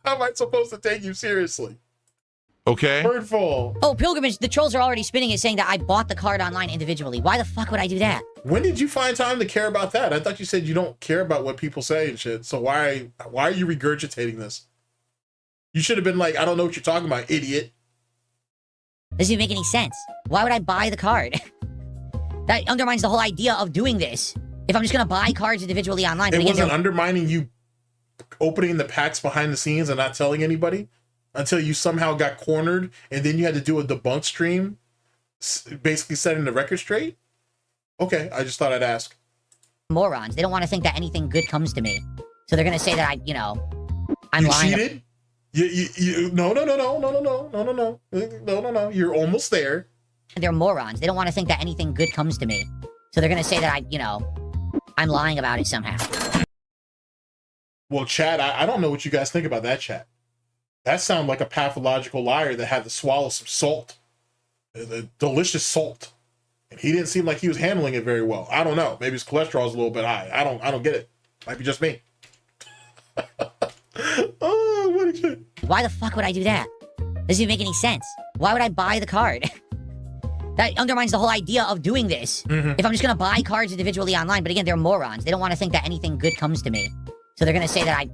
How am I supposed to take you seriously? Okay. Birdfall. Oh, Pilgrimage, the trolls are already spinning it saying that I bought the card online individually. Why the fuck would I do that? When did you find time to care about that? I thought you said you don't care about what people say and shit. So why are you regurgitating this? You should have been like, I don't know what you're talking about, idiot. Doesn't even make any sense. Why would I buy the card? That undermines the whole idea of doing this. If I'm just going to buy cards individually online. It wasn't undermining you opening the packs behind the scenes and not telling anybody? Until you somehow got cornered and then you had to do a debunk stream, basically setting the record straight? Okay, I just thought I'd ask. Morons. They don't want to think that anything good comes to me. So they're going to say that I'm lying. Cheated? No. You're almost there. They're morons. They don't want to think that anything good comes to me. So they're going to say that I'm lying about it somehow. Well, chat, I don't know what you guys think about that, chat. That sounded like a pathological liar that had to swallow some salt. Delicious salt. And he didn't seem like he was handling it very well. I don't know. Maybe his cholesterol is a little bit high. I don't get it. Might be just me. Oh, what a shit. Why the fuck would I do that? Doesn't even make any sense. Why would I buy the card? That undermines the whole idea of doing this. If I'm just going to buy cards individually online, but again, they're morons. They don't want to think that anything good comes to me. So they're going to say that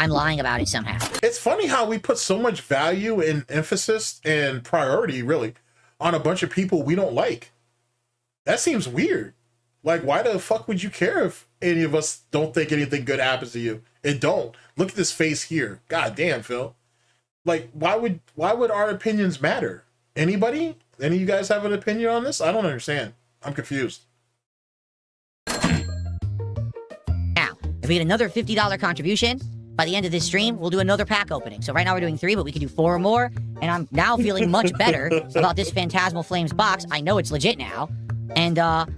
I'm lying about it somehow. It's funny how we put so much value and emphasis and priority, really, on a bunch of people we don't like. That seems weird. Like, why the fuck would you care if any of us don't think anything good happens to you? It don't. Look at this face here. God damn, Phil. Like, why would our opinions matter? Anybody? Any of you guys have an opinion on this? I don't understand. I'm confused. Now, if we get another $50 contribution, by the end of this stream, we'll do another pack opening. So right now we're doing 3, but we could do 4 or more. And I'm now feeling much better about this Phantasmal Flames box. I know it's legit now. And I'm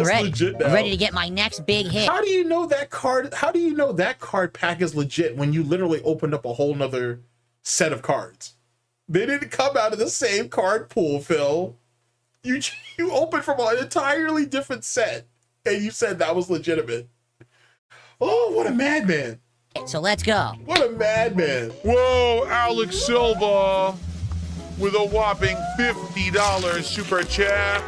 ready. Legit now. I'm ready to get my next big hit. How do you know that card? How do you know that card pack is legit when you literally opened up a whole nother set of cards? They didn't come out of the same card pool, Phil. You opened from an entirely different set, and you said that was legitimate. Oh, what a madman. So let's go. What a madman. Whoa, Alex Silva with a whopping $50 super chat.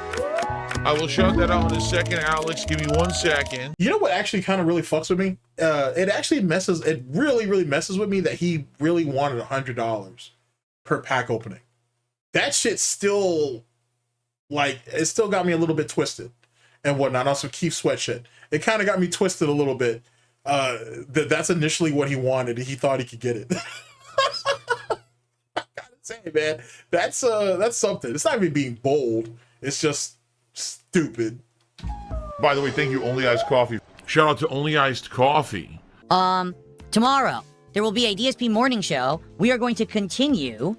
I will shout that out in a second, Alex. Give me 1 second. You know what actually kind of really fucks with me? It really messes with me that he really wanted $100 per pack opening. That shit still, like, it still got me a little bit twisted and whatnot on some Keith Sweat shit. It kind of got me twisted a little bit. That's initially what he wanted and he thought he could get it. I gotta say, man, that's something. It's not even being bold. It's just Stupid. By the way, thank you, Only Iced Coffee. Shout out to Only Iced Coffee. Tomorrow, there will be a DSP morning show. We are going to continue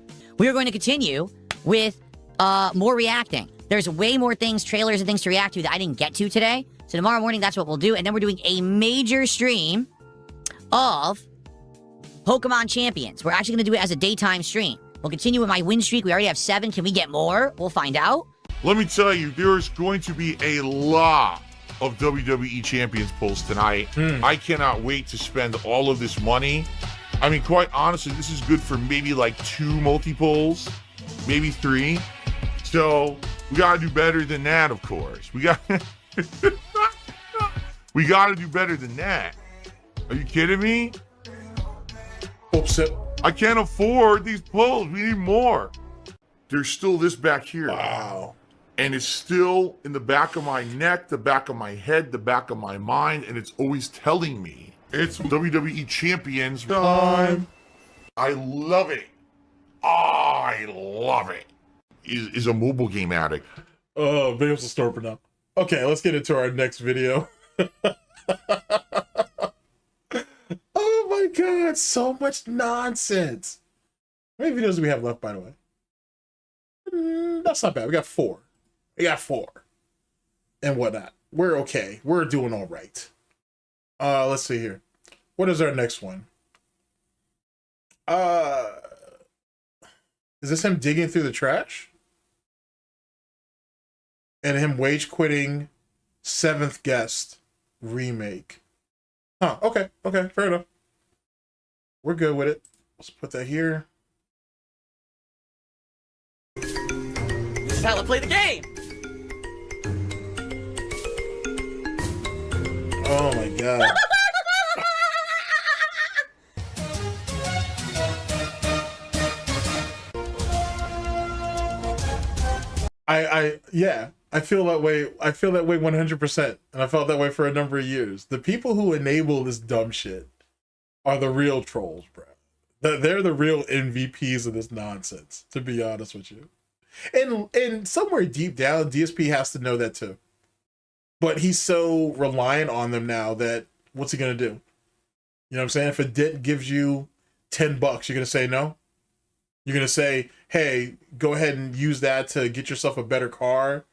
with more reacting. There's way more things, trailers and things to react to that I didn't get to today. So tomorrow morning, that's what we'll do. And then we're doing a major stream of Pokemon Champions. We're actually going to do it as a daytime stream. We'll continue with my win streak. We already have 7. Can we get more? We'll find out. Let me tell you, there's going to be a lot of WWE Champions pulls tonight. I cannot wait to spend all of this money. I mean, quite honestly, this is good for maybe like 2 multi-pulls, maybe 3. So we got to do better than that, of course. We got we got to do better than that. Are you kidding me? Oops. I can't afford these pulls. We need more. There's still this back here. Wow. And it's still in the back of my neck, the back of my head, the back of my mind, and it's always telling me it's WWE Champions time. I love it. I love it. Is a mobile game addict. Oh, maybe it's a store for now. Okay, let's get into our next video. Oh my god, so much nonsense. How many videos do we have left, by the way? That's not bad. We got 4. And whatnot. We're okay. We're doing all right. Let's see here. What is our next one? Is this him digging through the trash? And him wage quitting 7th Guest remake. Huh, okay, fair enough. We're good with it. Let's put that here. This is how to play the game. Oh my god. Yeah, I feel that way. I feel that way 100%. And I felt that way for a number of years. The people who enable this dumb shit are the real trolls, bro. They're the real MVPs of this nonsense, to be honest with you. And somewhere deep down, DSP has to know that too. But he's so reliant on them now that what's he going to do? You know what I'm saying? If a dent gives you $10, you're going to say no? You're going to say, hey, go ahead and use that to get yourself a better car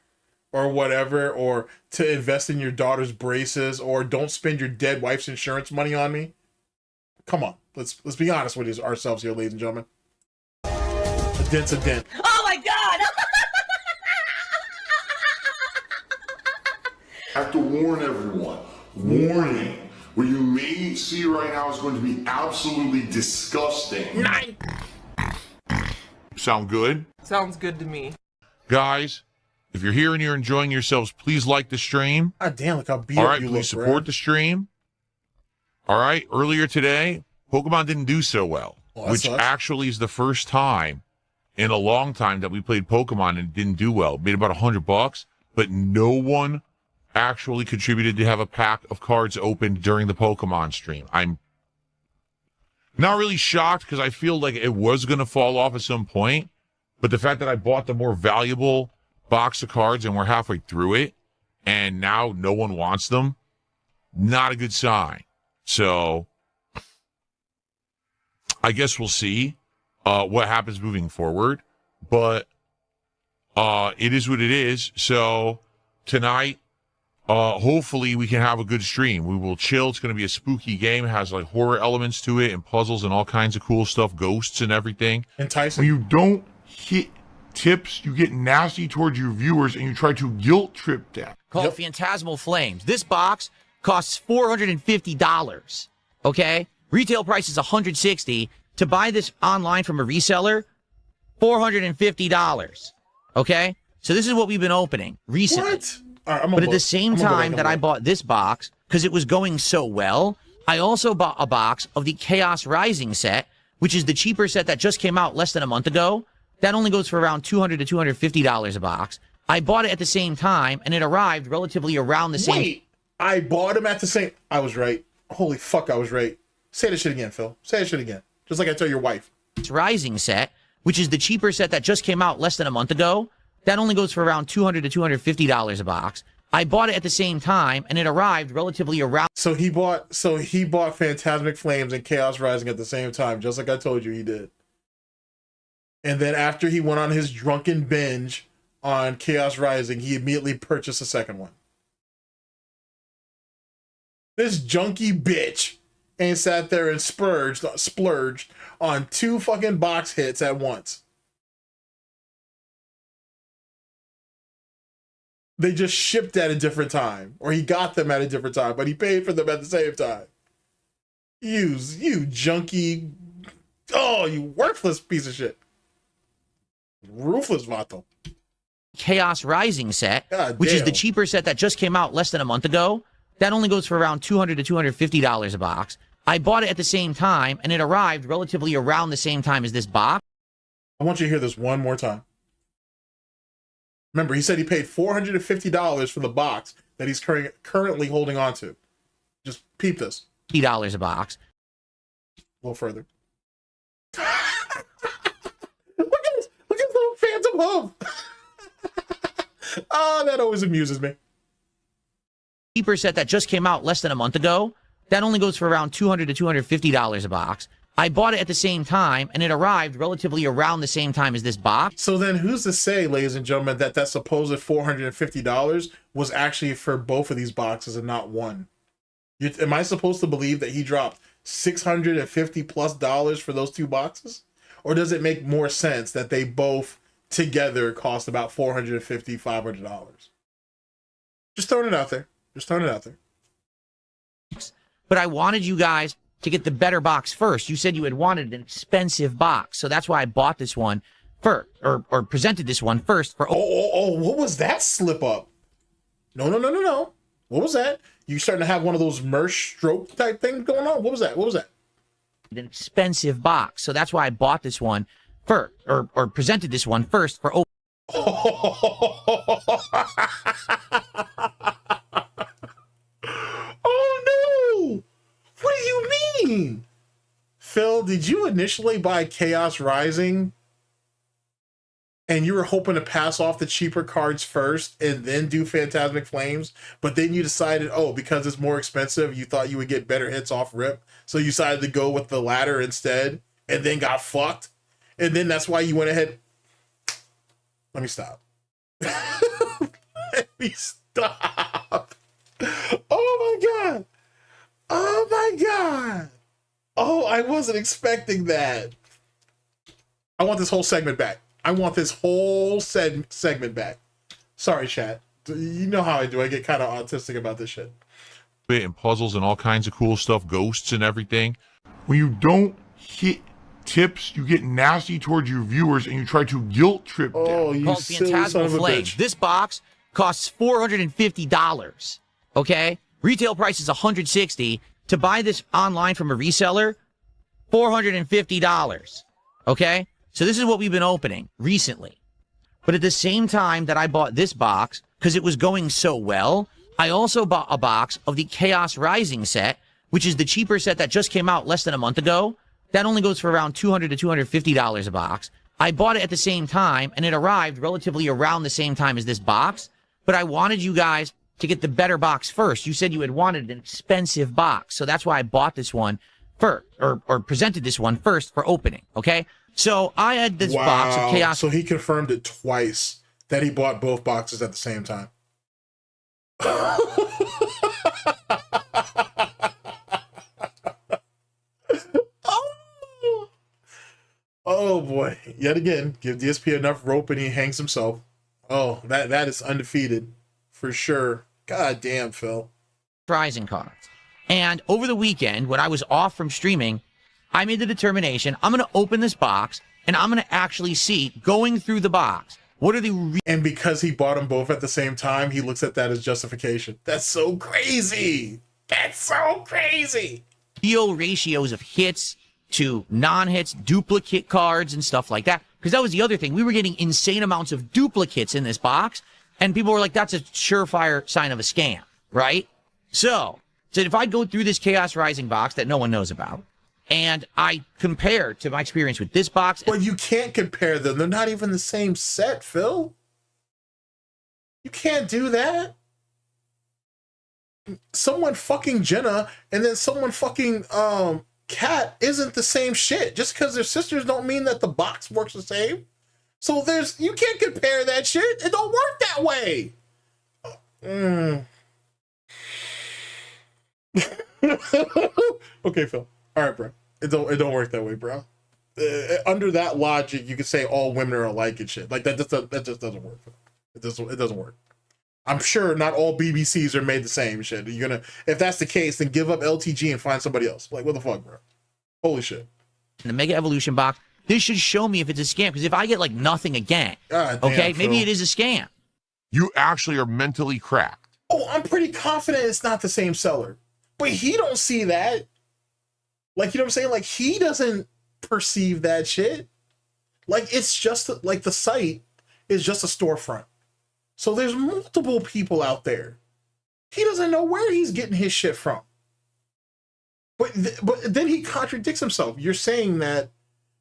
or whatever, or to invest in your daughter's braces, or don't spend your dead wife's insurance money on me? Come on. Let's be honest with ourselves here, ladies and gentlemen. A dent's a dent. Oh my god! I have to warn everyone. Warning. What you may see right now is going to be absolutely disgusting. Sound good? Sounds good to me. Guys, if you're here and you're enjoying yourselves, please like the stream. God damn, look how beat All up right, you please look, support bro. the stream. All right, earlier today, Pokemon didn't do so well, which sucks. actually is the first time in a long time that we played Pokemon and it didn't do well. It made about $100, but no one actually contributed to have a pack of cards opened during the Pokemon stream. I'm not really shocked because I feel like it was going to fall off at some point, but the fact that I bought the more valuable box of cards and we're halfway through it and now no one wants them, not a good sign. So I guess we'll see what happens moving forward, but it is what it is. So tonight, hopefully we can have a good stream. We will chill. It's going to be a spooky game. It has like horror elements to it and puzzles and all kinds of cool stuff, ghosts and everything. Enticing. When you don't hit tips, you get nasty towards your viewers and you try to guilt trip them. Called Phantasmal Flames. This box costs $450. Okay? Retail price is $160. To buy this online from a reseller, $450. Okay? So this is what we've been opening recently. What? All right, but at the same time that I bought this box, because it was going so well, I also bought a box of the Chaos Rising set, which is the cheaper set that just came out less than a month ago. That only goes for around $200 to $250 a box. I bought it at the same time, and it arrived relatively around the same. Wait, I bought them at the same. I was right. Holy fuck, I was right. Say that shit again, Phil. Say that shit again. Just like I tell your wife. Rising set, which is the cheaper set that just came out less than a month ago. That only goes for around $200 to $250 a box. I bought it at the same time, and it arrived relatively around. So he bought Phantasmic Flames and Chaos Rising at the same time, just like I told you he did. And then after he went on his drunken binge on Chaos Rising, he immediately purchased a second one. This junkie bitch ain't sat there and splurged on 2 fucking box hits at once. They just shipped at a different time, or he got them at a different time, but he paid for them at the same time. You junkie. Oh, you worthless piece of shit. Ruthless Vato. Chaos Rising set, God which is damn. the cheaper set that just came out less than a month ago. That only goes for around $200 to $250 a box. I bought it at the same time, and it arrived relatively around the same time as this box. I want you to hear this one more time. Remember, he said he paid $450 for the box that he's currently holding on to. Just peep this. $50 a box. A little further. Look at this little phantom hoof. Oh, that always amuses me. Cheaper set that just came out less than a month ago. That only goes for around $200 to $250 a box. I bought it at the same time, and it arrived relatively around the same time as this box. So then who's to say, ladies and gentlemen, that that supposed $450 was actually for both of these boxes and not one? Am I supposed to believe that he dropped $650+ for those 2 boxes? Or does it make more sense that they both together cost about $450, $500? Just throwing it out there. Just throwing it out there. But I wanted you guys to get the better box first. You said you had wanted an expensive box, so that's why I bought this one first, or presented this one first for. Oh! What was that slip up? No! What was that? You starting to have one of those Mersh stroke type things going on? What was that? An expensive box, so that's why I bought this one first, or presented this one first for. What do you mean? Phil, did you initially buy Chaos Rising and you were hoping to pass off the cheaper cards first and then do Phantasmic Flames, but then you decided, oh, because it's more expensive, you thought you would get better hits off rip, so you decided to go with the latter instead and then got fucked? And then that's why you went ahead. Let me stop. Let me stop. Oh my God. Oh my God. Oh, I wasn't expecting that. I want this whole segment back. I want this whole segment back. Sorry, chat. You know how I do. I get kind of autistic about this shit. And puzzles and all kinds of cool stuff, ghosts and everything. When you don't hit tips, you get nasty towards your viewers and you try to guilt trip them. Oh, you Called silly Phantasmal son of a Flames. bitch. This box costs $450. Okay? Retail price is $160. To buy this online from a reseller, $450. Okay? So this is what we've been opening recently. But at the same time that I bought this box, because it was going so well, I also bought a box of the Chaos Rising set, which is the cheaper set that just came out less than a month ago. That only goes for around $200 to $250 a box. I bought it at the same time, and it arrived relatively around the same time as this box. But I wanted you guys to get the better box first. You said you had wanted an expensive box, so that's why I bought this one first, or presented this one first for opening, okay? So I had this box of Chaos. So he confirmed it twice that he bought both boxes at the same time. Oh boy. Yet again, give DSP enough rope and he hangs himself. Oh, that is undefeated for sure. God damn, Phil. Rising cards. And over the weekend, when I was off from streaming, I made the determination, I'm going to open this box and I'm going to actually see, going through the box, what are the... And because he bought them both at the same time, he looks at that as justification. That's so crazy. That's so crazy. real ratios of hits to non-hits, duplicate cards and stuff like that. Because that was the other thing. We were getting insane amounts of duplicates in this box. And people were like, that's a surefire sign of a scam, right? So if I go through this Chaos Rising box that no one knows about, and I compare to my experience with this box. Well, you can't compare them. They're not even the same set, Phil. You can't do that. Someone fucking Jenna and then someone fucking Cat isn't the same shit. Just because they're sisters don't mean that the box works the same. So you can't compare that shit. It don't work that way. Okay, Phil. All right, bro. It don't work that way, bro. Under that logic, you could say all women are alike and shit. Like that just doesn't work. It doesn't work. I'm sure not all BBCs are made the same shit. If that's the case, then give up LTG and find somebody else. Like, what the fuck, bro? Holy shit. In the Mega Evolution box, this should show me if it's a scam. Because if I get like nothing again, okay, maybe it is a scam. You actually are mentally cracked. Oh, I'm pretty confident it's not the same seller. But he don't see that. Like, you know what I'm saying? Like, he doesn't perceive that shit. Like, it's just, like, the site is just a storefront. So there's multiple people out there. He doesn't know where he's getting his shit from. But then he contradicts himself. You're saying that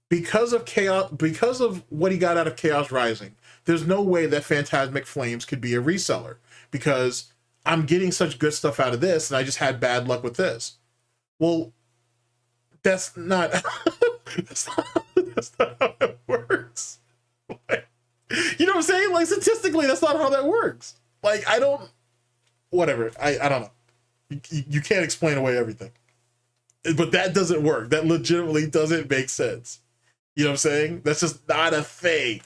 because of chaos, because of what he got out of Chaos Rising, there's no way that Phantasmic Flames could be a reseller because I'm getting such good stuff out of this and I just had bad luck with this. Well, that's not that's not how it works. Like, you know what I'm saying? Like, statistically, that's not how that works. Like, whatever. I don't know. You can't explain away everything. But that doesn't work. That legitimately doesn't make sense. You know what I'm saying? That's just not a thing.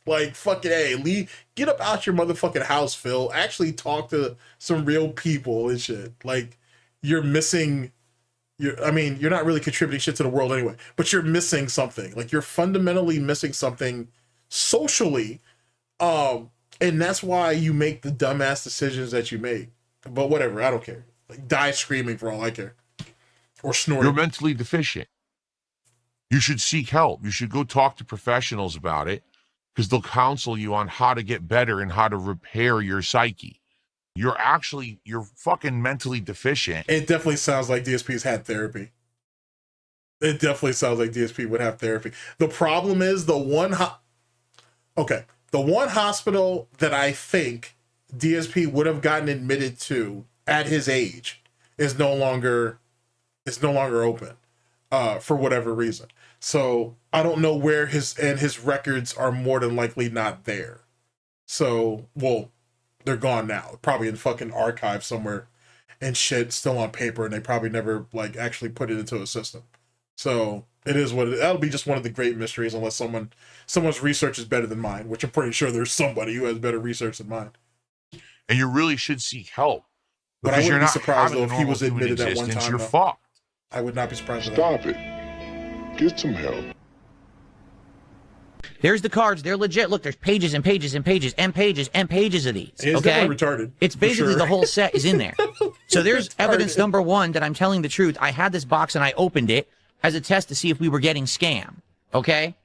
Like, fucking A, get up out your motherfucking house, Phil. Actually talk to some real people and shit. Like, you're missing... you're not really contributing shit to the world anyway, but you're missing something. Like, you're fundamentally missing something socially, and that's why you make the dumbass decisions that you make. But whatever, I don't care. Like, die screaming for all I care. Or snorting. You're mentally deficient. You should seek help. You should go talk to professionals about it because they'll counsel you on how to get better and how to repair your psyche. You're fucking mentally deficient. It definitely sounds like DSP's had therapy. It definitely sounds like DSP would have therapy. The problem is the one hospital that I think DSP would have gotten admitted to at his age is no longer open for whatever reason. So I don't know where his records are more than likely not there. So, well, they're gone now. Probably in fucking archive somewhere and shit, still on paper, and they probably never like actually put it into a system. So it is what that'll be just one of the great mysteries, unless someone's research is better than mine, which I'm pretty sure there's somebody who has better research than mine. And you really should seek help. But I wouldn't be surprised though if he was admitted at one existence, time. You're fucked. I would not be surprised at that. Stop it. Get some help. There's the cards. They're legit. Look, there's pages and pages and pages and pages and pages of these. It's definitely retarded. It's basically the whole set is in there. So there's evidence number one that I'm telling the truth. I had this box and I opened it as a test to see if we were getting scammed. Okay?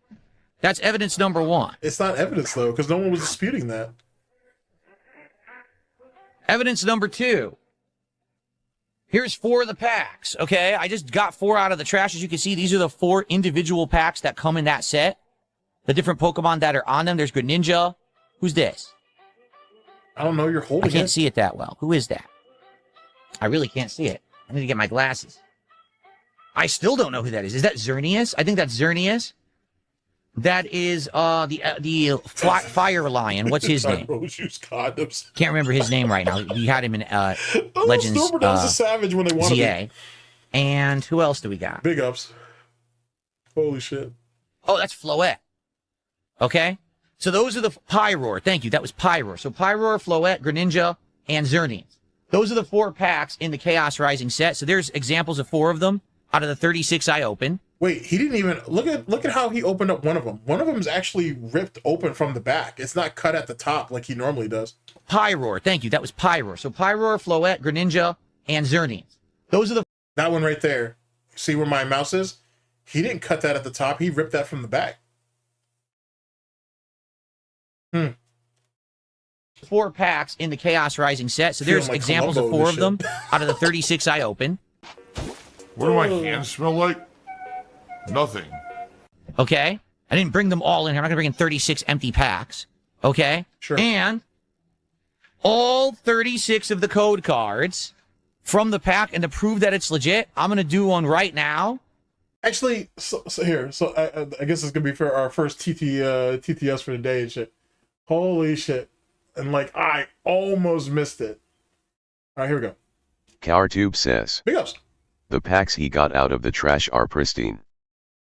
That's evidence number one. It's not evidence, though, because no one was disputing that. Evidence number two. Here's 4 of the packs, okay? I just got 4 out of the trash. As you can see, these are the 4 individual packs that come in that set. The different Pokemon that are on them. There's Greninja. Who's this? I don't know. You're holding it. I can't see it that well. Who is that? I really can't see it. I need to get my glasses. I still don't know who that is. Is that Xerneas? I think that's Xerneas. That is the Fire Lion. What's his name? Can't remember his name right now. We had him in Legends. Snort's a savage when they want ZA. And who else do we got? Big ups. Holy shit. Oh, that's Floette. Okay? So those are the Pyroar. Thank you. That was Pyroar. So Pyroar, Floette, Greninja, and Xerneas. Those are the 4 packs in the Chaos Rising set. So there's examples of 4 of them out of the 36 I opened. Wait, he didn't even look at how he opened up one of them. One of them is actually ripped open from the back. It's not cut at the top like he normally does. Pyroar. Thank you. That was Pyroar. So Pyroar, Floette, Greninja, and Xerneas. Those are the... That one right there. See where my mouse is? He didn't cut that at the top. He ripped that from the back. 4 packs in the Chaos Rising set. So there's like examples Columbo, of 4 this of them out of the 36 I opened. What do my hands smell like? Nothing. Okay? I didn't bring them all in here. I'm not going to bring in 36 empty packs. Okay? Sure. And all 36 of the code cards from the pack, and to prove that it's legit, I'm going to do one right now. Actually, so I guess it's going to be for our first TTS for the day and shit. Holy shit. And like, I almost missed it. All right, here we go. CowerTube says, Big ups. The packs he got out of the trash are pristine.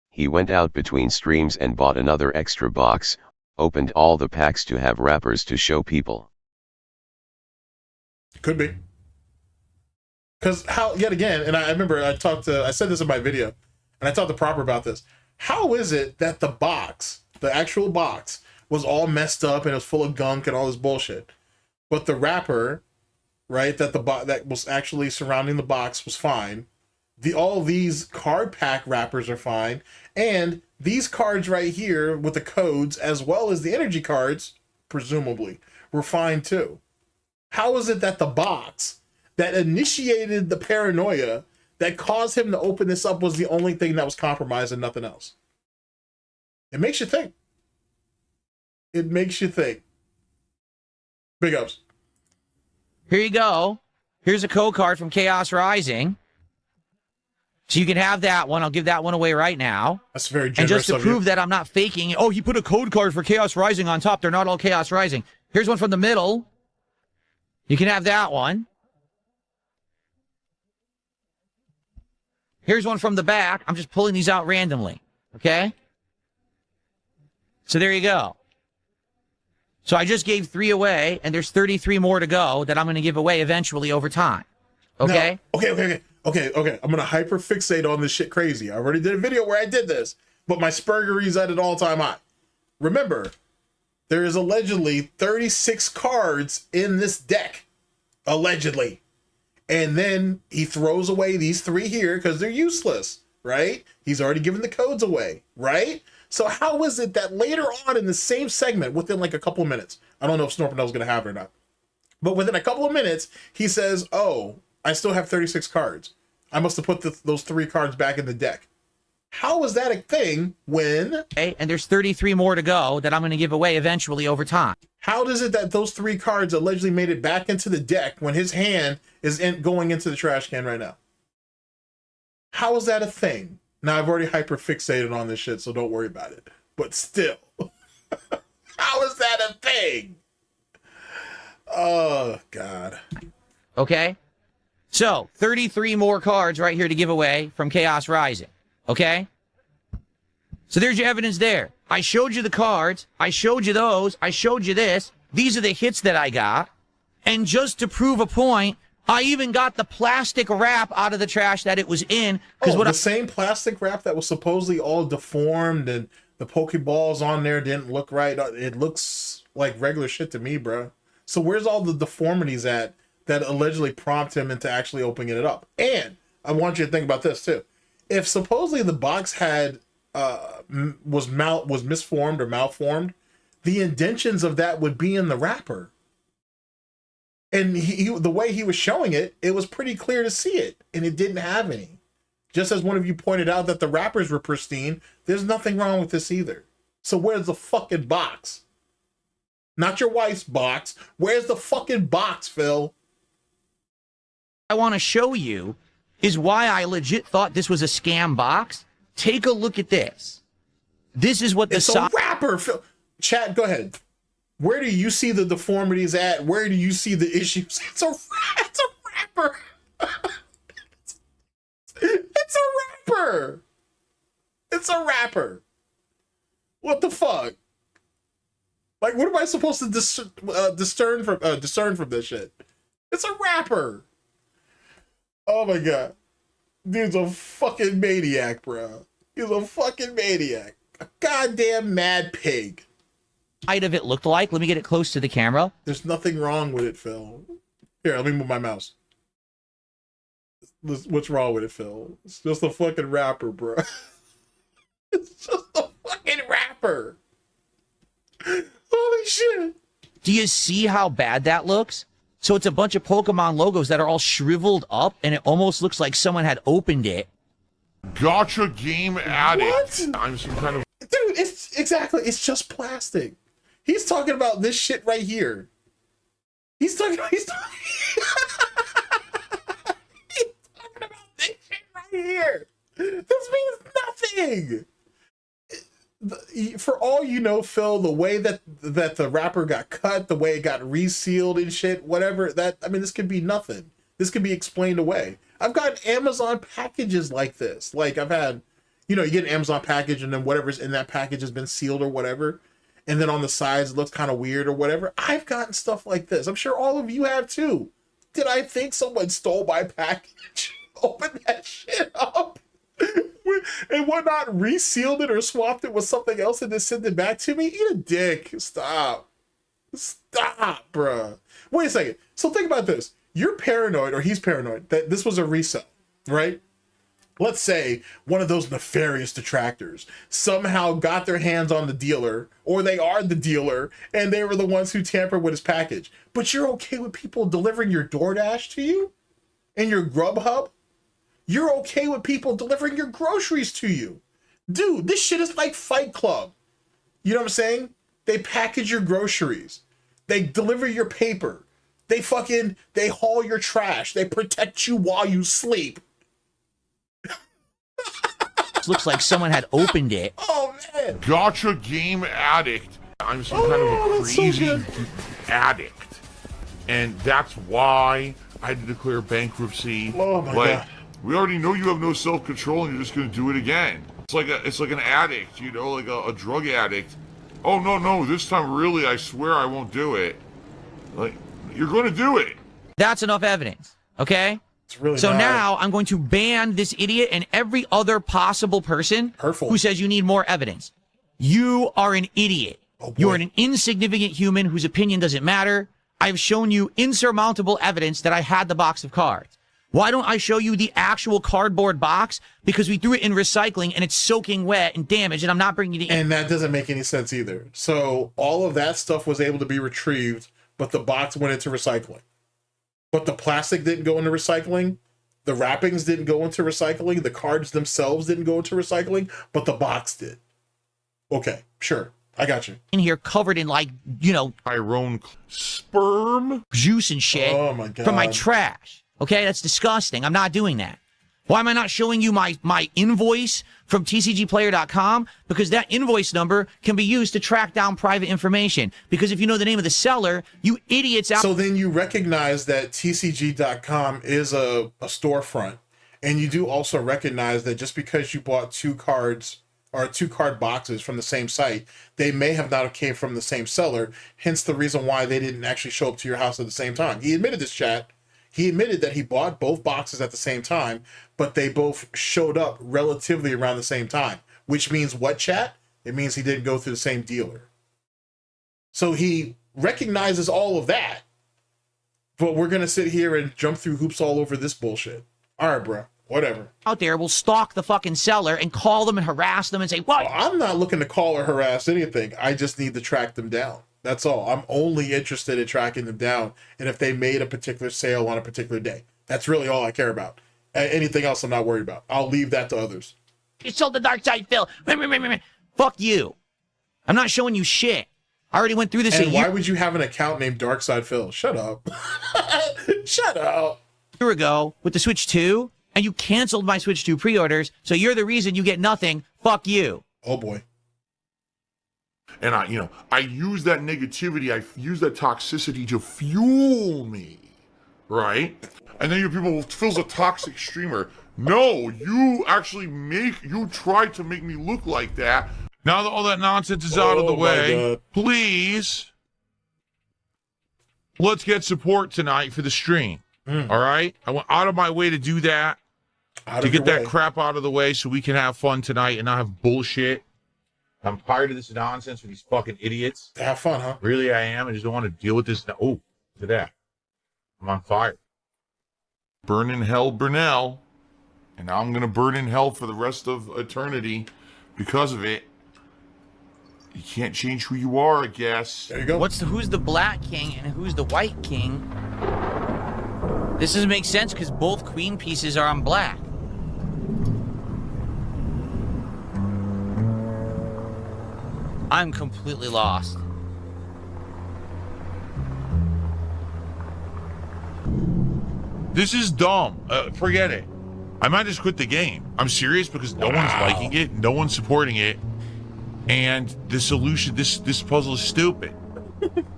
He went out between streams and bought another extra box, opened all the packs to have wrappers to show people. Could be. Because how, yet again, and I remember I said this in my video, and I talked to Proper about this. How is it that the box, the actual box, was all messed up and it was full of gunk and all this bullshit, but the wrapper, right, that was actually surrounding the box was fine. All these card pack wrappers are fine, and these cards right here with the codes as well as the energy cards, presumably, were fine too. How is it that the box that initiated the paranoia that caused him to open this up was the only thing that was compromised and nothing else? It makes you think. It makes you think. Big ups. Here you go. Here's a code card from Chaos Rising. So you can have that one. I'll give that one away right now. That's very generous. And just to of prove you. that I'm not faking it. Oh, he put a code card for Chaos Rising on top. They're not all Chaos Rising. Here's one from the middle. You can have that one. Here's one from the back. I'm just pulling these out randomly. Okay? So there you go. So I just gave 3 away, and there's 33 more to go that I'm going to give away eventually over time. Okay? No. Okay. I'm going to hyper fixate on this shit crazy. I already did a video where I did this, but my Spurgery's at an all-time high. Remember, there is allegedly 36 cards in this deck. Allegedly. And then he throws away these 3 here because they're useless, right? He's already given the codes away, right? So how is it that later on in the same segment, within like a couple of minutes, I don't know if SnortBucks is going to have it or not, but within a couple of minutes, he says, oh, I still have 36 cards. I must have put those 3 cards back in the deck. How is that a thing when... Okay, and there's 33 more to go that I'm going to give away eventually over time. How does it that those 3 cards allegedly made it back into the deck when his hand is going into the trash can right now? How is that a thing? Now, I've already hyper-fixated on this shit, so don't worry about it. But still, how is that a thing? Oh, God. Okay? So, 33 more cards right here to give away from Chaos Rising. Okay? So there's your evidence there. I showed you the cards. I showed you those. I showed you this. These are the hits that I got. And just to prove a point, I even got the plastic wrap out of the trash that it was in. The same plastic wrap that was supposedly all deformed and the Pokeballs on there didn't look right. It looks like regular shit to me, bro. So where's all the deformities at that allegedly prompt him into actually opening it up? And I want you to think about this too. If supposedly the box had was misformed or malformed, the indentions of that would be in the wrapper. And the way he was showing it, it was pretty clear to see it, and it didn't have any. Just as one of you pointed out that the wrappers were pristine, there's nothing wrong with this either. So where's the fucking box? Not your wife's box. Where's the fucking box, Phil? I want to show you is why I legit thought this was a scam box. Take a look at this. This is what the it's a wrapper, Phil. Chat, go ahead. Where do you see the deformities at? Where do you see the issues? It's a wrapper. It's a wrapper. It's a wrapper. What the fuck? Like, what am I supposed to discern from this shit? It's a wrapper. Oh my god. Dude's a fucking maniac, bro. He's a fucking maniac. A goddamn mad pig. Height of it looked like. Let me get it close to the camera. There's nothing wrong with it, Phil. Here, let me move my mouse. What's wrong with it, Phil? It's just a fucking wrapper, bro. It's just a fucking wrapper. Holy shit. Do you see how bad that looks? So it's a bunch of Pokemon logos that are all shriveled up, and it almost looks like someone had opened it. Gotcha game addict. What? I'm some kind of... Dude, it's just plastic. He's talking about this shit right here. He's talking about this shit right here. This means nothing. For all you know, Phil, the way that the wrapper got cut, the way it got resealed and shit, whatever, this could be nothing. This could be explained away. I've got Amazon packages like this. Like I've had, you get an Amazon package and then whatever's in that package has been sealed or whatever. And then on the sides it looks kind of weird or whatever. I've gotten stuff like this. I'm sure all of you have too. Did I think someone stole my package? Open that shit up and whatnot, resealed it or swapped it with something else and then sent it back to me? Eat a dick. Stop, bruh. Wait a second. So think about this. You're paranoid, or he's paranoid, that this was a resell, right? Let's say one of those nefarious detractors somehow got their hands on the dealer, or they are the dealer, and they were the ones who tampered with his package. But you're okay with people delivering your DoorDash to you and your Grubhub? You're okay with people delivering your groceries to you? Dude, this shit is like Fight Club. You know what I'm saying? They package your groceries. They deliver your paper. They haul your trash. They protect you while you sleep. Looks like someone had opened it. Oh, man. Gotcha game addict. I'm some kind of a crazy addict. And that's why I had to declare bankruptcy. Oh, my God. We already know you have no self-control and you're just going to do it again. It's like an addict, like a drug addict. Oh, no, this time really, I swear I won't do it. Like, you're going to do it. That's enough evidence, okay? It's really so not. now I'm going to ban this idiot and every other possible person who says you need more evidence. You are an idiot. You are an insignificant human whose opinion doesn't matter. I've shown you insurmountable evidence that I had the box of cards. Why don't I show you the actual cardboard box? Because we threw it in recycling and it's soaking wet and damaged and I'm not bringing it in. And that doesn't make any sense either. So all of that stuff was able to be retrieved, but the box went into recycling. But the plastic didn't go into recycling. The wrappings didn't go into recycling. The cards themselves didn't go into recycling, but the box did. Okay, sure. I got you. In here covered in Tyrone sperm juice and shit. Oh my God. From my trash. Okay, that's disgusting. I'm not doing that. Why am I not showing you my invoice from tcgplayer.com? Because that invoice number can be used to track down private information. Because if you know the name of the seller, you idiots out. So then you recognize that tcg.com is a storefront. And you do also recognize that just because you bought two card boxes from the same site, they may have not came from the same seller. Hence the reason why they didn't actually show up to your house at the same time. He admitted this, chat. He admitted that he bought both boxes at the same time, but they both showed up relatively around the same time. Which means what, chat? It means he didn't go through the same dealer. So he recognizes all of that, but we're going to sit here and jump through hoops all over this bullshit. All right, bro. Whatever. Out there will stalk the fucking seller and call them and harass them and say, what? I'm not looking to call or harass anything. I just need to track them down. That's all. I'm only interested in tracking them down and if they made a particular sale on a particular day. That's really all I care about. Anything else I'm not worried about. I'll leave that to others. You sold the dark side, Phil. Fuck you. I'm not showing you shit. I already went through this. And why would you have an account named Darkside Phil? Shut up. Shut up. A year ago with the Switch 2, and you canceled my Switch 2 pre-orders, so you're the reason you get nothing. Fuck you. Oh boy. And I use that negativity, I use that toxicity to fuel me, right? And then you people, Phil's a toxic streamer. No, you tried to make me look like that. Now that all that nonsense is out of the way, please, let's get support tonight for the stream. All right? I went out of my way to do that, to get that crap out of the way so we can have fun tonight and not have bullshit. I'm tired of this nonsense with these fucking idiots. Have fun, huh? Really, I am. I just don't want to deal with this. Oh, look at that. I'm on fire. Burn in hell, Burnell. And now I'm going to burn in hell for the rest of eternity because of it. You can't change who you are, I guess. There you go. Who's the black king and who's the white king? This doesn't make sense because both queen pieces are on black. I'm completely lost. This is dumb. Forget it. I might just quit the game. I'm serious because no one's liking it, no one's supporting it, and the solution, this puzzle is stupid.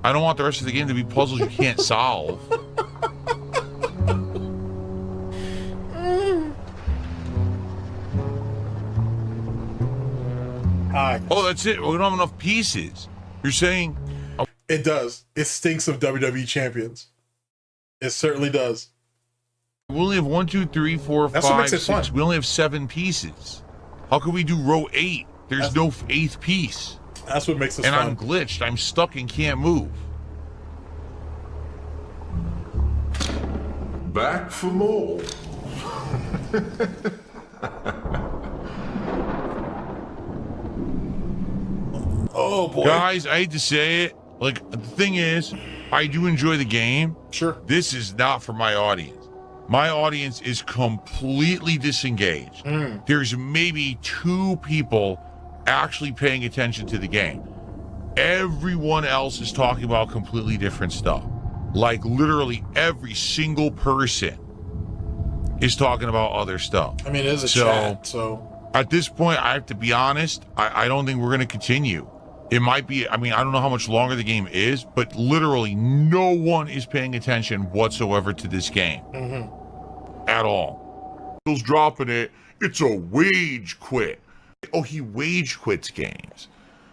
I don't want the rest of the game to be puzzles you can't solve. Oh, that's it. We don't have enough pieces. You're saying... It does. It stinks of WWE champions. It certainly does. We only have 1, 2, 3, 4, That's what 5, makes it 6. fun. We only have 7 pieces. How can we do row 8? There's no 8th piece. That's what makes us and fun. I'm glitched. I'm stuck and can't move. Back for more. Oh boy. Guys, I hate to say it. Like, the thing is, I do enjoy the game. Sure. This is not for my audience. My audience is completely disengaged. There's maybe 2 people actually paying attention to the game. Everyone else is talking about completely different stuff. Like, literally every single person is talking about other stuff. I mean, it is a chat, so... At this point, I have to be honest, I don't think we're going to continue. It might be, I mean, I don't know how much longer the game is, but literally no one is paying attention whatsoever to this game. At all. Bill's dropping it. It's a wage quit. Oh, he wage quits games.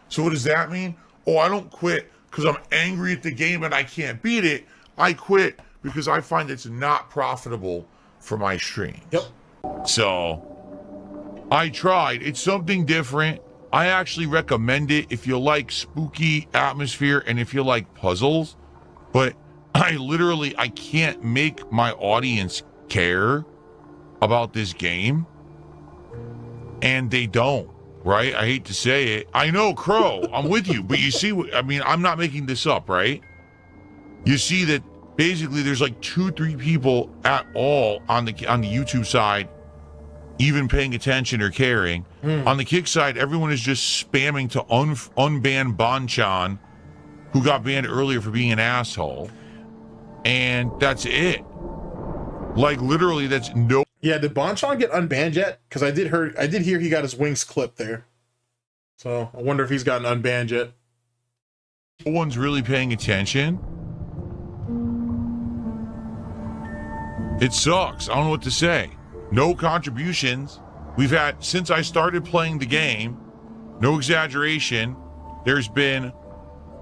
So what does that mean? Oh, I don't quit because I'm angry at the game and I can't beat it. I quit because I find it's not profitable for my streams. Yep. So I tried. It's something different. I actually recommend it if you like spooky atmosphere and if you like puzzles. But I can't make my audience care about this game. And they don't, right? I hate to say it. I know, Crow, I'm with you. But you see, I mean, I'm not making this up, right? You see that basically there's like 2-3 people at all on the YouTube side even paying attention or caring. On the Kick side, everyone is just spamming to unban Bonchan, who got banned earlier for being an asshole. And that's it. Like, literally, that's no... Yeah, did Bonchan get unbanned yet? Because I did hear he got his wings clipped there. So I wonder if he's gotten unbanned yet. No one's really paying attention. It sucks. I don't know what to say. No contributions. We've had, since I started playing the game, no exaggeration, there's been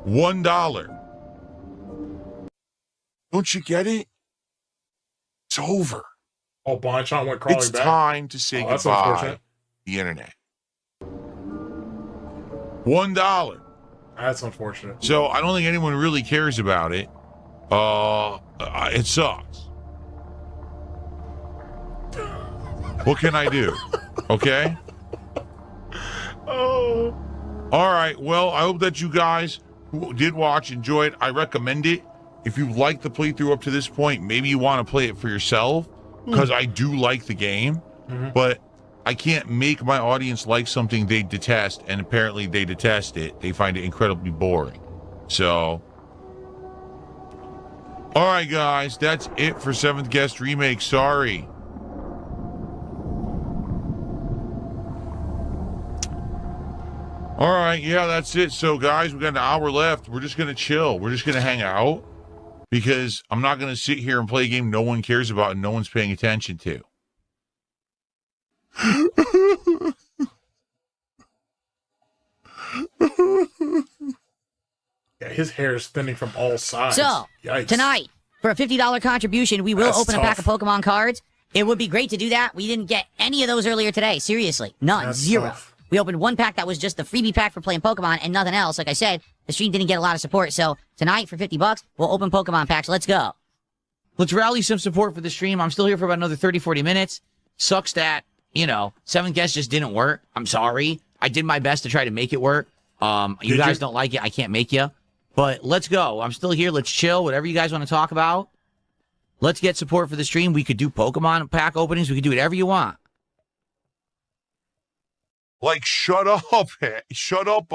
$1. Don't you get it? It's over. Oh, Bonchan went crawling It's back? time to say That's goodbye unfortunate. to the internet. $1. That's unfortunate. So I don't think anyone really cares about it. It sucks. What can I do? Okay? Oh. All right. Well, I hope that you guys who did watch enjoyed it. I recommend it. If you like the playthrough up to this point, maybe you want to play it for yourself, because I do like the game, but I can't make my audience like something they detest, and apparently they detest it. They find it incredibly boring. So, all right, guys, that's it for 7th Guest Remake. Sorry. All right, yeah, that's it. So, guys, we got an hour left. We're just going to chill. We're just going to hang out because I'm not going to sit here and play a game no one cares about and no one's paying attention to. Yeah, his hair is thinning from all sides. So, Yikes. tonight, for a $50 contribution, we will That's open tough. a pack of Pokemon cards. It would be great to do that. We didn't get any of those earlier today. Seriously. None. That's 0. tough. We opened one pack that was just the freebie pack for playing Pokemon and nothing else. Like I said, the stream didn't get a lot of support. So tonight, for $50, we'll open Pokemon packs. Let's go. Let's rally some support for the stream. I'm still here for about another 30, 40 minutes. Sucks that, 7th Guest just didn't work. I'm sorry. I did my best to try to make it work. You guys don't like it. I can't make you. But let's go. I'm still here. Let's chill. Whatever you guys want to talk about. Let's get support for the stream. We could do Pokemon pack openings. We could do whatever you want. Like, shut up. Shut up,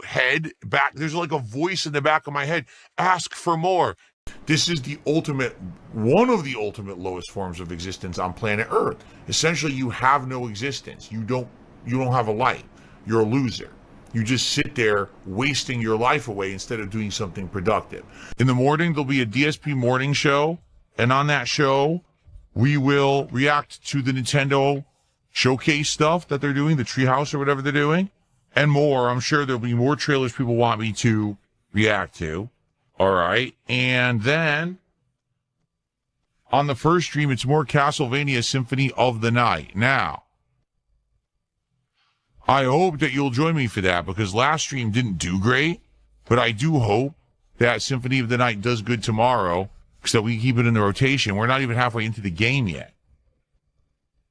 head back. There's like a voice in the back of my head. Ask for more. This is the ultimate, one of the ultimate lowest forms of existence on planet Earth. Essentially, you have no existence. You don't have a life. You're a loser. You just sit there wasting your life away instead of doing something productive. In the morning, there'll be a DSP morning show, and on that show, we will react to the Nintendo showcase stuff that they're doing, the Treehouse or whatever they're doing, and more. I'm sure there'll be more trailers people want me to react to. All right. And then on the first stream, it's more Castlevania Symphony of the Night. Now, I hope that you'll join me for that because last stream didn't do great, but I do hope that Symphony of the Night does good tomorrow so we keep it in the rotation. We're not even halfway into the game yet.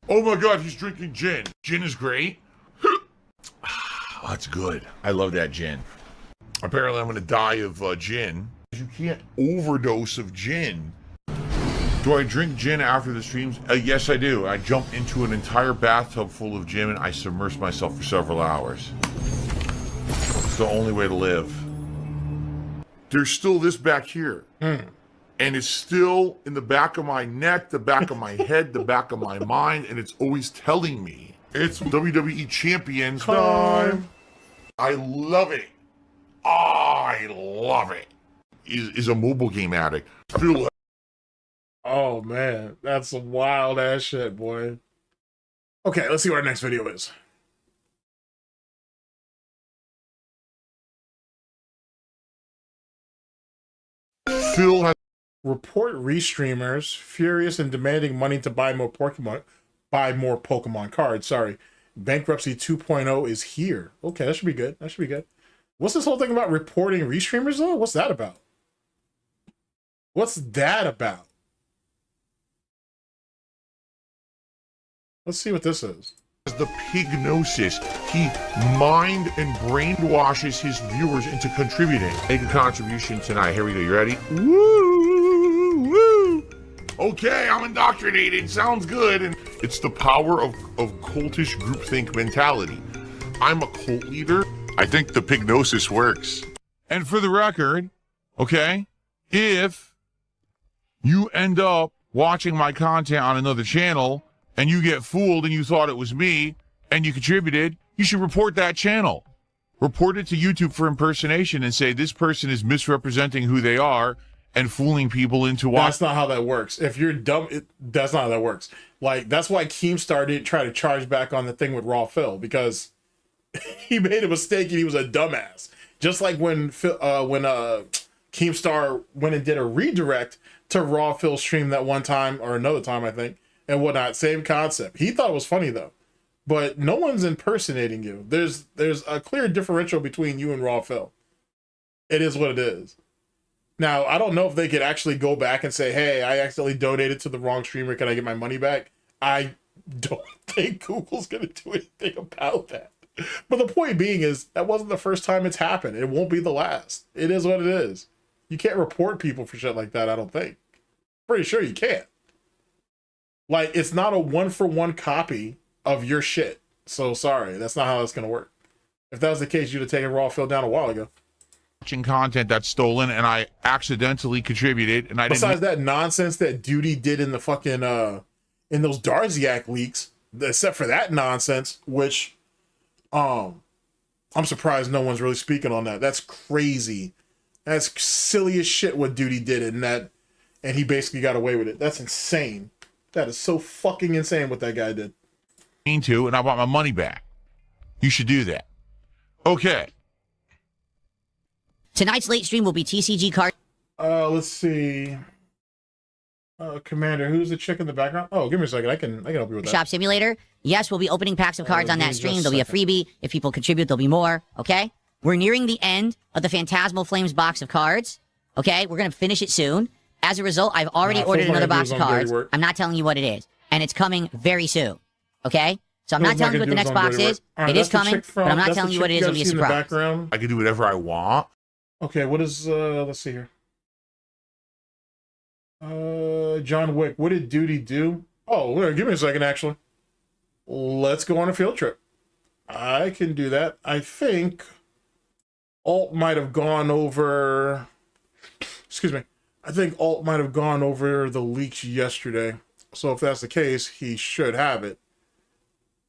Oh my God, he's drinking gin. Gin is great. Oh, that's good. I love that gin. Apparently, I'm going to die of gin. You can't overdose of gin. Do I drink gin after the streams? Yes, I do. I jump into an entire bathtub full of gin and I submerge myself for several hours. It's the only way to live. There's still this back here. And it's still in the back of my neck, the back of my head, the back of my mind, and it's always telling me it's WWE Champions time. I love it. I love it. Is a mobile game addict. Oh man, that's some wild ass shit, boy. Okay, let's see what our next video is. Phil has report restreamers furious and demanding money to buy more Pokemon cards. Sorry. Bankruptcy 2.0 is here. Okay, that should be good. That should be good. What's this whole thing about reporting restreamers though? What's that about? What's that about? Let's see what this is. The pignosis. He mind and brainwashes his viewers into contributing. Make a contribution tonight. Here we go. You ready? Woo! Woo! Okay, I'm indoctrinated. Sounds good. And it's the power of cultish groupthink mentality. I'm a cult leader. I think the pignosis works. And for the record, okay, if you end up watching my content on another channel and you get fooled and you thought it was me and you contributed, you should report that channel. Report it to YouTube for impersonation and say this person is misrepresenting who they are and fooling people into watching. That's not how that works. If you're dumb, that's not how that works. Like, that's why Keemstar didn't try to charge back on the thing with Raw Phil, because he made a mistake and he was a dumbass. Just like when Keemstar went and did a redirect to Raw Phil stream that one time, or another time, I think, and whatnot. Same concept. He thought it was funny though. But no one's impersonating you. There's a clear differential between you and Raw Phil. It is what it is. Now, I don't know if they could actually go back and say, hey, I accidentally donated to the wrong streamer. Can I get my money back? I don't think Google's going to do anything about that. But the point being is, that wasn't the first time it's happened. It won't be the last. It is what it is. You can't report people for shit like that, I don't think. Pretty sure you can't. Like, it's not a one-for-one copy of your shit. So, sorry. That's not how that's going to work. If that was the case, you'd have taken Raw Phil down a while ago. Watching content that's stolen and I accidentally contributed and I Besides that nonsense that Duty did in the fucking in those Darziak leaks, except for that nonsense, which I'm surprised no one's really speaking on that. That's crazy. That's silly as shit what Duty did in that, and he basically got away with it. That's insane. That is so fucking insane what that guy did. And I want my money back. You should do that. Okay. Tonight's late stream will be TCG card. Let's see. Commander, who's the chick in the background? Oh, give me a second. I can help you with that. Shop Simulator. Yes, we'll be opening packs of cards on that stream. There'll be a freebie. If people contribute, there'll be more. Okay? We're nearing the end of the Phantasmal Flames box of cards. Okay? We're going to finish it soon. As a result, I've already ordered another box of cards. I'm not telling you what it is. And it's coming very soon. Okay? So I'm not telling you what the next box is. It is coming, but I'm not telling you what it is. It'll be a surprise. I can do whatever I want. Okay, what is, let's see here. John Wick, what did Duty do? Oh, give me a second, actually. Let's go on a field trip. I can do that. I think Alt might have gone over... Excuse me. I think Alt might have gone over the leaks yesterday. So if that's the case, he should have it.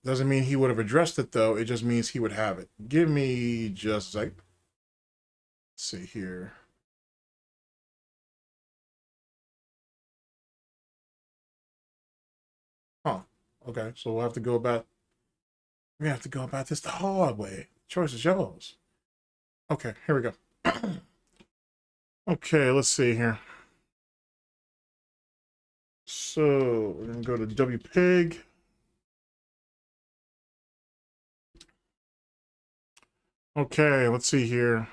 Doesn't mean he would have addressed it, though. It just means he would have it. Give me just a second. Let's see here. Huh. Okay, so we'll have to go about... We have to go about this the hard way. Choice is yours. Okay, here we go. Okay, let's see here. So we're gonna go to WPIG. Okay, let's see here.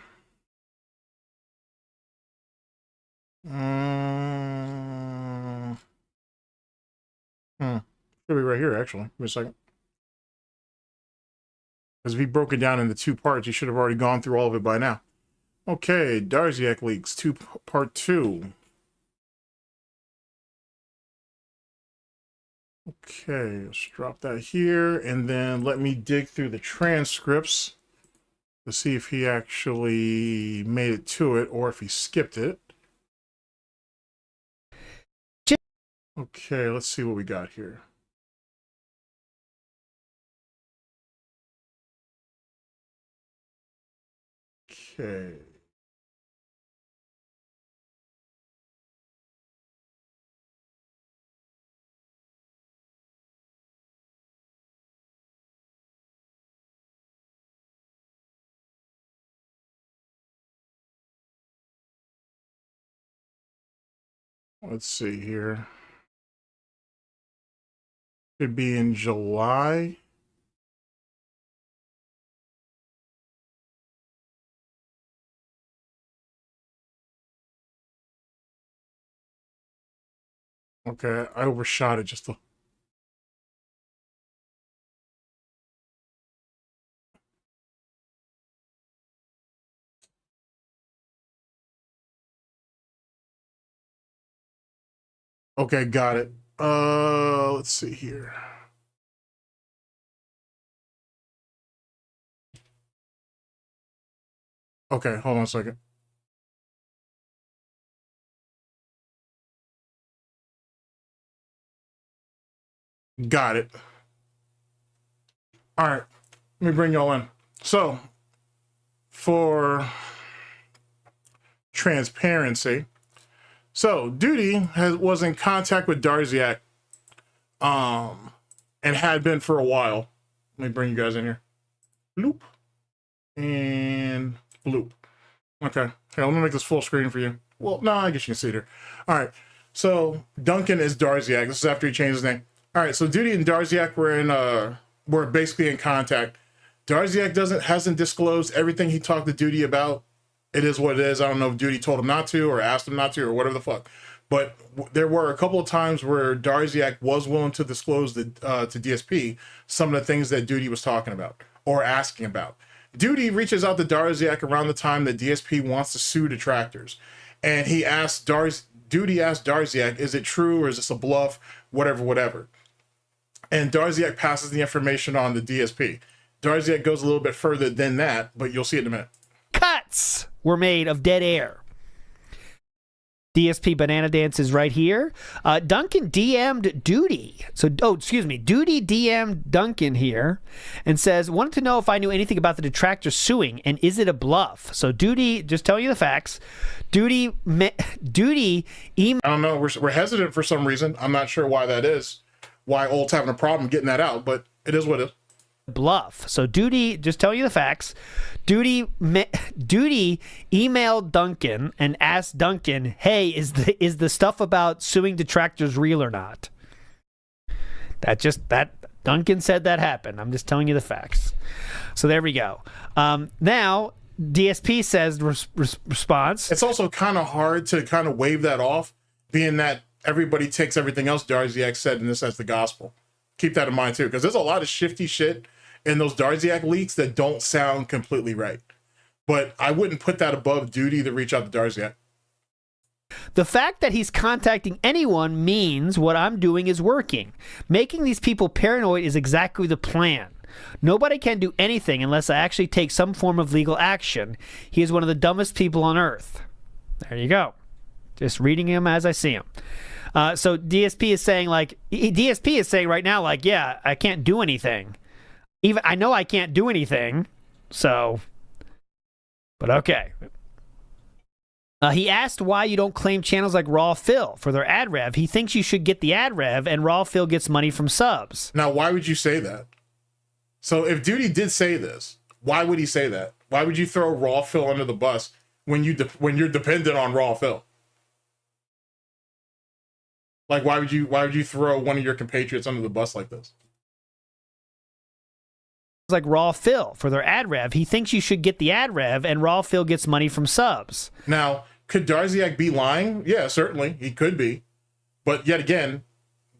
Should be right here, actually. Give me a second. Because if he broke it down into 2 parts, he should have already gone through all of it by now. Okay, Darziak leaks, part 2. Okay, let's drop that here, and then let me dig through the transcripts to see if he actually made it to it or if he skipped it. Okay, let's see what we got here. Okay. Let's see here. Could be in July. Okay, I overshot it just a... Okay, got it. Let's see here. Okay, hold on a second. Got it. All right, let me bring y'all in. So, for transparency, so Duty was in contact with Darziak, and had been for a while. Let me bring you guys in here. Bloop and bloop. Okay, here, let me make this full screen for you. Well, no, I guess you can see it here. All right, so Duncan is Darziak. This is after he changed his name. All right, so Duty and Darziak were basically in contact. Darziak hasn't disclosed everything he talked to Duty about. It is what it is. I don't know if Duty told him not to or asked him not to or whatever the fuck. But there were a couple of times where Darziak was willing to disclose to DSP some of the things that Duty was talking about or asking about. Duty reaches out to Darziak around the time that DSP wants to sue Detractors. And he asked Duty asked Darziak, is it true or is this a bluff? Whatever. And Darziak passes the information on to DSP. Darziak goes a little bit further than that, but you'll see it in a minute. Cuts were made of dead air. DSP Banana Dance is right here. Duncan DM'd Duty. Duty DM'd Duncan here and says, wanted to know if I knew anything about the Detractor suing and is it a bluff? So Duty, just telling you the facts. Duty email. I don't know. We're hesitant for some reason. I'm not sure why that is. Why Olt's having a problem getting that out, but it is what it is. Bluff. So Duty, just tell you the facts. Duty emailed Duncan and asked Duncan, hey, is the stuff about suing Detractors real or not? That Duncan said that happened. I'm just telling you the facts. So there we go. Now DSP says response. It's also kind of hard to kind of wave that off, being that everybody takes everything else Darziak said and this as the gospel. Keep that in mind too, because there's a lot of shifty shit in those Darziak leaks that don't sound completely right. But I wouldn't put that above Duty to reach out to Darziak. The fact that he's contacting anyone means what I'm doing is working. Making these people paranoid is exactly the plan. Nobody can do anything unless I actually take some form of legal action. He is one of the dumbest people on earth. There you go. Just reading him as I see him. So DSP is saying right now, like, yeah, I can't do anything. Even I know I can't do anything. So, but okay. He asked why you don't claim channels like Raw Phil for their ad rev. He thinks you should get the ad rev, and Raw Phil gets money from subs. Now, why would you say that? So if Duty did say this, why would he say that? Why would you throw Raw Phil under the bus when you're dependent on Raw Phil? Like, why would you throw one of your compatriots under the bus like this? Like Raw Phil for their ad rev. He thinks you should get the ad rev, and Raw Phil gets money from subs. Now, could Darziak be lying? Yeah, certainly. He could be. But yet again,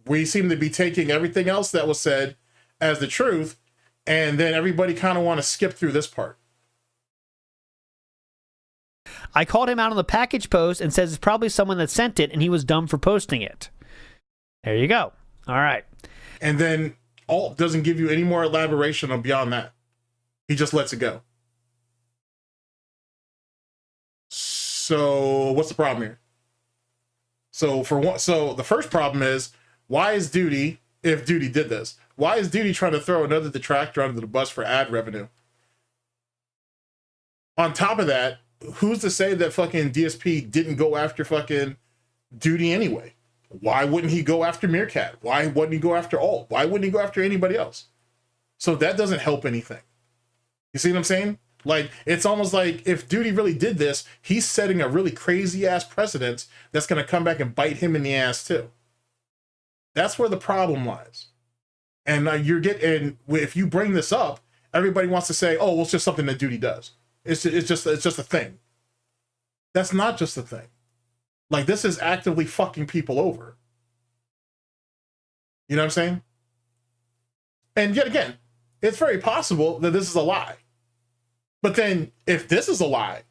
we seem to be taking everything else that was said as the truth, and then everybody kind of want to skip through this part. I called him out on the package post and says it's probably someone that sent it, and he was dumb for posting it. There you go. All right. And then Alt doesn't give you any more elaboration on beyond that. He just lets it go. So what's the problem here? So the first problem is, why is Duty, if Duty did this, why is Duty trying to throw another detractor under the bus for ad revenue? On top of that, who's to say that fucking DSP didn't go after fucking Duty anyway? Why wouldn't he go after Meerkat? Why wouldn't he go after Alt? Why wouldn't he go after anybody else? So that doesn't help anything. You see what I'm saying? Like, it's almost like if Duty really did this, he's setting a really crazy ass precedent that's going to come back and bite him in the ass too. That's where the problem lies. And if you bring this up, everybody wants to say, oh, well, it's just something that Duty does. It's just a thing. That's not just a thing. Like, this is actively fucking people over. You know what I'm saying? And yet again, it's very possible that this is a lie. But then, if this is a lie,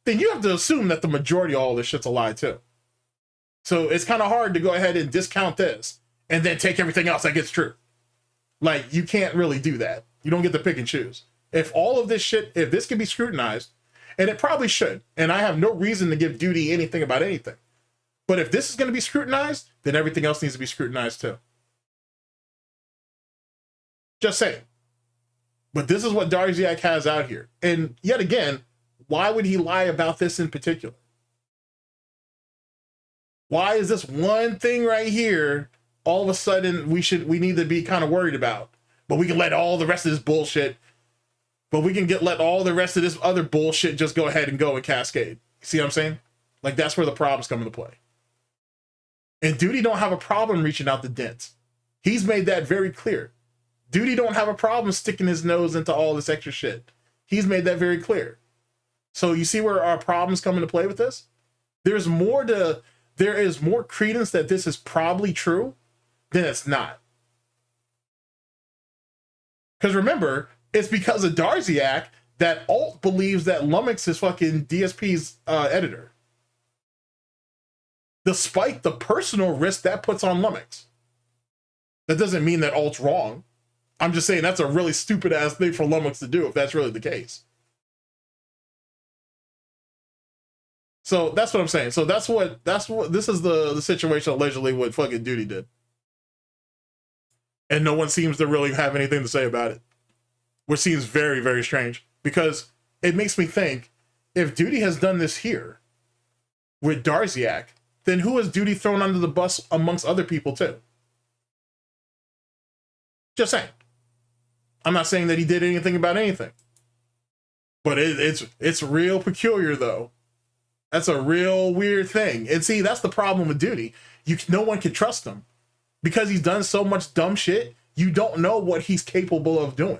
then you have to assume that the majority of all this shit's a lie too. So it's kind of hard to go ahead and discount this and then take everything else like it's true. Like, you can't really do that. You don't get to pick and choose. If all of this shit, if this can be scrutinized, and it probably should, and I have no reason to give Duty anything about anything, but if this is going to be scrutinized, then everything else needs to be scrutinized too. Just saying. But this is what Darziak has out here. And yet again, why would he lie about this in particular? Why is this one thing right here all of a sudden we need to be kind of worried about? But we can let all the rest of this bullshit, let all the rest of this other bullshit just go ahead and go and cascade. See what I'm saying? Like, that's where the problems come into play. And Duty don't have a problem reaching out to Dent. He's made that very clear. Duty don't have a problem sticking his nose into all this extra shit. He's made that very clear. So you see where our problems come into play with this? There is more credence that this is probably true than it's not. Because remember, it's because of Darziak that Alt believes that Lummox is fucking DSP's editor. Despite the personal risk that puts on Lummox. That doesn't mean that Alt's wrong. I'm just saying that's a really stupid ass thing for Lummox to do if that's really the case. So that's what I'm saying. So this is the situation allegedly what fucking Duty did. And no one seems to really have anything to say about it. Which seems very, very strange. Because it makes me think, if Duty has done this here with Darziak, then who has Duty thrown under the bus amongst other people too? Just saying. I'm not saying that he did anything about anything. But it's real peculiar though. That's a real weird thing. And see, that's the problem with Duty. No one can trust him. Because he's done so much dumb shit, you don't know what he's capable of doing.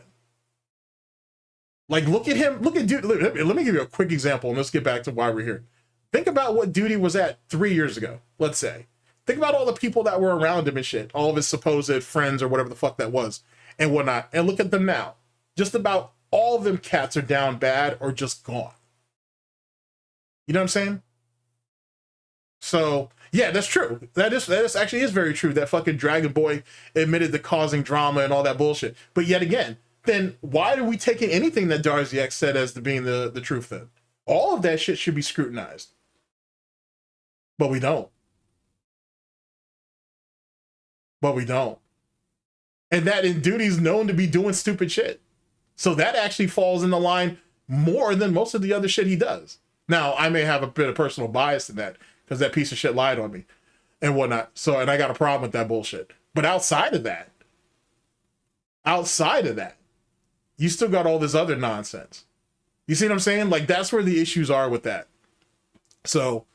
Like, look at him. Look at Duty. Let me give you a quick example, and let's get back to why we're here. Think about what Duty was at 3 years ago, let's say. Think about all the people that were around him and shit. All of his supposed friends or whatever the fuck that was and whatnot. And look at them now. Just about all of them cats are down bad or just gone. You know what I'm saying? So, yeah, that's true. That is actually very true. That fucking Dragon Boy admitted to causing drama and all that bullshit. But yet again, then why are we taking anything that Darziak said as to being the truth then? All of that shit should be scrutinized. But we don't. But we don't. And that in Duty's known to be doing stupid shit. So that actually falls in the line more than most of the other shit he does. Now, I may have a bit of personal bias in that because that piece of shit lied on me and whatnot. So, and I got a problem with that bullshit. But outside of that, you still got all this other nonsense. You see what I'm saying? Like, that's where the issues are with that. So,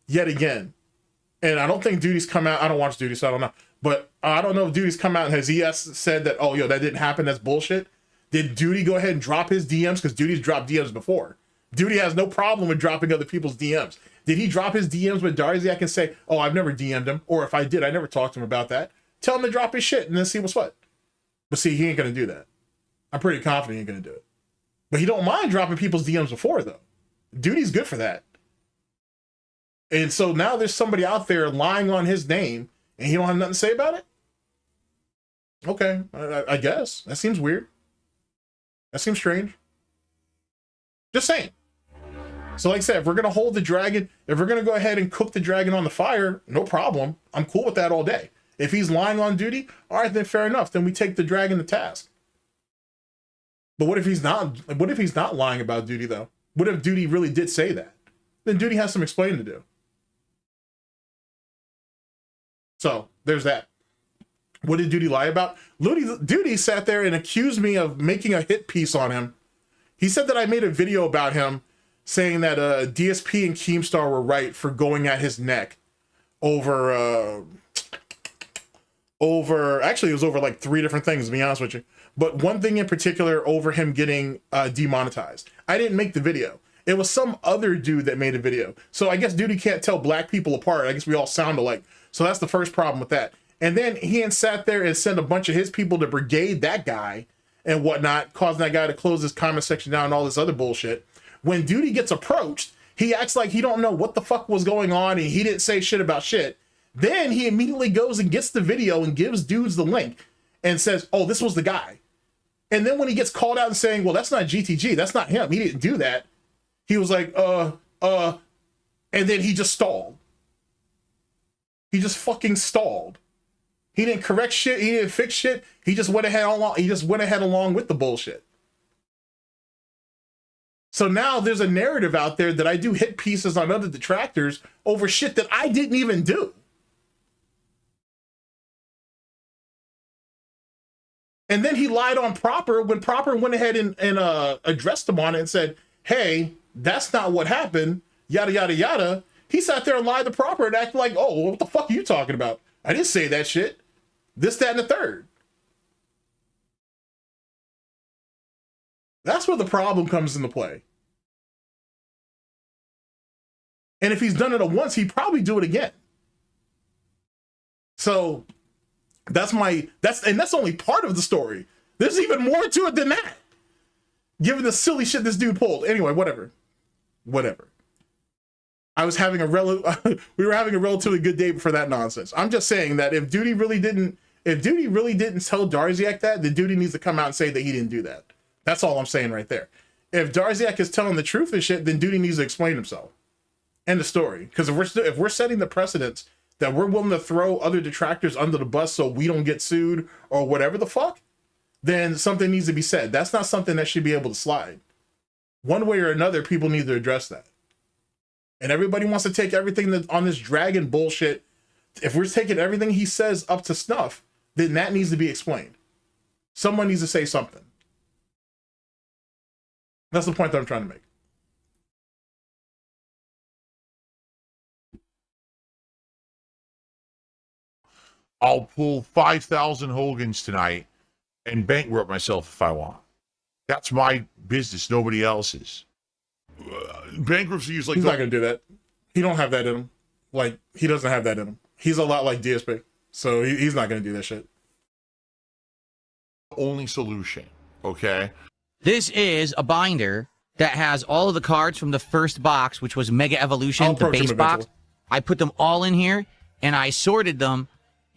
yet again, and I don't think Duty's come out. I don't watch Duty, so I don't know. But I don't know if Duty's come out and has he said that, oh, yo, that didn't happen, that's bullshit. Did Duty go ahead and drop his DMs? Because Duty's dropped DMs before. Duty has no problem with dropping other people's DMs. Did he drop his DMs with Darziak and say, oh, I've never DM'd him? Or if I did, I never talked to him about that. Tell him to drop his shit and then see what's what. But see, he ain't going to do that. I'm pretty confident he ain't going to do it. But he don't mind dropping people's DMs before, though. Duty's good for that. And so now there's somebody out there lying on his name and he don't have nothing to say about it? Okay, I guess. That seems weird. That seems strange. Just saying. So like I said, if we're going to hold the dragon, if we're going to go ahead and cook the dragon on the fire, no problem. I'm cool with that all day. If he's lying on Duty, all right, then fair enough. Then we take the dragon to task. But what if he's not? What if he's not lying about Duty, though? What if Duty really did say that? Then Duty has some explaining to do. So there's that. What did Duty lie about? Duty sat there and accused me of making a hit piece on him. He said that I made a video about him saying that DSP and Keemstar were right for going at his neck over actually it was over like 3 different things, to be honest with you. But one thing in particular, over him getting demonetized. I didn't make the video. It was some other dude that made a video. So I guess Duty can't tell black people apart. I guess we all sound alike. So that's the first problem with that. And then he sat there and sent a bunch of his people to brigade that guy and whatnot, causing that guy to close his comment section down and all this other bullshit. When Duty gets approached, he acts like he don't know what the fuck was going on and he didn't say shit about shit. Then he immediately goes and gets the video and gives dudes the link and says, oh, this was the guy. And then when he gets called out and saying, well, that's not GTG, that's not him, he didn't do that. He was like, and then he just stalled. He just fucking stalled. He didn't correct shit, he didn't fix shit, he just went ahead along with the bullshit. So now there's a narrative out there that I do hit pieces on other detractors over shit that I didn't even do. And then he lied on Proper when Proper went ahead and addressed him on it and said, hey, that's not what happened, yada, yada, yada. He sat there and lied to Proper and acted like, oh, what the fuck are you talking about? I didn't say that shit. This, that, and the third. That's where the problem comes into play. And if he's done it once, he'd probably do it again. So that's only part of the story. There's even more to it than that. Given the silly shit this dude pulled. Anyway, whatever. I was having we were having a relatively good day before that nonsense. I'm just saying that if Duty really didn't tell Darziak that, then Duty needs to come out and say that he didn't do that. That's all I'm saying right there. If Darziak is telling the truth and shit, then Duty needs to explain himself. End of story. Because if we're setting the precedence that we're willing to throw other detractors under the bus so we don't get sued or whatever the fuck, then something needs to be said. That's not something that should be able to slide. One way or another, people need to address that. And everybody wants to take everything that on this dragon bullshit. If we're taking everything he says up to snuff, then that needs to be explained. Someone needs to say something. That's the point that I'm trying to make. I'll pull 5,000 Hogans tonight and bankrupt myself if I want. That's my business, nobody else's. Bankruptcy is like... He's not going to do that. He don't have that in him. Like, he doesn't have that in him. He's a lot like DSP. So he's not going to do that shit. Only solution, okay? This is a binder that has all of the cards from the first box, which was Mega Evolution, the base box. I put them all in here, and I sorted them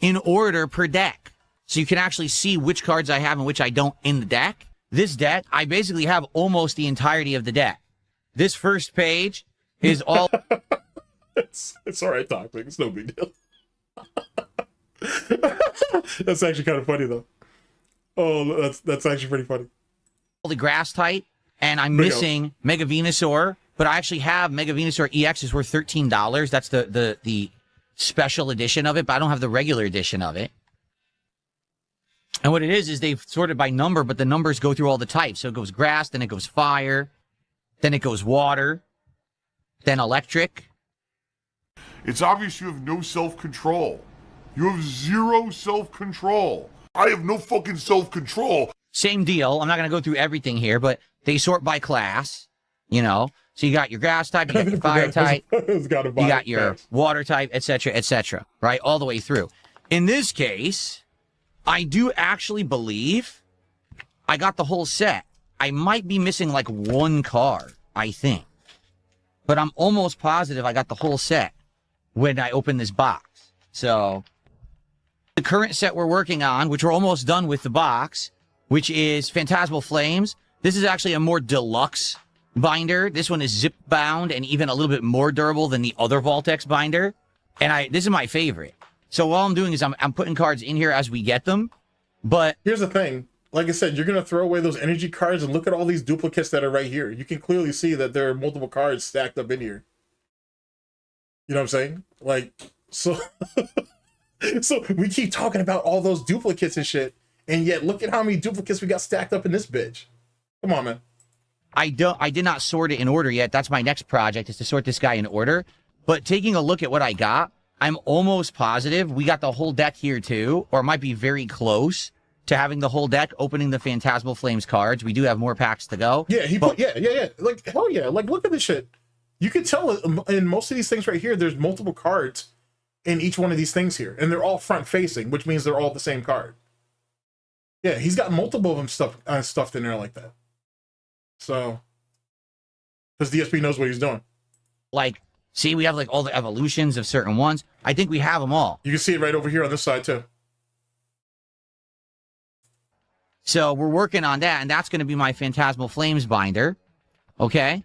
in order per deck. So you can actually see which cards I have and which I don't in the deck. This deck, I basically have almost the entirety of the deck. This first page is all... It's all right, Toxic. It's no big deal. That's actually kind of funny, though. Oh, that's actually pretty funny. The grass type, and I'm missing Mega Venusaur, but I actually have Mega Venusaur EX is worth $13. That's the special edition of it, but I don't have the regular edition of it. And what it is they've sorted by number, but the numbers go through all the types. So it goes grass, then it goes fire, then it goes water, then electric. It's obvious you have no self-control. You have zero self-control. I have no fucking self-control. Same deal. I'm not going to go through everything here, but they sort by class, you know. So you got your grass type, you got your fire type, you got your water type, etc., right? All the way through. In this case, I do actually believe I got the whole set. I might be missing like one card, I think. But I'm almost positive I got the whole set when I open this box. So the current set we're working on, which we're almost done with the box, which is Phantasmal Flames. This is actually a more deluxe binder. This one is zip bound and even a little bit more durable than the other Vault-X binder. And this is my favorite. So all I'm doing is I'm putting cards in here as we get them. But here's the thing. Like I said, you're going to throw away those energy cards and look at all these duplicates that are right here. You can clearly see that there are multiple cards stacked up in here. You know what I'm saying? Like, so, so we keep talking about all those duplicates and shit. And yet look at how many duplicates we got stacked up in this bitch. Come on, man. I did not sort it in order yet. That's my next project, is to sort this guy in order. But taking a look at what I got, I'm almost positive we got the whole deck here too, or it might be very close to having the whole deck, opening the Phantasmal Flames cards. We do have more packs to go. Yeah, yeah. Like, hell yeah. Like, look at this shit. You can tell in most of these things right here, there's multiple cards in each one of these things here. And they're all front facing, which means they're all the same card. Yeah, he's got multiple of them stuffed in there like that. So, because DSP knows what he's doing. Like, see, we have like all the evolutions of certain ones. I think we have them all. You can see it right over here on this side too. So we're working on that, and that's going to be my Phantasmal Flames binder. Okay?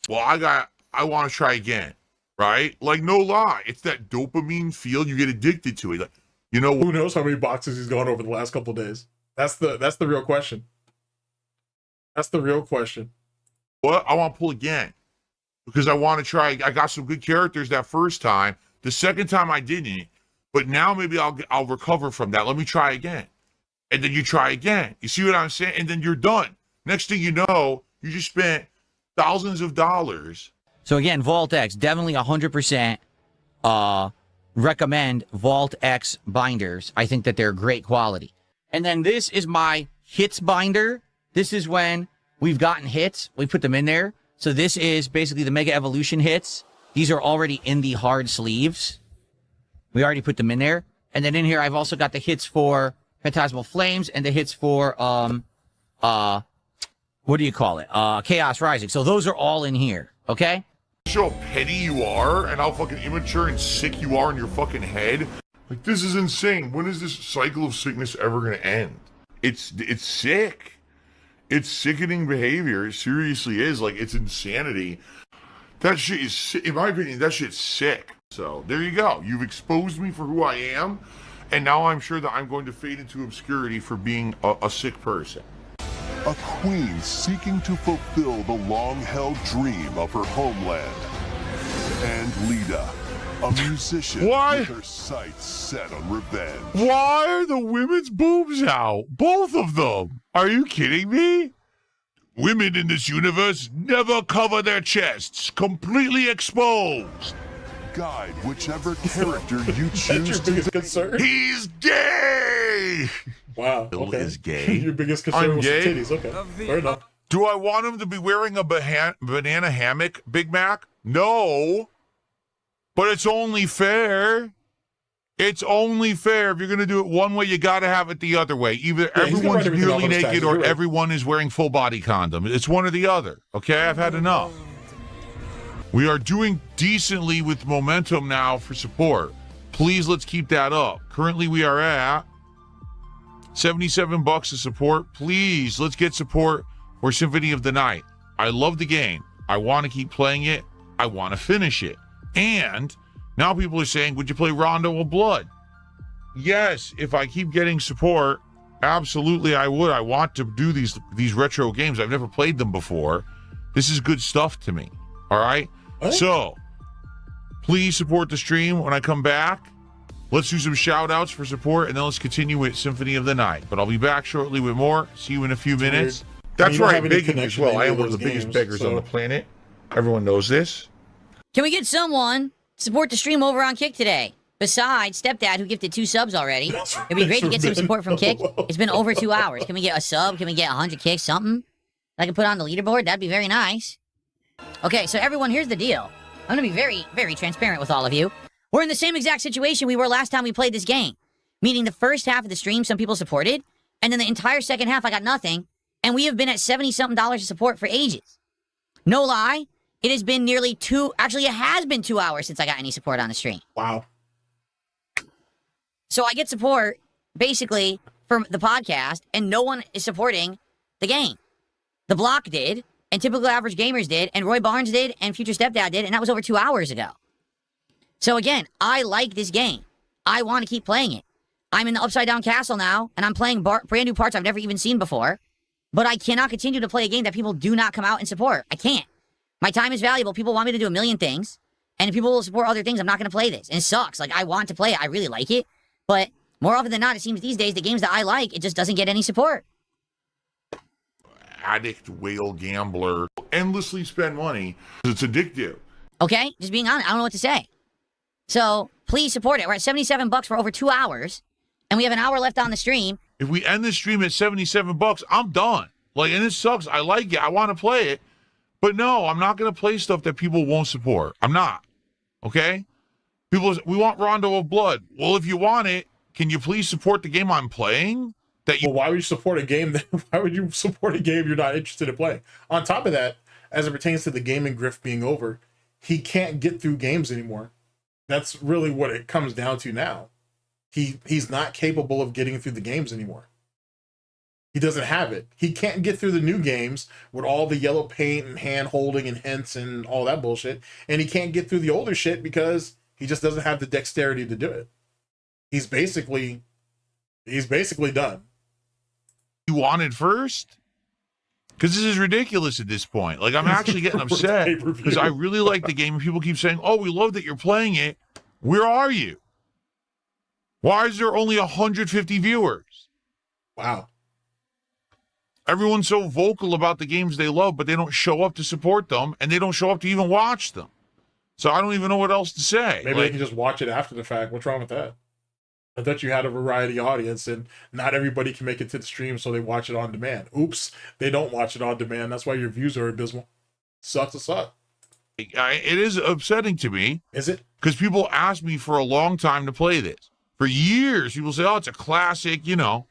Well, I want to try again, right? Like, no lie. It's that dopamine feel. You get addicted to it. Like, you know, who knows how many boxes he's gone over the last couple of days? That's the real question. That's the real question. What? I want to pull again because I want to try. I got some good characters that first time. The second time I didn't, but now maybe I'll recover from that. Let me try again, and then you try again. You see what I'm saying? And then you're done. Next thing you know, you just spent thousands of dollars. So again, Vault-X, definitely 100%. Recommend Vault-X binders. I think that they're great quality. And then this is my hits binder. This is when we've gotten hits. We put them in there. So this is basically the Mega Evolution hits. These are already in the hard sleeves. We already put them in there. And then in here, I've also got the hits for Phantasmal Flames and the hits for, what do you call it? Chaos Rising. So those are all in here. Okay? Show how petty you are and how fucking immature and sick you are in your fucking head. Like, this is insane. When is this cycle of sickness ever gonna end? It's sick. It's sickening behavior. It seriously is. Like, it's insanity. That shit is, in my opinion, that shit's sick. So, there you go. You've exposed me for who I am, and now I'm sure that I'm going to fade into obscurity for being a sick person. A queen seeking to fulfill the long-held dream of her homeland. And Lita, a musician with her sights set on revenge. Why are the women's boobs out? Both of them. Are you kidding me? Women in this universe never cover their chests, completely exposed. Guide whichever character you choose. That's your biggest concern? He's gay! Wow, Bill okay. is gay? Your biggest concern I'm was gay? the titties. Okay, fair enough. Do I want him to be wearing a banana hammock, Big Mac? No. But it's only fair. It's only fair. If you're going to do it one way, you got to have it the other way. Either everyone's nearly naked or everyone is wearing full body condom. It's one or the other. Okay, I've had enough. We are doing decently with momentum now for support. Please, let's keep that up. Currently, we are at $77 of support. Please, let's get support for Symphony of the Night. I love the game. I want to keep playing it. I want to finish it. And now people are saying, would you play Rondo of Blood? Yes, if I keep getting support, absolutely I would. I want to do these retro games. I've never played them before. This is good stuff to me. All right? What? So, please support the stream when I come back. Let's do some shout outs for support, and then let's continue with Symphony of the Night. But I'll be back shortly with more. See you in a few minutes. That's right, begging as well. I am one of the biggest beggars on the planet. Everyone knows this. Can we get someone to support the stream over on Kick today? Besides Stepdad, who gifted 2 subs already. It'd be great to get some support from Kick. It's been over 2 hours. Can we get a sub? Can we get 100 kicks? Something that I can put on the leaderboard? That'd be very nice. Okay, so everyone, here's the deal. I'm going to be very, very transparent with all of you. We're in the same exact situation we were last time we played this game. Meaning the first half of the stream, some people supported. And then the entire second half, I got nothing. And we have been at $70-something of support for ages. No lie. It has been nearly 2... Actually, it has been 2 hours since I got any support on the stream. Wow. So I get support, basically, from the podcast, and no one is supporting the game. The Block did, and Typical Average Gamers did, and Roy Barnes did, and Future Stepdad did, and that was over 2 hours ago. So again, I like this game. I want to keep playing it. I'm in the Upside Down Castle now, and I'm playing brand new parts I've never even seen before. But I cannot continue to play a game that people do not come out and support. I can't. My time is valuable. People want me to do a million things. And if people will support other things, I'm not going to play this. And it sucks. Like, I want to play it. I really like it. But more often than not, it seems these days, the games that I like, it just doesn't get any support. Addict, whale, gambler, endlessly spend money. It's addictive. Okay? Just being honest. I don't know what to say. So, please support it. We're at $77 for over 2 hours. And we have an hour left on the stream. If we end this stream at $77, I'm done. Like, and it sucks. I like it. I want to play it. But no, I'm not going to play stuff that people won't support. I'm not. Okay? People, we want Rondo of Blood. Well, if you want it, can you please support the game I'm playing? Well, why would you support a game why would you support a game you're not interested in playing? On top of that, as it pertains to the gaming grift being over, he can't get through games anymore. That's really what it comes down to now. He's not capable of getting through the games anymore. He doesn't have it. He can't get through the new games with all the yellow paint and hand holding and hints and all that bullshit. And he can't get through the older shit because he just doesn't have the dexterity to do it. He's basically done. You wanted first? Because this is ridiculous at this point. Like, I'm actually getting upset because I really like the game and people keep saying, oh, we love that you're playing it. Where are you? Why is there only 150 viewers? Wow. Everyone's so vocal about the games they love, but they don't show up to support them, and they don't show up to even watch them. So I don't even know what else to say. Maybe they can just watch it after the fact. What's wrong with that? I thought you had a variety audience, and not everybody can make it to the stream, so they watch it on demand. Oops, they don't watch it on demand. That's why your views are abysmal. Sucks to suck. It is upsetting to me. Is it? Because people ask me for a long time to play this. For years, people say, oh, it's a classic, you know.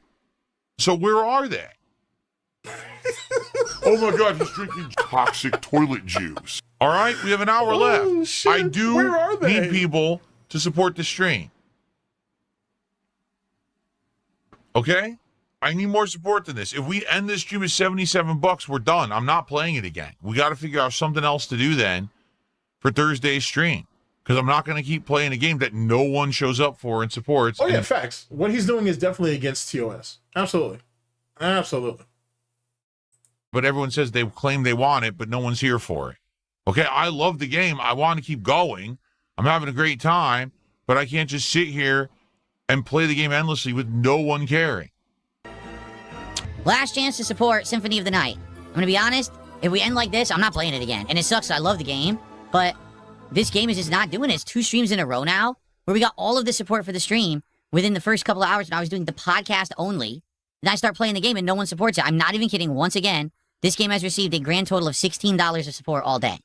So where are they? Oh my God, he's drinking toxic toilet juice. All right, we have an hour left. Shit. I do Where are they? need people to support the stream. Okay? I need more support than this. If we end this stream at $77, we're done. I'm not playing it again. We got to figure out something else to do then for Thursday's stream. Because I'm not going to keep playing a game that no one shows up for and supports. Oh, yeah, facts. What he's doing is definitely against TOS. Absolutely. Absolutely. But everyone says they claim they want it, but no one's here for it. Okay, I love the game. I want to keep going. I'm having a great time, but I can't just sit here and play the game endlessly with no one caring. Last chance to support Symphony of the Night. I'm going to be honest, if we end like this, I'm not playing it again. And it sucks, I love the game, but this game is just not doing it. It's 2 streams in a row now, where we got all of the support for the stream within the first couple of hours when I was doing the podcast only. Then I start playing the game and no one supports it. I'm not even kidding. Once again, this game has received a grand total of $16 of support all day.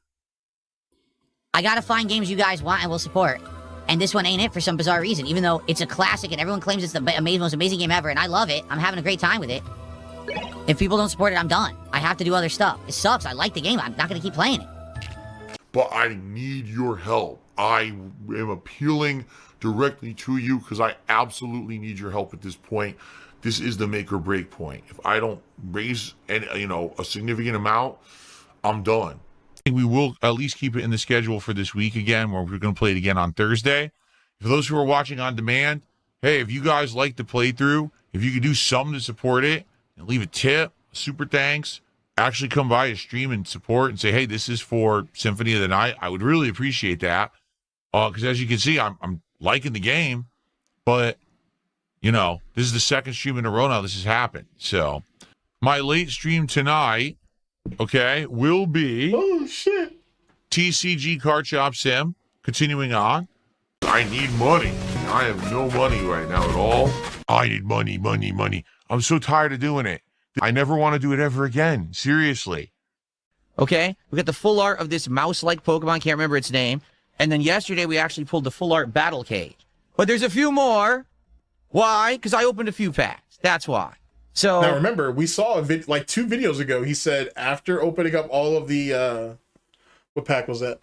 I gotta find games you guys want and will support. And this one ain't it for some bizarre reason. Even though it's a classic and everyone claims it's the most amazing game ever, and I love it. I'm having a great time with it. If people don't support it, I'm done. I have to do other stuff. It sucks. I like the game. I'm not gonna keep playing it. But I need your help. I am appealing directly to you because I absolutely need your help at this point. This is the make or break point. If I don't raise a significant amount, I'm done. think we will at least keep it in the schedule for this week again, where we're going to play it again on Thursday. For those who are watching on demand, hey, if you guys like the playthrough, if you could do something to support it and leave a tip, super thanks, actually come by a stream and support and say, hey, this is for Symphony of the Night, I would really appreciate that. Because as you can see, I'm liking the game, but, you know, this is the second stream in a row now this has happened. So my late stream tonight, okay, will be TCG Card Shop Sim. Continuing on. I need money. I have no money right now at all. I need money. I'm so tired of doing it. I never want to do it ever again. Seriously. Okay, we got the full art of this mouse-like Pokemon, can't remember its name. And then yesterday we actually pulled the full art Battle Cage. But there's a few more. Why? Because I opened a few packs. That's why. So now remember, we saw a like 2 videos ago. He said after opening up all of the what pack was that?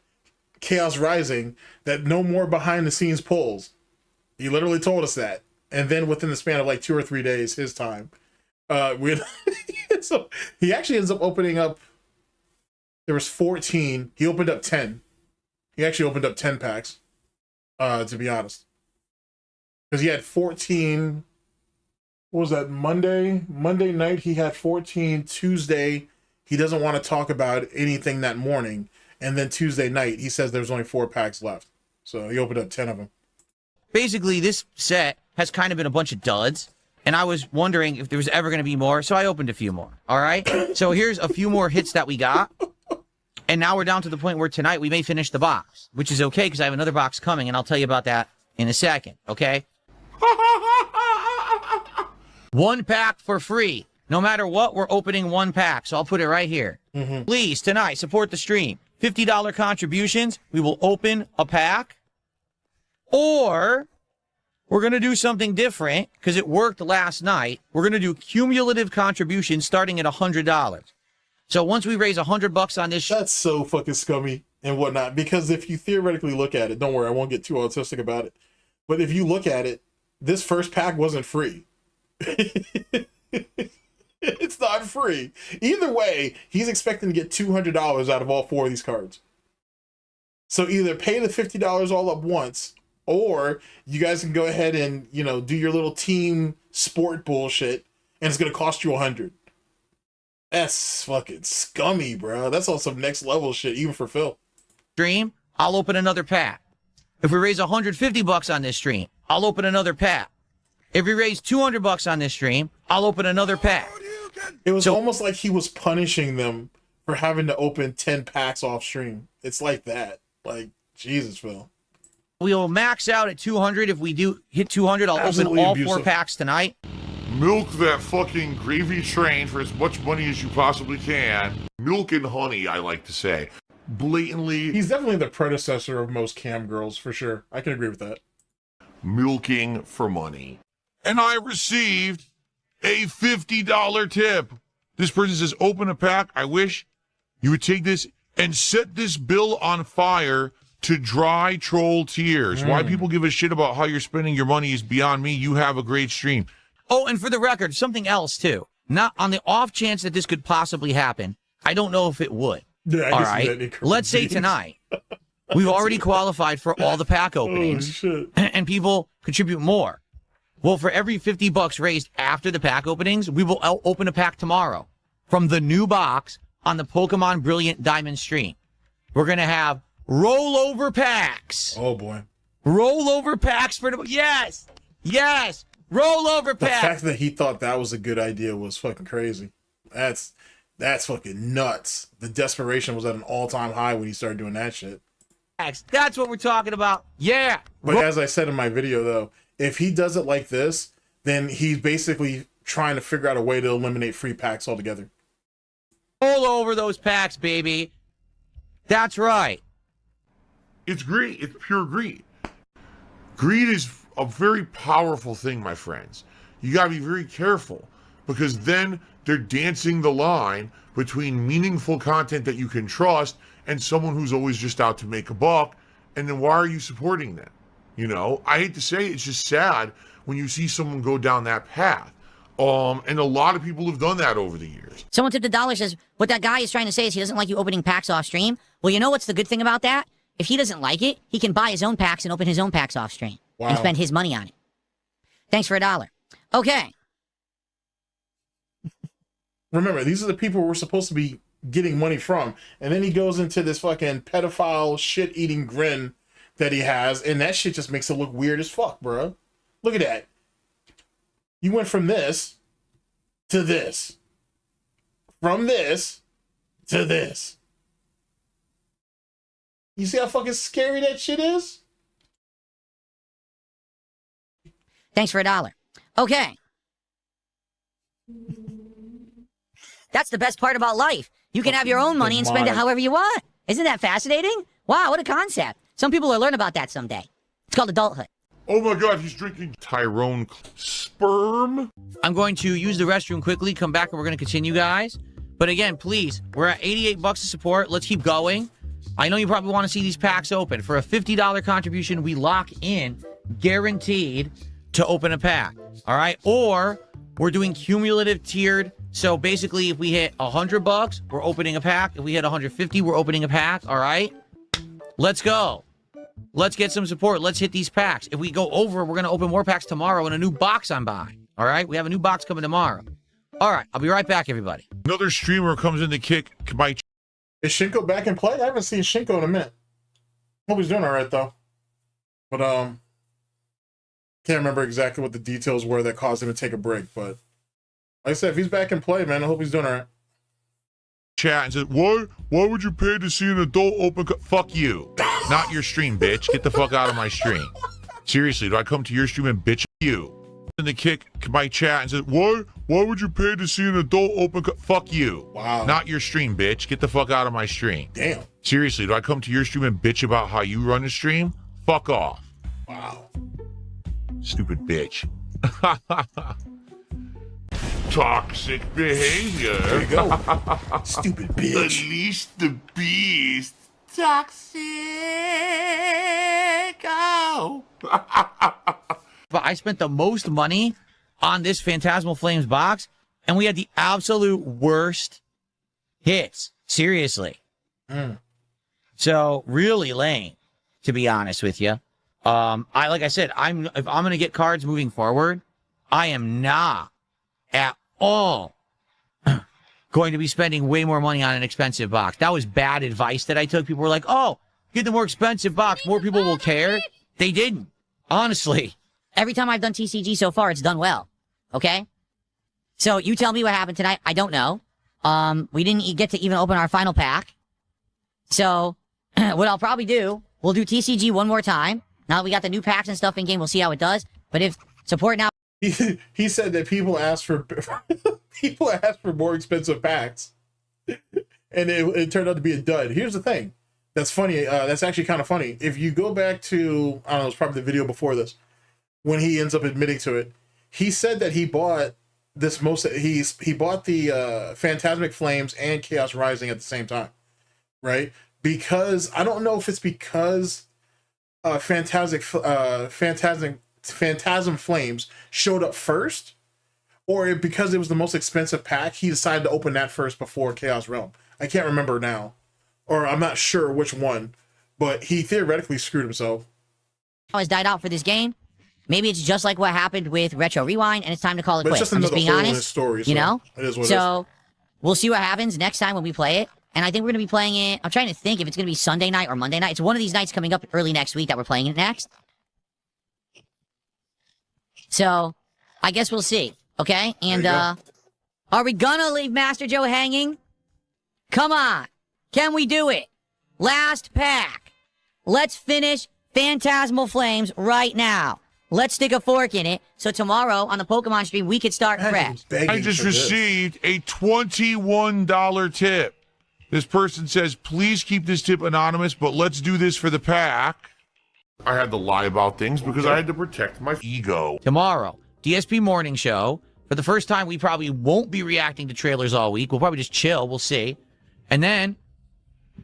Chaos Rising, that no more behind the scenes pulls. He literally told us that, and then within the span of like 2 or 3 days, his time, so he actually ends up opening up. There was 14. He opened up 10. He actually opened up 10 packs. To be honest, because he had 14. What was that, Monday night he had 14. Tuesday he doesn't want to talk about anything that morning, and then Tuesday night he says there's only 4 packs left, so he opened up 10 of them. Basically this set has kind of been a bunch of duds, and I was wondering if there was ever going to be more, so I opened a few more. All right, so here's a few more hits that we got, and now we're down to the point where tonight we may finish the box, which is okay because I have another box coming, and I'll tell you about that in a second. Okay. 1 pack for free. No matter what, we're opening 1 pack. So I'll put it right here. Please, tonight, support the stream. $50 contributions. We will open a pack. Or we're going to do something different because it worked last night. We're going to do cumulative contributions starting at $100. So once we raise $100 on this... That's so fucking scummy and whatnot. Because if you theoretically look at it, don't worry, I won't get too autistic about it. But if you look at it, this first pack wasn't free. It's not free. Either way, he's expecting to get $200 out of all 4 of these cards. So either pay the $50 all up once, or you guys can go ahead and, you know, do your little team sport bullshit, and it's going to cost you $100. That's fucking scummy, bro. That's on some next level shit, even for Phil. Stream, I'll open another pack. If we raise $150 on this stream, I'll open another pack. If we raise $200 on this stream, I'll open another pack. It was almost like he was punishing them for having to open 10 packs off stream. It's like that. Like, Jesus, Phil. We'll max out at 200. If we do hit 200, I'll Absolutely open all abusive. 4 packs tonight. Milk that fucking gravy train for as much money as you possibly can. Milk and honey, I like to say. Blatantly. He's definitely the predecessor of most cam girls, for sure. I can agree with that. Milking for money. And I received a $50 tip. This person says, open a pack. I wish you would take this and set this bill on fire to dry troll tears. Why people give a shit about how you're spending your money is beyond me. You have a great stream. Oh, and for the record, something else too. Not on the off chance that this could possibly happen. I don't know if it would. Yeah, all right. Let's say tonight we've already qualified for all the pack openings, and people contribute more. Well, for every $50 raised after the pack openings, we will open a pack tomorrow from the new box on the Pokemon Brilliant Diamond stream. We're gonna have rollover packs. Oh boy, rollover packs for the yes. Rollover the pack. fact that he thought that was a good idea was fucking crazy. That's fucking nuts. The desperation was at an all-time high when he started doing that shit. That's what we're talking about. Yeah. But as I said in my video, though, if he does it like this, then he's basically trying to figure out a way to eliminate free packs altogether. Roll over those packs, baby. That's right. It's greed. It's pure greed. Greed is a very powerful thing, my friends. You gotta be very careful because then they're dancing the line between meaningful content that you can trust and someone who's always just out to make a buck. And then why are you supporting them? You know, I hate to say it, it's just sad when you see someone go down that path. And a lot of people have done that over the years. Someone tipped $1 says, what that guy is trying to say is he doesn't like you opening packs off stream. Well, you know what's the good thing about that? If he doesn't like it, he can buy his own packs and open his own packs off stream. Wow. And spend his money on it. Thanks for $1. Okay. Remember, these are the people we're supposed to be getting money from. And then he goes into this fucking pedophile shit-eating grin that he has, and that shit just makes it look weird as fuck, bro. Look at that. You went from this to this. From this to this. You see how fucking scary that shit is? Thanks for $1. Okay. That's the best part about life. You can have your own money and spend it however you want. Isn't that fascinating? Wow, what a concept. Some people will learn about that someday. It's called adulthood. Oh my God, he's drinking Tyrone sperm. I'm going to use the restroom quickly, come back, and we're going to continue, guys. But again, please, we're at $88 to support. Let's keep going. I know you probably want to see these packs open. For a $50 contribution, we lock in, guaranteed, to open a pack. All right? Or we're doing cumulative tiered. So basically, if we hit $100, we're opening a pack. If we hit 150, we're opening a pack. All right? Let's go. Let's get some support. Let's hit these packs. If we go over, we're going to open more packs tomorrow in a new box I'm buying. All right? We have a new box coming tomorrow. All right. I'll be right back, everybody. Another streamer comes in to kick my... Is Shinko back in play? I haven't seen Shinko in a minute. Hope he's doing all right, though. But, can't remember exactly what the details were that caused him to take a break. But, like I said, if he's back in play, man, I hope he's doing all right. Chat and said, why would you pay to see an adult open... Fuck you. Not your stream, bitch. Get the fuck out of my stream. Seriously, do I come to your stream and bitch you? And they kick my chat and said, why would you pay to see an adult open... Fuck you. Wow. Not your stream, bitch. Get the fuck out of my stream. Damn. Seriously, do I come to your stream and bitch about how you run the stream? Fuck off. Wow. Stupid bitch. Toxic behavior. There you go. Stupid bitch. Unleash the beast. Toxic. Oh. But I spent the most money on this Phantasmal Flames box, and we had the absolute worst hits. Seriously. So really lame, to be honest with you. Like I said, if I'm gonna get cards moving forward, I am not at all going to be spending way more money on an expensive box. That was bad advice that I took. People were like, oh, get the more expensive box. More people will care. They didn't. Honestly. Every time I've done TCG so far, it's done well. Okay? So you tell me what happened tonight. I don't know. We didn't get to even open our final pack. So what I'll probably do, we'll do TCG one more time. Now that we got the new packs and stuff in game, we'll see how it does. But if support now... He said that people ask for more expensive packs, and it turned out to be a dud. Here's the thing, that's funny. That's actually kind of funny. If you go back to, I don't know, it's probably the video before this, when he ends up admitting to it, he said that he bought this he bought the Phantasmic Flames and Chaos Rising at the same time, right? Because I don't know if it's because Phantasm Flames showed up first, or because it was the most expensive pack, he decided to open that first before Chaos Realm. I can't remember now, or I'm not sure which one, but he theoretically screwed himself. Has died out for this game. Maybe it's just like what happened with Retro Rewind, and it's time to call it But quits. it's just I'm just being another hole in honest. his story, you know? It is what so it is. We'll see what happens next time when we play it. And I think we're going to be playing it. I'm trying to think if it's going to be Sunday night or Monday night. It's one of these nights coming up early next week that we're playing it next. So I guess we'll see. Okay? And are we going to leave Master Joe hanging? Come on. Can we do it? Last pack. Let's finish Phantasmal Flames right now. Let's stick a fork in it, so tomorrow on the Pokemon stream, we could start fresh. I just received a $21 tip. This person says, please keep this tip anonymous, but let's do this for the pack. I had to lie about things because I had to protect my ego. Tomorrow, DSP morning show. For the first time, we probably won't be reacting to trailers all week. We'll probably just chill. We'll see. And then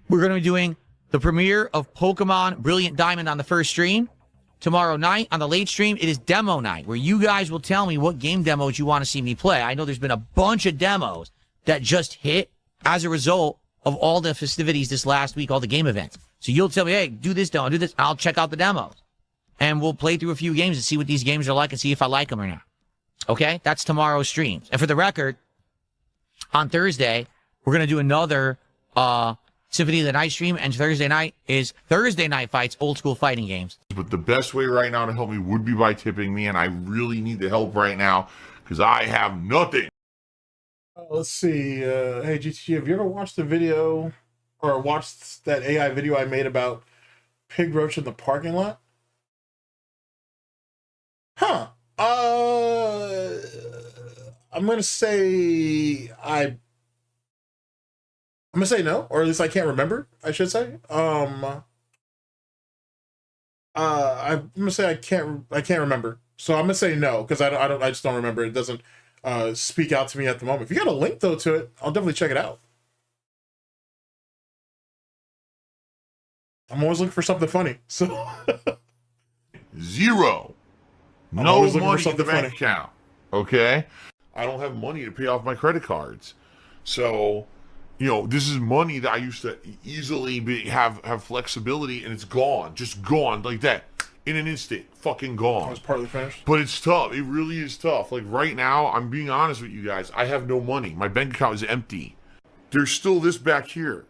we're going to be doing the premiere of Pokemon Brilliant Diamond on the first stream. tomorrow night on the late stream, it is demo night, where you guys will tell me what game demos you want to see me play. I know there's been a bunch of demos that just hit as a result of all the festivities this last week, all the game events. So you'll tell me, hey, do this demo, do this. I'll check out the demos. And we'll play through a few games and see what these games are like and see if I like them or not. Okay? That's tomorrow's streams. And for the record, on Thursday, we're going to do another Symphony of the Night stream, and Thursday night is Thursday Night Fights, old school fighting games. But the best way right now to help me would be by tipping me, and I really need the help right now because I have nothing. Let's see. Hey, GTG, have you ever watched the video or watched that AI video I made about Pig Roach in the parking lot? Huh. I'm going to say I'm going to say no, or at least I can't remember, I should say. I'm going to say I can't remember. So I'm going to say no, because I just don't remember. It doesn't speak out to me at the moment. If you got a link though to it, I'll definitely check it out. I'm always looking for something funny. So Zero. I'm No always looking for money in the something bank funny. account. Okay? I don't have money to pay off my credit cards. So, you know, this is money that I used to easily have flexibility, and it's gone. Just gone like that. In an instant. Fucking gone. I was partly finished. But it's tough. It really is tough. Like right now, I'm being honest with you guys. I have no money. My bank account is empty. There's still this back here.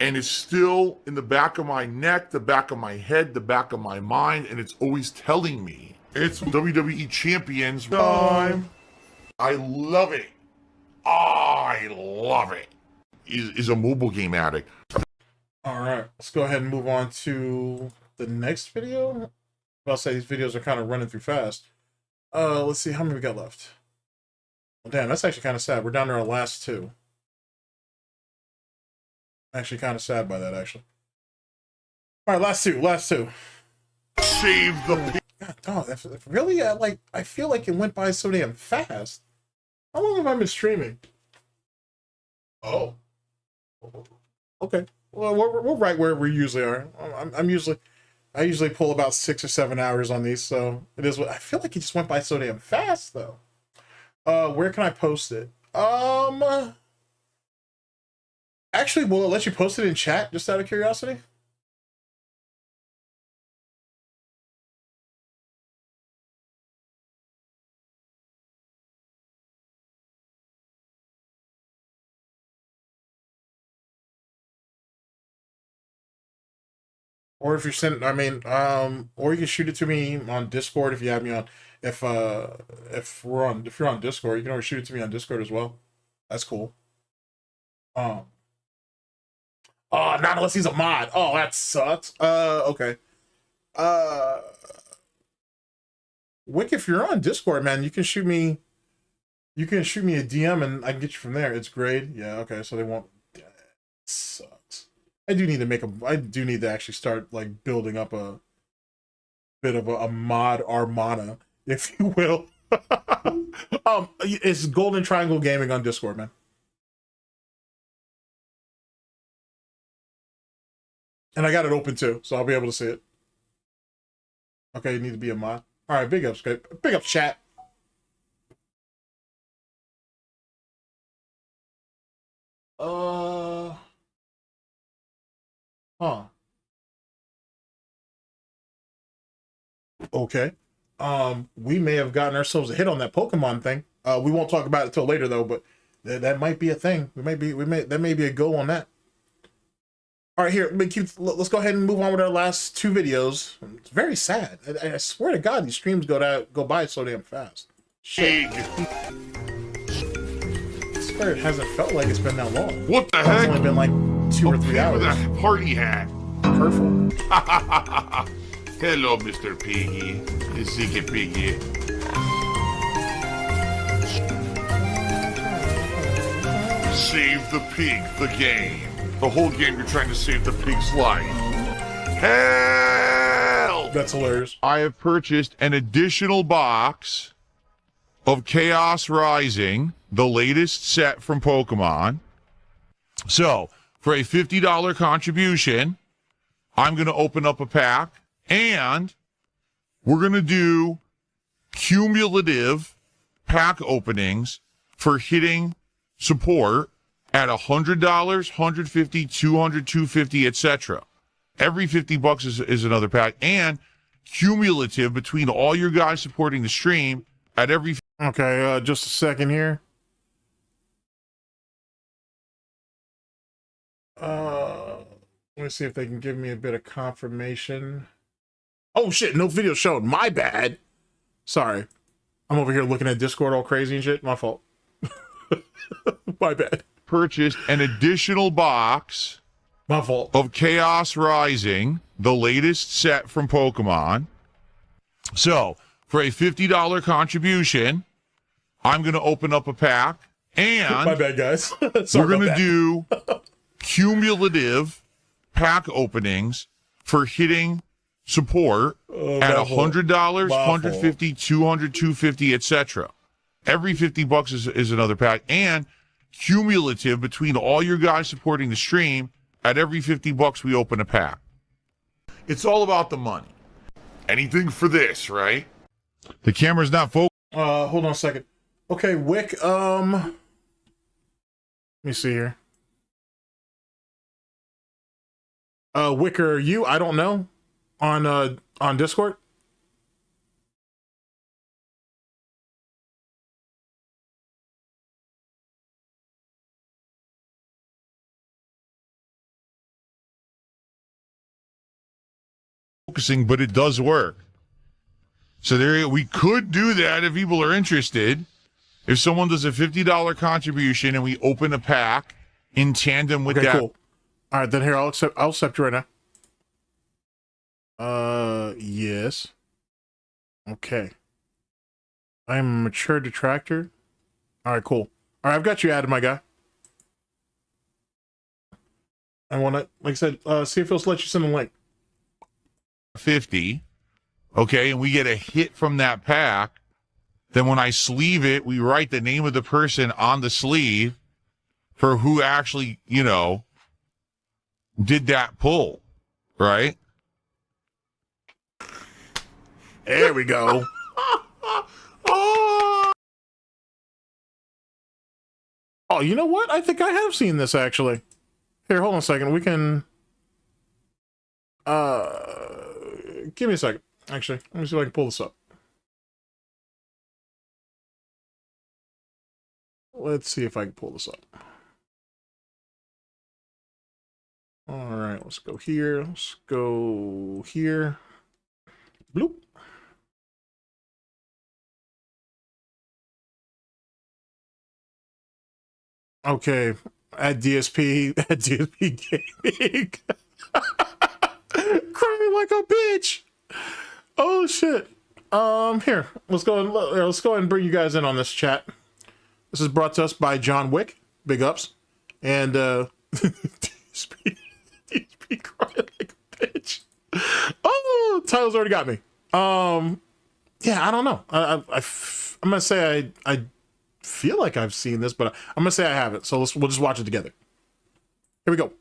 And it's still in the back of my neck, the back of my head, the back of my mind, and it's always telling me it's WWE Champions time. I love it. I love it. Is a mobile game addict. All right, let's go ahead and move on to the next video. I'll say these videos are kind of running through fast. Let's see how many we got left. Well, damn, that's actually kind of sad. We're down to our last two. Actually, kind of sad by that, actually. All right, last two. Save the. God, dog, that's really, I feel like it went by so damn fast. How long have I been streaming? Oh. Okay. Well, we're right where we usually are. I usually pull about 6 or 7 hours on these, so it is what I feel like it just went by so damn fast though. Where can I post it? Actually, will it let you post it in chat, just out of curiosity? Or if you're sending, or you can shoot it to me on Discord if you have me on. If you're on Discord, you can always shoot it to me on Discord as well. That's cool. Oh, not unless he's a mod. Oh, that sucks. Okay. Wick, if you're on Discord, man, you can shoot me a DM and I can get you from there. It's grade. Yeah, okay, so they won't. That sucks. I do need to actually start like building up a bit of a mod armada, if you will. It's Golden Triangle Gaming on Discord, man. And I got it open too, so I'll be able to see it. Okay, you need to be a mod. All right, big ups, big ups, chat. Okay. We may have gotten ourselves a hit on that Pokemon thing. We won't talk about it till later though, but that might be a thing. That may be a go on that. All right, here, let's go ahead and move on with our last two videos. It's very sad. I swear to God, these streams go by so damn fast. Shit. I swear it hasn't felt like it's been that long. What the heck? It's only been like 2 or 3 hours. That party hat. Perfect. Hello, Mr. Piggy. Ziggy Piggy. Save the pig, the game. The whole game you're trying to save the pig's life. Help! That's hilarious. I have purchased an additional box of Chaos Rising, the latest set from Pokemon. So, for a $50 contribution, I'm going to open up a pack, and we're going to do cumulative pack openings for hitting support at $100, $150, $200, $250, etc. Every $50 is another pack, and cumulative between all your guys supporting the stream at every. Okay, just a second here. Let me see if they can give me a bit of confirmation. Oh shit, no video showed. My bad. Sorry. I'm over here looking at Discord all crazy and shit. My fault. My bad. Purchased an additional box. My fault. Of Chaos Rising, the latest set from Pokemon. So, for a $50 contribution, I'm going to open up a pack. And my bad, guys. We're going to do cumulative pack openings for hitting support at $100, $150, $200, $250, etc. Every $50 is another pack, and cumulative between all your guys supporting the stream at every $50 we open a pack. It's all about the money. Anything for this, right? The camera's not focused. Hold on a second. Okay, Wick, let me see here. Wicker, you? I don't know. On Discord? Focusing, but it does work. So there, we could do that if people are interested. If someone does a $50 contribution and we open a pack in tandem with that. Cool. All right, then here, I'll accept you right now. Yes. Okay. I'm a mature detractor. All right, cool. All right, I've got you added, my guy. I want to, like I said, see if it'll let you send a link. 50, okay, and we get a hit from that pack, then when I sleeve it, we write the name of the person on the sleeve for who actually, you know, did that pull, right? There we go. Oh, you know what? I think I have seen this, actually. Here, hold on a second. We can... give me a second. Actually, let me see if I can pull this up. Let's see if I can pull this up. All right, let's go here. Let's go here. Bloop. Okay, at DSP Gaming. Crying like a bitch. Oh shit. Here, let's go ahead and bring you guys in on this chat. This is brought to us by John Wick. Big ups. And DSP crying like a bitch. Oh, title's already got me. Yeah, I don't know. I'm gonna say I feel like I've seen this, but I'm gonna say I haven't. So we'll just watch it together. Here we go.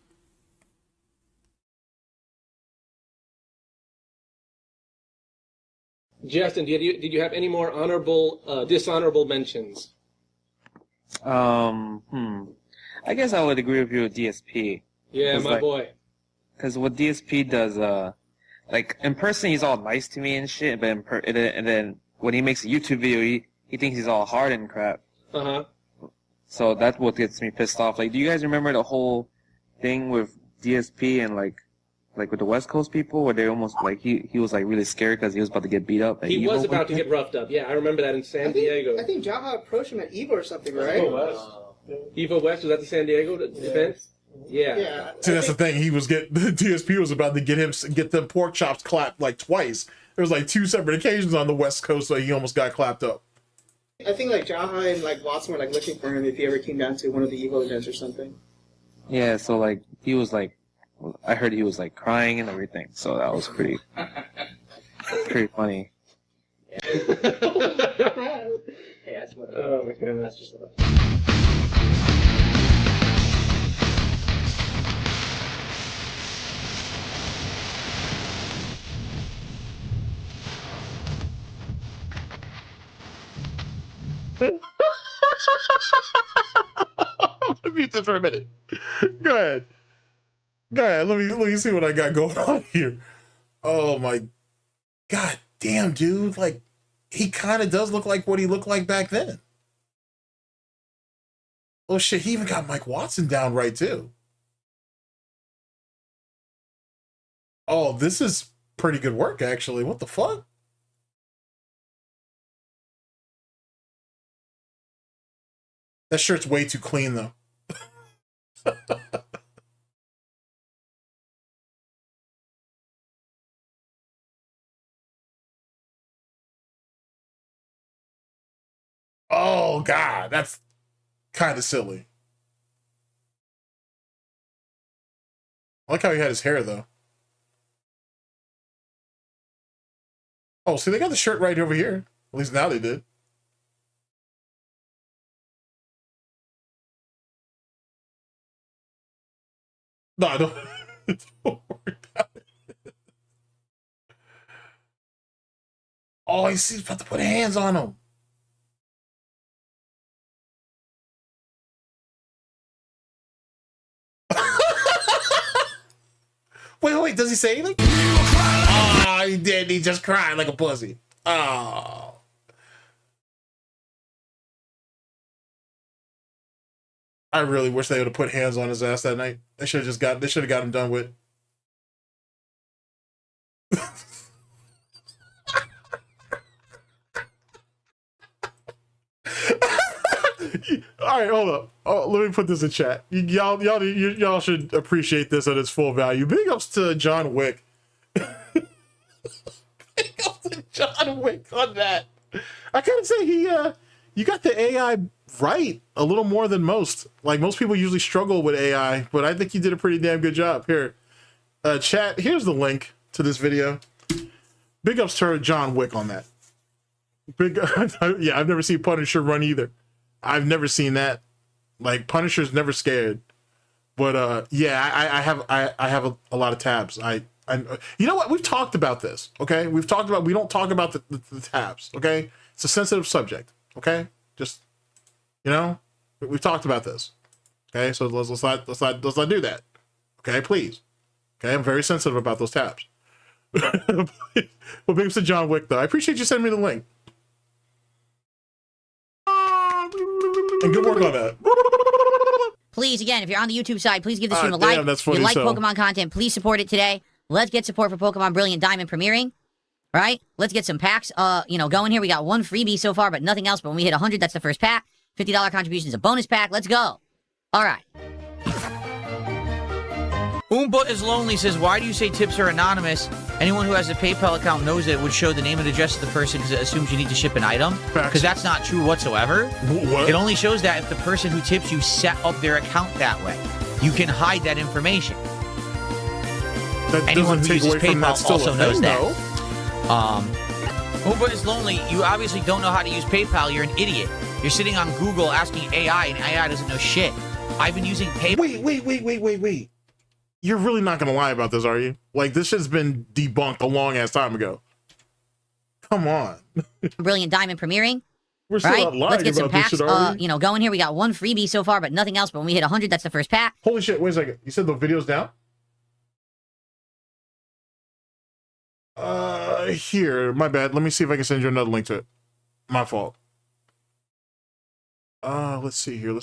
Justin, did you have any more honorable, dishonorable mentions? I guess I would agree with you with DSP. Yeah, my boy. Because what DSP does, like in person he's all nice to me and shit, but and then when he makes a YouTube video, he thinks he's all hard and crap. So that's what gets me pissed off. Like, do you guys remember the whole thing with DSP and like with the West Coast people, where they almost like he was like really scared because he was about to get beat up? He was about to get roughed up. Yeah, I remember that in San Diego. I think Jaha approached him at EVO or something, right? EVO West, was that the San Diego event? Yeah. See, that's the thing. The DSP was about to get them pork chops clapped like twice. There was like 2 separate occasions on the West Coast that he almost got clapped up. I think like Jaha and like Watson were like looking for him if he ever came down to one of the EVO events or something. Yeah, so like he was like, I heard he was like crying and everything, so that was pretty funny. Hey, that's what. Oh my god, that's just. Let me mute this for a minute. Go ahead. Go ahead. Let me see what I got going on here. Oh my god damn, dude. Like, he kind of does look like what he looked like back then. Oh shit, he even got Mike Watson down right too. Oh, this is pretty good work, actually. What the fuck? That shirt's way too clean, though. Oh, God, that's kind of silly. I like how he had his hair, though. Oh, see, they got the shirt right over here. At least now they did. No, I don't. Don't worry about it. Oh, he's about to put hands on him. Wait, does he say anything? Oh, he did. He just cried like a pussy. Oh. I really wish they would have put hands on his ass that night. They should have got him done with. All right, hold up. Oh, let me put this in chat. Y'all should appreciate this at its full value. Big ups to John Wick. Big ups to John Wick on that. I gotta say you got the AI right a little more than most. Like, most people usually struggle with AI, but I think you did a pretty damn good job. Here, chat. Here's the link to this video. Big ups to John Wick on that. Yeah, I've never seen Punisher run either. I've never seen that. Like, Punisher's never scared. But yeah, I have a lot of tabs. I you know what? We've talked about this. Okay, we don't talk about the tabs. Okay, it's a sensitive subject. Okay, just, you know, we've talked about this. Okay, so let's not do that. Okay, please. Okay, I'm very sensitive about those tabs. Well, big ups to John Wick, though. I appreciate you sending me the link. And good work on that. Please, again, if you're on the YouTube side, please give the stream a damn, like. that's funny, If you like so. Pokemon content, please support it today. Let's get support for Pokemon Brilliant Diamond premiering. Right? Let's get some packs going here. We got one freebie so far, but nothing else. But when we hit 100, that's the first pack. $50 contribution is a bonus pack. Let's go. All right. Oompa is Lonely says, why do you say tips are anonymous? Anyone who has a PayPal account knows that it would show the name and address of the person because it assumes you need to ship an item. Because that's not true whatsoever. What? It only shows that if the person who tips you set up their account that way. You can hide that information. That Anyone doesn't who take uses away from PayPal that still also a knows thing, that. though. Oompa is Lonely, you obviously don't know how to use PayPal. You're an idiot. You're sitting on Google asking AI, and AI doesn't know shit. I've been using PayPal. Wait. You're really not gonna lie about this, are you? Like, this shit's been debunked a long ass time ago. Come on. Brilliant Diamond premiering. We're still right? not lying Let's get some about this packs, shit, are we? going here. We got one freebie so far, but nothing else. But when we hit 100, that's the first pack. Holy shit, wait a second. You said the video's down? Here, my bad. Let me see if I can send you another link to it. My fault. Let's see here.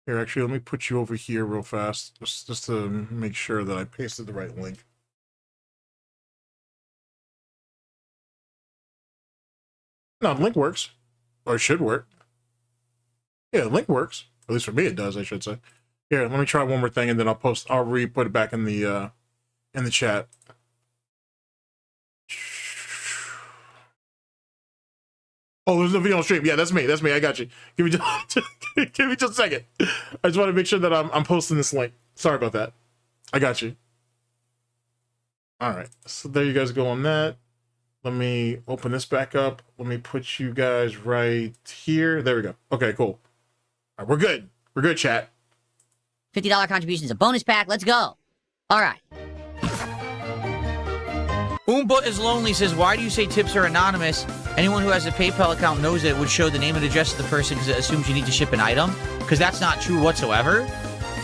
Here, actually, let me put you over here real fast, just to make sure that I pasted the right link. No, the link works, or it should work. Yeah, the link works. At least for me, it does. I should say. Here, let me try one more thing, and then I'll re-put it back in the chat. Oh, there's no video on stream. Yeah, that's me. I got you. Give me just a second. I just want to make sure that I'm posting this link. Sorry about that. I got you. All right. So there you guys go on that. Let me open this back up. Let me put you guys right here. There we go. Okay, cool. All right, we're good. We're good, chat. $50 contribution is a bonus pack. Let's go. All right. Oomba is Lonely says, why do you say tips are anonymous? Anyone who has a PayPal account knows that it would show the name and address of the person because it assumes you need to ship an item. Because that's not true whatsoever.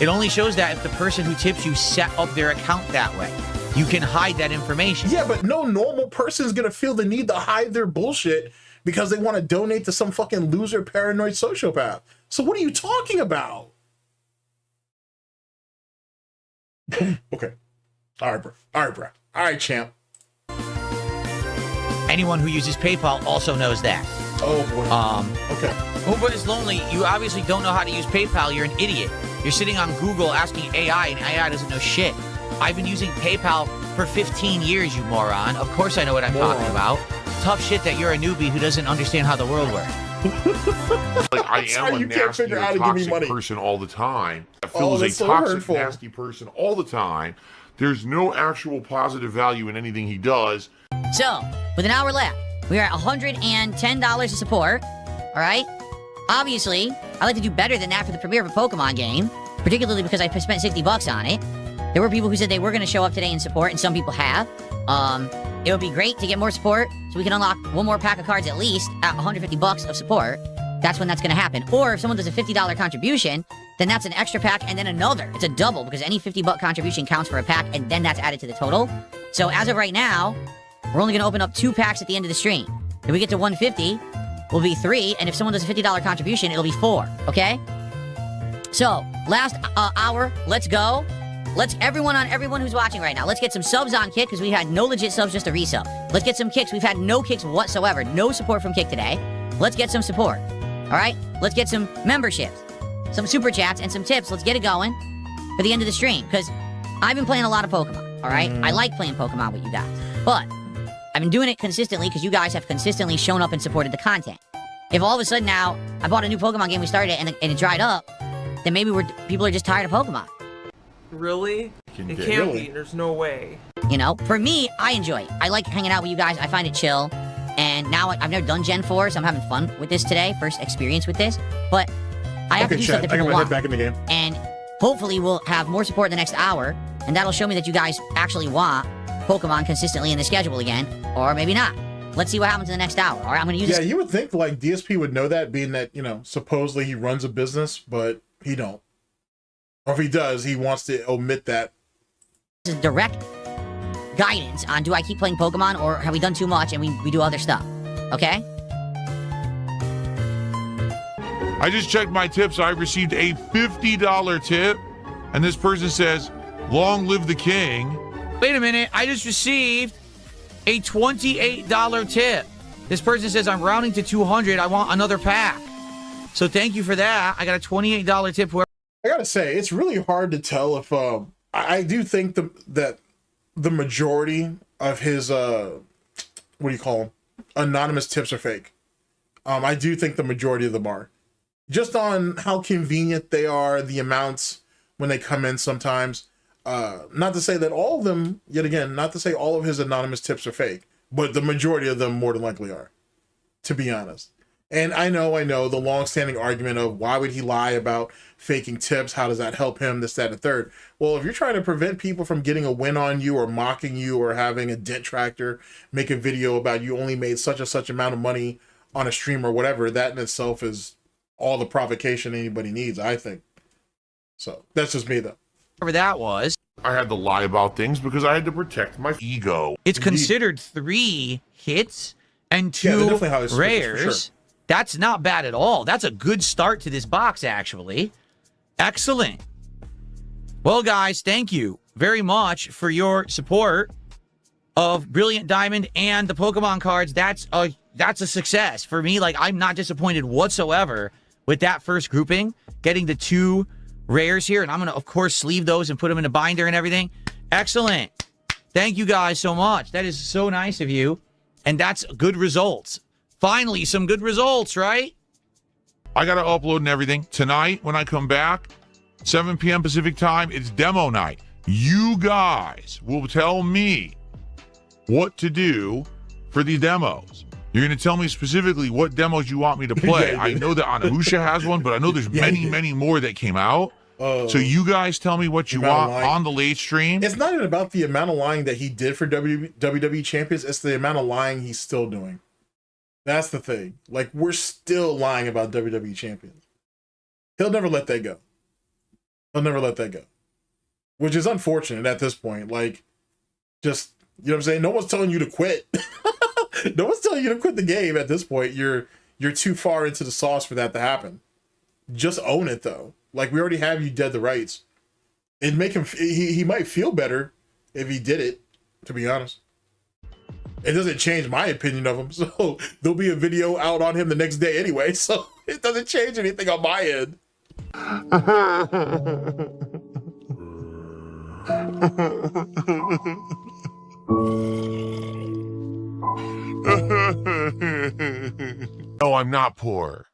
It only shows that if the person who tips you set up their account that way. You can hide that information. Yeah, but no normal person is going to feel the need to hide their bullshit because they want to donate to some fucking loser paranoid sociopath. So what are you talking about? Okay. All right, bro. All right, bro. All right, champ. Anyone who uses PayPal also knows that. Oh, boy. Okay. Oomba is Lonely. You obviously don't know how to use PayPal. You're an idiot. You're sitting on Google asking AI, and AI doesn't know shit. I've been using PayPal for 15 years, you moron. Of course I know what I'm talking about. Tough shit that you're a newbie who doesn't understand how the world works. Like, I am a nasty or toxic person all the time. Phil is a toxic, nasty person all the time. There's no actual positive value in anything he does. So, with an hour left, we are at $110 of support. All right? Obviously, I like to do better than that for the premiere of a Pokemon game, particularly because I spent $60 on it. There were people who said they were going to show up today in support, and some people have. It would be great to get more support, so we can unlock one more pack of cards at least at $150 of support. That's when that's going to happen. Or if someone does a $50 contribution, then that's an extra pack and then another. It's a double, because any $50 contribution counts for a pack, and then that's added to the total. So as of right now, we're only going to open up 2 packs at the end of the stream. If we get to 150, will be 3, and if someone does a $50 contribution, it'll be 4, okay? So, last hour, let's go. Everyone who's watching right now, let's get some subs on Kick, because we had no legit subs, just a resub. Let's get some kicks. We've had no kicks whatsoever. No support from Kick today. Let's get some support. All right? Let's get some memberships, some super chats, and some tips. Let's get it going for the end of the stream, because I've been playing a lot of Pokemon, all right? I like playing Pokemon with you guys, but I've been doing it consistently because you guys have consistently shown up and supported the content. If all of a sudden now I bought a new Pokemon game, we started it, and it dried up, then maybe people are just tired of Pokemon. Really? It can't be. There's no way. You know, for me, I enjoy it. I like hanging out with you guys. I find it chill. And now I've never done Gen 4, so I'm having fun with this today. First experience with this. But I have to do something people want. Back in the game. And hopefully we'll have more support in the next hour. And that'll show me that you guys actually want Pokemon consistently in the schedule again. Or maybe not. Let's see what happens in the next hour. All right, I'm going to use Yeah, you would think like DSP would know that, being that, you know, supposedly he runs a business, but he don't. Or if he does, he wants to omit that. This is direct guidance on, do I keep playing Pokemon, or have we done too much and we do other stuff? Okay? I just checked my tips. I received a $50 tip, and this person says, "Long live the king." Wait a minute. I just received a $28 tip. This person says, I'm rounding to 200. I want another pack. So thank you for that. I got a $28 tip. I gotta say, it's really hard to tell if I do think that the majority of his what do you call them, anonymous tips are fake. I do think the majority of them are, just on how convenient they are, the amounts when they come in sometimes. Not to say that all of them, yet again, not to say all of his anonymous tips are fake, but the majority of them more than likely are, to be honest. And I know the long-standing argument of why would he lie about faking tips? How does that help him? This, that, and the third. Well, if you're trying to prevent people from getting a win on you or mocking you or having a detractor make a video about you only made such and such amount of money on a stream or whatever, that in itself is all the provocation anybody needs, I think. So that's just me, though. Whatever that was. I had to lie about things because I had to protect my ego. It's considered 3 hits and 2 rares. Sure. That's not bad at all. That's a good start to this box, actually. Excellent. Well, guys, thank you very much for your support of Brilliant Diamond and the Pokemon cards. That's a success. For me, like, I'm not disappointed whatsoever with that first grouping, getting the 2 rares here, and I'm going to, of course, sleeve those and put them in a binder and everything. Excellent. Thank you guys so much. That is so nice of you, and that's good results. Finally, some good results, right? I got to upload and everything. Tonight, when I come back, 7 p.m. Pacific time, it's demo night. You guys will tell me what to do for these demos. You're going to tell me specifically what demos you want me to play. I know that Anahusha has one, but I know there's many more that came out. So you guys tell me what you want on the late stream. It's not even about the amount of lying that he did for WWE Champions. It's the amount of lying he's still doing. That's the thing. Like, we're still lying about WWE Champions. He'll never let that go. He'll never let that go. Which is unfortunate at this point. Like, just, you know what I'm saying? No one's telling you to quit. No one's telling you to quit the game at this point. You're too far into the sauce for that to happen. Just own it, though. Like, we already have you dead to rights. It'd make him, he might feel better if he did it, to be honest. It doesn't change my opinion of him, so there'll be a video out on him the next day anyway, so it doesn't change anything on my end. No, I'm not poor.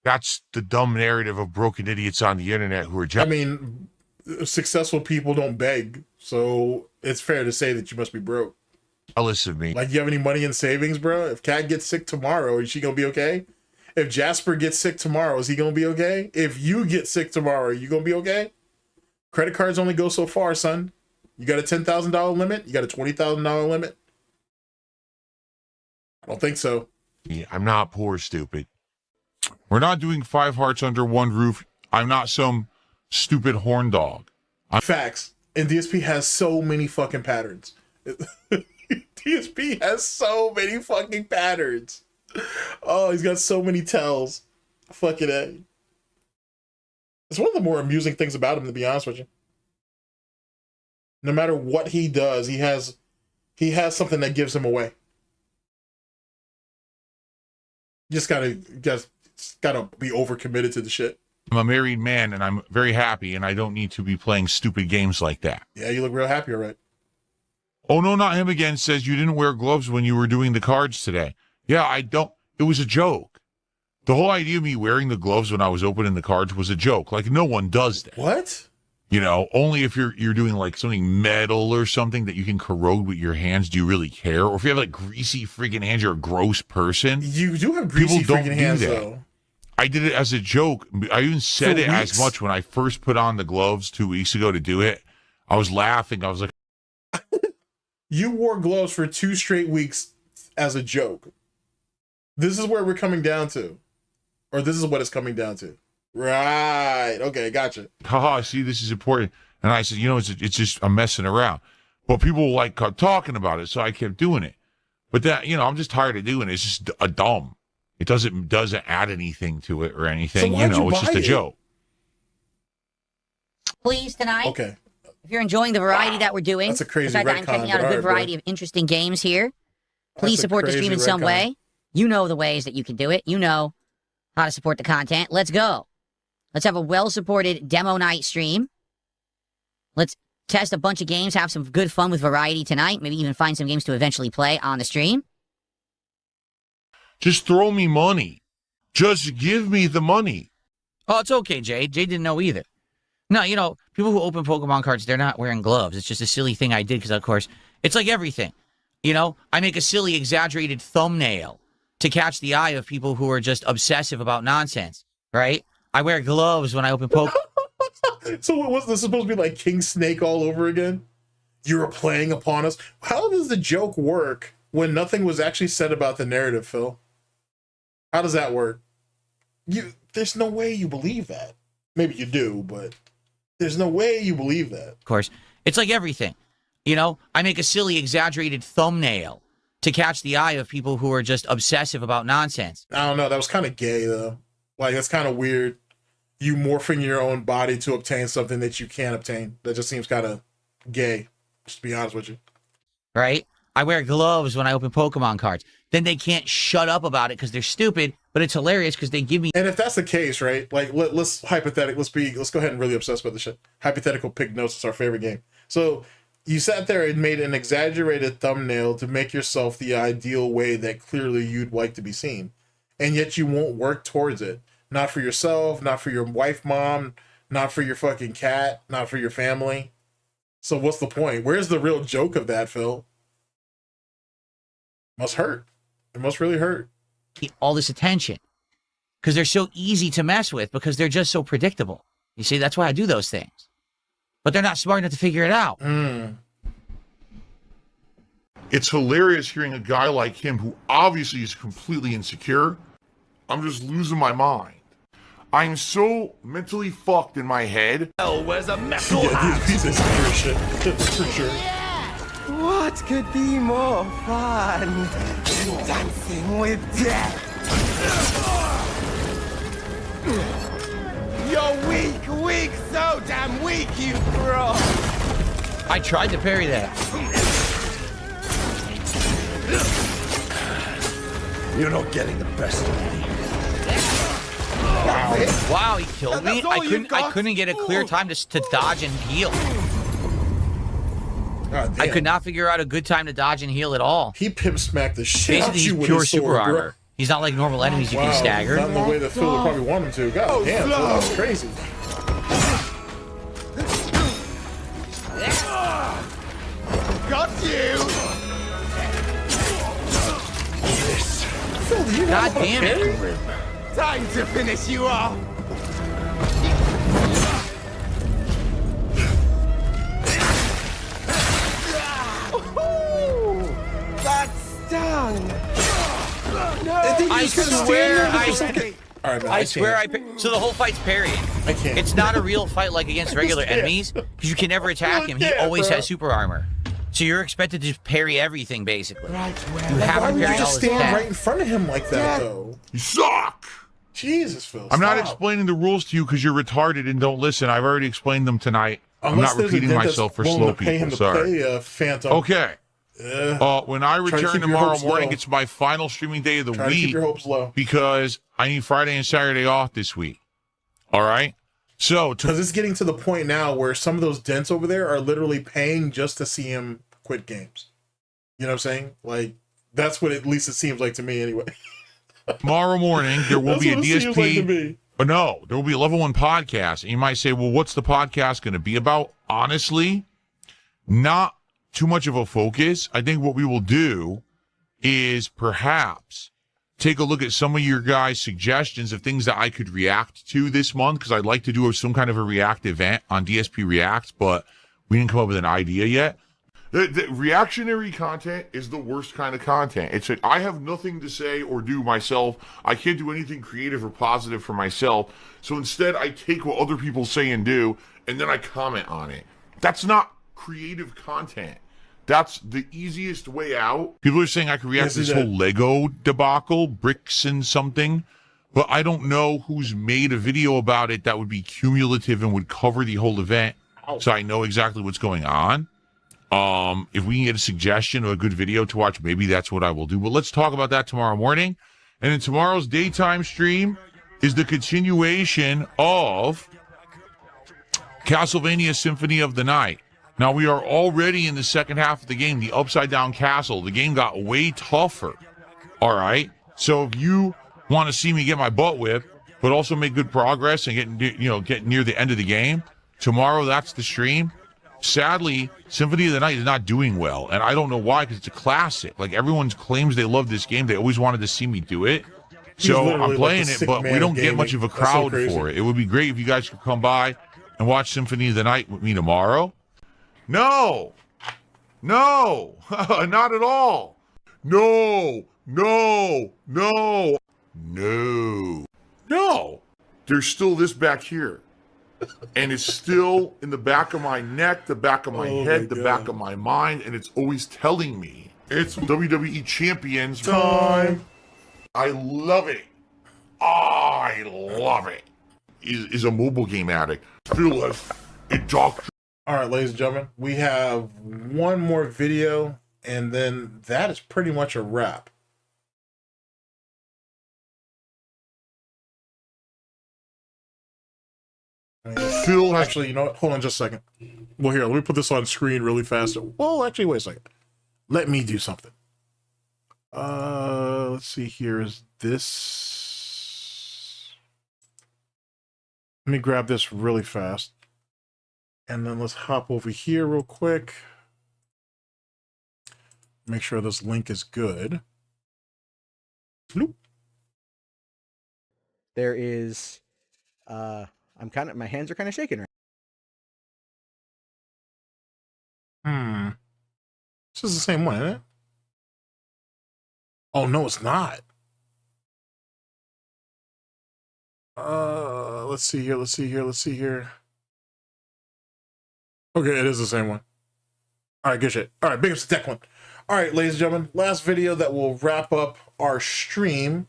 That's the dumb narrative of broken idiots on the internet who are I mean, successful people don't beg, so it's fair to say that you must be broke. Jealous of me. Like, you have any money in savings, bro? If Kat gets sick tomorrow, is she gonna be okay? If Jasper gets sick tomorrow, is he gonna be okay? If you get sick tomorrow, are you gonna be okay? Credit cards only go so far, son. You got a $10,000 limit? You got a $20,000 limit? I don't think so. Yeah, I'm not poor, stupid. We're not doing 5 hearts under one roof. I'm not some stupid horn dog. Facts. And DSP has so many fucking patterns. DSP has so many fucking patterns. Oh, he's got so many tells. Fucking A. It's one of the more amusing things about him, to be honest with you. No matter what he does, he has something that gives him away. You just gotta be overcommitted to the shit. I'm a married man and I'm very happy and I don't need to be playing stupid games like that. Yeah, you look real happy, all right. Oh, no, not him again. Says you didn't wear gloves when you were doing the cards today. Yeah, I don't. It was a joke. The whole idea of me wearing the gloves when I was opening the cards was a joke. Like, no one does that. What? You know, only if you're doing like something metal or something that you can corrode with your hands, do you really care? Or if you have like greasy freaking hands, you're a gross person. You do have greasy freaking hands, though. I did it as a joke. I even said it as much when I first put on the gloves 2 weeks ago to do it. I was laughing. I was like, you wore gloves for 2 straight weeks as a joke. This is where we're coming down to. Or this is what it's coming down to. Right. Okay, gotcha. Haha, see, this is important. And I said, you know, it's just I'm messing around. But people like kept talking about it, so I kept doing it. But that, you know, I'm just tired of doing it. It's just a dumb. It doesn't add anything to it or anything. So you know, it's just a joke. Please, tonight. Okay. If you're enjoying the variety that we're doing, that's a crazy the fact that I'm checking out a good variety of interesting games here, please support the stream in some way. You know the ways that you can do it. You know how to support the content. Let's go. Let's have a well-supported demo night stream. Let's test a bunch of games, have some good fun with variety tonight, maybe even find some games to eventually play on the stream. Just throw me money. Just give me the money. Oh, it's okay, Jay. Jay didn't know either. No, you know, people who open Pokemon cards, they're not wearing gloves. It's just a silly thing I did because, of course, it's like everything. You know, I make a silly, exaggerated thumbnail to catch the eye of people who are just obsessive about nonsense, right? I wear gloves when I open Pokemon. So was this supposed to be like King Snake all over again? You were playing upon us? How does the joke work when nothing was actually said about the narrative, Phil? How does that work? There's no way you believe that. Maybe you do, but there's no way you believe that. Of course, it's like everything. You know, I make a silly, exaggerated thumbnail to catch the eye of people who are just obsessive about nonsense. I don't know. That was kind of gay, though. Like, that's kind of weird. You morphing your own body to obtain something that you can't obtain. That just seems kind of gay, just to be honest with you. Right? I wear gloves when I open Pokemon cards. Then they can't shut up about it because they're stupid, but it's hilarious because they give me... And if that's the case, right? Like, let's go ahead and really obsess about this shit. Hypothetical Pignosis is our favorite game. So you sat there and made an exaggerated thumbnail to make yourself the ideal way that clearly you'd like to be seen. And yet you won't work towards it. Not for yourself, not for your wife, mom, not for your fucking cat, not for your family. So what's the point? Where's the real joke of that, Phil? Must hurt. It must really hurt. All this attention because they're so easy to mess with because they're just so predictable. You see, that's why I do those things. But they're not smart enough to figure it out. It's hilarious hearing a guy like him who obviously is completely insecure. I'm just losing my mind. I'm so mentally fucked in my head. Hell, where's a metal He's insecure shit. For sure. What could be more fun than dancing with death? You're weak, so damn weak, you fraud. I tried to parry that. You're not getting the best of me. Wow, he killed me. I couldn't get a clear time to dodge and heal. I could not figure out a good time to dodge and heal at all. He pimp smacked the shit out of Basically, you he's with pure his sword, super armor. bro. He's not like normal enemies you Wow, can stagger. not in the way that Phil would probably want him to. God damn, Phil, that's crazy. Got you! Phil, do you God know damn it. Time to finish you off! That stung! No! I swear I so the whole fight's parrying. I can't. It's not a real fight like against regular enemies, because you can never attack him. He always has super armor. So you're expected to just parry everything, basically. You Why haven't would you parried all just his stand attacks. right in front of him like that, though? You suck! Jesus, Phil. I'm not stop. explaining the rules to you because you're retarded and don't listen. I've already explained them tonight. I'm Unless not there's a repeating dentist myself for willing slow to pay him people. to Sorry. play, Phantom. Okay. When I Try to return keep your tomorrow hopes morning, low. it's my final streaming day of the Try to keep week your hopes low. because I need Friday and Saturday off this week. All right? So, because it's getting to the point now where some of those dents over there are literally paying just to see him quit games. You know what I'm saying? Like, that's what at least it seems like to me anyway. tomorrow morning, there will be a That's what it seems like to DSP. me. But no, there will be a level 1 podcast. And you might say, well, what's the podcast going to be about? Honestly, not too much of a focus. I think what we will do is perhaps take a look at some of your guys' suggestions of things that I could react to this month, because I'd like to do some kind of a react event on DSP Reacts, but we didn't come up with an idea yet. The reactionary content is the worst kind of content. It's I have nothing to say or do myself. I can't do anything creative or positive for myself. So instead, I take what other people say and do, and then I comment on it. That's not creative content. That's the easiest way out. People are saying I could react to this whole Lego debacle, bricks and something, but I don't know who's made a video about it that would be cumulative and would cover the whole event, so I know exactly what's going on. If we can get a suggestion of a good video to watch, maybe that's what I will do. But let's talk about that tomorrow morning. And in tomorrow's daytime stream is the continuation of Castlevania Symphony of the Night. Now, we are already in the second half of the game, the Upside Down Castle. The game got way tougher. All right? So if you want to see me get my butt whipped, but also make good progress and get near the end of the game, tomorrow that's the stream. Sadly, Symphony of the Night is not doing well, and I don't know why, because it's a classic. Like, everyone claims they love this game. They always wanted to see me do it. So I'm playing it, but we don't get much of a crowd for it. It would be great if you guys could come by and watch Symphony of the Night with me tomorrow. No, not at all. No. There's still this back here. And it's still in the back of my neck, the back of my head, the back of my mind, and it's always telling me it's WWE Champions time. I love it. I love it. Is a mobile game addict. Still has a doctor. All right, ladies and gentlemen, we have one more video, and then that is pretty much a wrap. Actually, you know what? Hold on just a second. Well, here, let me put this on screen really fast. Well, actually, wait a second. Let me do something. Let's see here. Is this... Let me grab this really fast. And then let's hop over here real quick. Make sure this link is good. Bloop. There is my hands are kind of shaking right This is the same one, isn't it? Oh no, it's not. Let's see here. Okay, it is the same one. All right, good shit. All right, big ups to Tech One. All right, ladies and gentlemen, last video that will wrap up our stream.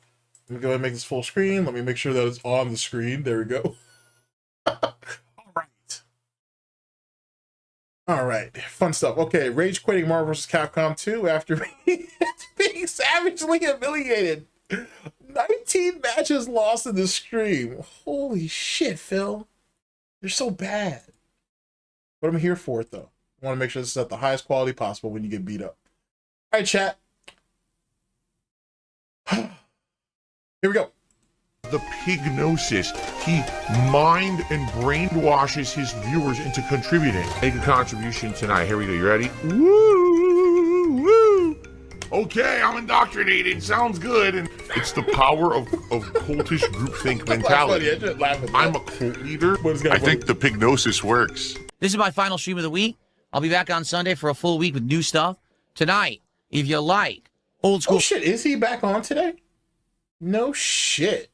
Let me go ahead and make this full screen. Let me make sure that it's on the screen. There we go. All right, fun stuff. Okay, rage quitting Marvel vs. Capcom 2 after being savagely humiliated. 19 matches lost in the stream. Holy shit, Phil. You're so bad. But I'm here for it, though. I want to make sure this is at the highest quality possible when you get beat up. All right, chat. Here we go. The pignosis. He mind and brainwashes his viewers into contributing. Make a contribution tonight. Here we go. You ready? Woo! Woo! Okay, I'm indoctrinated. Sounds good. And it's the power of cultish groupthink mentality. I'm a cult leader. I think the pignosis works. This is my final stream of the week. I'll be back on Sunday for a full week with new stuff. Tonight, if you like old school... Oh shit, is he back on today? No shit.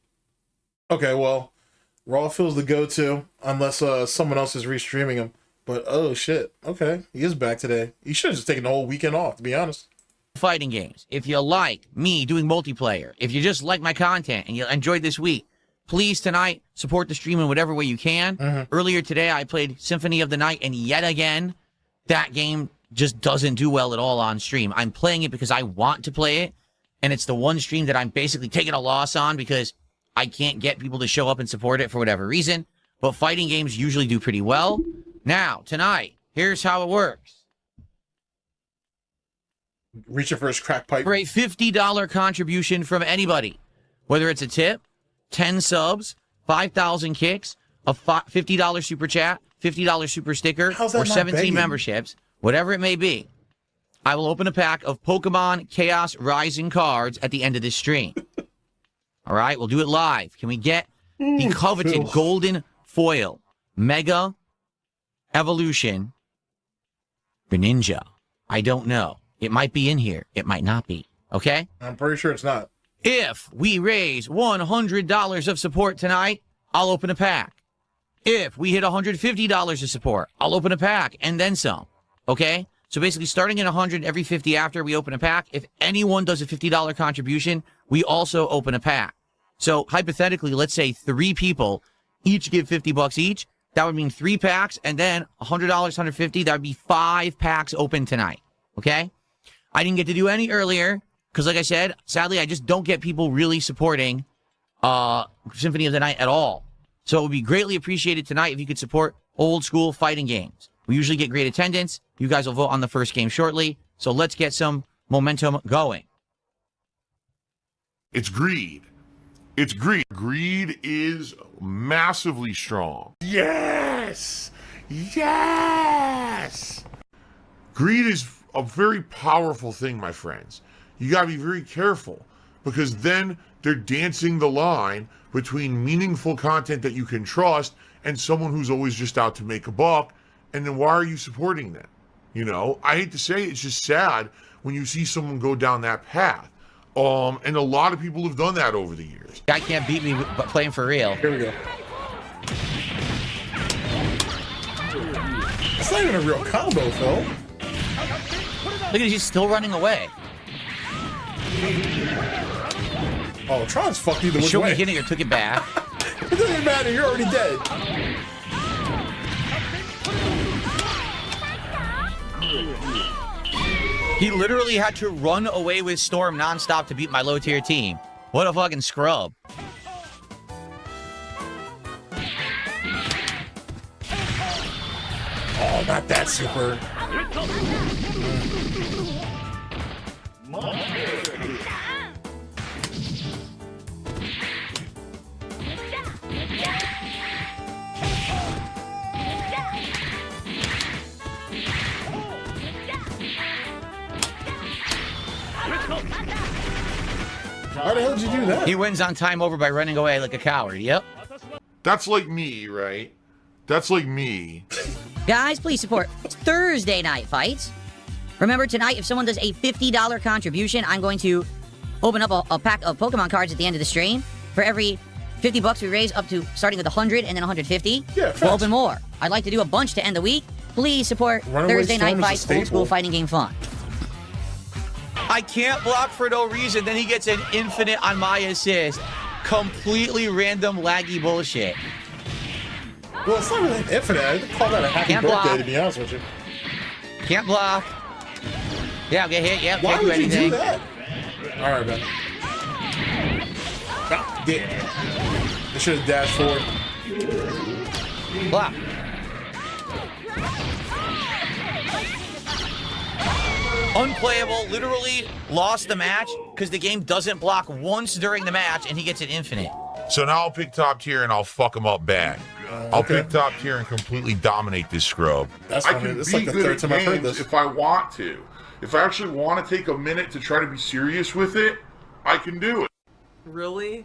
Okay, well, Raw feels the go-to unless someone else is restreaming him. But oh shit, okay, he is back today. He should have just taken the whole weekend off, to be honest. Fighting games. If you like me doing multiplayer, if you just like my content and you enjoyed this week, please tonight support the stream in whatever way you can. Earlier today, I played Symphony of the Night, and yet again, that game just doesn't do well at all on stream. I'm playing it because I want to play it, and it's the one stream that I'm basically taking a loss on because I can't get people to show up and support it for whatever reason. But fighting games usually do pretty well. Now, tonight, here's how it works. Reaching for his crack pipe. For a $50 contribution from anybody, whether it's a tip, 10 subs, 5,000 kicks, a $50 super chat, $50 super sticker, or 17 memberships, whatever it may be, I will open a pack of Pokemon Chaos Rising cards at the end of this stream. All right, we'll do it live. Can we get the coveted golden foil Mega Evolution Greninja? I don't know. It might be in here. It might not be. Okay? I'm pretty sure it's not. If we raise $100 of support tonight, I'll open a pack. If we hit $150 of support, I'll open a pack and then some. Okay? So basically, starting at 100, every 50 after, we open a pack. If anyone does a $50 contribution, we also open a pack. So hypothetically, let's say 3 people each give $50 each. That would mean 3 packs, and then $100, $150. That would be 5 packs open tonight. Okay? I didn't get to do any earlier because, like I said, sadly, I just don't get people really supporting Symphony of the Night at all. So it would be greatly appreciated tonight if you could support old school fighting games. We usually get great attendance. You guys will vote on the first game shortly. So let's get some momentum going. It's greed. It's greed. Greed is massively strong. Yes! Yes! Greed is a very powerful thing, my friends. You gotta be very careful because then they're dancing the line between meaningful content that you can trust and someone who's always just out to make a buck. And then why are you supporting them? You know, I hate to say it, it's just sad when you see someone go down that path. And a lot of people have done that over the years. Guy can't beat me but playing for real. Here we go. It's not even a real combo, Phil. Look at he's still running away. Oh, Tron's fucked either way. Showed me hitting or took it back. It doesn't matter, you're already dead. He literally had to run away with Storm nonstop to beat my low tier team. What a fucking scrub. Oh, not that super. Why the hell did you do that? He wins on time over by running away like a coward. Yep. That's like me, right? That's like me. Guys, please support Thursday night fights. Remember, tonight, if someone does a $50 contribution, I'm going to open up a pack of Pokemon cards at the end of the stream. For every $50 we raise, up to starting with 100 and then 150, we'll open more. I'd like to do a bunch to end the week. Please support Thursday night fights, old school fighting game fun. I can't block for no reason. Then he gets an infinite on my assist. Completely random laggy bullshit. Well, it's not really infinite. I'd call that a happy birthday, to be honest with you. Can't block. Yeah, I'll get hit. Yeah, Why can't do would anything. you do that? All right, man. I should have dashed forward. Block. Unplayable. Literally lost the match because the game doesn't block once during the match, and he gets an infinite. So now I'll pick top tier and I'll fuck him up bad. I'll pick top tier and completely dominate this scrub. That's I funny. can It's be like the good third at time I've heard games this. if I want to. If I actually want to take a minute to try to be serious with it, I can do it. Really?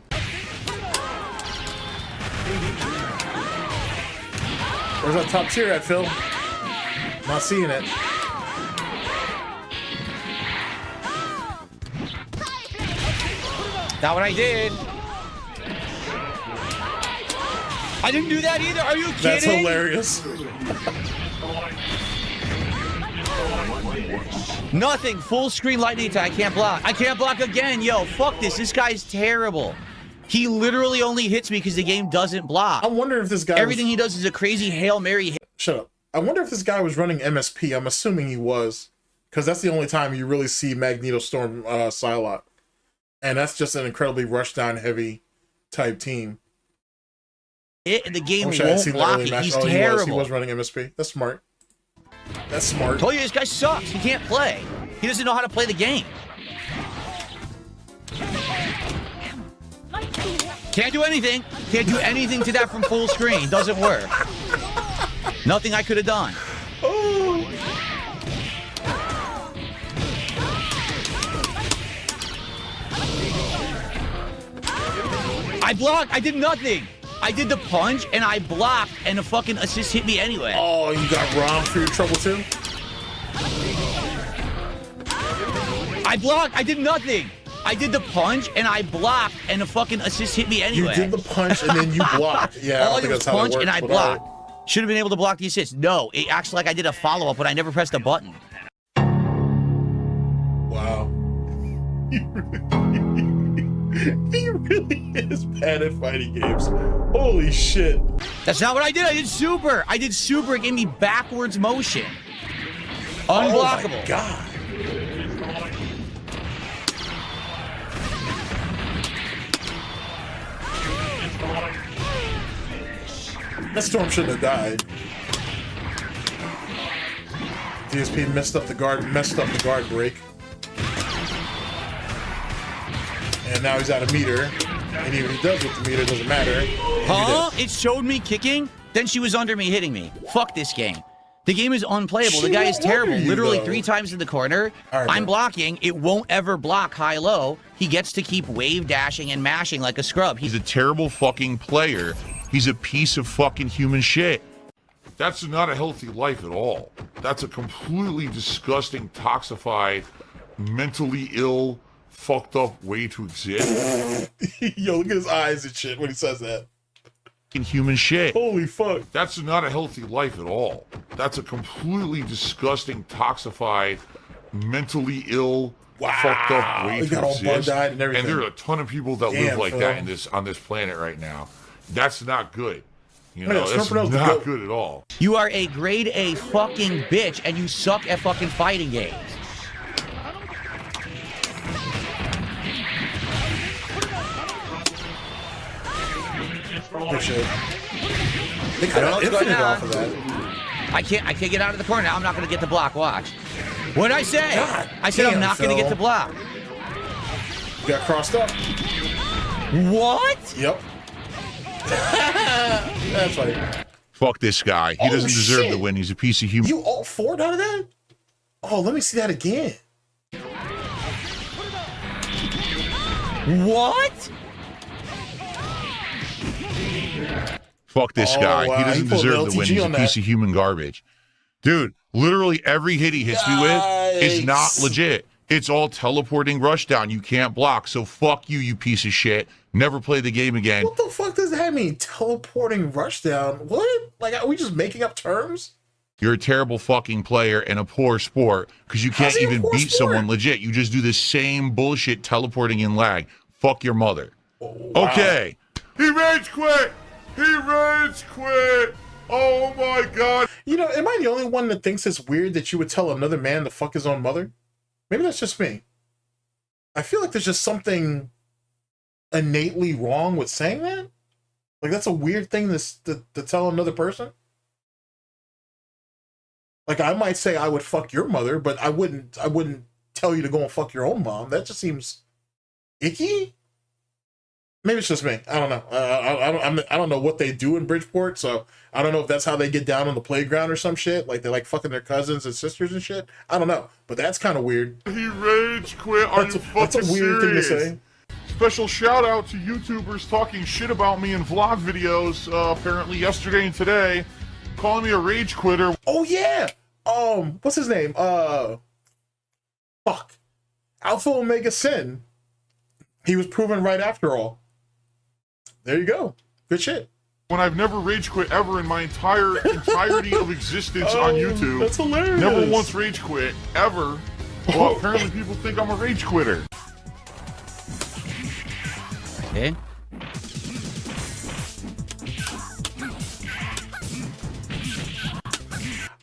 Where's that top tier at, Phil? Not seeing it. Not what I did. I didn't do that either. Are you kidding? That's hilarious. Nothing. Full screen lightning attack. I can't block. I can't block again. Yo, fuck this. This guy's terrible. He literally only hits me because the game doesn't block. I'm wondering if this guy Everything he does is a crazy Hail Mary hit. Shut up. I wonder if this guy was running MSP. I'm assuming he was. Because that's the only time you really see Magneto Storm Psylocke. And that's just an incredibly rushdown heavy type team. The game I won't seen that block early it. match. He's Oh, terrible. He was running MSP. That's smart. That's smart. Told you this guy sucks. He can't play. He doesn't know how to play the game. Can't do anything. Can't do anything to that from full screen. Doesn't work. Nothing I could have done. Oh. I blocked. I did nothing. I did the punch and I blocked and the fucking assist hit me anyway. Oh, you got ROM for your trouble too? I blocked. I did nothing. I did the punch and I blocked and the fucking assist hit me anyway. You did the punch and then you blocked. Yeah, All I I don't did think was that's how that punch works, and I but blocked. Should have been able to block the assist. No, it acts like I did a follow-up when I never pressed the button. Wow. He really is bad at fighting games. Holy shit. That's not what I did. I did super. I did super. It gave me backwards motion. Unblockable. Oh my God. That Storm shouldn't have died. DSP messed up the guard break. And now he's out of meter. And even if he does with the meter, it doesn't matter. Huh? It showed me kicking, then she was under me hitting me. Fuck this game. The game is unplayable. The guy is terrible. Literally 3 times in the corner. Right, I'm blocking. It won't ever block high-low. He gets to keep wave dashing and mashing like a scrub. He's a terrible fucking player. He's a piece of fucking human shit. That's not a healthy life at all. That's a completely disgusting, toxified, mentally ill, fucked up way to exist. Yo, look at his eyes and shit when he says that. Human shit. Holy fuck. That's not a healthy life at all. That's a completely disgusting, toxified, mentally ill, fucked up way He to got all exist. bug-eyed and everything. there are a ton of people that live like Phil. that on this planet right now. That's not good. You Oh, yeah, know, that's Burnell's the not goat. good at all. You are a grade A fucking bitch, and you suck at fucking fighting games. Good shit. They could have infinite off of that. I can't get out of the corner now. I'm not gonna get the block. Watch. What did I say? God I said I'm damn, not gonna Phil. get the block. Got crossed up. What? Yep. That's right. Fuck this guy. He doesn't deserve to win. He's a piece of human. You all 4 out of that? Oh, let me see that again. What? Fuck this guy. wow. He doesn't He pulled deserve the win. LTG He's a on piece that. of human garbage. Dude, literally every hit he hits me with is not legit. It's all teleporting rushdown. You can't block. So fuck you, you piece of shit. Never play the game again. What the fuck does that mean? Teleporting rushdown? What? Like, are we just making up terms? You're a terrible fucking player and a poor sport because you can't even beat someone legit. You just do the same bullshit teleporting in lag. Fuck your mother. Okay. He rage quit. He rage quit. Oh my god. You know, am I the only one that thinks it's weird that you would tell another man to fuck his own mother? Maybe that's just me. I feel like there's just something innately wrong with saying that. Like, that's a weird thing to tell another person. Like, I might say I would fuck your mother, but I wouldn't tell you to go and fuck your own mom. That just seems icky. Maybe it's just me. I don't know. I don't know what they do in Bridgeport, so I don't know if that's how they get down on the playground or some shit. Like, they're like fucking their cousins and sisters and shit. I don't know, but that's kind of weird. He rage quit. Are you fucking That's a weird thing to serious? say. Special shout out to YouTubers talking shit about me in vlog videos, apparently yesterday and today, calling me a rage quitter. Oh yeah. What's his name? Fuck. Alpha Omega Sin. He was proven right after all. There you go. Good shit. When I've never rage quit ever in my entirety of existence on YouTube. That's hilarious. Never once rage quit, ever. Well, apparently people think I'm a rage quitter. Okay.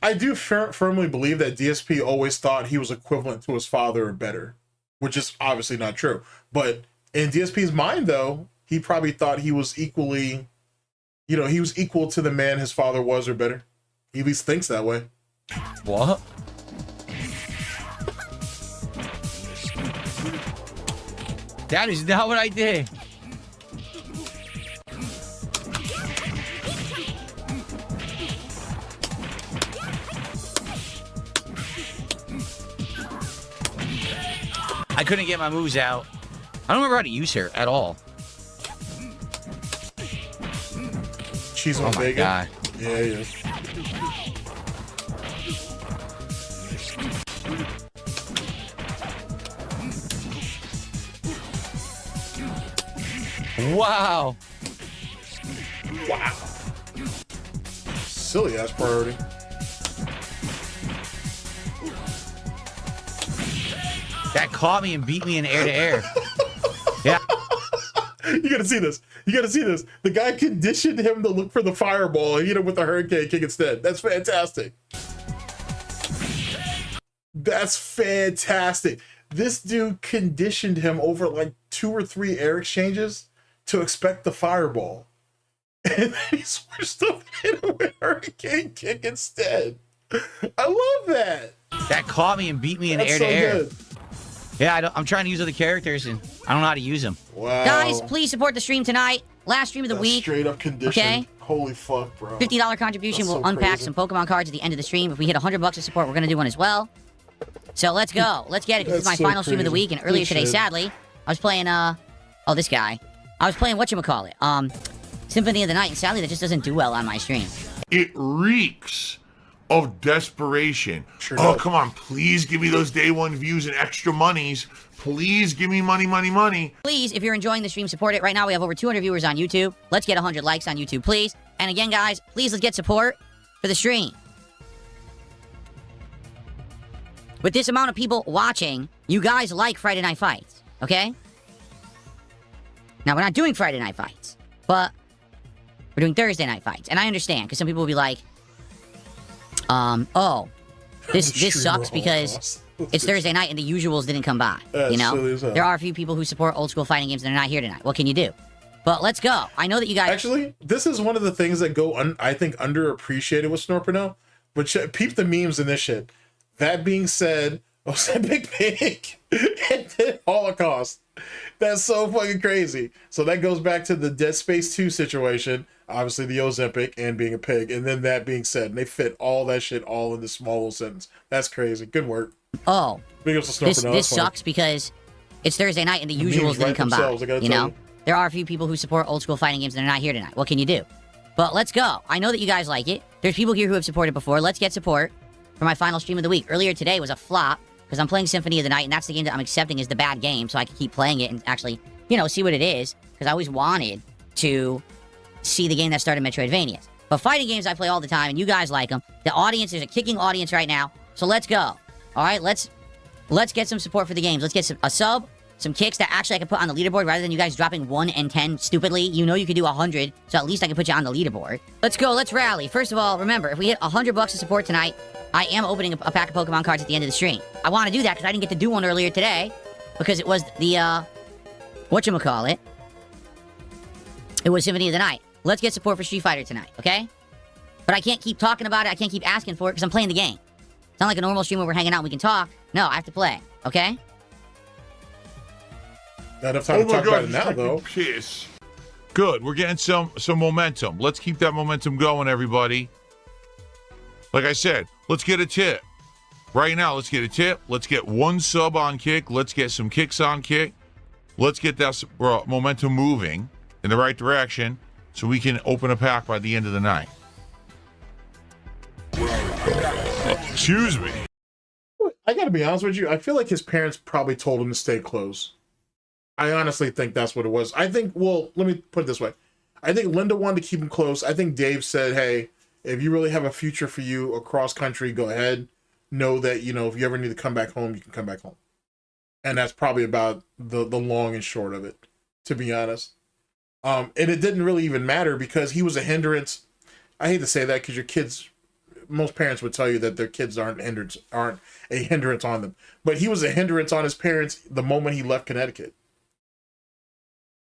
I do firmly believe that DSP always thought he was equivalent to his father or better, which is obviously not true. But in DSP's mind, though, he probably thought he was equally, you know, he was equal to the man his father was or better. He at least thinks that way. What? That is not what I did. I couldn't get my moves out. I don't remember how to use her at all. She's on my Vega. God. Yeah, yeah. Wow. Wow. Silly ass priority. That caught me and beat me in air to air. Yeah. You gotta see this. You gotta see this. The guy conditioned him to look for the fireball and hit him with the hurricane kick instead. That's fantastic. That's fantastic. This dude conditioned him over like 2 or 3 air exchanges to expect the fireball. And then he switched up and hit him with hurricane kick instead. I love that. That caught me and beat me in That's air so to air. good. Yeah, I'm trying to use other characters and I don't know how to use them. Wow. Guys, please support the stream tonight. Last stream of the That's week. straight up condition. Okay? Holy fuck, bro. $50 contribution. That's We'll so unpack crazy. some Pokemon cards at the end of the stream. If we hit $100 of support, we're going to do one as well. So let's go. Let's get it. This is my That's so final stream of the crazy. week. And earlier Good today, shit. sadly, I was playing, this guy. I was playing whatchamacallit. Symphony of the Night. And sadly, that just doesn't do well on my stream. It reeks of desperation. Sure Oh, does. come on, please give me those day one views and extra monies. Please give me money, money, money. Please, if you're enjoying the stream, support it. Right now, we have over 200 viewers on YouTube. Let's get 100 likes on YouTube, please. And again, guys, please let's get support for the stream. With this amount of people watching, you guys like Friday Night Fights, okay? Now, we're not doing Friday Night Fights, but we're doing Thursday Night Fights. And I understand, because some people will be like, this sucks because it's Thursday night and the usuals didn't come by, you know? silly as hell. There are a few people who support old school fighting games and they're not here tonight. What can you do? But let's go. I know that you guys... Actually, this is one of the things that go, I think, underappreciated with Burnell. But peep the memes in this shit. That being said, Ozempic Pig and then Holocaust. That's so fucking crazy. So that goes back to the Dead Space 2 situation. Obviously, the Ozempic and being a pig. And then that being said, and they fit all that shit all in this small little sentence. That's crazy. Good work. Oh, Big ups to Snort this Burnell. That's funny. sucks because it's Thursday night and the memes usuals didn't write come by, themselves, I gotta you tell know? you. There are a few people who support old school fighting games and they're not here tonight. What can you do? But let's go. I know that you guys like it. There's people here who have supported before. Let's get support for my final stream of the week. Earlier today was a flop because I'm playing Symphony of the Night, and that's the game that I'm accepting is the bad game, so I can keep playing it and actually, you know, see what it is, because I always wanted to see the game that started Metroidvanias. But fighting games I play all the time, and you guys like them. The audience, there's a kicking audience right now, so let's go. All right, let's get some support for the games. Let's get a sub, some kicks that actually I can put on the leaderboard rather than you guys dropping 1 and 10 stupidly. You know you could do 100, so at least I can put you on the leaderboard. Let's go, let's rally. First of all, remember, if we hit $100 of support tonight, I am opening a pack of Pokemon cards at the end of the stream. I want to do that because I didn't get to do one earlier today because it was the, whatchamacallit. It was Symphony of the Night. Let's get support for Street Fighter tonight, okay? But I can't keep talking about it. I can't keep asking for it because I'm playing the game. It's not like a normal stream where we're hanging out and we can talk. No, I have to play, okay? Not enough time to talk about it now, though. Piss. Good. We're getting some momentum. Let's keep that momentum going, everybody. Like I said, let's get a tip. Right now, let's get a tip. Let's get 1 sub on Kick. Let's get some kicks on Kick. Let's get that momentum moving in the right direction so we can open a pack by the end of the night. Excuse me. I gotta be honest with you. I feel like his parents probably told him to stay close. I honestly think that's what it was. I think, well, let me put it this way. I think Linda wanted to keep him close. I think Dave said, hey, if you really have a future for you across country, go ahead. Know that, you know, if you ever need to come back home, you can come back home. And that's probably about the long and short of it, to be honest. And it didn't really even matter because he was a hindrance. I hate to say that because your kids, most parents would tell you that their kids aren't a hindrance on them. But he was a hindrance on his parents the moment he left Connecticut.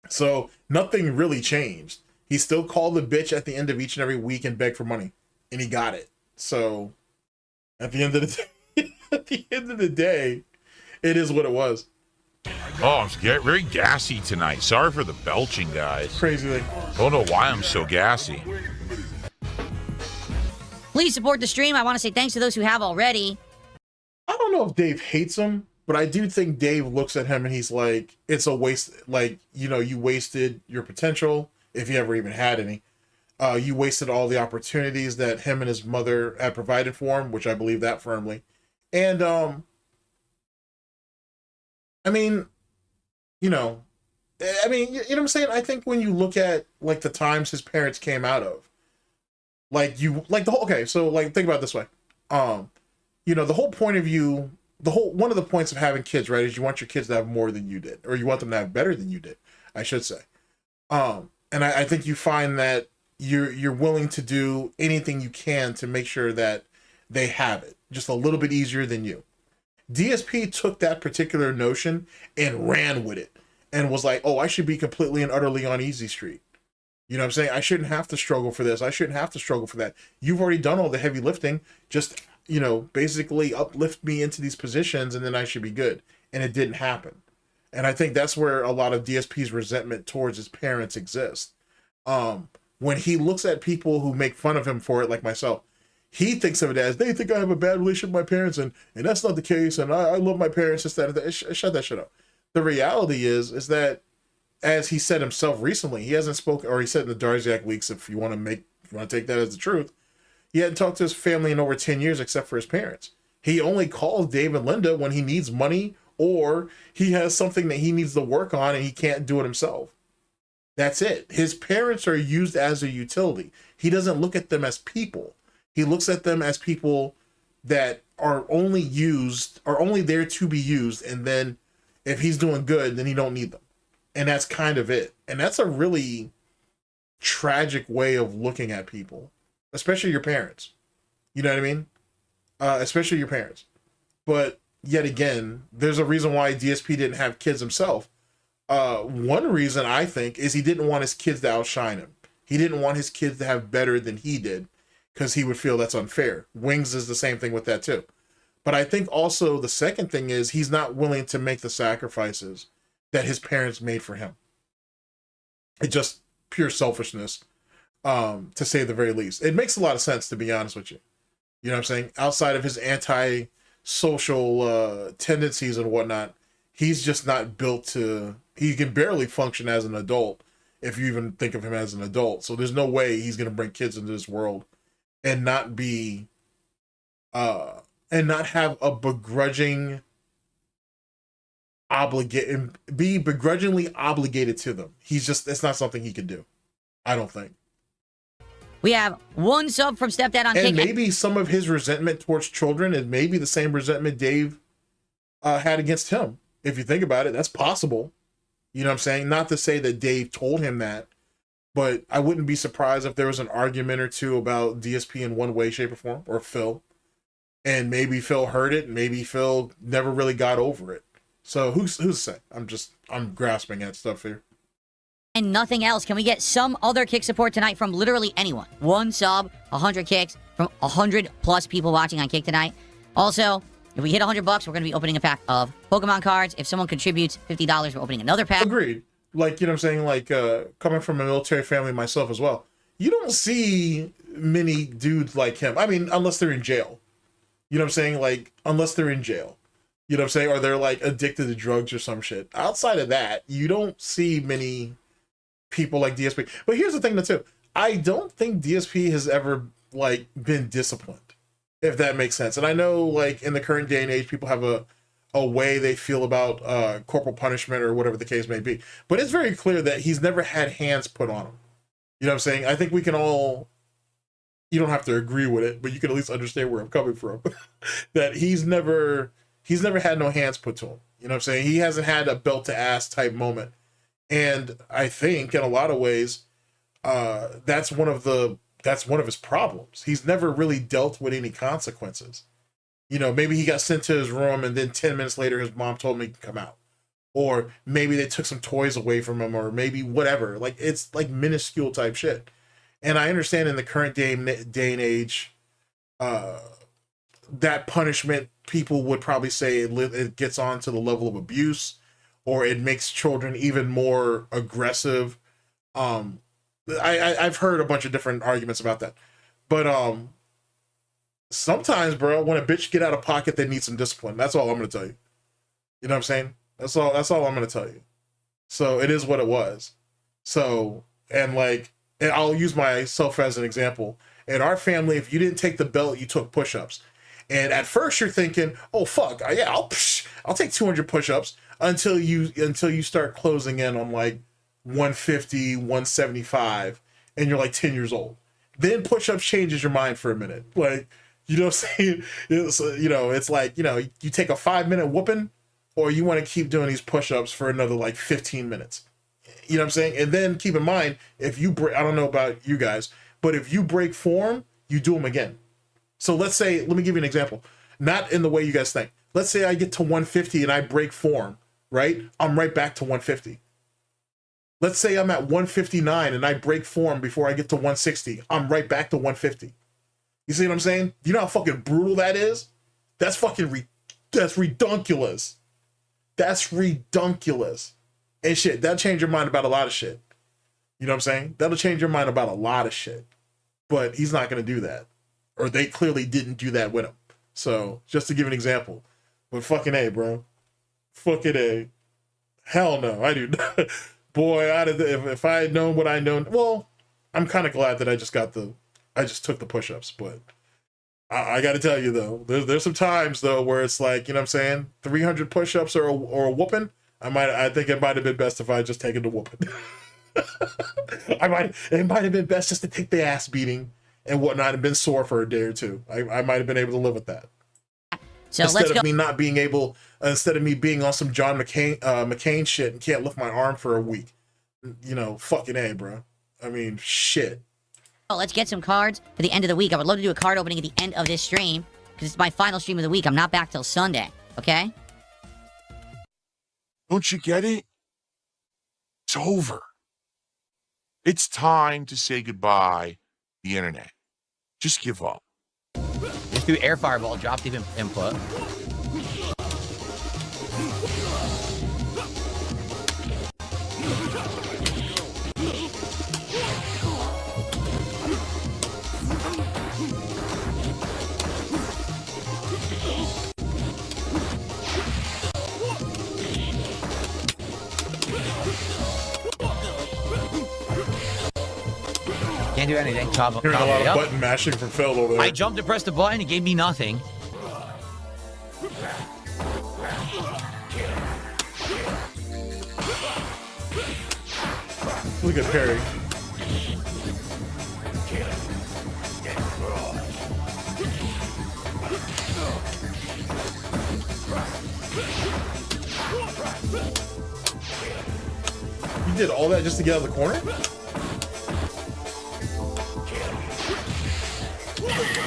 So nothing really changed. He still called the bitch at the end of each and every week and begged for money, and he got it. So at the end of the day, it is what it was. Oh, I'm very gassy tonight. Sorry for the belching, guys. Crazy thing. Don't know why I'm so gassy. Please support the stream. I want to say thanks to those who have already. I don't know if Dave hates him, but I do think Dave looks at him and he's like, it's a waste. Like, you know, you wasted your potential if you ever even had any. You wasted all the opportunities that him and his mother had provided for him, which I believe that firmly. And, I mean, you know what I'm saying? I think when you look at like the times his parents came out of, think about it this way. You know, the whole point of you, one of the points of having kids, right, is you want your kids to have more than you did, or you want them to have better than you did, I should say. And I think you find that you're willing to do anything you can to make sure that they have it just a little bit easier than you. DSP took that particular notion and ran with it and was like, oh, I should be completely and utterly on easy street. You know what I'm saying? I shouldn't have to struggle for this. I shouldn't have to struggle for that. You've already done all the heavy lifting. Just, you know, basically uplift me into these positions and then I should be good. And it didn't happen. And I think that's where a lot of DSP's resentment towards his parents exists. When he looks at people who make fun of him for it, like myself, he thinks of it as, they think I have a bad relationship with my parents, and that's not the case, and I love my parents, shut that shit up. The reality is that, as he said himself recently, he hasn't spoken, or he said in the Darziak leaks, if you want to take that as the truth, he hadn't talked to his family in over 10 years except for his parents. He only calls Dave and Linda when he needs money or he has something that he needs to work on and he can't do it himself. That's it. His parents are used as a utility. He doesn't look at them as people. He looks at them as people that are only there to be used, and then if he's doing good, then he don't need them. And that's kind of it. And that's a really tragic way of looking at people, especially your parents. You know what I mean? Especially your parents. But yet again, there's a reason why DSP didn't have kids himself. One reason, I think, is he didn't want his kids to outshine him. He didn't want his kids to have better than he did because he would feel that's unfair. Wings is the same thing with that too. But I think also the second thing is he's not willing to make the sacrifices that his parents made for him. It's just pure selfishness, to say the very least. It makes a lot of sense, to be honest with you. You know what I'm saying? Outside of his anti-social tendencies and whatnot, he's just not built to... He can barely function as an adult if you even think of him as an adult. So there's no way he's going to bring kids into this world and not be, and not have a begrudgingly obligated to them. It's not something he can do. I don't think. We have one sub from Stepdad on Kick. And maybe some of his resentment towards children is maybe the same resentment Dave had against him. If you think about it, that's possible. You know what I'm saying? Not to say that Dave told him that, but I wouldn't be surprised if there was an argument or two about DSP in one way, shape, or form, or Phil. And maybe Phil heard it, and maybe Phil never really got over it. So who's to say? I'm grasping at stuff here. And nothing else. Can we get some other kick support tonight from literally anyone? One sub, 100 kicks from 100 plus people watching on Kick tonight. Also, if we hit $100, we're going to be opening a pack of Pokemon cards. If someone contributes $50, we're opening another pack. Agreed. Like, you know what I'm saying? Like, coming from a military family myself as well, you don't see many dudes like him. I mean, unless they're in jail. You know what I'm saying? Like, unless they're in jail. You know what I'm saying? Or they're, like, addicted to drugs or some shit. Outside of that, you don't see many people like DSP. But here's the thing, though, too. I don't think DSP has ever, like, been disciplined, if that makes sense. And I know, like, in the current day and age, people have a way they feel about corporal punishment or whatever the case may be. But it's very clear that he's never had hands put on him. You know what I'm saying? I think we can all, you don't have to agree with it, but you can at least understand where I'm coming from. That he's never had no hands put to him. You know what I'm saying? He hasn't had a belt to ass type moment. And I think in a lot of ways, that's one of his problems. He's never really dealt with any consequences. You know, maybe he got sent to his room and then 10 minutes later his mom told him he could come out. Or maybe they took some toys away from him, or maybe whatever. Like, it's like minuscule type shit. And I understand in the current day and age, that punishment, people would probably say it gets on to the level of abuse, or it makes children even more aggressive. I've heard a bunch of different arguments about that. But sometimes, bro, when a bitch get out of pocket, they need some discipline. That's all I'm going to tell you. You know what I'm saying? That's all I'm going to tell you. So it is what it was. So, and I'll use myself as an example. In our family, if you didn't take the belt, you took push-ups. And at first you're thinking, oh, fuck, yeah, I'll take 200 push-ups until you start closing in on like 150, 175, and you're like 10 years old. Then push-ups changes your mind for a minute. Like, you know what I'm saying? It's like, you take a 5-minute whooping, or you want to keep doing these push-ups for another like 15 minutes. You know what I'm saying? And then keep in mind, if you break, I don't know about you guys, but if you break form, you do them again. So let me give you an example. Not in the way you guys think. Let's say I get to 150 and I break form, right? I'm right back to 150. Let's say I'm at 159 and I break form before I get to 160. I'm right back to 150. You see what I'm saying? You know how fucking brutal that is? That's fucking that's redunculous. That's redunculous. And shit, that'll change your mind about a lot of shit. You know what I'm saying? That'll change your mind about a lot of shit. But he's not going to do that. Or they clearly didn't do that with him. So, just to give an example. But fucking A, bro. Fucking A. Hell no, I do not. Boy, if I had known what I know, well, I'm kind of glad that I just took the push-ups, but I got to tell you though, there's some times though where it's like, you know what I'm saying, 300 push-ups or a whooping. I think it might have been best if I had just taken the whooping. It might have been best just to take the ass beating and whatnot and been sore for a day or two. I might have been able to live with that. So instead of me being on some John McCain shit and can't lift my arm for a week. Fucking A, bro. I mean, shit. Oh, let's get some cards for the end of the week. I would love to do a card opening at the end of this stream, because it's my final stream of the week. I'm not back till Sunday, okay? Don't you get it? It's over. It's time to say goodbye to the internet. Just give up. Just do air fireball, drop the input. Can't do anything. Hearing a lot of button mashing from Phil over there. I jumped to press the button. It gave me nothing. Look at Perry. You did all that just to get out of the corner?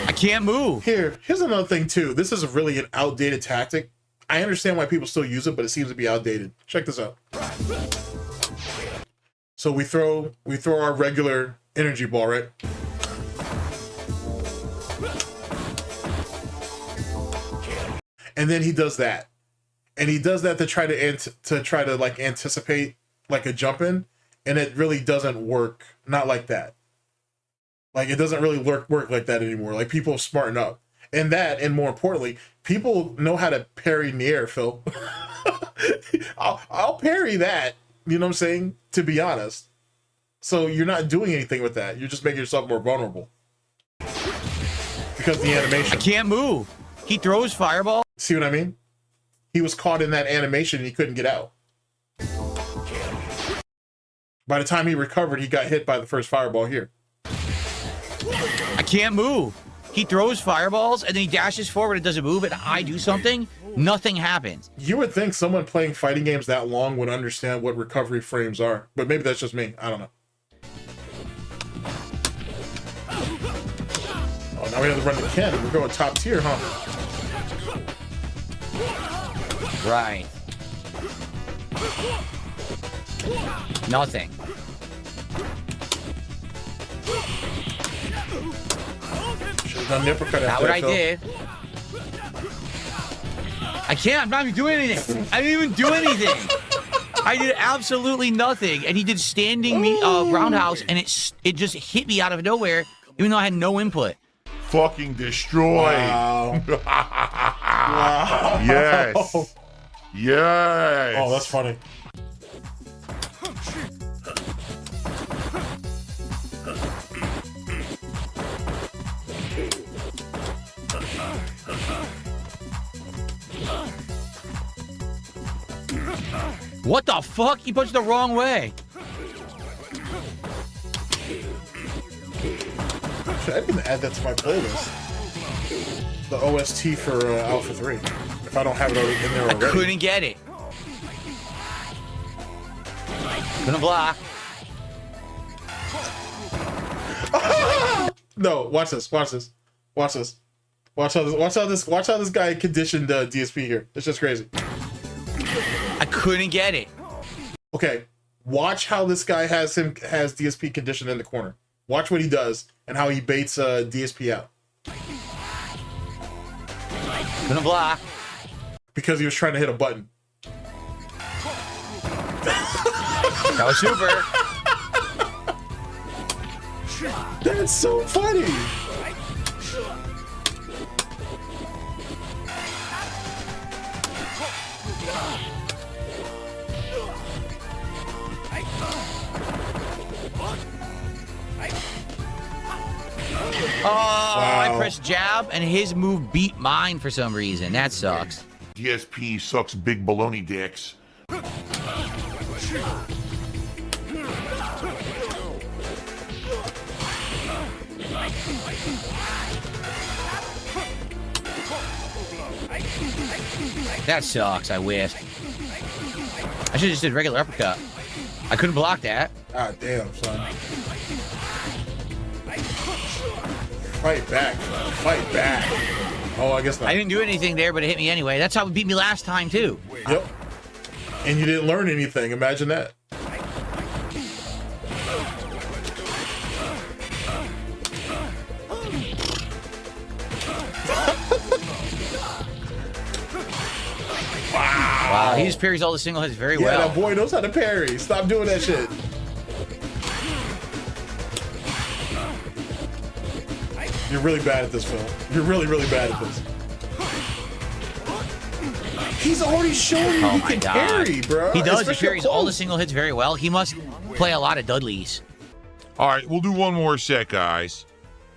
I can't move. Here's another thing too. This is really an outdated tactic. I understand why people still use it, but it seems to be outdated. Check this out. So we throw our regular energy ball, right? And then he does that. And he does that to try to like anticipate like a jump in, and it really doesn't work. Not like that. Like, it doesn't really work like that anymore. Like, people smarten up. And that, and more importantly, people know how to parry in the air, Phil. I'll parry that, you know what I'm saying? To be honest. So you're not doing anything with that. You're just making yourself more vulnerable. Because the animation. I can't move. He throws fireball. See what I mean? He was caught in that animation and he couldn't get out. By the time he recovered, he got hit by the first fireball here. I can't move. He throws fireballs and then he dashes forward and doesn't move, and I do something, nothing happens. You would think someone playing fighting games that long would understand what recovery frames are, but maybe that's just me. I don't know. Oh, now we have to run the Ken. We're going top tier, huh? Right. Nothing. Done the uppercut. Not what I did. I can't. I'm not even doing anything. I didn't even do anything. I did absolutely nothing, and he did standing roundhouse, and it just hit me out of nowhere, even though I had no input. Fucking destroyed. Wow. Wow. Yes. Yes. Oh, that's funny. What the fuck? He punched the wrong way. I can add that to my playlist. The OST for Alpha 3. If I don't have it in there already. I couldn't get it. Gonna block. No, watch this. Watch this. Watch this. Watch how this guy conditioned DSP here. It's just crazy. I couldn't get it. Okay, watch how this guy has DSP conditioned in the corner. Watch what he does and how he baits DSP out. Gonna block. Because he was trying to hit a button. That was super. That's so funny. Oh, wow. I pressed jab and his move beat mine for some reason. That sucks. DSP sucks big baloney dicks. That sucks. I whiffed. I should have just did regular uppercut. I couldn't block that. Ah, damn, son. Fight back. Fight back. Oh, I guess not. I didn't do anything there, but it hit me anyway. That's how it beat me last time, too. Yep. And you didn't learn anything. Imagine that. Wow, he just parries all the single hits very well. Yeah, that boy knows how to parry. Stop doing that shit. You're really bad at this, Phil. You're really, really bad at this. He's already shown you he can parry, bro. He does. Especially He parries all the single hits very well. He must play a lot of Dudleys. All right, we'll do one more set, guys.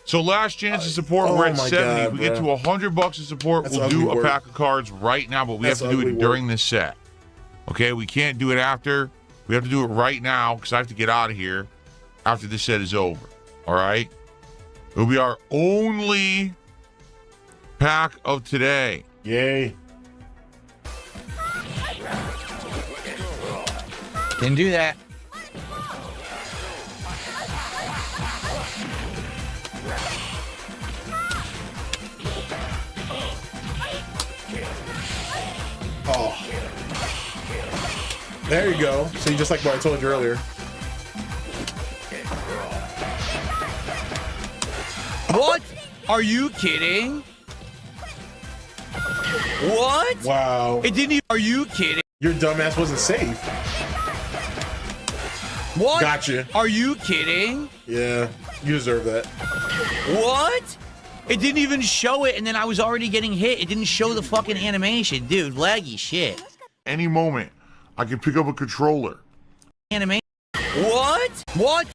So last chance to support, we're at 70. God, we get to $100 of support, That's we'll do a ugly pack of cards right now, but we have to do it during this set. Okay, we can't do it after. We have to do it right now because I have to get out of here after this set is over. All right? It'll be our only pack of today. Yay. Didn't do that. Oh. There you go. See, just like what I told you earlier. What? Are you kidding? What? Wow. It didn't even. Are you kidding? Your dumbass wasn't safe. What? Gotcha. Are you kidding? Yeah, you deserve that. What? It didn't even show it, and then I was already getting hit. It didn't show the fucking animation. Dude, laggy shit. Any moment, I can pick up a controller. Animation. What? What?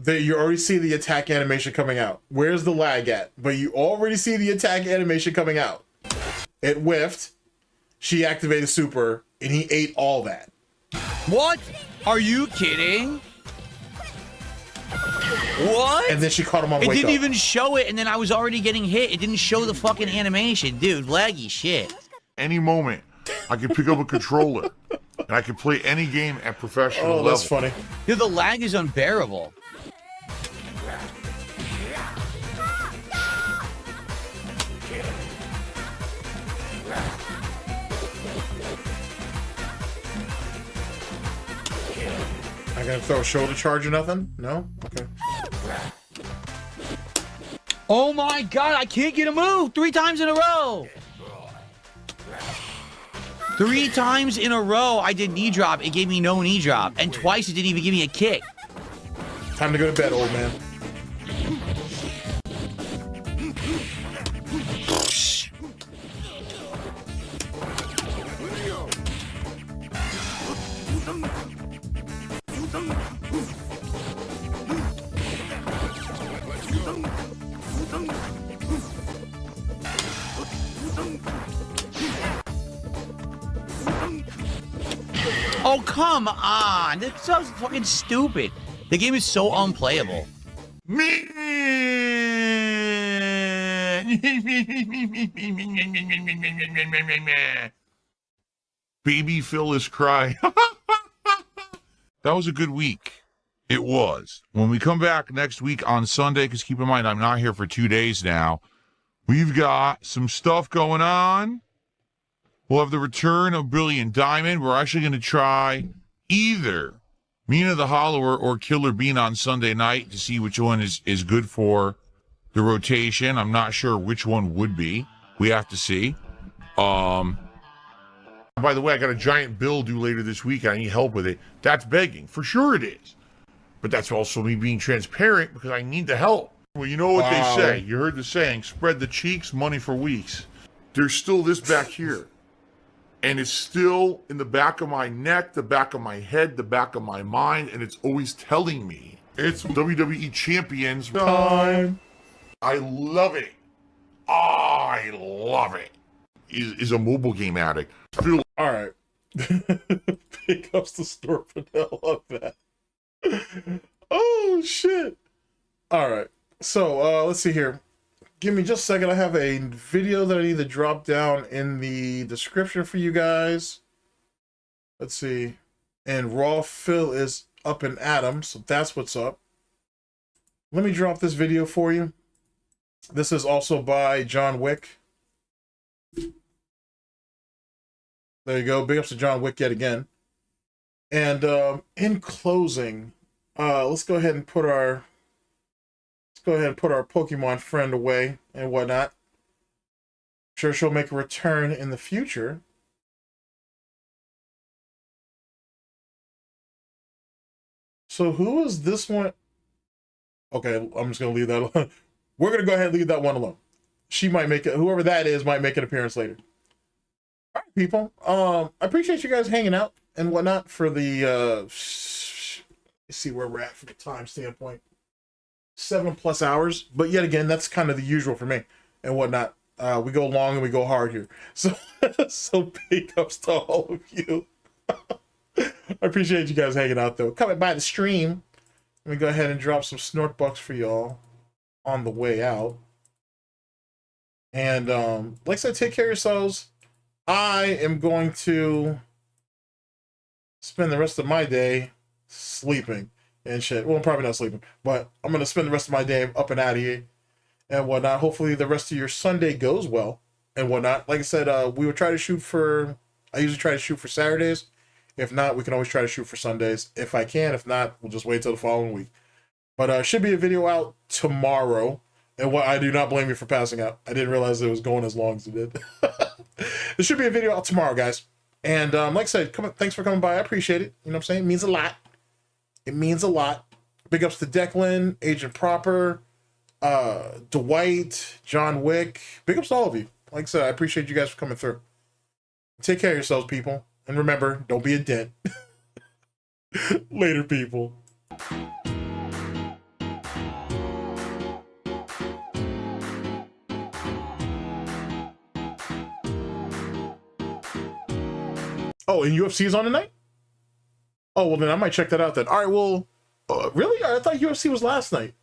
You already see the attack animation coming out. Where's the lag at? But you already see the attack animation coming out. It whiffed. She activated super, and he ate all that. What? Are you kidding? What? And then she caught him on It wake didn't up. even show it, and then I was already getting hit. It didn't show the fucking animation. Dude, laggy shit. Any moment, I can pick up a controller, and I can play any game at professional level. That's funny. Dude, the lag is unbearable. I gotta throw a shoulder charge or nothing? No? Okay. Oh my god, I can't get a move 3 times in a row. 3 times in a row I did knee drop. It gave me no knee drop. And twice it didn't even give me a kick. Time to go to bed, old man. Oh, come on. This sounds fucking stupid. The game is so unplayable. Baby Phil is crying. That was a good week. It was. When we come back next week on Sunday, because keep in mind, I'm not here for 2 days now. We've got some stuff going on. We'll have the return of Brilliant Diamond. We're actually going to try either Mina the Hollower or Killer Bean on Sunday night to see which one is good for the rotation. I'm not sure which one would be. We have to see. By the way, I got a giant bill due later this week. I need help with it. That's begging. For sure it is. But that's also me being transparent because I need the help. Well, you know what they say. You heard the saying, spread the cheeks, money for weeks. There's still this back here. And it's still in the back of my neck, the back of my head, the back of my mind, and it's always telling me it's WWE Champions time. I love it. I love it. Is a mobile game addict. Still. All right. Pick up the Snort Burnell. Love that. Oh, shit. All right. So, let's see here. Give me just a second. I have a video that I need to drop down in the description for you guys. Let's see. And Raw Phil is up and at 'em, so that's what's up. Let me drop this video for you. This is also by John Wick. There you go. Big ups to John Wick yet again. And in closing, let's go ahead and put our Pokemon friend away and whatnot. I'm sure she'll make a return in the future. So who is this one? Okay, I'm just gonna leave that alone. We're gonna go ahead and leave that one alone. She might make it. Whoever that is might make an appearance later. All right, people. I appreciate you guys hanging out and whatnot for the let's see where we're at from a time standpoint. 7+ hours, but yet again, that's kind of the usual for me and whatnot. We go long and we go hard here. So so big ups to all of you. I appreciate you guys hanging out though. Coming by the stream. Let me go ahead and drop some SnortBucks for y'all on the way out. And like I said, take care of yourselves. I am going to spend the rest of my day sleeping and shit. Well, I'm probably not sleeping, but I'm going to spend the rest of my day up and out of here and whatnot. Hopefully the rest of your Sunday goes well and whatnot. Like I said, we will try to shoot for, I usually try to shoot for Saturdays. If not, we can always try to shoot for Sundays. If I can, if not, we'll just wait till the following week. But should be a video out tomorrow. And what I do not blame you for passing out. I didn't realize it was going as long as it did. There should be a video out tomorrow, guys. And like I said, thanks for coming by. I appreciate it. You know what I'm saying? It means a lot. It means a lot. Big ups to Declan, Agent Proper, Dwight, John Wick. Big ups to all of you. Like I said, I appreciate you guys for coming through. Take care of yourselves, people. And remember, don't be a dent. Later, people. Oh, and UFC is on tonight? Oh, well, then I might check that out then. All right, well, really? I thought UFC was last night.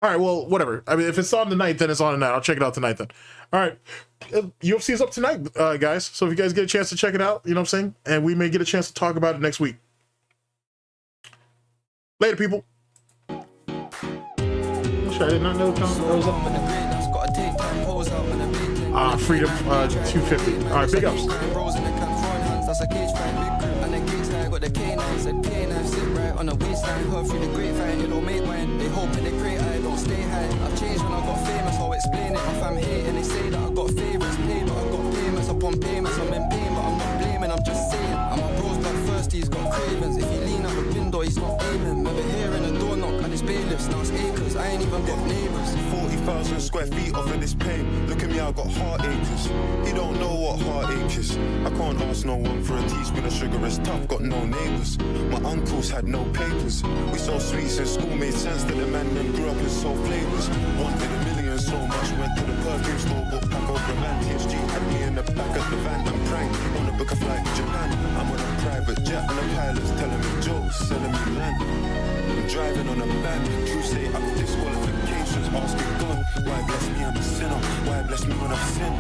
All right, well, whatever. I mean, if it's on tonight, then it's on tonight. I'll check it out tonight then. All right. UFC is up tonight, guys. So if you guys get a chance to check it out, you know what I'm saying? And we may get a chance to talk about it next week. Later, people. I did not know that was up. Freedom 250. All right, big ups. That's a cage fight, big grip, and the gates high, got the K9, said K9, sit right on the waistline, heard through the grapevine, it don't make wine, they hoping they great, I don't stay high, I've changed when I got famous, I'll explain it, my fam hating, they say that I got favourites, paid, but I got payments upon payments, I'm in pain, but I'm not blaming, I'm just saying, I'm a bro's blood thirsty, he's got cravings, if he lean out the window, he's not aiming, remember hearing a door knock, and it's bailiffs, now it's acres, I ain't even got neighbours. 40,000 square feet off of this pain. Look at me, I got heartaches. He don't know what heartache is. I can't ask no one for a teaspoon of sugar, it's tough, got no neighbours. My uncles had no papers. We sold sweets in school, made sense that the man them grew up and sold flavours. Wanted a million so much, went to the perfume store, bought pack over man. TSG had me in the back of the van, I'm prank. Wanna book a flight to Japan. I'm on a private jet and the pilot's telling me jokes, selling me land. I'm driving on a van, true say up disqualifications, asking God, why bless me, I'm a sinner, why bless me when I've sinned. I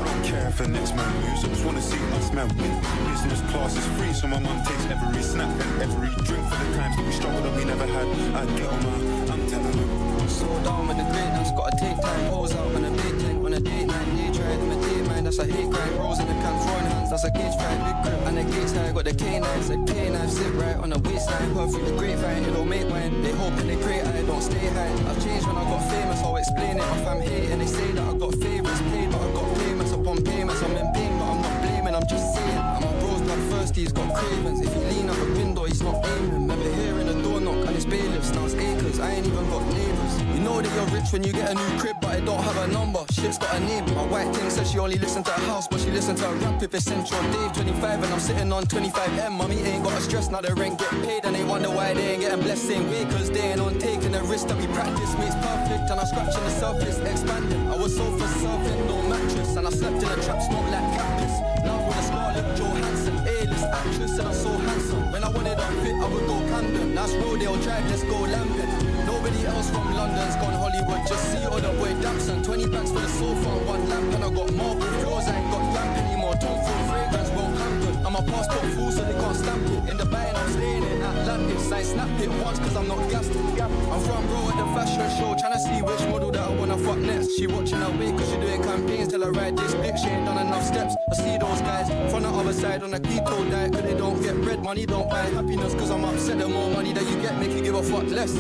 don't care if the next man moves, I just wanna see us man win. Business class is free, so my mum takes every snack and every drink for the times that we struggled and we never had. I get on my, I'm telling them. So down with the greatness, gotta take time, pose out on a big thing, on a date night, they try to imitate mine, that's a hate crime, rolls in the can, throwing hands, that's a gauge fight, big grip, and the gates high, got the K9, said K9, sit right on the waistline, heard through the grapevine, it don't make wine, they hoping they pray, I don't stay high, I've changed when I got famous, I'll explain it, my fam hating, they say that I got favourites, paid, but I got payments upon payments, I'm in pain, but I'm not blaming, I'm just saying, I'm a bro's blood thirsty, he's got cravings, if he lean out the window, he's not aiming, remember hearing a door knock, and it's bailiffs, now it's acres, I ain't even got neighbours. You know that you're rich when you get a new crib, but it don't have a number. Shit's got a name. My white thing says she only listen to a house, but she listen to a rap if it's Central. Dave 25 and I'm sitting on 25M. Mommy ain't got a stress, now the rent get paid, and they wonder why they ain't getting blessed same way, cause they ain't on taking the risk that we practice. Makes perfect, and I'm scratching the surface, expanding. I was sofa surfing, no mattress, and I slept in a trap, not like cactus. Now with a Scarlett Johansson, A-list actress, and I'm so handsome. When I wanted a fit, I would go Camden. That's Rodeo Drive, let's go Lambeth. Nobody else from London's gone Hollywood, just see all the boy dancing. 20 bags for the sofa and one lamp, and I got marble floors, I ain't got lamp anymore. Tom Ford fragrance won't happen. I'm a passport fool, so they can't stamp it. In the band, I'm staying in Atlantis. I snapped it once, cause I'm not gassed. I'm front row at the fashion show, trying to see which model that I wanna fuck next. She watching her way, cause she doing campaigns till I ride this bitch. She ain't done enough steps. I see those guys from the other side on a keto diet, cause they don't get bread, money don't buy happiness. Cause I'm upset, the more money that you get, make you give a fuck less.